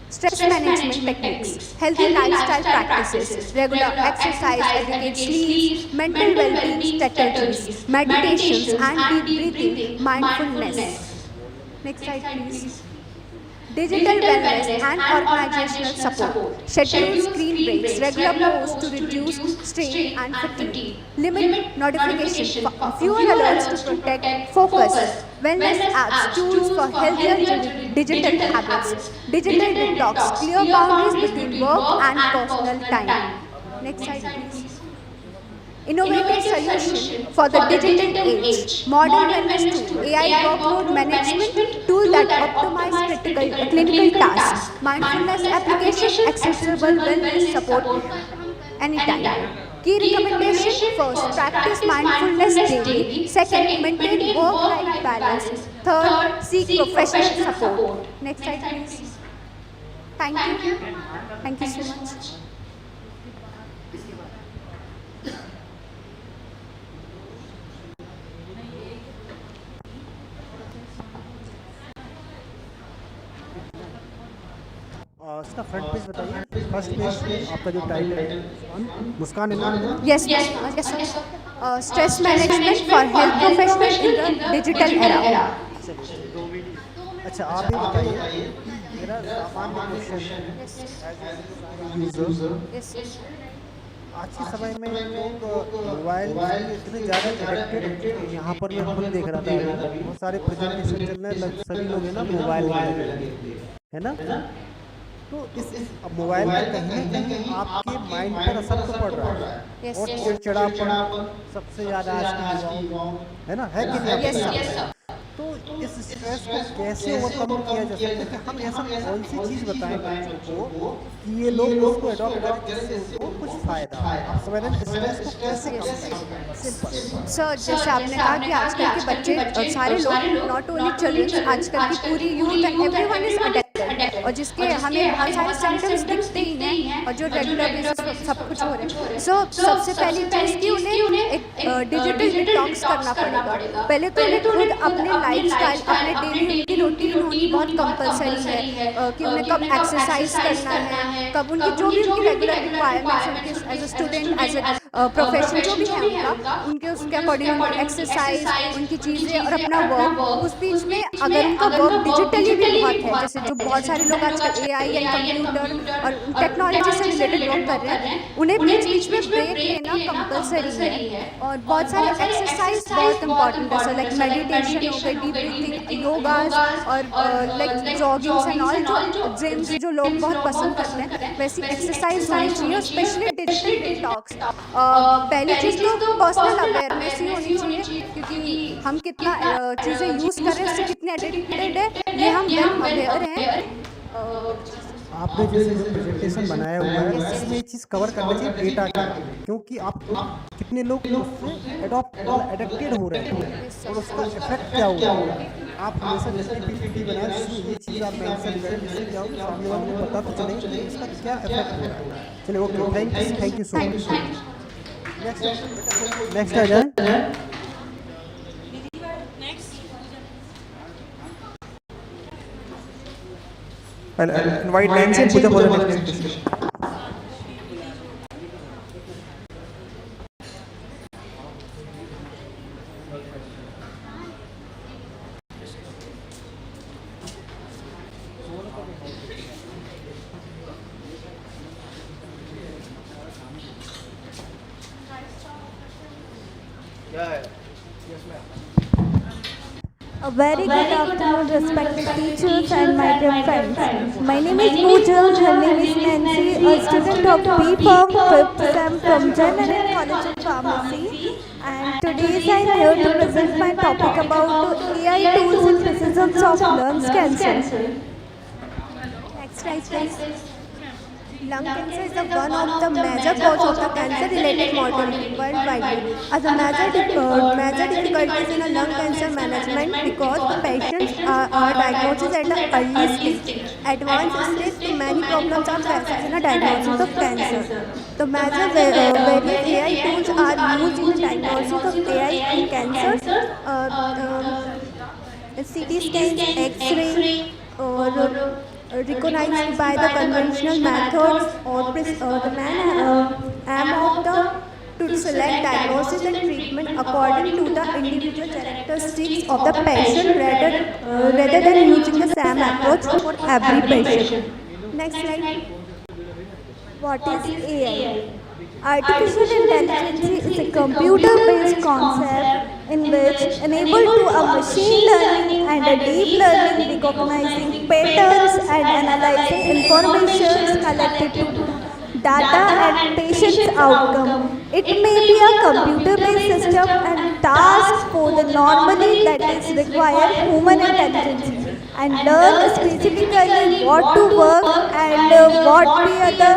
Stress management techniques, healthy lifestyle practices, regular exercise, adequate sleeps, mental well-being strategies, meditations and deep breathing, mindfulness. Next slide, please. Digital wellness and organizational support, schedule screen breaks, regular posts to reduce strain and fatigue, limit notification, fewer alerts to protect focus, wellness apps, tools for healthier digital habits, digital detox, clear boundaries between work and personal time. Next slide, please. Innovative solution for the digital age, modern wellness tool, AI workload management tool that optimize clinical tasks, mindfulness application, accessible wellness support anytime. Key recommendation: first, practice mindfulness daily. Second, maintain work-life balance. Third, seek professional support. Next slide, please. Thank you. Thank you so much. इसका front page बताइए, first page आपका जो title है मुस्कान इन्होंने Yes, yes. Stress management for health professional in the digital era. अच्छा आप ये बताइए, मेरा सामान्य क्वेश्चन यूजर, आज के समय में लोग मोबाइल के इतने ज़्यादा एडिक्टेड, यहाँ पर मैं खुद देख रहा था अभी बहुत सारे प्रेजेंटेशन चल रहे हैं, सभी लोग है ना मोबाइल में लगे है ना, तो इस अब मोबाइल का कहीं ना कहीं आपके माइंड पर असर तो पड़ रहा है और चिड़चिड़ापन सबसे ज़्यादा आज की युवाओं है ना, है कि नहीं? तो इस स्ट्रेस को कैसे ओवरकम किया जा सकता है कि हम ऐसा कौन सी चीज़ बताएं बच्चों को कि ये लोग उसको अडॉप्ट करें जिससे उनको कुछ चीज़ फ़ायदा, आप समझ रहे हैं स्ट्रेस को कैसे कम करें, सिंपल। सर जैसे आपने कहा कि आजकल के बच्चे सारे लोग नॉट ओनली चिल्ड्रंस आजकल की पूरी youth and everyone is addicted और जिसके हमें बहुत सारे सिम्टम्स दिखते ही हैं और जो रेगुलर बेसिस पर सब कुछ हो रहे हैं। सो सबसे पहली चीज़ कि उन्हें एक डिजिटल डिटॉक्स करना पड़ेगा। पहले तो उन्हें खुद अपने लाइफस्टाइल अपने डेली उनकी रूटीन होनी बहुत कंपलसरी है कि उन्हें कब एक्सरसाइज करना है, कब उनकी जो भी उनकी रेगुलर रिक्वायरमेंट्स उनके as a student as a profession जो भी है उनका उनके उसके अकॉर्डिंग उनकी एक्सरसाइज उनकी चीज़ें और अपना वर्क उस बीच में अगर उनका वर्क डिजिटली भी बहुत है जैसे जो बहुत सारे लोग आजकल एआई एंड कंप्यूटर और टेक्नोलॉजी से रिलेटेड वर्क कर रहे हैं उन्हें बीच बीच में ब्रेक लेना कंपलसरी है। और बहुत सारे एक्सरसाइज बहुत इंपॉर्टेंट है लाइक मेडिटेशन हो गई, डीप ब्रीथिंग, योगाज और लाइक जॉगिंग्स एंड ऑल जो जिम्स जो लोग बहुत पसंद करते हैं वैसी एक्सरसाइज होनी चाहिए और स्पेशली डिजिटल डिटॉक्स। पहली चीज़ तो पर्सनल अवेयरनेस ही होनी चाहिए क्योंकि हम कितना चीज़ें यूज़ कर रहे हैं उससे कितने एडिक्टेड है ये हम वेल अवेयर हैं। आपने जैसे जो प्रेजेंटेशन बनाया हुआ है इसमें ये चीज़ कवर करना चाहिए डेटा की, क्योंकि आप कितने लोग उससे एडिक्टेड हो रहे हैं और उसका इफेक्ट क्या हो रहा है। आप हमेशा जैसे पीपीटी बनाए उसमें ये चीज़ आप मेंशन करें जिससे क्या हो सामने वाले को पता तो चले कि इसका क्या इफेक्ट हो रहा है। चलिए okay, thank you so much. Next आ जाए। I'll invite Nancy and Pooja for the next discussion. A very good afternoon, respected teachers and my dear friends. My name is Pooja, her name is Nancy, a student of B.Pharm 5th Sem from JNCT College of Pharmacy. And today I am here to present my topic about AI tools in precision of lung cancer. Next slide please. Lung cancer is one of the major cause of the cancer-related mortality worldwide. As a major difficulties in a lung cancer management because the patients are diagnosed at an early stage. Advanced stage, so many problems are faced in a diagnosis of cancer. The major various AI tools are used in the diagnosis of AI in cancers. CT scans, X-ray, or recognized by the conventional methods or the aim of the to select diagnosis and treatment according to the individual characteristics of the patient rather than using the same approach for every patient. Next slide. What is AI? Artificial intelligence is a computer-based concept in which enable to a machine learning and a deep learning recognizing patterns and analyzing information collected to data and patient's outcome. It may be a computer-based system and task for the normally that is require human intelligence and learn specifically what to work and what be the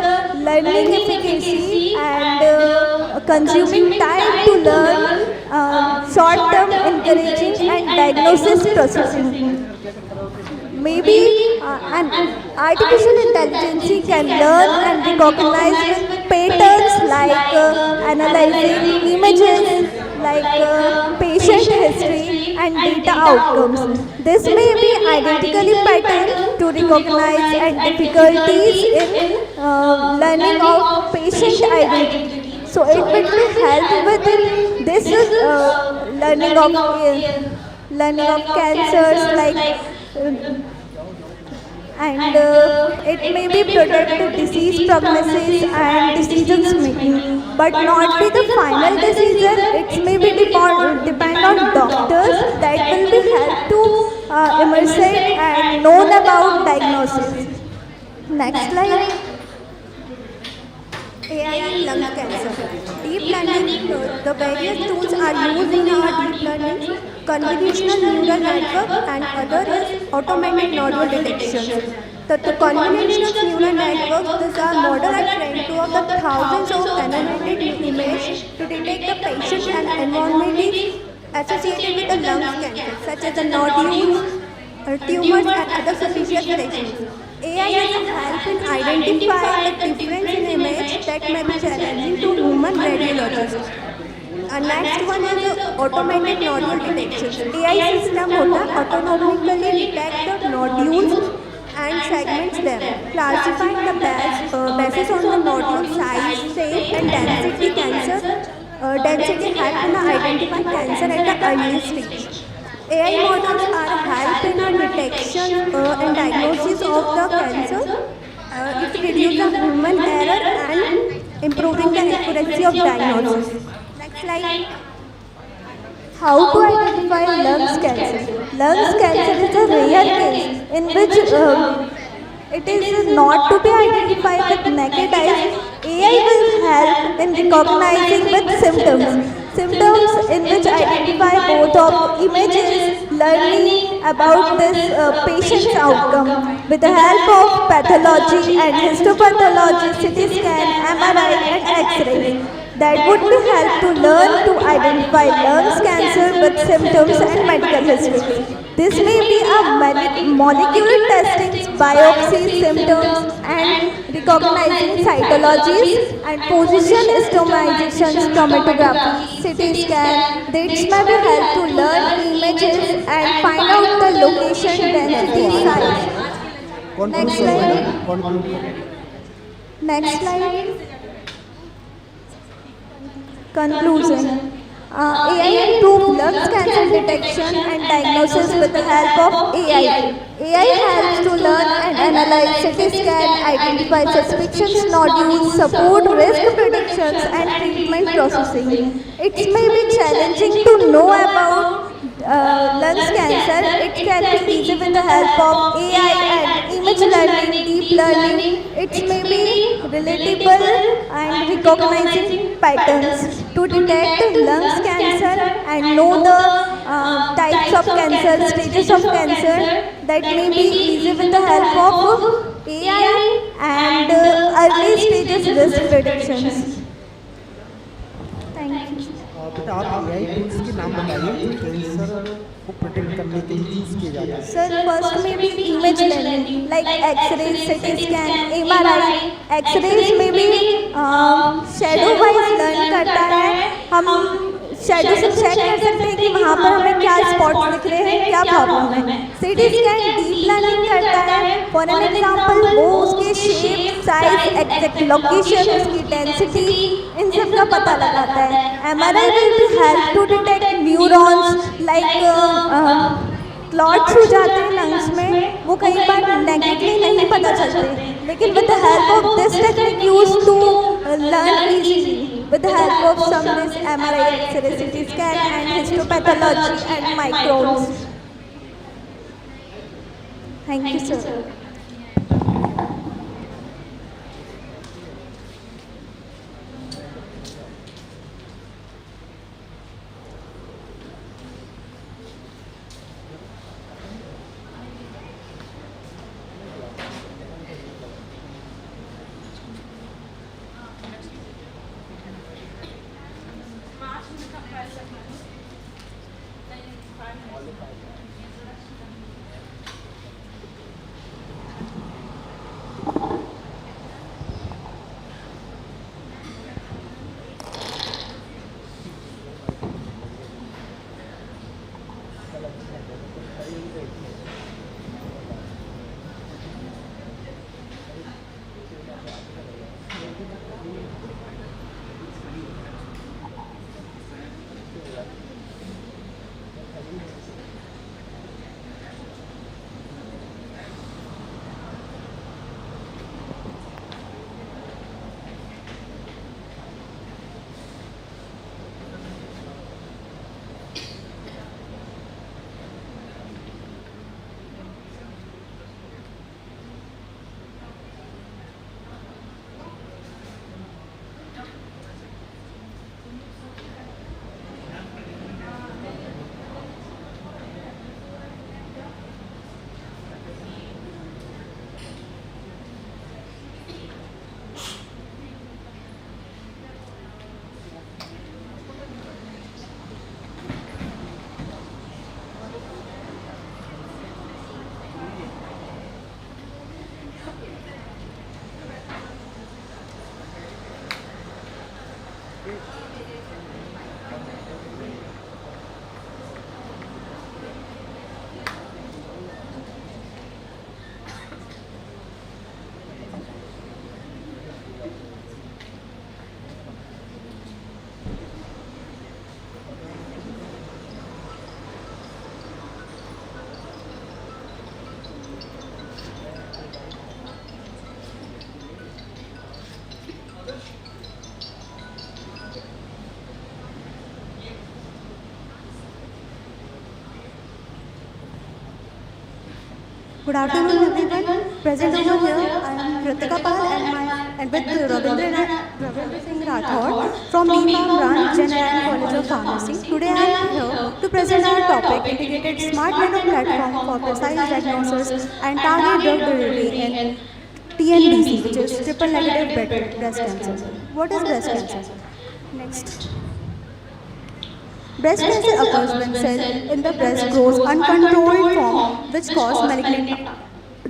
learning efficacy and consuming time to learn, short-term encouraging and diagnosis processing. Maybe an artificial intelligence can learn and recognize with patterns like analyzing images, like patient history and data outcomes. This may be identically pattern to recognize and difficulties in learning of patient identity. So it will be helped with this learning of cancers and it may be predict the disease prognosis and decisions making, but not be the final decision. It may be depend on doctors that will be helped to immerse and known about diagnosis. Next slide. AI in lung cancer. Deep learning, the various tools are used in our deep learning, convolutional neural network and other is automatic nodule detection. The convolutional neural networks, these are model are trained to of the thousands of animated image to detect the patient and environments associated with the lungs cancer, such as the nodules, tumors, and other suspicious lesions. AI is a help in identify the difference in image that may be challenging to human radiologists. Next one is automated nodule detections. AI system होता है autonomically detect the nodules and segments them, classifying the basis on the nodule size, shape, and density. Cancer density help in identify cancer at the early stage. AI models are help in a detection and diagnosis of the cancer. It reduces the human error and improving the accuracy of diagnosis. Next slide. How to identify lungs cancer? Lungs cancer is a rare case in which it is not to be identified with naked eyes. AI will help in recognizing with symptoms. Symptoms in which identify both of images, learning about this patient's outcome with the help of pathology and histopathology, CT scan, MRI and X-rays. That would be help to learn to identify lungs cancer with symptoms and medical histories. This may be a molecular testings, biopsy symptoms and recognizing cytologies and position estimations, chromatography, CT scan. This may be help to learn images and find out the location, density, size. Next slide. Next slide. Conclusion. AI improve lungs cancer detection and diagnosis with the help of AI. AI helps to learn and analyze CT scan, identify suspicions nodules, support risk predictions and treatment processing. It may be challenging to know about lungs cancer. It can be easy with the help of AI and image learning, deep learning. It may be relatable and recognizing patterns to detect lungs cancer and know the types of cancer, stages of cancer. That may be easy with the help of AI and early stages risk predictions. Thank you. बेटा आप AI tools के नाम बताइए जो cancer को protect करने के लिए यूज़ किए जाते हैं. Sir, first may be image learning like X-rays, CT scan, MRI. X-rays में भी shadow wise learn करता है. हम shadow से check कर सकते हैं कि वहाँ पर हमें क्या spots दिख रहे हैं, क्या problem है. CT scan deep learning करता है. For an example, वो उसके shape, size, exact location, उसकी density इन सब का पता लगाता है. MRI will be help to detect neurons like clots हो जाते हैं लंग्स में, वो कई बार नेगेटिवली नहीं पता चलते, लेकिन with the help of this technique use to learn easily with the help of some this MRI, X-ray, CT scan and histopathology and microbes. Thank you, sir. Good afternoon, everyone. Present over here, I am Kritika Pal and with Ravindra Singh Rathod from B Farm branch, JNCT College of Pharmacy. Today, I am here to present our topic: integrated smart nano platform for precise diagnosis and target drug delivery in TNBC, which is triple negative breast cancer. What is breast cancer? Next. Breast cancer occurs when cell in the breast grows uncontrolled form which cause malignant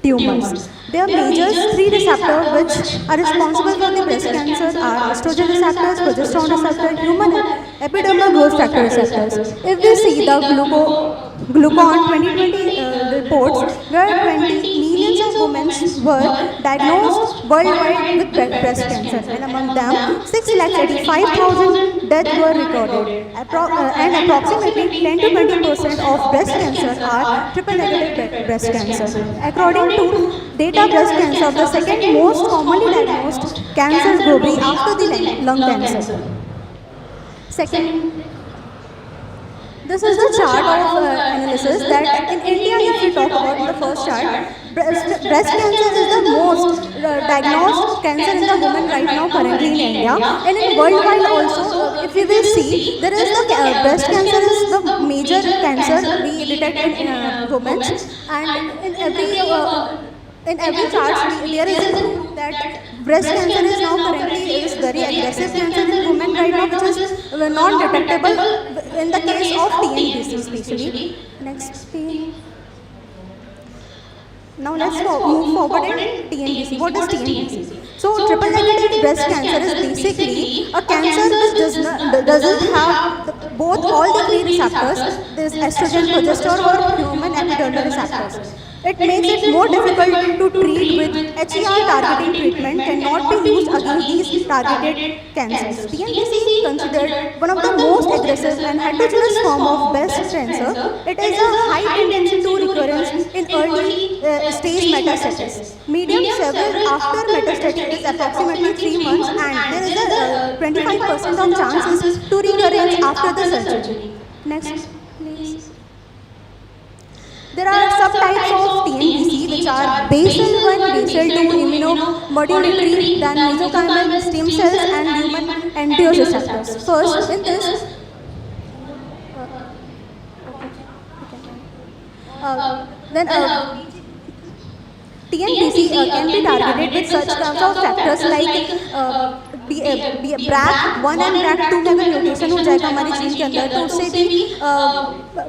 tumors. There are major three receptors which are responsible for the breast cancer are estrogen receptors, progesterone receptor, human epidermal growth factor receptors. If we see the Glucon 2020 reports, where 20 millions of women were diagnosed worldwide with breast cancer, and among them 6,85,000 deaths were recorded. And approximately 10 to 20% of breast cancer are triple negative breast cancer. According to data, breast cancer the second most commonly diagnosed cancer globally after the lung cancer. Second, this is the chart of analysis that in India, if we talk about in the first chart, breast cancer is the most diagnosed cancer in the women right now currently in India. And in worldwide also, if we will see, there is the breast cancer is the major cancer we detect in women. And in every chart, there is a proof that breast cancer is now currently is very aggressive cancer in women right now, which is non-detectable in the case of TNBC especially. Next page. Now let's move forward in TNBC. What is TNBC? So triple negative breast cancer is basically a cancer which doesn't have both all the three receptors, this estrogen, progesterone or human epidermal receptors. It makes it more difficult to treat with HER targeting treatment cannot be used against these targeted cancers. TNBC is considered one of the most aggressive and heterogeneous form of breast cancer. It is a high tendency to recurrence in early stage metastasis. Median survival after metastasis is approximately 3 months, and there is a 25% of chances to recurrence after the surgery. Next, please. There are subtypes of TNBC which are basal 1, basal 2, immunomodulatory, then mesenchymal stem cells and human endocrine receptors. First, in this, then TNBC can be targeted with such kinds of factors like BRAC1 and BRAC2 में अगर mutation हो जाएगा हमारे gene के अंदर तो उससे भी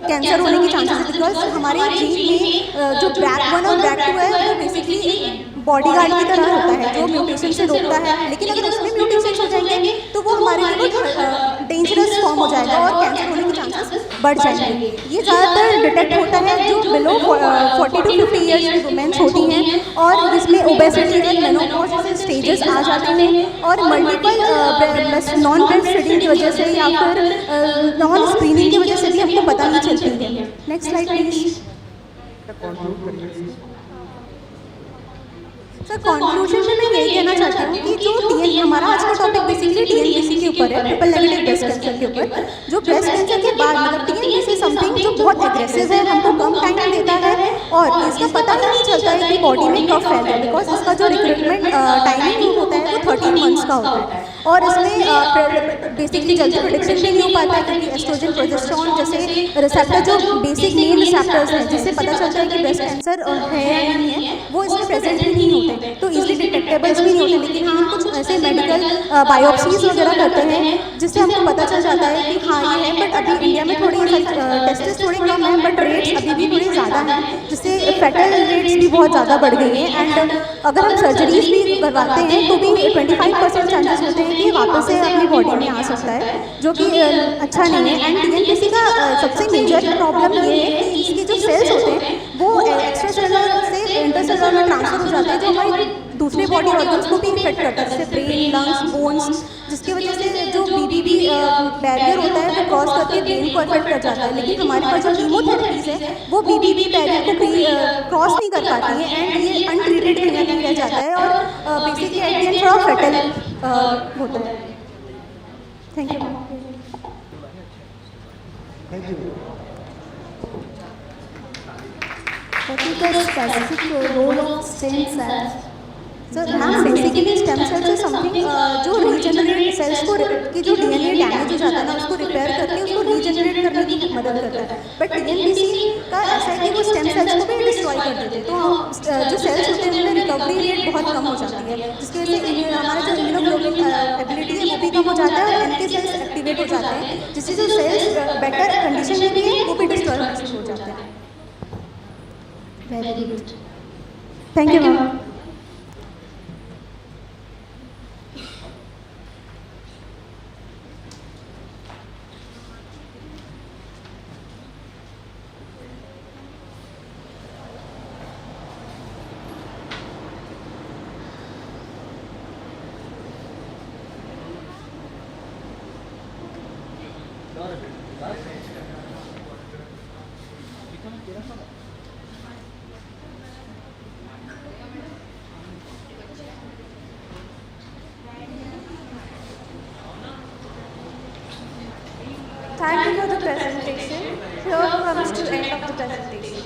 कैंसर होने की चांसेस है बिकॉज हमारे जीन में जो BRAC1 और BRAC2 है वो बेसिकली एक बॉडीगार्ड की तरह होता है जो म्यूटेशन से रोकता है, लेकिन अगर उसमें म्यूटेशन हो जाएंगे तो वो हमारे लिए बहुत डेंजरस फॉर्म हो जाएगा और कैंसर होने के चांसेस बढ़ जाएंगे. ये ज़्यादातर डिटेक्ट होता है जो बिलो 40 to 50 ईयर्स की वुमेन्स होती हैं और जिसमें ओबेसिटी एंड मेनोपॉज जैसे स्टेजेस आ जाते हैं और मल्टीपल नॉन ब्रेस्ट फीडिंग की वजह से या फिर नॉन स्क्रीनिंग की वजह से भी हमको पता नहीं चलती है. Next slide please. Sir conclusion में मैं यही कहना चाहती हूँ कि जो हमारा आज का टॉपिक बेसिकली TNBC के ऊपर है, ट्रिपल नेगेटिव ब्रेस्ट कैंसर के ऊपर. जो ब्रेस्ट कैंसर के बाद मतलब TNBC समथिंग जो बहुत एग्रेसिव है, हमको कम टाइम देता है और इसका पता ही नहीं चलता है कि बॉडी में कब फैलता है बिकॉज इसका जो रिक्रूटमेंट टाइमिंग होता है वो 13 मंथ्स का होता है और इसमें बेसिकली जल्दी प्रोडिक्शन भी नहीं हो पाता है क्योंकि एस्ट्रोजन प्रोजेस्टेरोन जैसे रिसेप्टर जो बेसिक मेन रिसेप्टर्स हैं जिससे पता चलता है कि ब्रेस्ट कैंसर है या नहीं है वो इसमें प्रेजेंट भी नहीं होते तो इजीली डिटेक्टेबल्स भी नहीं होते. लेकिन हाँ कुछ ऐसे मेडिकल बायोप्सीज वगैरह करते हैं जिससे हमको पता चल जाता है कि हाँ ये है. बट अभी इंडिया में थोड़ी टेस्टेस थोड़े कम हैं बट रेट्स अभी भी थोड़े ज़्यादा हैं जिससे जिससे फैटल रेट्स भी बहुत ज़्यादा बढ़ गई हैं। एंड अगर हम सर्जरीज भी करवाते हैं तो भी 25% चांसेस होते हैं कि ये वापस से अपनी बॉडी में आ सकता है, जो कि अच्छा नहीं है। एंड टीएनपीसी का सबसे मेजर प्रॉब्लम ये है कि इसके जो सेल्स होते हैं वो एक्स्ट्रा सेलुलर से इंटरसेलुलर में ट्रांसफर हो जाते हैं, जो हमारे दूसरे बॉडी ऑर्गन्स को भी इफेक्ट करता है, जैसे ब्रेन, लंग्स, बोन्स, जिसकी वजह से जो बीबीबी बैरियर होता है वो क्रॉस करके ब्रेन को इफेक्ट कर जाता है। लेकिन हमारे पास जो कीमोथेरेपीज है वो बीबीबी बैरियर को क्रॉस नहीं कर पाती है, एंड ये अनट्रीटेड कहीं ना कहीं रह जाता है और बेसिकली एट द एंड थोड़ा फैटल होता है। Thank you. Thank you. What is the specific role of stem cells? Sir ma'am basically stem cells is something जो रीजनरेट सेल्स को की जो डीएनए डैमेज हो जाता है ना उसको रिपेयर करके उसको रीजनरेट करने की मदद करता है। बट टीएनपीसी का ऐसा है कि वो स्टेम सेल्स को भी डिस्ट्रॉय कर देते हैं, तो जो सेल्स होते हैं उनमें रिकवरी रेट बहुत कम हो जाती है, जिसकी वजह से हमारा जो इम्यूनोग्लोबिन एबिलिटी है वो भी कम हो जाता है और एनके सेल्स एक्टिवेट हो जाते हैं, जिससे जो सेल्स बेटर कंडीशन में भी है वो भी डिस्ट्रॉय होना शुरू हो जाते हैं। Very good. Thank you ma'am. Thank you for the presentation. Here comes to end of the presentation.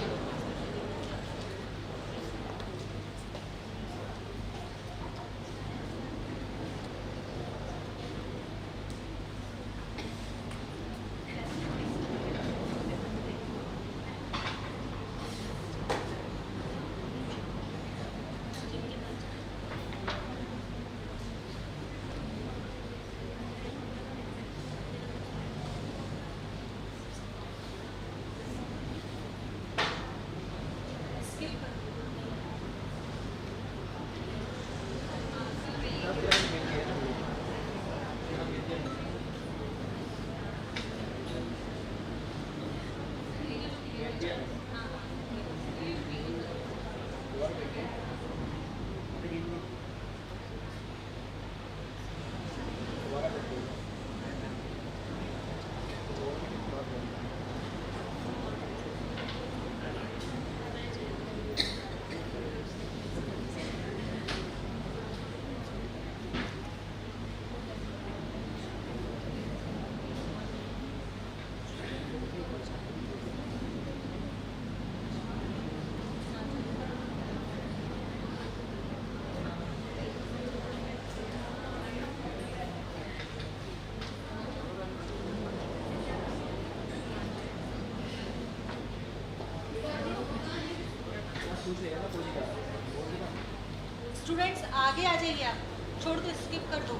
Students आगे आ जाइए, आप छोड़ दो, स्किप कर दो।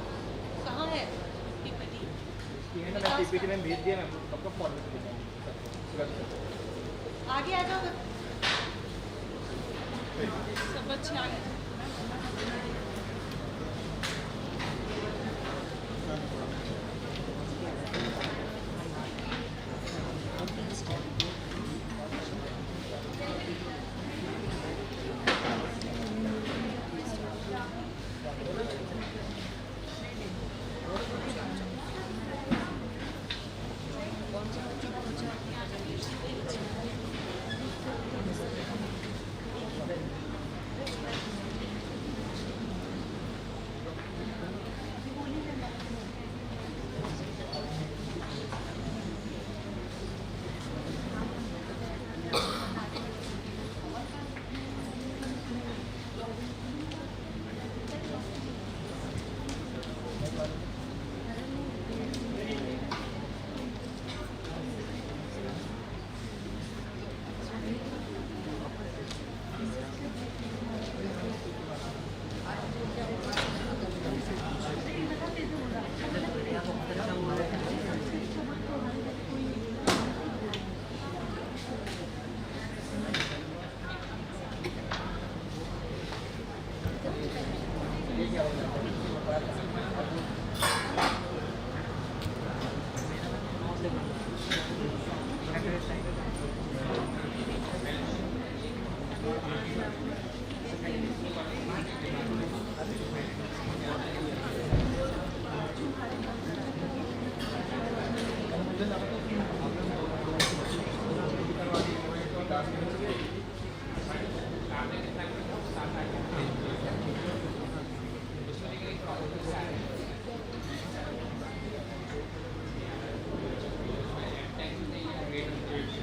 कहाँ है पीपीटी? पीपीटी में भेज दिया, मैं सबका फॉर्मेट आगे आ जाओ, सब बच्चे आ गए।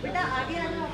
बेटा आगे आ जाओ।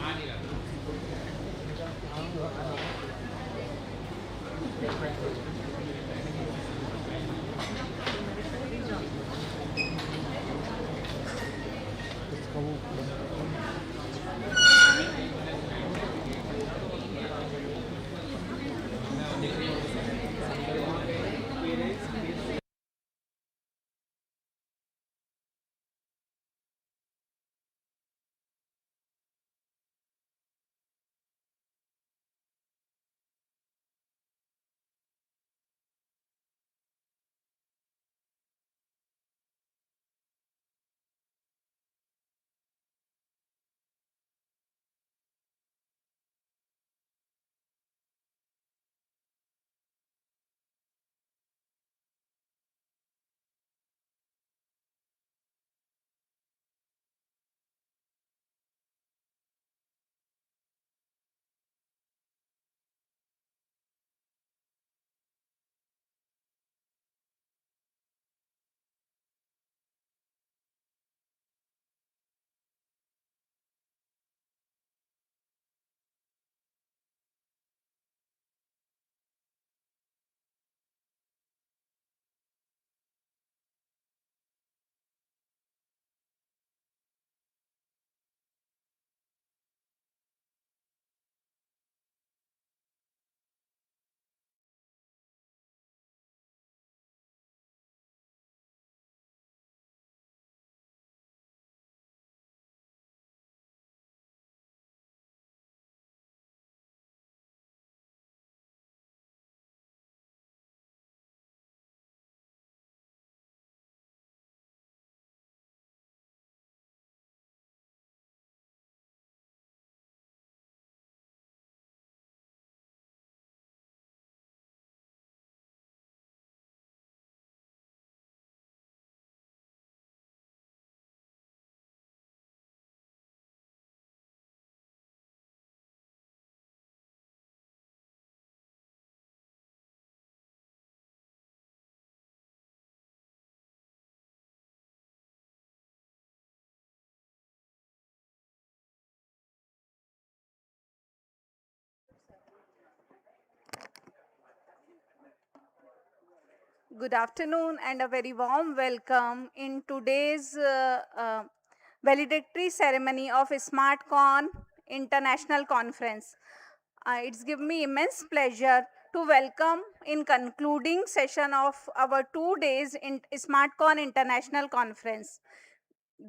Good afternoon and a very warm welcome in today's valedictory ceremony of SmartCon International Conference. It's given me immense pleasure to welcome in concluding session of our 2 days in SmartCon International Conference.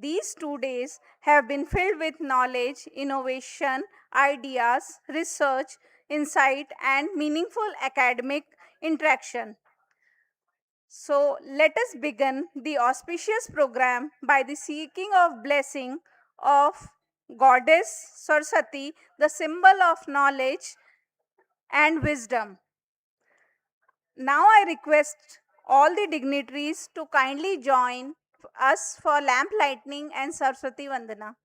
These 2 days have been filled with knowledge, innovation, ideas, research, insight, and meaningful academic interaction. So let us begin the auspicious program by the seeking of blessing of Goddess Saraswati, the symbol of knowledge and wisdom. Now I request all the dignitaries to kindly join us for lamp lighting and Saraswati Vandana.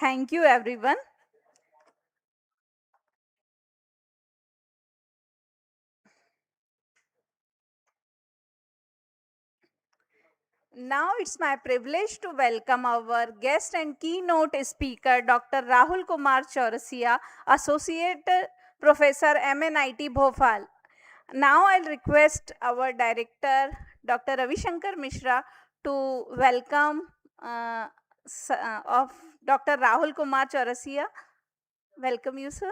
Thank you, everyone. Now it's my privilege to welcome our guest and keynote speaker, Dr. Rahul Kumar Chaurasia, Associate Professor, MNIT Bhopal. Now I'll request our director, Dr. Ravi Shankar Mishra, to welcome of Dr. Rahul Kumar Chaurasia. Welcome you, sir.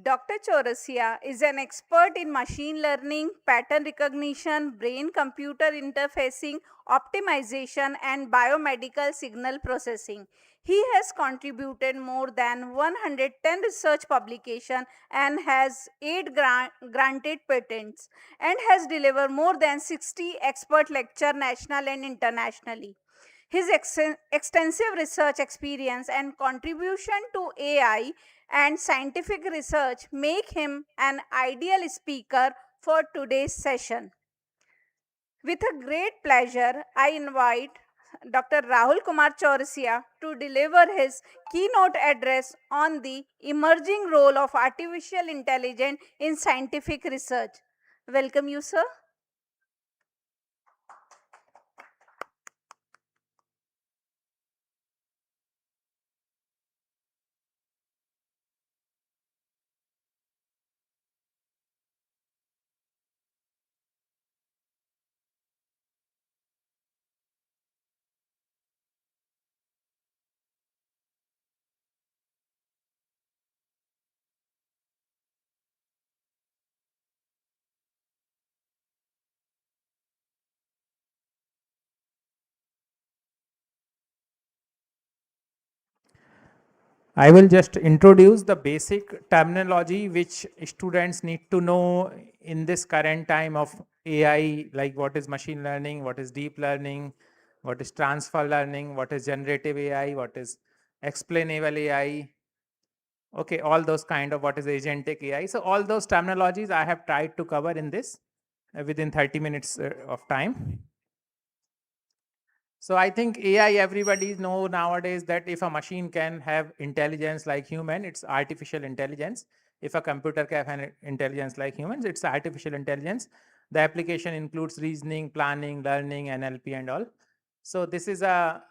Dr. Chaurasia is an expert in machine learning, pattern recognition, brain-computer interfacing, optimization, and biomedical signal processing. He has contributed more than 110 research publications and has 8 granted patents, and has delivered more than 60 expert lectures national and internationally. His extensive research experience and contribution to AI and scientific research make him an ideal speaker for today's session. With a great pleasure, I invite Dr. Rahul Kumar Chaurasia to deliver his keynote address on the emerging role of artificial intelligence in scientific research. Welcome you, sir. I will just introduce the basic terminology which students need to know in this current time of AI, like what is machine learning, what is deep learning, what is transfer learning, what is generative AI, what is explainable AI. Okay, all those kind of what is agentic AI. So all those terminologies I have tried to cover in this within 30 minutes of time. So I think AI, everybody know nowadays that if a machine can have intelligence like human, it's artificial intelligence. If a computer can have intelligence like humans, it's artificial intelligence. The application includes reasoning, planning, learning, NLP and all. So this is a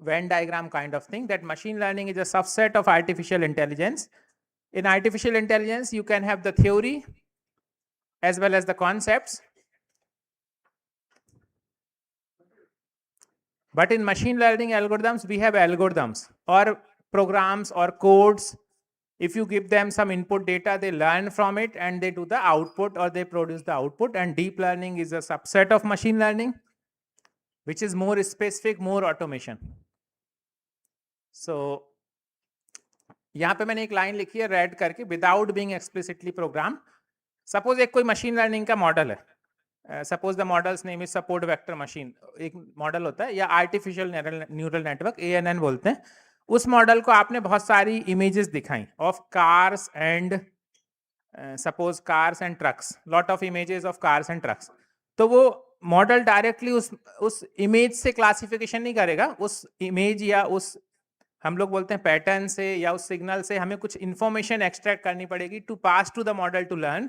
Venn diagram kind of thing, that machine learning is a subset of artificial intelligence. In artificial intelligence, you can have the theory as well as the concepts. But in machine learning algorithms, we have algorithms or programs or codes. If you give them some input data, they learn from it and they do the output or they produce the output. And deep learning is a subset of machine learning, which is more specific, more automation. So यहाँ पे मैंने एक line लिखी है red करके, without being explicitly program. Suppose एक कोई machine learning का मॉडल है, suppose the model's name is support vector machine, एक मॉडल होता है, या आर्टिफिशियल न्यूरल नेटवर्क ANN बोलते हैं. उस मॉडल को आपने बहुत सारी इमेजेस दिखाई of cars and suppose cars and trucks, lot of images of cars and trucks. तो वो मॉडल डायरेक्टली उस इमेज से क्लासिफिकेशन नहीं करेगा. उस इमेज या उस हम लोग बोलते हैं पैटर्न से या उस सिग्नल से हमें कुछ इन्फॉर्मेशन एक्सट्रैक्ट करनी पड़ेगी to pass to the model to learn.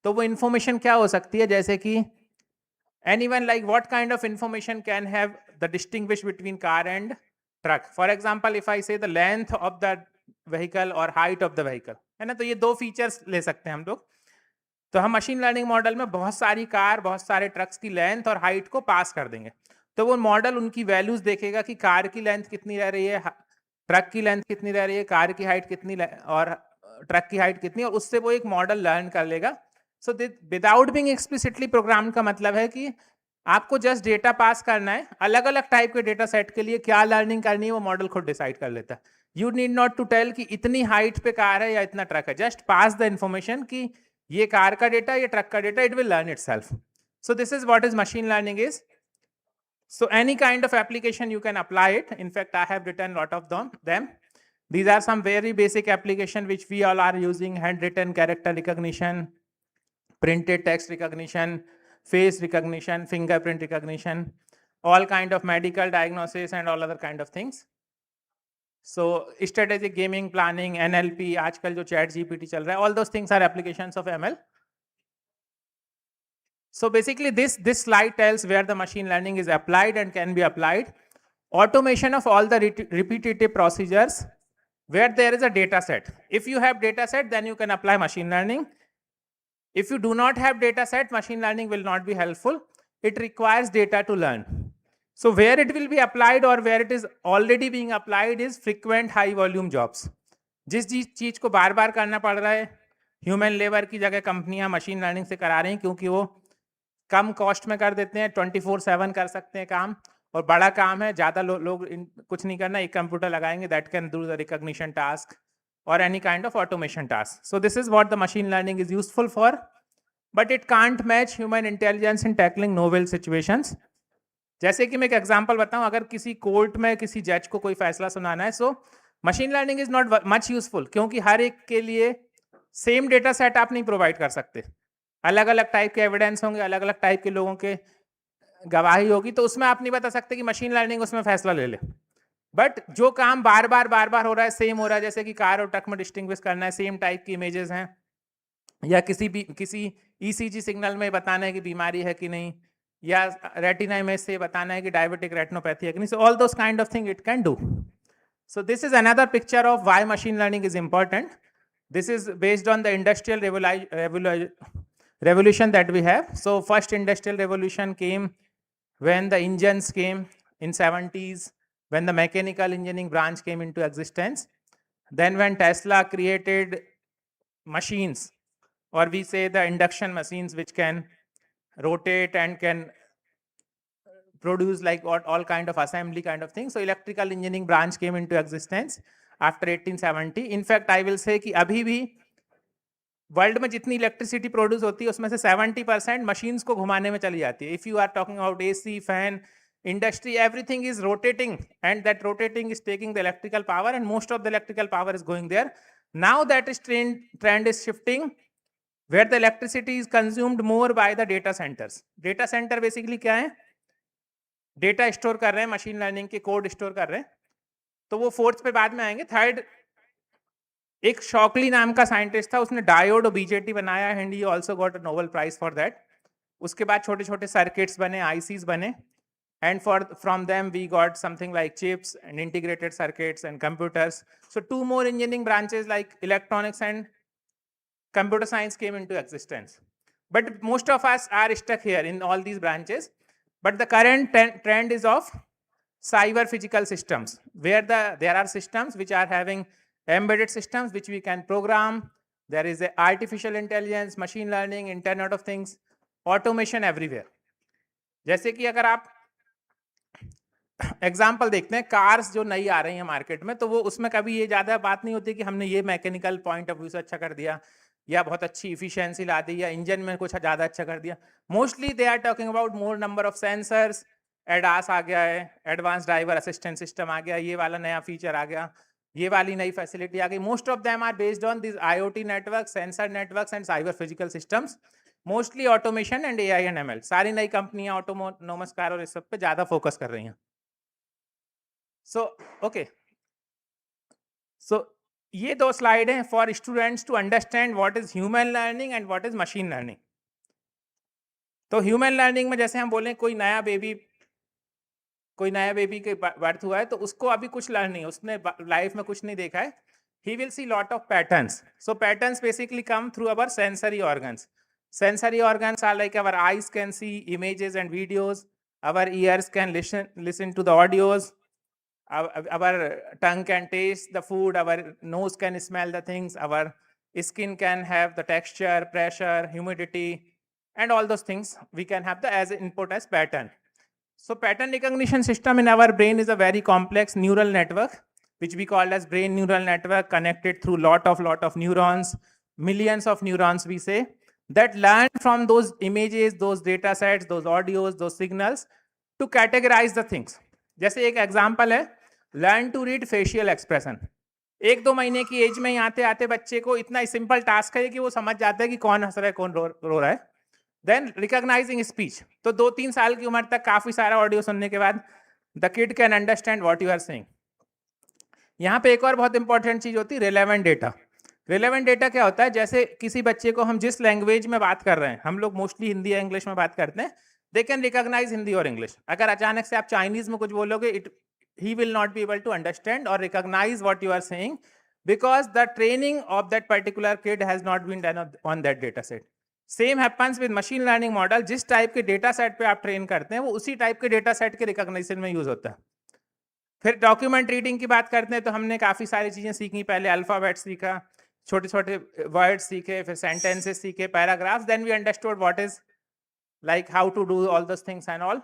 तो वो इन्फॉर्मेशन क्या हो सकती है, जैसे कि anyone like what kind of information can have the distinguish between car and truck. For example if I say the length of the vehicle और height of the vehicle, है ना, तो ये दो फीचर्स ले सकते हैं हम लोग. तो हम मशीन लर्निंग मॉडल में बहुत सारी कार, बहुत सारे ट्रक्स की लेंथ और हाइट को पास कर देंगे. तो वो मॉडल उनकी वैल्यूज देखेगा कि कार की लेंथ कितनी रह रही है, ट्रक की लेंथ कितनी रह रही है, कार की हाइट कितनी और ट्रक की हाइट कितनी, और उससे वो एक मॉडल लर्न कर लेगा. So without being explicitly program का मतलब है कि आपको जस्ट डेटा पास करना है. अलग अलग टाइप के डेटा सेट के लिए क्या लर्निंग करनी है वो मॉडल खुद डिसाइड कर लेता है. You need not to tell कि इतनी हाइट पे कार है या इतना ट्रक है. जस्ट पास द इंफॉर्मेशन कि ये कार का डेटा, ये ट्रक का data, it will learn itself. So this is what is machine learning is. So any kind of application you can apply it. In fact, I have written a lot of them. These are some very basic application which we all are using: handwritten character recognition, printed text recognition, face recognition, fingerprint recognition, all kind of medical diagnosis and all other kind of things. So strategic gaming, planning, NLP, आजकल जो chat GPT चल रहा है, all those things are applications of ML. So basically this slide tells where the machine learning is applied and can be applied. Automation of all the repetitive procedures where there is a data set. If you have data set, then you can apply machine learning. If you do not have data set, machine learning will not be helpful. It requires data to learn. So where it will be applied or where it is already being applied is frequent high volume jobs. जिस चीज को बार बार करना पड़ रहा है, human labour की जगह कंपनियां मशीन लर्निंग से करा रही हैं, क्योंकि वो कम कॉस्ट में कर देते हैं, 24/7 कर सकते हैं काम, और बड़ा काम है, ज़्यादा लोग कुछ नहीं करना, एक कंप्यूटर लगाएंगे, that can do the recognition task or any kind of automation task. So this is what the machine learning is useful for, but it can't match human intelligence in tackling novel situations. जैसे कि मैं एक example बताऊं, अगर किसी court में किसी जज को कोई फैसला सुनाना है, so machine learning is not much useful, क्योंकि हर एक के लिए सेम डेटा सेट आप नहीं प्रोवाइड कर सकते, अलग अलग टाइप के एविडेंस होंगे, अलग अलग टाइप के लोगों के गवाही होगी, तो उसमें आप नहीं बता सकते कि मशीन लर्निंग उसमें फैसला ले ले. बट जो काम बार बार हो रहा है, सेम हो रहा है, जैसे कि कार और ट्रक में डिस्टिंग्विश करना है, सेम टाइप की इमेजेस हैं, या किसी ECG सिग्नल में बताना है कि बीमारी है कि नहीं, या रेटिना इमेज से बताना है कि डायबिटिक रेटिनोपैथी है कि नहीं. So all those kind of thing it can do. So this is another picture of why machine learning is important. This is based on the industrial revolution that we have. So first industrial revolution came when the engines came in 70s, when the mechanical engineering branch came into existence. Then when Tesla created machines, or we say the induction machines, which can rotate and can produce like all kind of assembly kind of things. So electrical engineering branch came into existence after 1870. In fact, I will say कि अभी भी world में जितनी electricity produce होती है उसमें से 70% machines को घुमाने में चली जाती है. If you are talking about AC, fan, industry, everything is rotating, and that rotating is taking the electrical power, and most of the electrical power is going there. Now that is trend is shifting, where the electricity is consumed more by the data centers. Data center basically क्या है? Data store कर रहे हैं, machine learning के code store कर रहे हैं. तो वो फोर्थ पे बाद में आएंगे. थर्ड, एक शॉकली नाम का साइंटिस्ट था, उसने डायोड और BJT बनाया, and he also got a Nobel prize for that. उसके बाद छोटे छोटे सर्किट्स बने, ICs बने, and from them we got something like chips and integrated circuits and computers. So 2 more engineering branches like electronics and computer science came into existence. But most of us are stuck here in all these branches. But the current trend is of cyber physical systems, where there are systems which are having embedded systems which we can program. There is artificial intelligence, machine learning, Internet of Things, automation everywhere. जैसे कि अगर आप example देखते हैं, cars जो नई आ रही हैं मार्केट में, तो वो उसमें कभी ये ज़्यादा बात नहीं होती कि हमने ये मैकेनिकल पॉइंट ऑफ व्यू से अच्छा कर दिया, या बहुत अच्छी इफिशियंसी ला दी, या इंजन में कुछ ज़्यादा अच्छा कर दिया. Mostly they are talking about more number of sensors, ADAS आ गया है, एडवांस ड्राइवर असिस्टेंट सिस्टम आ गया, ये वाला नया फीचर आ गया, ये वाली नई फैसिलिटी आ गई. Most of them are based on this IoT network, sensor networks and cyber physical systems. Mostly automation and AI and ML. सारी नई कंपनियां ऑटोनोमस कार और इस सब पे ज़्यादा फोकस कर रही हैं. So, okay. So, ये 2 स्लाइड हैं for students to understand what is human learning and what is machine learning. तो ह्यूमन लर्निंग में जैसे हम बोलें कोई नया बेबी के बर्थ हुआ है, तो उसको अभी कुछ लर्न नहीं, उसने लाइफ में कुछ नहीं देखा है. He will see lot of patterns. So patterns basically come through our sensory organs. Sensory organs are like our eyes can see images and videos, our ears can listen to the audios, our tongue can taste the food, our nose can smell the things, our skin can have the texture, pressure, humidity, and all those things we can have as input as pattern. So pattern recognition system in our brain is a very complex neural network, which we call as brain neural network, connected through lot of neurons, millions of neurons we say. that learn from those images, those data sets, those audios, those signals to categorize the things. जैसे एक example है, learn to read facial expression. 1-2 महीने की as में आते आते बच्चे को इतना सिंपल टास्क है कि वो समझ जाता है कि कौन हंस रहा है, कौन रो रहा है. देन रिकॉग्नाइजिंग स्पीच, तो 2-3 साल की उम्र तक काफी सारा ऑडियो सुनने के बाद the kid can understand what you are saying. यहाँ पे एक और बहुत इंपॉर्टेंट चीज होती है रिलेवेंट डेटा. रिलेवेंट डेटा क्या होता है? जैसे किसी बच्चे को हम जिस लैंग्वेज में बात कर रहे हैं, हम लोग मोस्टली हिंदी या इंग्लिश में बात करते हैं, दे कैन रिकॉग्नाइज हिंदी और इंग्लिश. अगर अचानक से आप चाइनीज में कुछ बोलोगे, he will not be able to understand or recognize what you are saying because the training of that particular kid has not been done on that data set. Same happens with machine learning model. जिस type के data set पे आप train करते हैं वो उसी type के data set के रिकॉग्निशन में यूज होता है. फिर डॉक्यूमेंट रीडिंग की बात करते हैं तो हमने काफी सारी चीजें सीखी. पहले अल्फाबेट सीखा, छोटे छोटे वर्ड्स सीखे, फिर सेंटेंसेस सीखे, paragraphs. Then we understood what is like how to do all those things and all.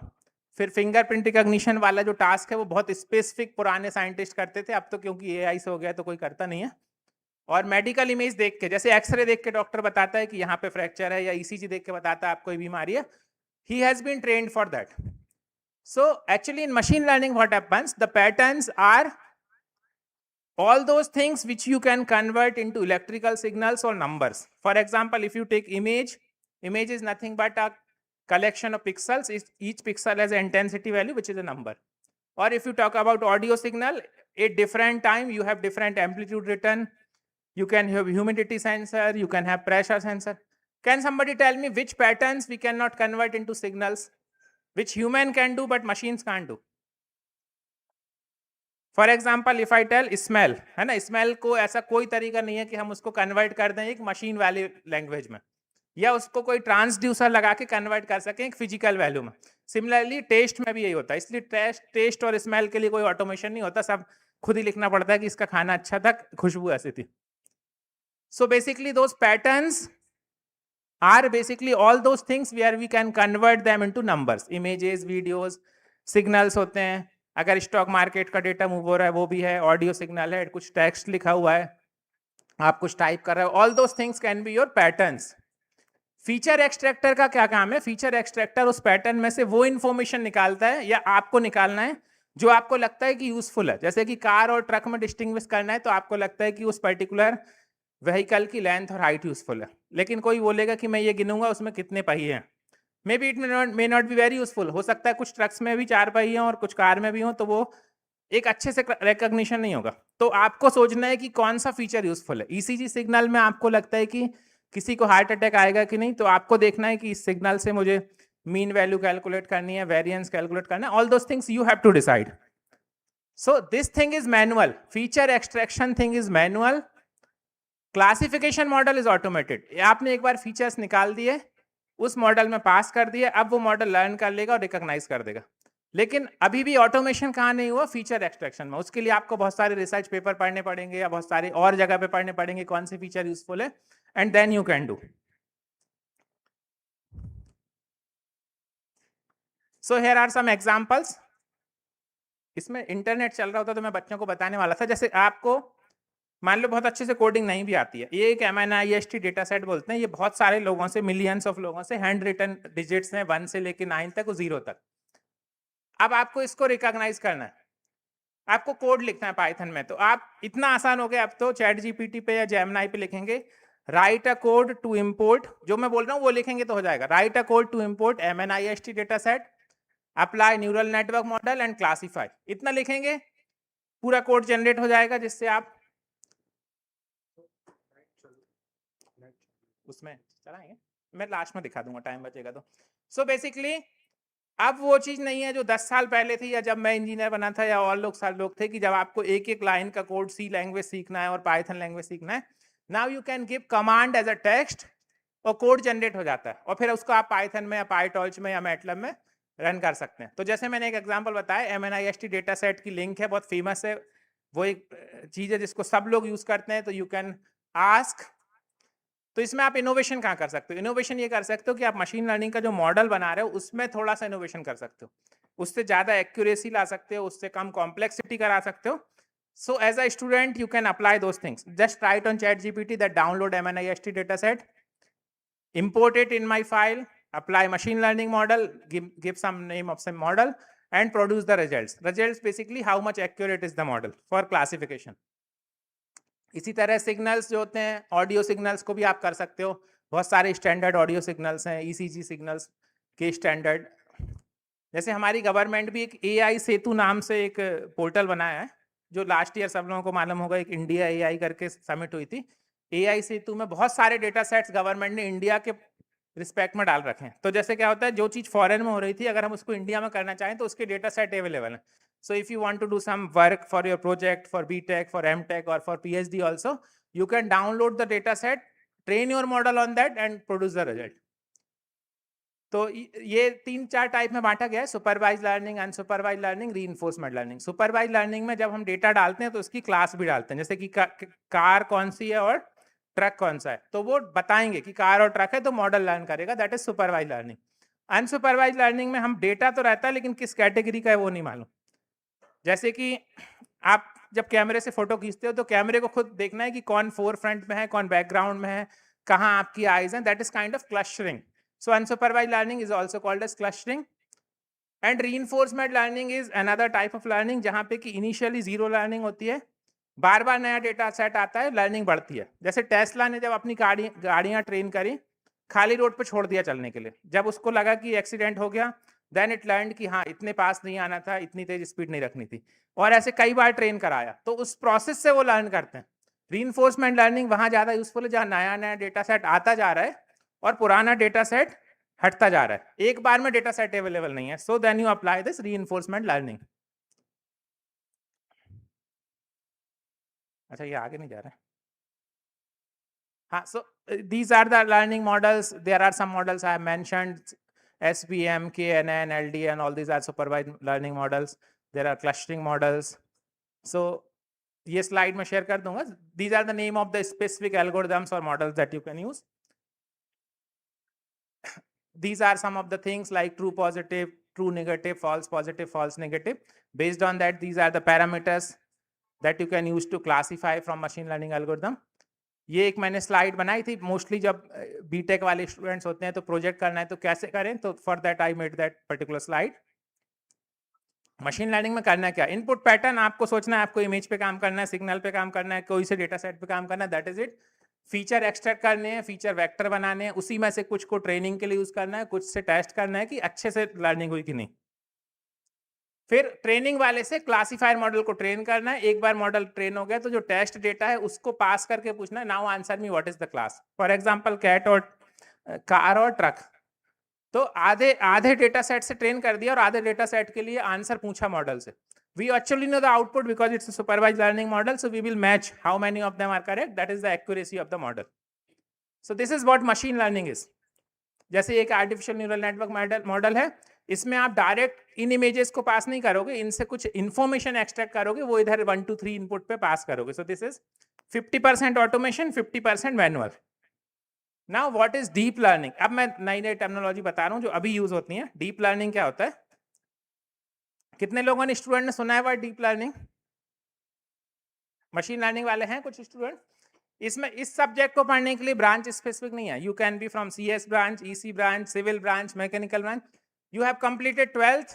फिर फिंगरप्रिंट रिकॉग्निशन वाला जो टास्क है वो बहुत स्पेसिफिक पुराने साइंटिस्ट करते थे, अब तो क्योंकि एआई से हो गया तो कोई करता नहीं है. और मेडिकल इमेज देख के, जैसे एक्सरे देख के डॉक्टर बताता है कि यहाँ पे फ्रैक्चर है, या ईसीजी देख के बताता है आप कोई बीमारी है, he has been trained for that. So actually in machine learning what happens, the patterns are all those things which you can convert into electrical signals or numbers. For example, if you take image is nothing but a collection of pixels. Each pixel has an intensity value which is a number. Or if you talk about audio signal, at different time you have different amplitude written. You can have humidity sensor, you can have pressure sensor. Can somebody tell me which patterns we cannot convert into signals? Which human can do but machines can't do? For example, if I tell smell, है ना, smell को ऐसा कोई तरीका नहीं है कि हम उसको कन्वर्ट कर दें एक मशीन वाली लैंग्वेज में, या उसको कोई ट्रांसड्यूसर लगा के कन्वर्ट कर सकें एक फिजिकल वैल्यू में. सिमिलरली टेस्ट में भी यही होता है. इसलिए टेस्ट और स्मेल के लिए कोई ऑटोमेशन नहीं होता, सब खुद ही लिखना पड़ता है कि इसका खाना अच्छा था, खुशबू ऐसी थी. So basically those patterns are basically all those things where we can convert them into numbers. Images, videos, signals होते हैं. अगर स्टॉक मार्केट का डेटा मूव हो रहा है वो भी है, ऑडियो सिग्नल है, कुछ टेक्स्ट लिखा हुआ है, आप कुछ टाइप कर रहे हो, all those things can be your patterns. Feature extractor का क्या काम है? फीचर एक्सट्रैक्टर उस पैटर्न में से वो इन्फॉर्मेशन निकालता है, या आपको निकालना है जो आपको लगता है कि यूजफुल है. जैसे कि कार और ट्रक में डिस्टिंग्विश करना है, तो आपको लगता है कि उस पर्टिकुलर व्हीकल की लेंथ और हाइट यूजफुल है. लेकिन कोई बोलेगा कि मैं ये गिनूंगा उसमें कितने पहिए हैं, may be it may not be very useful. हो सकता है कुछ ट्रक्स में भी 4 पहिए और कुछ कार में भी हो, तो वो एक अच्छे से रिकॉग्निशन नहीं होगा. तो आपको सोचना है कि कौन सा फीचर यूजफुल है. ईसीजी सिग्नल में आपको लगता है कि किसी को हार्ट अटैक आएगा कि नहीं, तो आपको देखना है कि इस सिग्नल से मुझे मीन वैल्यू कैलकुलेट करनी है, वेरिएंस कैलकुलेट करना है. All those things you have to decide. So this thing is manual. Feature extraction thing is manual. Classification model is automated. आपने एक बार फीचर्स निकाल दिए, उस मॉडल में पास कर दिए, अब वो मॉडल लर्न कर लेगा और रिकॉग्नाइज कर देगा. लेकिन अभी भी ऑटोमेशन कहाँ नहीं हुआ? फीचर एक्सट्रैक्शन में. उसके लिए आपको बहुत सारे रिसर्च पेपर पढ़ने पड़ेंगे, या बहुत सारे और जगह पे पढ़ने पड़ेंगे कौन से फीचर यूजफुल है, and then you can do. So here are some examples. इसमें इंटरनेट चल रहा होता तो मैं बच्चों को बताने वाला था. जैसे आपको मान लो बहुत अच्छे से कोडिंग नहीं भी आती है, ये एक MNIST डेटा सेट बोलते हैं. ये बहुत सारे लोगों से, मिलियंस ऑफ लोगों से हैंड रिटन डिजिट्स हैं, 1 से लेकर 9 तक, 0 तक. अब आपको इसको रिकॉग्नाइज करना है, आपको कोड लिखना है पाइथन में. तो आप, इतना आसान हो गया, अब तो चैट जीपीटी पे या जेमिनी पे लिखेंगे, write a code to import, जो मैं बोल रहा हूँ वो लिखेंगे तो हो जाएगा. Write a code to import MNIST data set, apply neural network model and classify. इतना लिखेंगे, पूरा कोड जनरेट हो जाएगा, जिससे आप उसमें चलाएंगे. मैं लास्ट में दिखा दूंगा, टाइम बचेगा तो. सो बेसिकली अब वो चीज नहीं है जो 10 साल पहले थी, या जब मैं इंजीनियर बना था, या और लोग थे, कि जब आपको एक एक लाइन का कोड सी लैंग्वेज सीखना है और पाइथन लैंग्वेज सीखना है. Now you can give command as a text और कोड जनरेट हो जाता है, और फिर उसको आप पाइथन में या पाईटॉर्च में या मैटलब में रन कर सकते हैं. तो जैसे मैंने एक एग्जांपल बताया, MNIST डेटा सेट की लिंक है, बहुत फेमस है, वो एक चीज है जिसको सब लोग यूज करते हैं. तो यू कैन आस्क. तो इसमें आप इनोवेशन कहाँ कर सकते हो? इनोवेशन ये कर सकते हो कि आप मशीन लर्निंग का जो मॉडल बना रहे हो उसमें थोड़ा सा इनोवेशन कर सकते हो, उससे ज़्यादा एक्यूरेसी ला सकते हो, उससे कम कॉम्प्लेक्सिटी करा सकते हो. So as a student you can apply those things. Just write on ChatGPT that download MNIST data set, import it in my file, apply machine learning model, give some name of some model, and produce the results. Results basically how much accurate is the model for classification. इसी तरह signals जो होते हैं, audio signals को भी आप कर सकते हो. बहुत सारे स्टैंडर्ड ऑडियो सिग्नल्स हैं, ईसीजी सिग्नल्स के स्टैंडर्ड. जैसे हमारी गवर्नमेंट भी एक एआई सेतु नाम से एक पोर्टल बनाया है, जो लास्ट ईयर सब लोगों को मालूम होगा, एक इंडिया एआई करके समिट हुई थी. एआई सेतु में बहुत सारे डेटा सेट्स गवर्नमेंट ने इंडिया के रिस्पेक्ट में डाल रखे हैं. तो जैसे क्या होता है, जो चीज़ फॉरेन में हो रही थी अगर हम उसको इंडिया में करना चाहें तो उसके डेटा सेट अवेलेबल हैं. So if you want to do some work for your project, for BTech, for MTech, or for PhD also, you can download the data set, train your model on that and produce the result. तो ये 3-4 type में बांटा गया है: supervised learning, unsupervised learning, reinforcement learning. Supervised learning में जब हम data डालते हैं तो उसकी क्लास भी डालते हैं, जैसे कि कार कौन सी है और ट्रक कौन सा है, तो वो बताएंगे कि कार और ट्रक है तो मॉडल लर्न करेगा. That is supervised learning. Unsupervised learning में हम डेटा तो रहता है लेकिन किस कैटेगरी का है वो नहीं मालूम. जैसे कि आप जब कैमरे से फोटो खींचते हो तो कैमरे को खुद देखना है कि कौन फोर फ्रंट में है, कौन बैकग्राउंड में है, कहाँ आपकी आईज हैं. That is kind of clustering. So unsupervised learning is also called as clustering. And reinforcement learning is another type of learning, जहाँ पे कि इनिशियली जीरो लर्निंग होती है, बार बार नया डेटा सेट आता है, लर्निंग बढ़ती है. जैसे टेस्ला ने जब अपनी गाड़ियाँ ट्रेन करी, खाली रोड पर छोड़ दिया चलने के लिए. जब उसको लगा कि एक्सीडेंट हो गया, देन इट लर्न कि हाँ इतने पास नहीं आना था, इतनी तेज स्पीड नहीं रखनी थी, और ऐसे कई बार ट्रेन कराया. तो उस प्रोसेस से वो लर्न करते हैं. रीइंफोर्समेंट लर्निंग वहाँ ज़्यादा यूजफुल है जहाँ नया नया डेटा सेट आता जा रहा है और पुराना डेटा सेट हटता जा रहा है, एक बार में डेटा सेट अवेलेबल नहीं है. So then you apply this reinforcement learning. अच्छा, ये आगे नहीं जा रहा है. हाँ, so these are the learning models. There are some models I have mentioned: SVM, KNN, LDN. All these are supervised learning models. There are clustering models. So ये slide में share कर दूंगा. These are the name of the specific algorithms or models that you can use. These are some of the things like true positive, true negative, false positive, false negative. Based on that, these are the parameters that you can use to classify from machine learning algorithm. ये एक मैंने slide बनाई थी. Mostly जब BTech वाले students होते हैं तो प्रोजेक्ट करना है तो कैसे करें, तो for that I made that particular slide. Machine learning में करना क्या, इनपुट पैटर्न आपको सोचना है, आपको इमेज पे काम करना है, सिग्नल पे काम करना है, कोई से डेटा सेट पे काम करना है, that is it. Feature extract करने हैं, फीचर वेक्टर बनाने हैं, उसी में से कुछ को ट्रेनिंग के लिए यूज करना है, कुछ से टेस्ट करना है कि अच्छे से लर्निंग हुई कि नहीं. फिर ट्रेनिंग वाले से क्लासीफायर मॉडल को ट्रेन करना है. एक बार मॉडल ट्रेन हो गया तो जो टेस्ट डेटा है उसको पास करके पूछना है, now answer me what is the class. For example cat और कार और ट्रक. तो आधे डेटा सेट से ट्रेन कर दिया और आधे डेटा सेट के लिए आंसर पूछा मॉडल से. We actually know the output because it's a supervised learning model, so we will match how many of them are correct. That is the accuracy of the model. So this is what machine learning is. जैसे एक artificial neural network model है, इसमें आप direct इन images को पास नहीं करोगे, इनसे कुछ इंफॉर्मेशन एक्सट्रैक्ट करोगे, वो इधर 1 2 3 इनपुट पे पास करोगे. सो this is 50% automation, 50% manual. Now what is deep learning. अब मैं नई नई टर्मिनोलॉजी बता रहा हूँ जो अभी यूज होती है. डीप लर्निंग क्या होता है, कितने लोगों ने स्टूडेंट ने सुना है word deep learning? Machine learning वाले हैं कुछ स्टूडेंट? इसमें इस सब्जेक्ट को पढ़ने के लिए ब्रांच स्पेसिफिक नहीं है. You can be from CS branch, EC branch, civil branch, mechanical branch. You have completed 12th,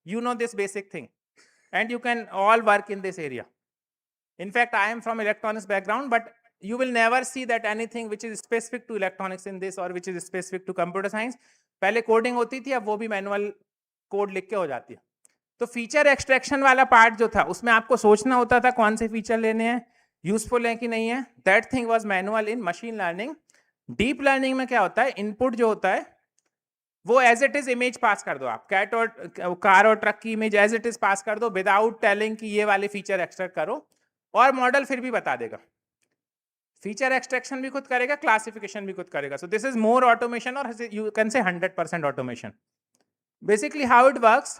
you know this basic thing, and you can all work in this area. In fact, I am from electronics background, but you will never see that anything which is specific to electronics in this or which is specific to computer science. पहले coding होती थी, अब वो भी manual code लिख के हो जाती है. तो फीचर एक्सट्रैक्शन वाला पार्ट जो था उसमें आपको सोचना होता था कौन से फीचर लेने हैं, यूजफुल है कि नहीं है. That thing was manual in machine learning. Deep learning में क्या होता है, इनपुट जो होता है वो as it is image pass कर दो. आप कैट और कार और ट्रक की image as it is pass कर दो विदाउट टेलिंग कि ये वाले फीचर एक्सट्रैक्ट करो, और मॉडल फिर भी बता देगा. फीचर एक्सट्रैक्शन भी खुद करेगा, क्लासिफिकेशन भी खुद करेगा. So this is more automation, और you can say 100% automation. Basically how it works,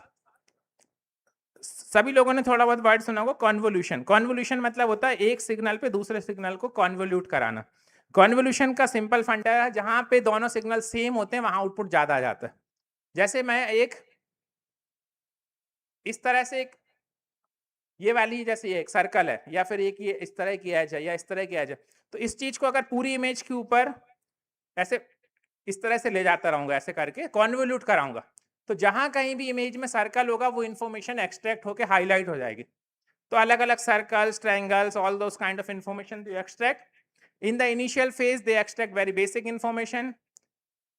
सभी लोगों ने थोड़ा बहुत वर्ड सुना होगा, कॉन्वोल्यूशन. कॉन्वोल्यूशन मतलब होता है एक सिग्नल पे दूसरे सिग्नल को कॉन्वोल्यूट कराना. कॉन्वोल्यूशन का सिंपल फंडा है, जहां पे दोनों सिग्नल सेम होते हैं वहां आउटपुट ज्यादा आ जाता है. जैसे मैं एक इस तरह से एक ये वाली जैसे ये एक सर्कल है, या फिर एक ये इस तरह की एज है, या इस तरह की एज है, तो इस चीज को अगर पूरी इमेज के ऊपर ऐसे इस तरह से ले जाता रहूंगा, ऐसे करके कॉन्वोल्यूट कराऊंगा। तो जहां कहीं भी इमेज में सर्कल होगा वो इन्फॉर्मेशन एक्सट्रैक्ट होकर हाईलाइट हो जाएगी। तो अलग अलग circles, triangles, all those kind of information they extract. In the initial phase they extract very basic information.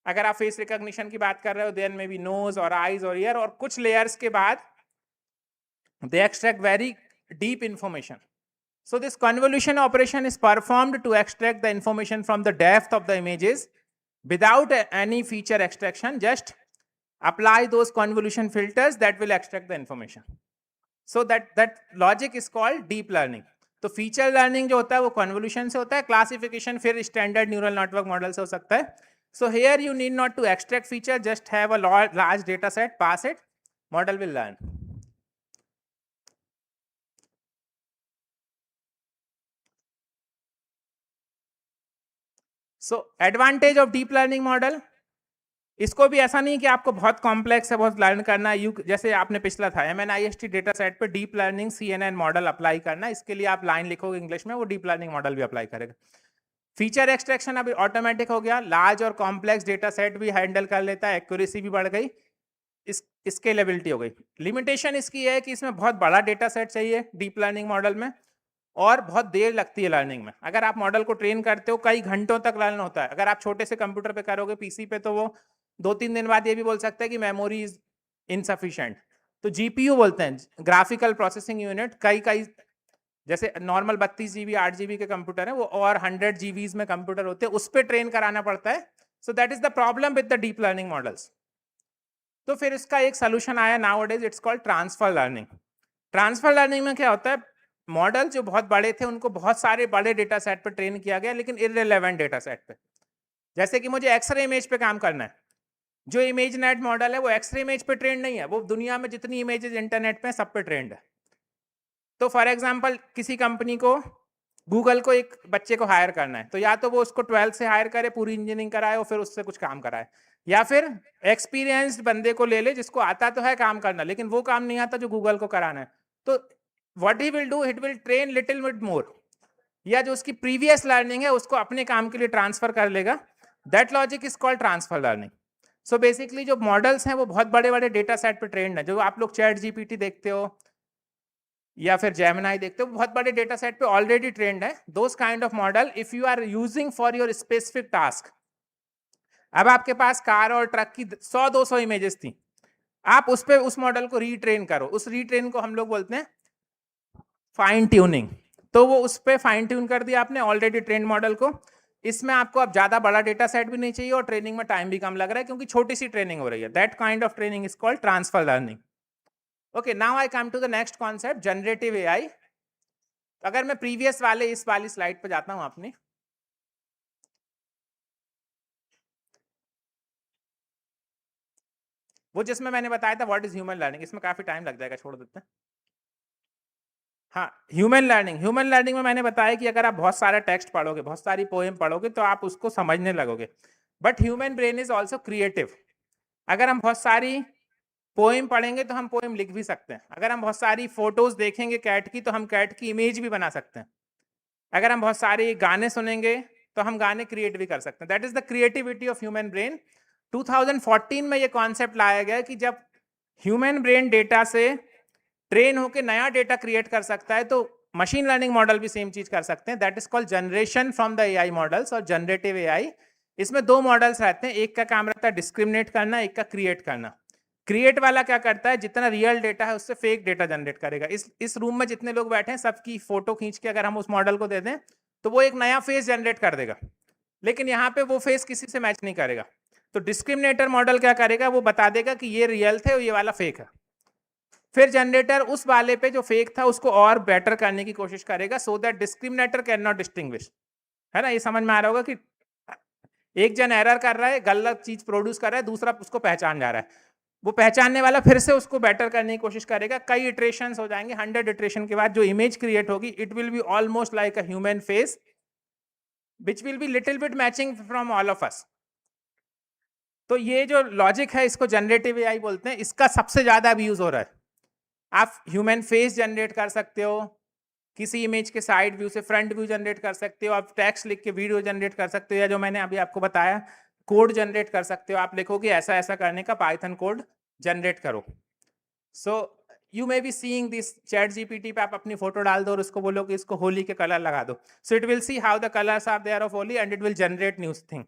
अगर आप फेस रिकॉग्निशन की बात कर रहे हो, देन मे बी नोज और आईज और ईयर, और कुछ लेयर्स के बाद they extract very deep information. So this convolution operation is performed to extract the information from the depth of the images without any feature extraction. Just apply those convolution filters that will extract the information. So that logic is called deep learning. तो feature learning जो होता है वो convolution से होता है, classification फिर standard neural network model से हो सकता है. So here you need not to extract feature, just have a large data set, pass it, model will learn. So advantage of deep learning model, इसको भी ऐसा नहीं कि आपको बहुत कॉम्प्लेक्स है, बहुत लर्न करना है. जैसे आपने पिछला था MNIST डेटा सेट पे deep learning CNN model apply करना, इसके लिए आप लाइन लिखोगे इंग्लिश में, वो डीप लर्निंग मॉडल भी अप्लाई करेगा. फीचर एक्सट्रैक्शन अभी ऑटोमेटिक हो गया, लार्ज और कॉम्प्लेक्स डेटा सेट भी हैंडल कर लेता है, एक्यूरेसी भी बढ़ गई, स्केलेबिलिटी हो गई. लिमिटेशन इसकी है कि इसमें बहुत बड़ा डेटा सेट चाहिए डीप लर्निंग मॉडल में, और बहुत देर लगती है लर्निंग में. अगर आप मॉडल को ट्रेन करते हो कई घंटों तक लर्न होता है. अगर आप छोटे से कंप्यूटर पे करोगे, पीसी पे, तो वो 2-3 दिन बाद ये भी बोल सकता है कि मेमोरी इज इनसफिशिएंट. तो जीपीयू बोलते हैं, ग्राफिकल प्रोसेसिंग यूनिट. कई जैसे नॉर्मल 32 GB 8 GB के कंप्यूटर है वो, और 100 GB में कंप्यूटर होते हैं, उस पर ट्रेन कराना पड़ता है. So that is the problem with the deep learning models. तो फिर इसका एक सोल्यूशन आया nowadays, it's called transfer learning. Transfer learning में क्या होता है, मॉडल जो बहुत बड़े थे उनको बहुत सारे बड़े डेटा सेट पर ट्रेन किया गया, लेकिन इररिलेवेंट डेटा सेट पे. जैसे कि मुझे एक्सरे इमेज पे काम करना है, जो इमेज नेट मॉडल है वो एक्सरे इमेज पे ट्रेंड नहीं है, वो दुनिया में जितनी इमेजेस इंटरनेट पे सब पे ट्रेंड है. तो फॉर एग्जांपल किसी कंपनी को, गूगल को एक बच्चे को हायर करना है, तो या तो वो उसको 12th से हायर करे, पूरी इंजीनियरिंग कराए और फिर उससे कुछ काम कराए, या फिर एक्सपीरियंस्ड बंदे को ले ले जिसको आता तो है काम करना लेकिन वो काम नहीं आता जो गूगल को कराना है. तो what he will do, it will train little bit more, या जो उसकी प्रीवियस लर्निंग है उसको अपने काम के लिए ट्रांसफर कर लेगा. That logic is called transfer learning. So basically जो मॉडल्स हैं वो बहुत बड़े बड़े डेटा सेट पे ट्रेंड है. जो आप लोग चैट जीपीटी देखते हो या फिर जेमिनाई देखते हो, बहुत बड़े डेटा सेट पे ऑलरेडी ट्रेंड है. Those kind of model if you are using for your specific task. अब आपके पास कार और ट्रक की 100-200 इमेजेस थी, आप उस पर उस मॉडल को रीट्रेन करो. उस रीट्रेन को हम लोग बोलते हैं फाइन ट्यूनिंग. तो वो उस पर फाइन ट्यून कर दिया आपने ऑलरेडी ट्रेन मॉडल को. इसमें आपको अब ज्यादा बड़ा डेटा सेट भी नहीं चाहिए और ट्रेनिंग में टाइम भी कम लग रहा है क्योंकि छोटी सी ट्रेनिंग हो रही है. That kind of training is called transfer learning. Okay, now I come to the next concept, generative AI. अगर मैं प्रीवियस वाले इस वाली स्लाइड पे जाता हूं अपनी, वो जिसमें मैंने बताया था व्हाट इज ह्यूमन लर्निंग, इसमें काफी टाइम लग जाएगा, छोड़ देते हैं. हाँ, ह्यूमन लर्निंग में मैंने बताया कि अगर आप बहुत सारा टेक्स्ट पढ़ोगे, बहुत सारी पोएम पढ़ोगे तो आप उसको समझने लगोगे. But human brain is also creative. अगर हम बहुत सारी पोएम पढ़ेंगे तो हम पोएम लिख भी सकते हैं. अगर हम बहुत सारी फोटोज देखेंगे कैट की तो हम कैट की इमेज भी बना सकते हैं. अगर हम बहुत सारे गाने सुनेंगे तो हम गाने क्रिएट भी कर सकते हैं. That is the creativity of human brain. 2014 में ये कॉन्सेप्ट लाया गया कि जब ह्यूमन ब्रेन डेटा से ट्रेन होकर नया डेटा क्रिएट कर सकता है तो मशीन लर्निंग मॉडल भी सेम चीज कर सकते हैं. That is called generation from the AI models और जनरेटिव एआई. इसमें 2 मॉडल्स रहते हैं, एक का काम रहता है डिस्क्रिमिनेट करना, एक का क्रिएट करना. क्रिएट वाला क्या करता है, जितना रियल डेटा है उससे फेक डेटा जनरेट करेगा. इस रूम में जितने लोग बैठे हैं सबकी फोटो खींच के अगर हम उस मॉडल को दे दें तो वो एक नया फेस जनरेट कर देगा, लेकिन यहाँ पे वो फेस किसी से मैच नहीं करेगा. तो डिस्क्रिमिनेटर मॉडल क्या करेगा, वो बता देगा कि ये रियल थे और ये वाला फेक है. फिर जनरेटर उस वाले पे जो फेक था उसको और बेटर करने की कोशिश करेगा so that discriminator can not distinguish. है ना, ये समझ में आ रहा होगा कि एक जन एरर कर रहा है, गलत चीज प्रोड्यूस कर रहा है, दूसरा उसको पहचान जा रहा है. वो पहचानने वाला फिर से उसको बेटर करने की कोशिश करेगा. कई इटरेशंस हो जाएंगे, 100 इटरेशन के बाद जो इमेज क्रिएट होगी it will be almost like a human face which will be little bit matching from all of अस. तो ये जो लॉजिक है इसको जनरेटिव एआई बोलते हैं. इसका सबसे ज्यादा अब यूज हो रहा है. आप ह्यूमन फेस जनरेट कर सकते हो, किसी इमेज के साइड व्यू से फ्रंट व्यू जनरेट कर सकते हो, आप टेक्स्ट लिख के वीडियो जनरेट कर सकते हो, या जो मैंने अभी आपको बताया कोड जनरेट कर सकते हो। आप लिखोगे ऐसा ऐसा करने का पाइथन कोड जनरेट करो। So you may be seeing this chat GPT पे आप अपनी फोटो डाल दो और उसको बोलो कि इसको होली के कलर लगा दो। So it will see how the colours are there of Holi and it will generate new thing.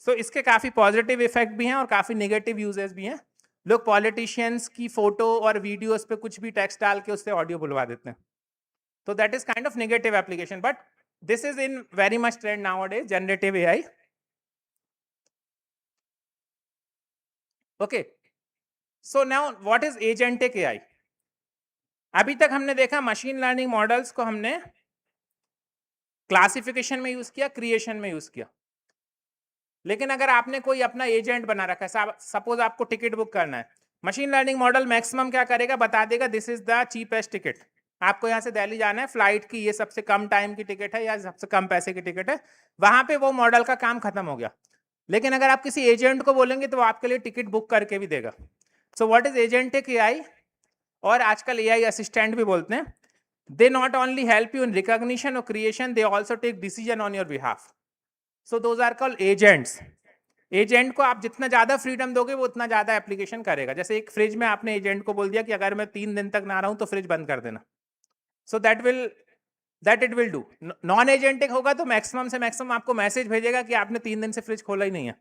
सो इसके काफ़ी पॉजिटिव इफेक्ट भी हैं और काफ़ी नेगेटिव यूजेस भी हैं। लोग पॉलिटिशियंस की फोटो और वीडियोस पे कुछ भी टेक्स्ट डाल के उससे ऑडियो बुलवा देते हैं। तो that is kind of negative application, but this is in very much trend nowadays, generative AI. Okay, so now what is agentic AI? अभी तक हमने देखा मशीन लर्निंग मॉडल्स को हमने क्लासिफिकेशन में यूज किया, क्रिएशन में यूज किया। लेकिन अगर आपने कोई अपना एजेंट बना रखा है, सपोज आपको टिकट बुक करना है, मशीन लर्निंग मॉडल मैक्सिमम क्या करेगा, बता देगा this is the cheapest ticket. आपको यहाँ से दिल्ली जाना है, फ्लाइट की ये सबसे कम टाइम की टिकट है या सबसे कम पैसे की टिकट है, वहां पे वो मॉडल का काम खत्म हो गया। लेकिन अगर आप किसी एजेंट को बोलेंगे तो वो आपके लिए टिकट बुक करके भी देगा। So what is agentic AI, और आजकल एआई असिस्टेंट भी बोलते हैं। They not only help you in recognition और creation, they also take decision on your behalf. So those are called agents. Agent को आप जितना ज्यादा फ्रीडम दोगे वो उतना ज्यादा एप्लीकेशन करेगा। जैसे एक फ्रिज में आपने एजेंट को बोल दिया कि अगर मैं 3 दिन तक ना रहूं तो फ्रिज बंद कर देना, so that it will do. Non agentic होगा तो मैक्सिमम से मैक्सिमम आपको मैसेज भेजेगा कि आपने 3 दिन से फ्रिज खोला ही नहीं है,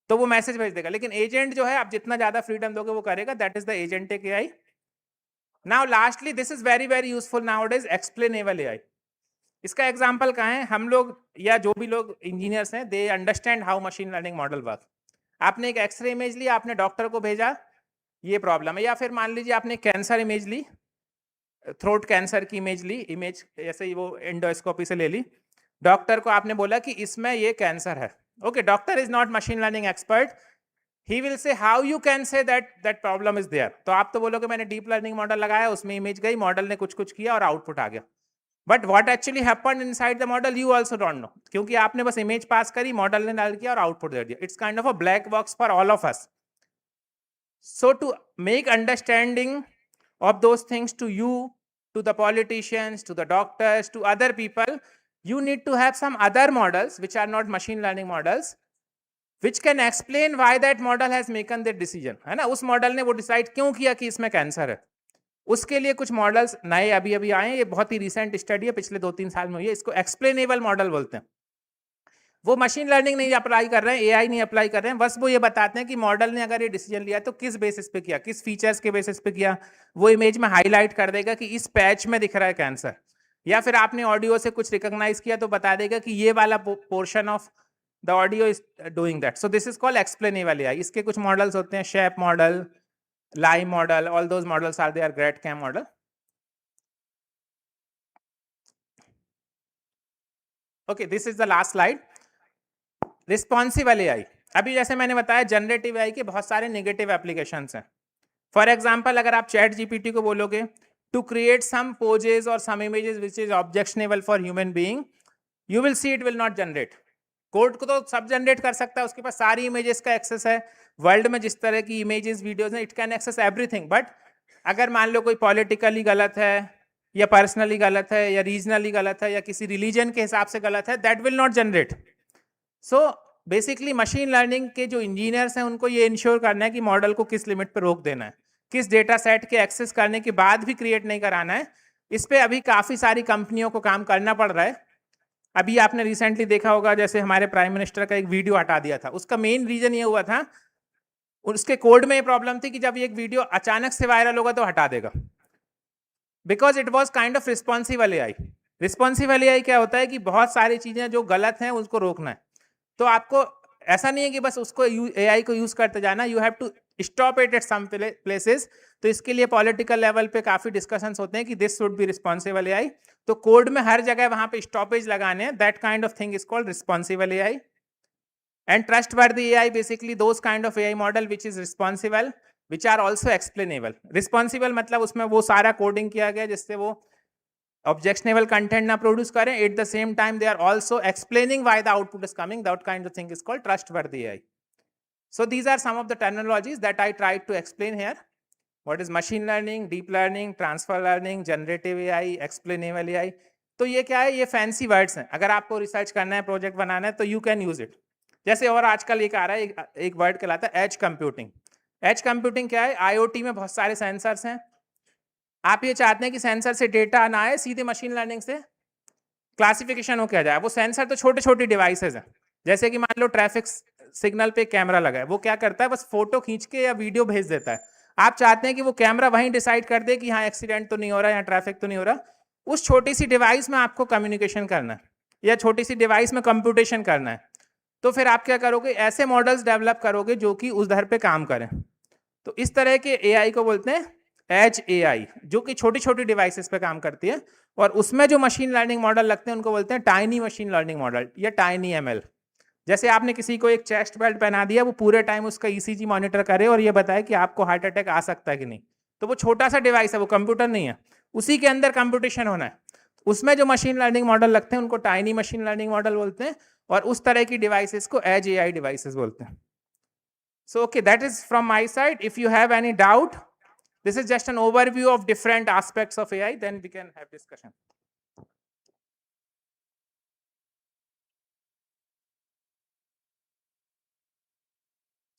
तो वो मैसेज भेज देगा। लेकिन एजेंट जो है आप जितना ज्यादा फ्रीडम दोगे वो करेगा, that is the agentic AI. Now lastly this is very very useful nowadays, explainable AI. इसका एग्जांपल कहाँ है, हम लोग या जो भी लोग इंजीनियर्स हैं, they understand how machine learning model work. आपने एक एक्सरे इमेज ली, आपने डॉक्टर को भेजा ये प्रॉब्लम है, या फिर मान लीजिए आपने कैंसर इमेज ली, थ्रोट कैंसर की इमेज ली, इमेज ऐसे ही वो एंडोस्कोपी से ले ली, डॉक्टर को आपने बोला कि इसमें ये कैंसर है। Okay, doctor is not machine learning expert, he will say how you can say that problem is there. तो आप तो बोलोगे मैंने डीप लर्निंग मॉडल लगाया, उसमें इमेज गई, मॉडल ने कुछ कुछ किया और आउटपुट आ गया। But what actually happened inside the model you also don't know, क्योंकि आपने बस इमेज पास करी, मॉडल ने डाल किया और आउटपुट दे दिया। It's kind of a black box for all of us. So to make understanding of those things to you, to the politicians, to the doctors, to other people, you need to have some other models which are not machine learning models, which can explain why that model has maken that decision, है ना। उस model ने वो decide क्यों किया कि इसमें cancer है। उसके लिए कुछ मॉडल्स नए अभी अभी आए, ये बहुत ही रिसेंट स्टडी है, पिछले 2-3 साल में हुई है, इसको एक्सप्लेनेबल मॉडल बोलते हैं। वो मशीन लर्निंग नहीं अप्लाई कर रहे हैं, एआई नहीं अप्लाई कर रहे हैं, बस वो ये बताते हैं कि मॉडल ने अगर ये डिसीजन लिया तो किस बेसिस पे किया, किस फीचर्स के बेसिस पे किया। वो इमेज में हाईलाइट कर देगा कि इस पैच में दिख रहा है कैंसर, या फिर आपने ऑडियो से कुछ रिकॉग्नाइज किया तो बता देगा कि ये वाला portion of the audio is doing that. So this is called explainable AI. इसके कुछ मॉडल्स होते हैं, shape model, live model, all those models are there, great cam model. Okay, this is the last slide, responsible AI. अभी जैसे मैंने बताया generative AI के बहुत सारे नेगेटिव एप्लीकेशंस हैं। फॉर एग्जांपल अगर आप चैट जीपीटी को बोलोगे टू क्रिएट सम पोजेस और some images which is objectionable for human being, you will see it will not generate. Code को तो सब जनरेट कर सकता है, उसके पास सारी इमेजेस का एक्सेस है, वर्ल्ड में जिस तरह की इमेजेस वीडियोज हैं, it can access everything. But अगर मान लो कोई पॉलिटिकली गलत है या पर्सनली गलत है या रीजनली गलत है या किसी रिलीजन के हिसाब से गलत है, that will not generate. So basically machine learning के जो इंजीनियर्स हैं उनको ये इंश्योर करना है कि मॉडल को किस लिमिट पर रोक देना है, किस डेटा सेट के एक्सेस करने के बाद भी क्रिएट नहीं कराना है। इस पे अभी काफ़ी सारी कंपनियों को काम करना पड़ रहा है। अभी आपने रिसेंटली देखा होगा, जैसे हमारे प्राइम मिनिस्टर का एक वीडियो हटा दिया था, उसका मेन रीजन ये हुआ था, उसके कोड में ये प्रॉब्लम थी कि जब एक वीडियो अचानक से वायरल होगा तो हटा देगा, because it was kind of responsible AI. Responsible AI क्या होता है कि बहुत सारी चीज़ें जो गलत हैं उसको रोकना है। तो आपको ऐसा नहीं है कि बस उसको एआई को यूज करते जाना, you have to stop it at some places. तो इसके लिए पॉलिटिकल लेवल पे काफी डिस्कशंस होते हैं कि this should be responsible AI. तो कोड में हर जगह वहां पे स्टॉपेज लगाने हैं, that kind of thing is called responsible AI. And trustworthy AI, basically those kind of AI model which is responsible, which are also explainable. Responsible मतलब उसमें वो सारा कोडिंग किया गया जिससे वो objectionable content ना प्रोड्यूस करें, at the same time they are also explaining why the output is coming. That kind of thing is called trustworthy AI. So these are some of the terminologies that I tried to explain here. What is machine learning, deep learning, transfer learning, generative AI, explainable AI. तो ये क्या है, ये fancy words हैं। अगर आपको research करना है, प्रोजेक्ट बनाना है तो यू कैन यूज इट। जैसे और आजकल एक आ रहा है, एक वर्ड कहलाता है एज कंप्यूटिंग। एज कंप्यूटिंग क्या है? आईओटी में बहुत सारे सेंसर्स हैं, आप ये चाहते हैं कि सेंसर से डेटा ना आए, सीधे मशीन लर्निंग से क्लासिफिकेशन हो किया जाए। वो सेंसर तो छोटे छोटे डिवाइसेज हैं, जैसे कि मान लो ट्रैफिक सिग्नल पे कैमरा लगा है, वो क्या करता है? बस फोटो खींच के या वीडियो भेज देता है। आप चाहते हैं कि वो कैमरा वहीं डिसाइड कर दे कि हाँ एक्सीडेंट तो नहीं हो रहा, यहाँ ट्रैफिक तो नहीं हो रहा। उस छोटी सी डिवाइस में आपको कम्युनिकेशन करना है, या छोटी सी डिवाइस में कंप्यूटेशन करना है। तो फिर आप क्या करोगे? ऐसे मॉडल्स डेवलप करोगे जो कि उस दर पे काम करें। तो इस तरह के एआई को बोलते हैं एज एआई, जो कि छोटी छोटी डिवाइसेस पे काम करती है। और उसमें जो मशीन लर्निंग मॉडल लगते हैं उनको बोलते हैं टाइनी मशीन लर्निंग मॉडल या टाइनी एमएल। जैसे आपने किसी को एक चेस्ट बेल्ट पहना दिया, वो पूरे टाइम उसका ईसीजी मॉनिटर करे और ये बताए कि आपको हार्ट अटैक आ सकता है कि नहीं। तो वो छोटा सा डिवाइस है, वो कंप्यूटर नहीं है, उसी के अंदर कंप्यूटेशन होना है। उसमें जो मशीन लर्निंग मॉडल लगते हैं उनको टाइनी मशीन लर्निंग मॉडल बोलते हैं, और उस तरह की डिवाइसेस को एज एआई डिवाइसेस बोलते हैं। So, okay, that is from my side. If you have any doubt, this is just an overview of different aspects of AI, then we can have discussion.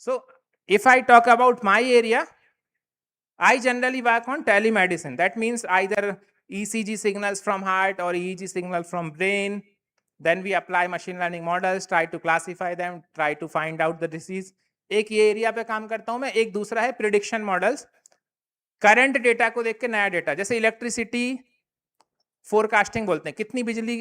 So, if I talk about my area, I generally work on telemedicine. That means either ECG signals from heart or EEG signal from brain. Then we apply machine learning models, try to classify them, try to find out the disease. एक ये area पे काम करता हूं मैं। एक दूसरा है प्रिडिक्शन मॉडल्स, करंट डेटा को देख के नया डेटा, जैसे इलेक्ट्रिसिटी फोरकास्टिंग बोलते हैं, कितनी बिजली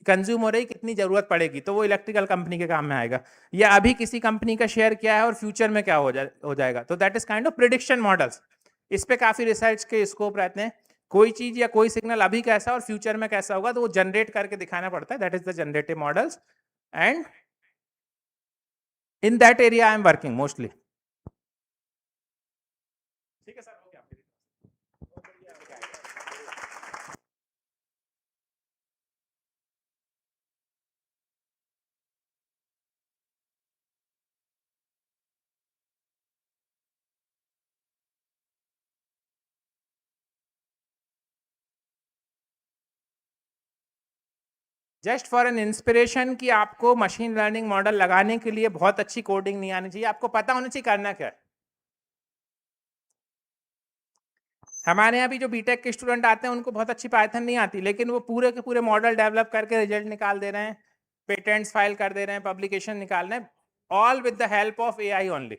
कंज्यूम हो रही, कितनी जरूरत पड़ेगी, तो वो इलेक्ट्रिकल कंपनी के काम में आएगा। या अभी किसी कंपनी का शेयर क्या है और फ्यूचर में क्या हो जाएगा, तो that is kind of prediction models. इस पे काफी रिसर्च के स्कोप रहते हैं। कोई चीज या कोई सिग्नल अभी कैसा और फ्यूचर में कैसा होगा, तो वो जनरेट करके दिखाना पड़ता है। That is the generative models, and in that area I am working mostly. ठीक है सर, हो गया। जस्ट फॉर एन इंस्पिरेशन कि आपको मशीन लर्निंग मॉडल लगाने के लिए बहुत अच्छी कोडिंग नहीं आनी चाहिए, आपको पता होना चाहिए करना क्या है। हमारे यहाँ भी जो बीटेक के स्टूडेंट आते हैं उनको बहुत अच्छी पाइथन नहीं आती, लेकिन वो पूरे के पूरे मॉडल डेवलप करके रिजल्ट निकाल दे रहे हैं, पेटेंट्स फाइल कर दे रहे हैं, पब्लिकेशन निकाल रहे हैं, all with the help of AI only.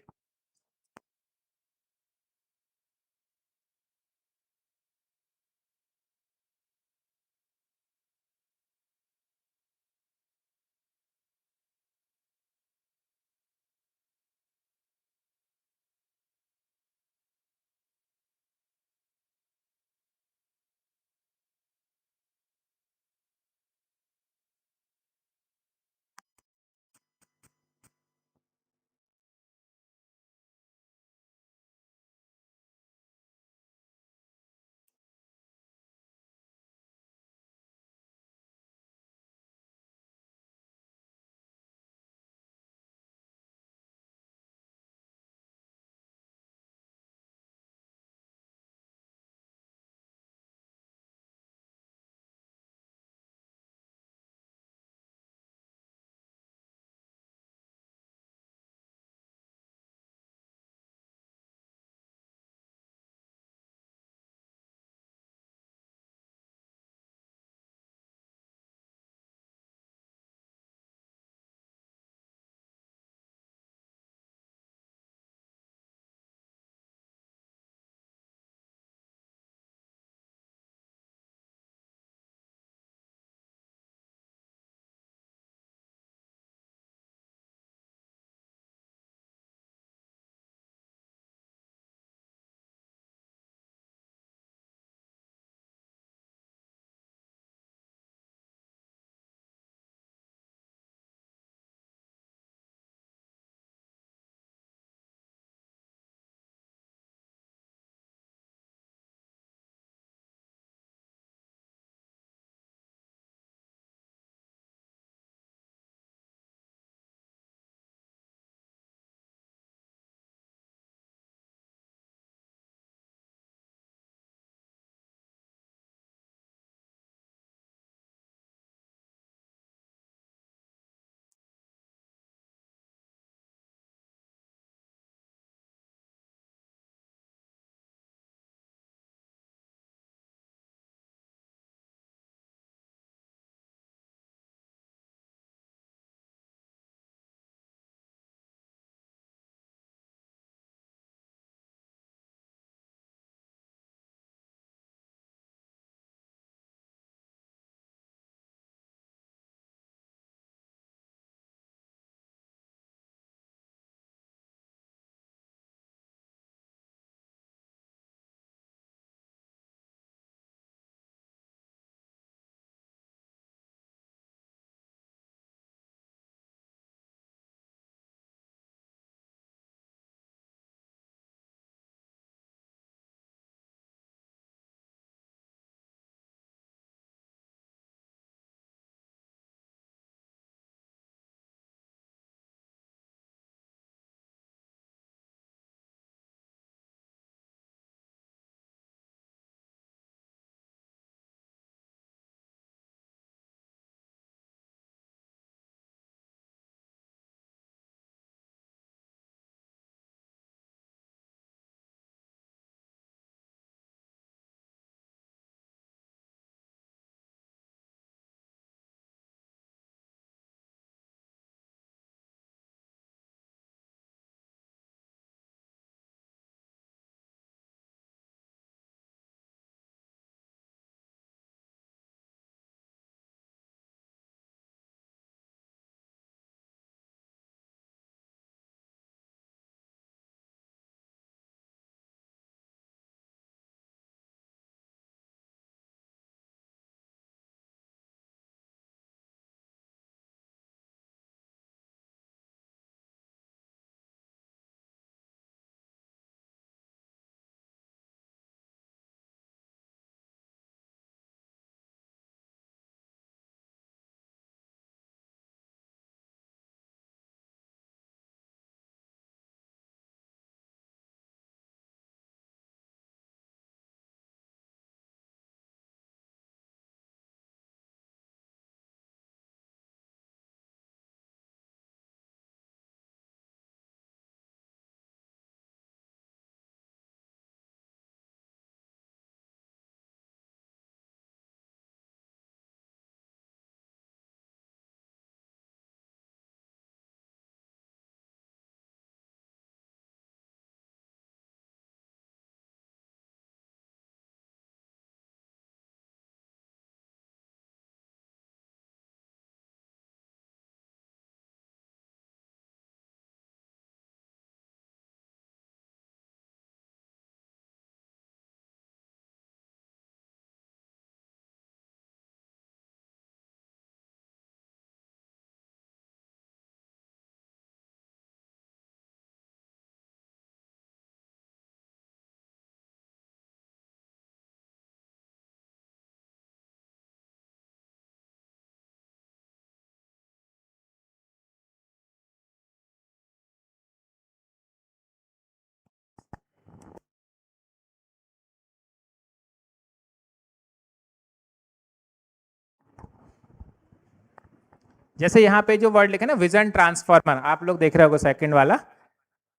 जैसे यहाँ पे जो वर्ड लिखा है ना विजन ट्रांसफॉर्मर, आप लोग देख रहे होगे सेकंड वाला,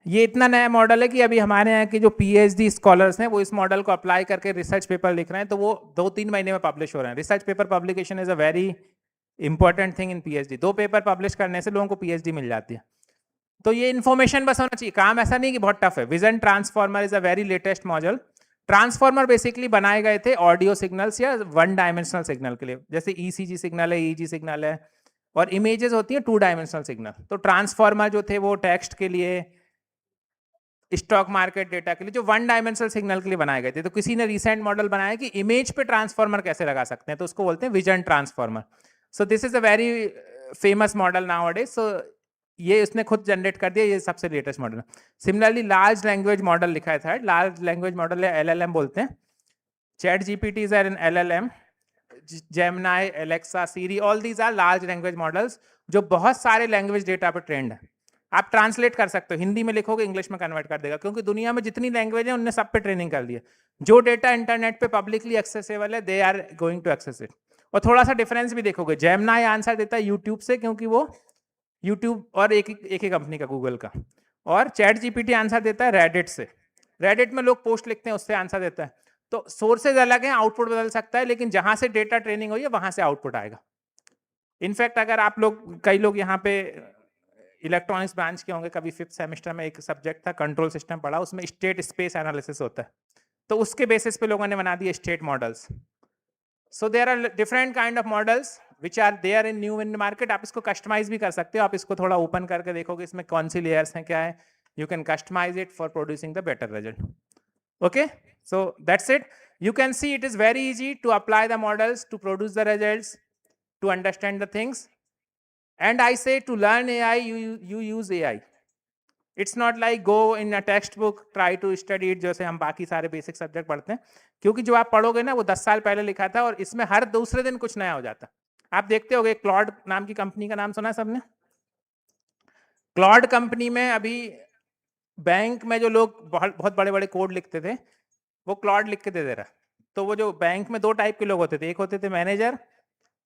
ये इतना नया मॉडल है कि अभी हमारे यहाँ के जो पीएचडी स्कॉलर्स हैं वो इस मॉडल को अप्लाई करके रिसर्च पेपर लिख रहे हैं, तो वो 2-3 महीने में पब्लिश हो रहे हैं। Research paper publication is a very important thing in PhD. 2 paper publish करने से लोगों को पीएचडी मिल जाती है। तो ये इन्फॉर्मेशन बस होना चाहिए, काम ऐसा नहीं कि बहुत टफ है। Vision transformer is a very latest model. Transformer basically बनाए गए थे ऑडियो सिग्नल्स या 1 डायमेंशनल सिग्नल के लिए, जैसे ईसीजी सिग्नल है, ईजी सिग्नल है, और इमेजेस होती है 2 डायमेंशनल सिग्नल। तो ट्रांसफॉर्मर जो थे वो टेक्स्ट के लिए, स्टॉक मार्केट डेटा के लिए, जो 1 डायमेंशनल सिग्नल के लिए बनाए गए थे। तो किसी ने रिसेंट मॉडल बनाया कि इमेज पे ट्रांसफॉर्मर कैसे लगा सकते हैं, तो उसको बोलते हैं vision transformer. So this is a very famous model nowadays. सो ये उसने खुद जनरेट कर दिया, ये सबसे latest model. Similarly large language model लिखा है था, लार्ज लैंग्वेज मॉडल है एलएलएम बोलते हैं। ChatGPT is an LLM, Gemini, Alexa, Siri, all these are large language models जो बहुत सारे लैंग्वेज डेटा पर ट्रेंड है। आप ट्रांसलेट कर सकते हो, हिंदी में लिखोगे इंग्लिश में कन्वर्ट कर देगा, क्योंकि दुनिया में जितनी लैंग्वेज है उनने सब पे ट्रेनिंग कर दी है। जो डेटा इंटरनेट पे पब्लिकली एक्सेसिबल है, they are going to access it. और थोड़ा सा डिफरेंस भी देखोगे, जेमिनी आंसर देता है यूट्यूब से, क्योंकि वो यूट्यूब और एक ही कंपनी का, गूगल का। और चैट जीपीटी आंसर देता है रेडिट से, रेडिट में लोग पोस्ट लिखते हैं, उससे आंसर देता है। तो सोर्सेज अलग हैं, आउटपुट बदल सकता है, लेकिन जहां से डेटा ट्रेनिंग हुई है वहां से आउटपुट आएगा। इनफैक्ट अगर आप लोग, कई लोग यहाँ पे इलेक्ट्रॉनिक्स ब्रांच के होंगे, कभी 5th सेमेस्टर में एक सब्जेक्ट था कंट्रोल सिस्टम पढ़ा, उसमें स्टेट स्पेस एनालिसिस होता है, तो उसके बेसिस पे लोगों ने बना दिए state models. So there are different kind of models which are there in new in market. आप इसको कस्टमाइज भी कर सकते हो, आप इसको थोड़ा ओपन करके देखोगे इसमें कौन सी लेयर्स हैं, क्या है, you can customise it for producing the better result. Okay, so that's it. You can see it is very easy to apply the models to produce the results, to understand the things. And I say to learn AI, you use AI. It's not like go in a textbook, try to study it जैसे हम बाकी सारे basic subject पढ़ते हैं, क्योंकि जो आप पढ़ोगे ना वो 10 साल पहले लिखा था, और इसमें हर दूसरे दिन कुछ नया हो जाता है। आप देखते होगे, क्लॉड नाम की कंपनी का नाम सुना है सबने? क्लॉड कंपनी में अभी बैंक में जो लोग बहुत बड़े बड़े कोड लिखते थे, वो क्लॉड लिख के दे रहा है। तो वो जो बैंक में 2 टाइप के लोग होते थे, एक होते थे मैनेजर,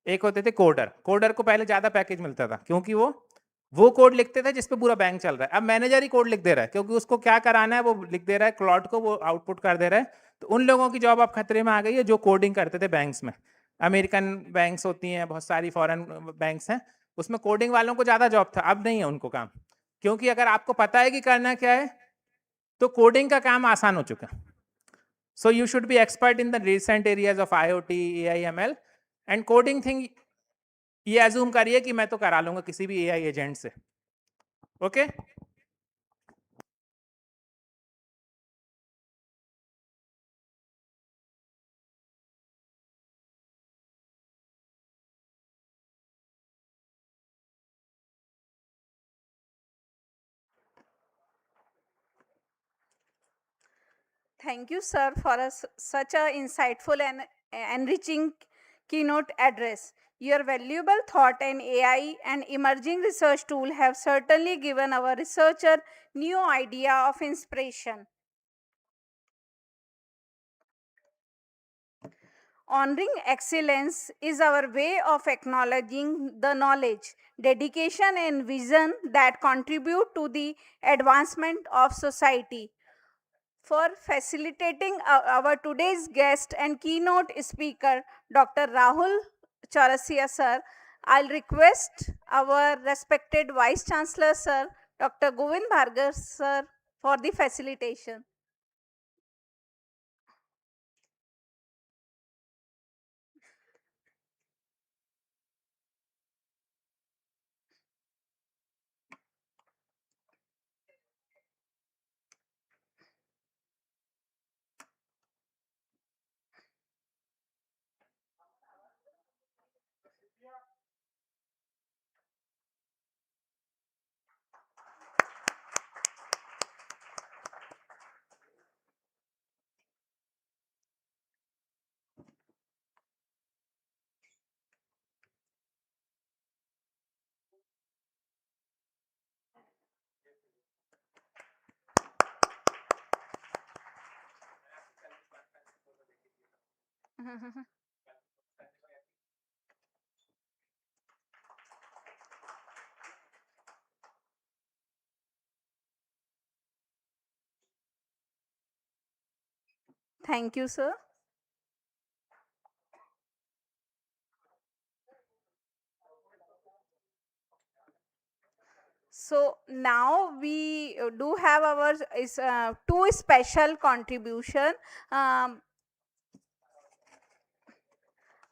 एक होते थे कोडर। कोडर को पहले ज्यादा पैकेज मिलता था, क्योंकि वो कोड लिखते थे जिसपे पूरा बैंक चल रहा है। अब मैनेजर ही कोड लिख दे रहा है, क्योंकि उसको क्या कराना है वो लिख दे रहा है, क्लॉड को वो आउटपुट कर दे रहा है। तो उन लोगों की जॉब अब खतरे में आ गई है जो कोडिंग करते थे बैंक्स में। अमेरिकन बैंक्स होती हैं, बहुत सारी फॉरेन बैंक्स हैं, उसमें कोडिंग वालों को ज्यादा जॉब था, अब नहीं है उनको काम, क्योंकि अगर आपको पता है कि करना क्या है तो कोडिंग का काम आसान हो चुका है। So you should be expert in the recent areas of IoT, AI, ML and coding thing। ये assume करिए कि मैं तो करा लूंगा किसी भी AI एजेंट से। Okay Thank you, sir, for such a insightful and enriching keynote address. Your valuable thought and AI and emerging research tool have certainly given our researcher new idea of inspiration. Honoring excellence is our way of acknowledging the knowledge, dedication, and vision that contribute to the advancement of society. For facilitating our today's guest and keynote speaker, Dr. Rahul Chaurasia sir, I'll request our respected Vice Chancellor sir, Dr. Govind Bhargav sir, for the facilitation. Thank you, sir. So now we do have our two special contribution. Um,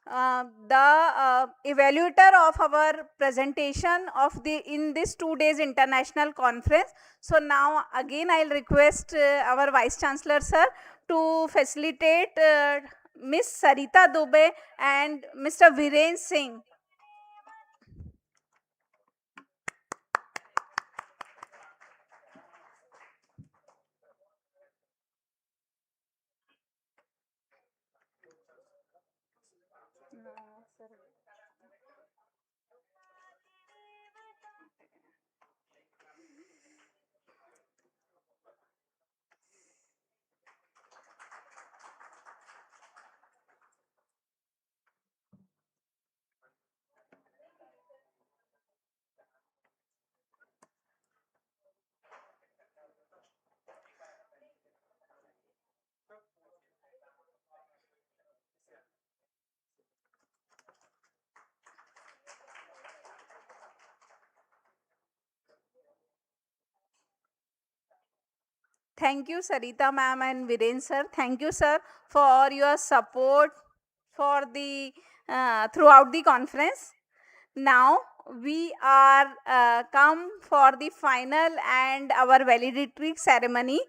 the evaluator of our presentation of the in this 2 days international conference. So now again I'll request our vice chancellor sir to facilitate Miss Sarita Dubey and Mr. Viren Singh. Thank you, Sarita ma'am and Viren sir. Thank you, sir, for your support for the throughout the conference. Now we are come for the final and our valedictory ceremony.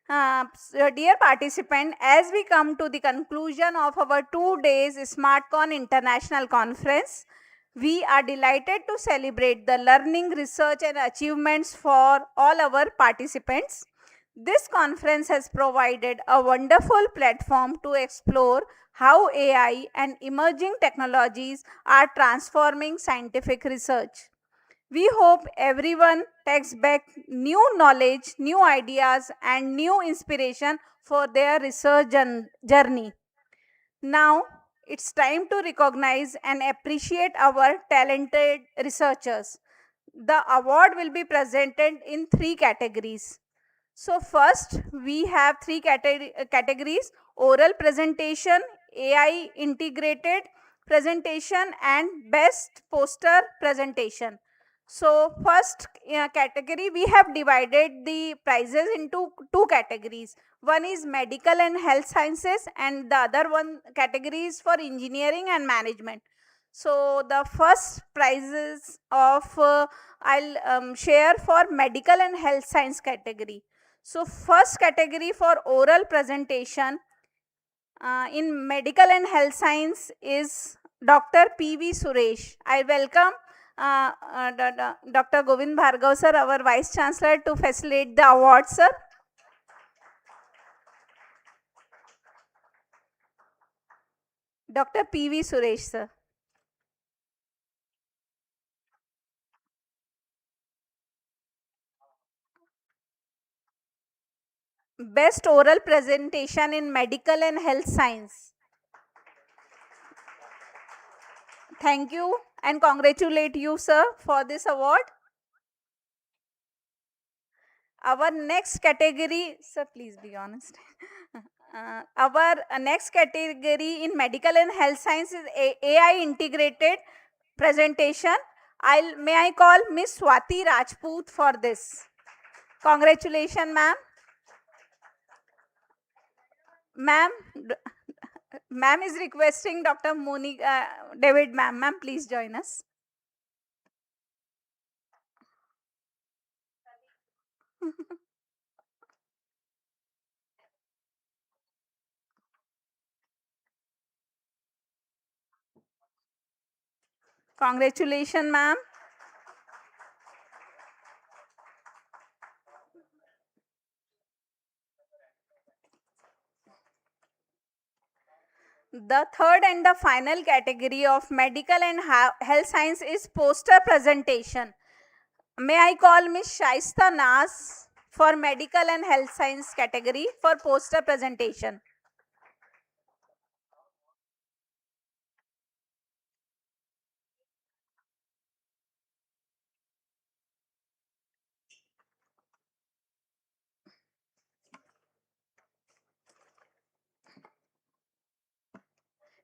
So dear participant, as we come to the conclusion of our 2 days SmartCon International Conference, we are delighted to celebrate the learning, research and achievements for all our participants. This conference has provided a wonderful platform to explore how AI and emerging technologies are transforming scientific research. We hope everyone takes back new knowledge, new ideas, and new inspiration for their research journey. Now, it's time to recognize and appreciate our talented researchers. The award will be presented in three categories. So first, we have three categories: oral presentation, AI integrated presentation, and best poster presentation. So first category, we have divided the prizes into two categories. One is medical and health sciences, and the other one category is for engineering and management. So the first prizes of I'll share for medical and health science category. So first category for oral presentation in medical and health science is Dr. P.V. Suresh. I welcome Dr. Govind Bhargav sir, our Vice Chancellor, to facilitate the award, sir. Dr. P.V. Suresh, sir. Best oral presentation in medical and health science. Thank you and congratulate you, sir, for this award. Our next category, sir, please be honest. Our next category in medical and health science is AI integrated presentation. May I call Miss Swati Rajput for this. Congratulations, ma'am. Ma'am, ma'am is requesting Dr. David, ma'am. Ma'am, please join us. Congratulations, ma'am. The third and the final category of medical and health science is poster presentation. May I call Ms. Shaista Nas for medical and health science category for poster presentation.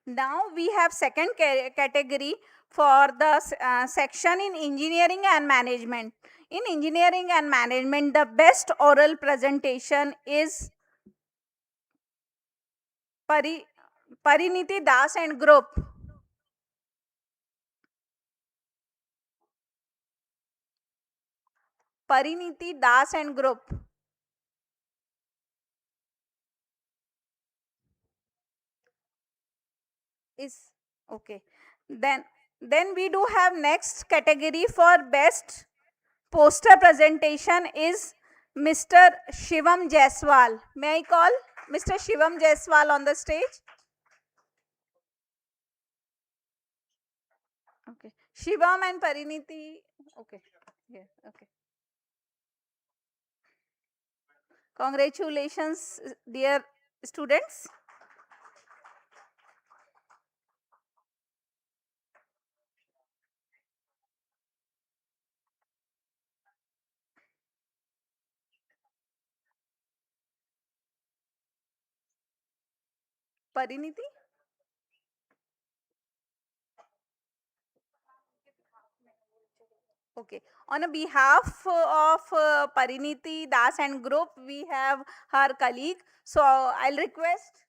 Now we have second category for the section in engineering and management. In engineering and management, the best oral presentation is Pariniti Das and group. Pariniti Das and group. Is okay. Then we do have next category for best poster presentation is Mr. Shivam Jaiswal. May I call Mr. Shivam Jaiswal on the stage? Okay. Shivam and Pariniti. Okay. Yeah. Okay. Congratulations, dear students. Pariniti? Okay. On a behalf of Pariniti Das and group, we have her colleague. So I'll request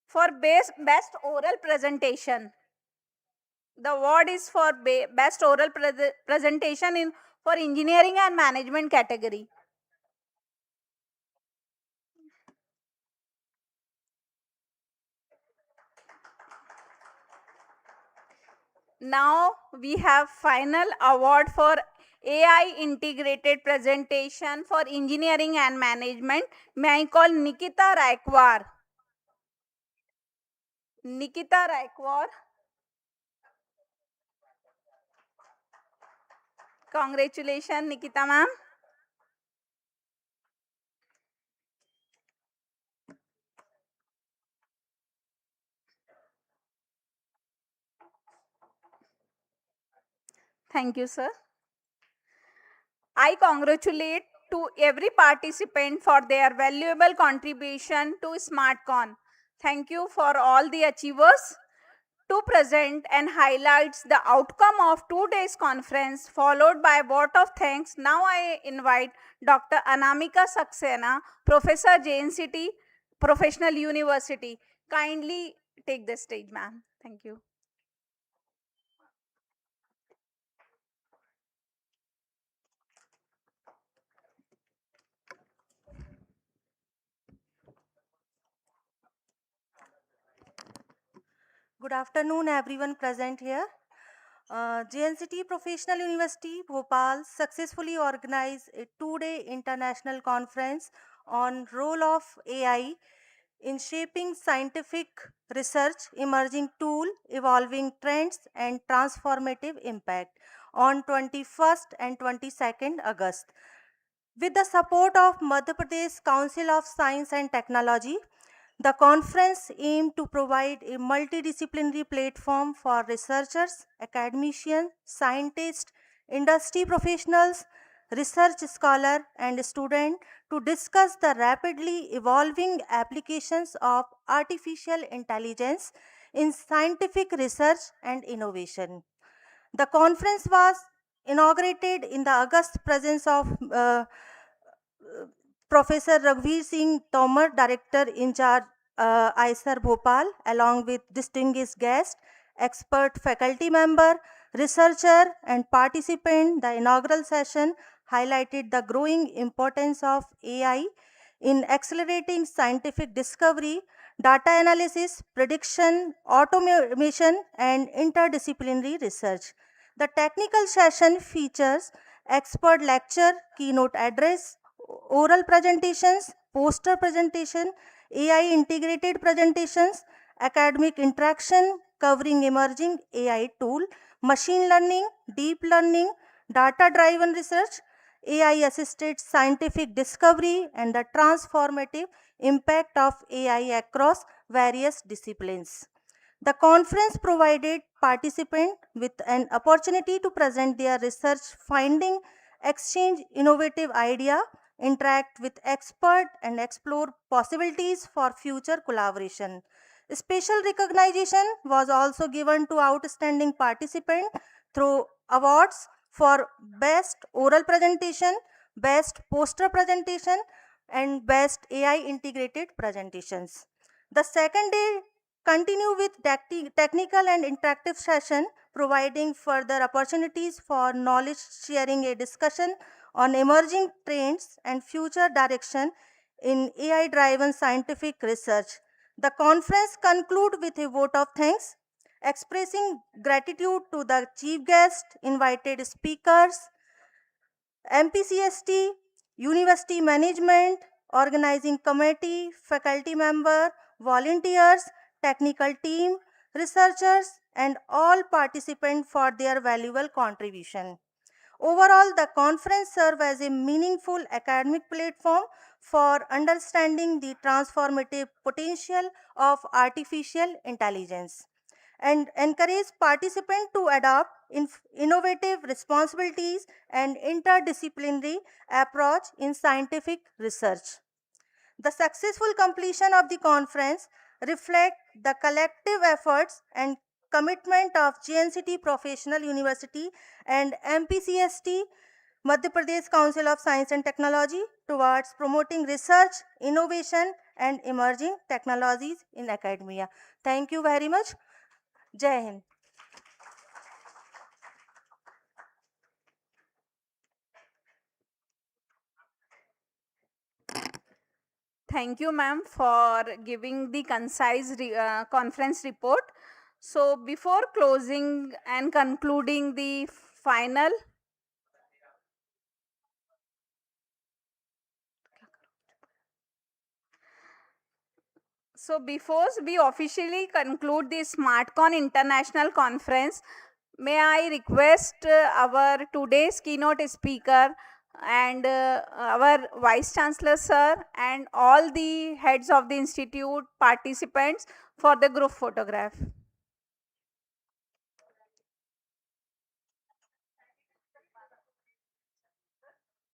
for best oral presentation. The award is for best oral presentation in for engineering and management category. Now we have final award for AI integrated presentation for engineering and management. May I call Nikita Raikwar. Nikita Raikwar. Congratulations, Nikita ma'am. Thank you, sir. I congratulate to every participant for their valuable contribution to SmartCon. Thank you for all the achievers to present and highlights the outcome of 2 days conference followed by a vote of thanks. Now I invite Dr. Anamika Saxena, Professor JNCT, Professional University. Kindly take the stage, ma'am. Thank you. Good afternoon, everyone present here. JNCT Professional University, Bhopal successfully organized a 2-day international conference on role of AI in shaping scientific research, emerging tool, evolving trends, and transformative impact on 21st and 22nd August. With the support of Madhya Pradesh Council of Science and Technology, the conference aimed to provide a multidisciplinary platform for researchers, academicians, scientists, industry professionals, research scholars, and students to discuss the rapidly evolving applications of artificial intelligence in scientific research and innovation. The conference was inaugurated in the august presence of Professor Raghuveer Singh Tomar, Director in charge ISER Bhopal, along with distinguished guests, expert faculty member, researcher, and participant. The inaugural session highlighted the growing importance of AI in accelerating scientific discovery, data analysis, prediction, automation, and interdisciplinary research. The technical session features expert lecture, keynote address, oral presentations, poster presentation, AI integrated presentations, academic interaction covering emerging AI tool, machine learning, deep learning, data driven research, AI assisted scientific discovery, and the transformative impact of AI across various disciplines. The conference provided participants with an opportunity to present their research finding, exchange innovative idea, interact with experts, and explore possibilities for future collaboration. Special recognition was also given to outstanding participant through awards for best oral presentation, best poster presentation, and best AI integrated presentations. The second day continue with technical and interactive session, providing further opportunities for knowledge sharing, a discussion on emerging trends and future direction in AI driven scientific research. The conference conclude with a vote of thanks, expressing gratitude to the chief guest, invited speakers, MPCST, university management, organizing committee, faculty member, volunteers, technical team, researchers, and all participants for their valuable contribution. Overall, the conference served as a meaningful academic platform for understanding the transformative potential of artificial intelligence and encourage participants to adopt innovative responsibilities and interdisciplinary approach in scientific research. The successful completion of the conference reflect the collective efforts and commitment of JNCT Professional University and MPCST, Madhya Pradesh Council of Science and Technology, towards promoting research, innovation, and emerging technologies in academia. Thank you very much. Jai Hind. Thank you, ma'am, for giving the concise conference report. So, before closing and concluding the final, so before we officially conclude the SmartCon International Conference, may I request our today's keynote speaker and our Vice Chancellor sir and all the heads of the institute participants for the group photograph.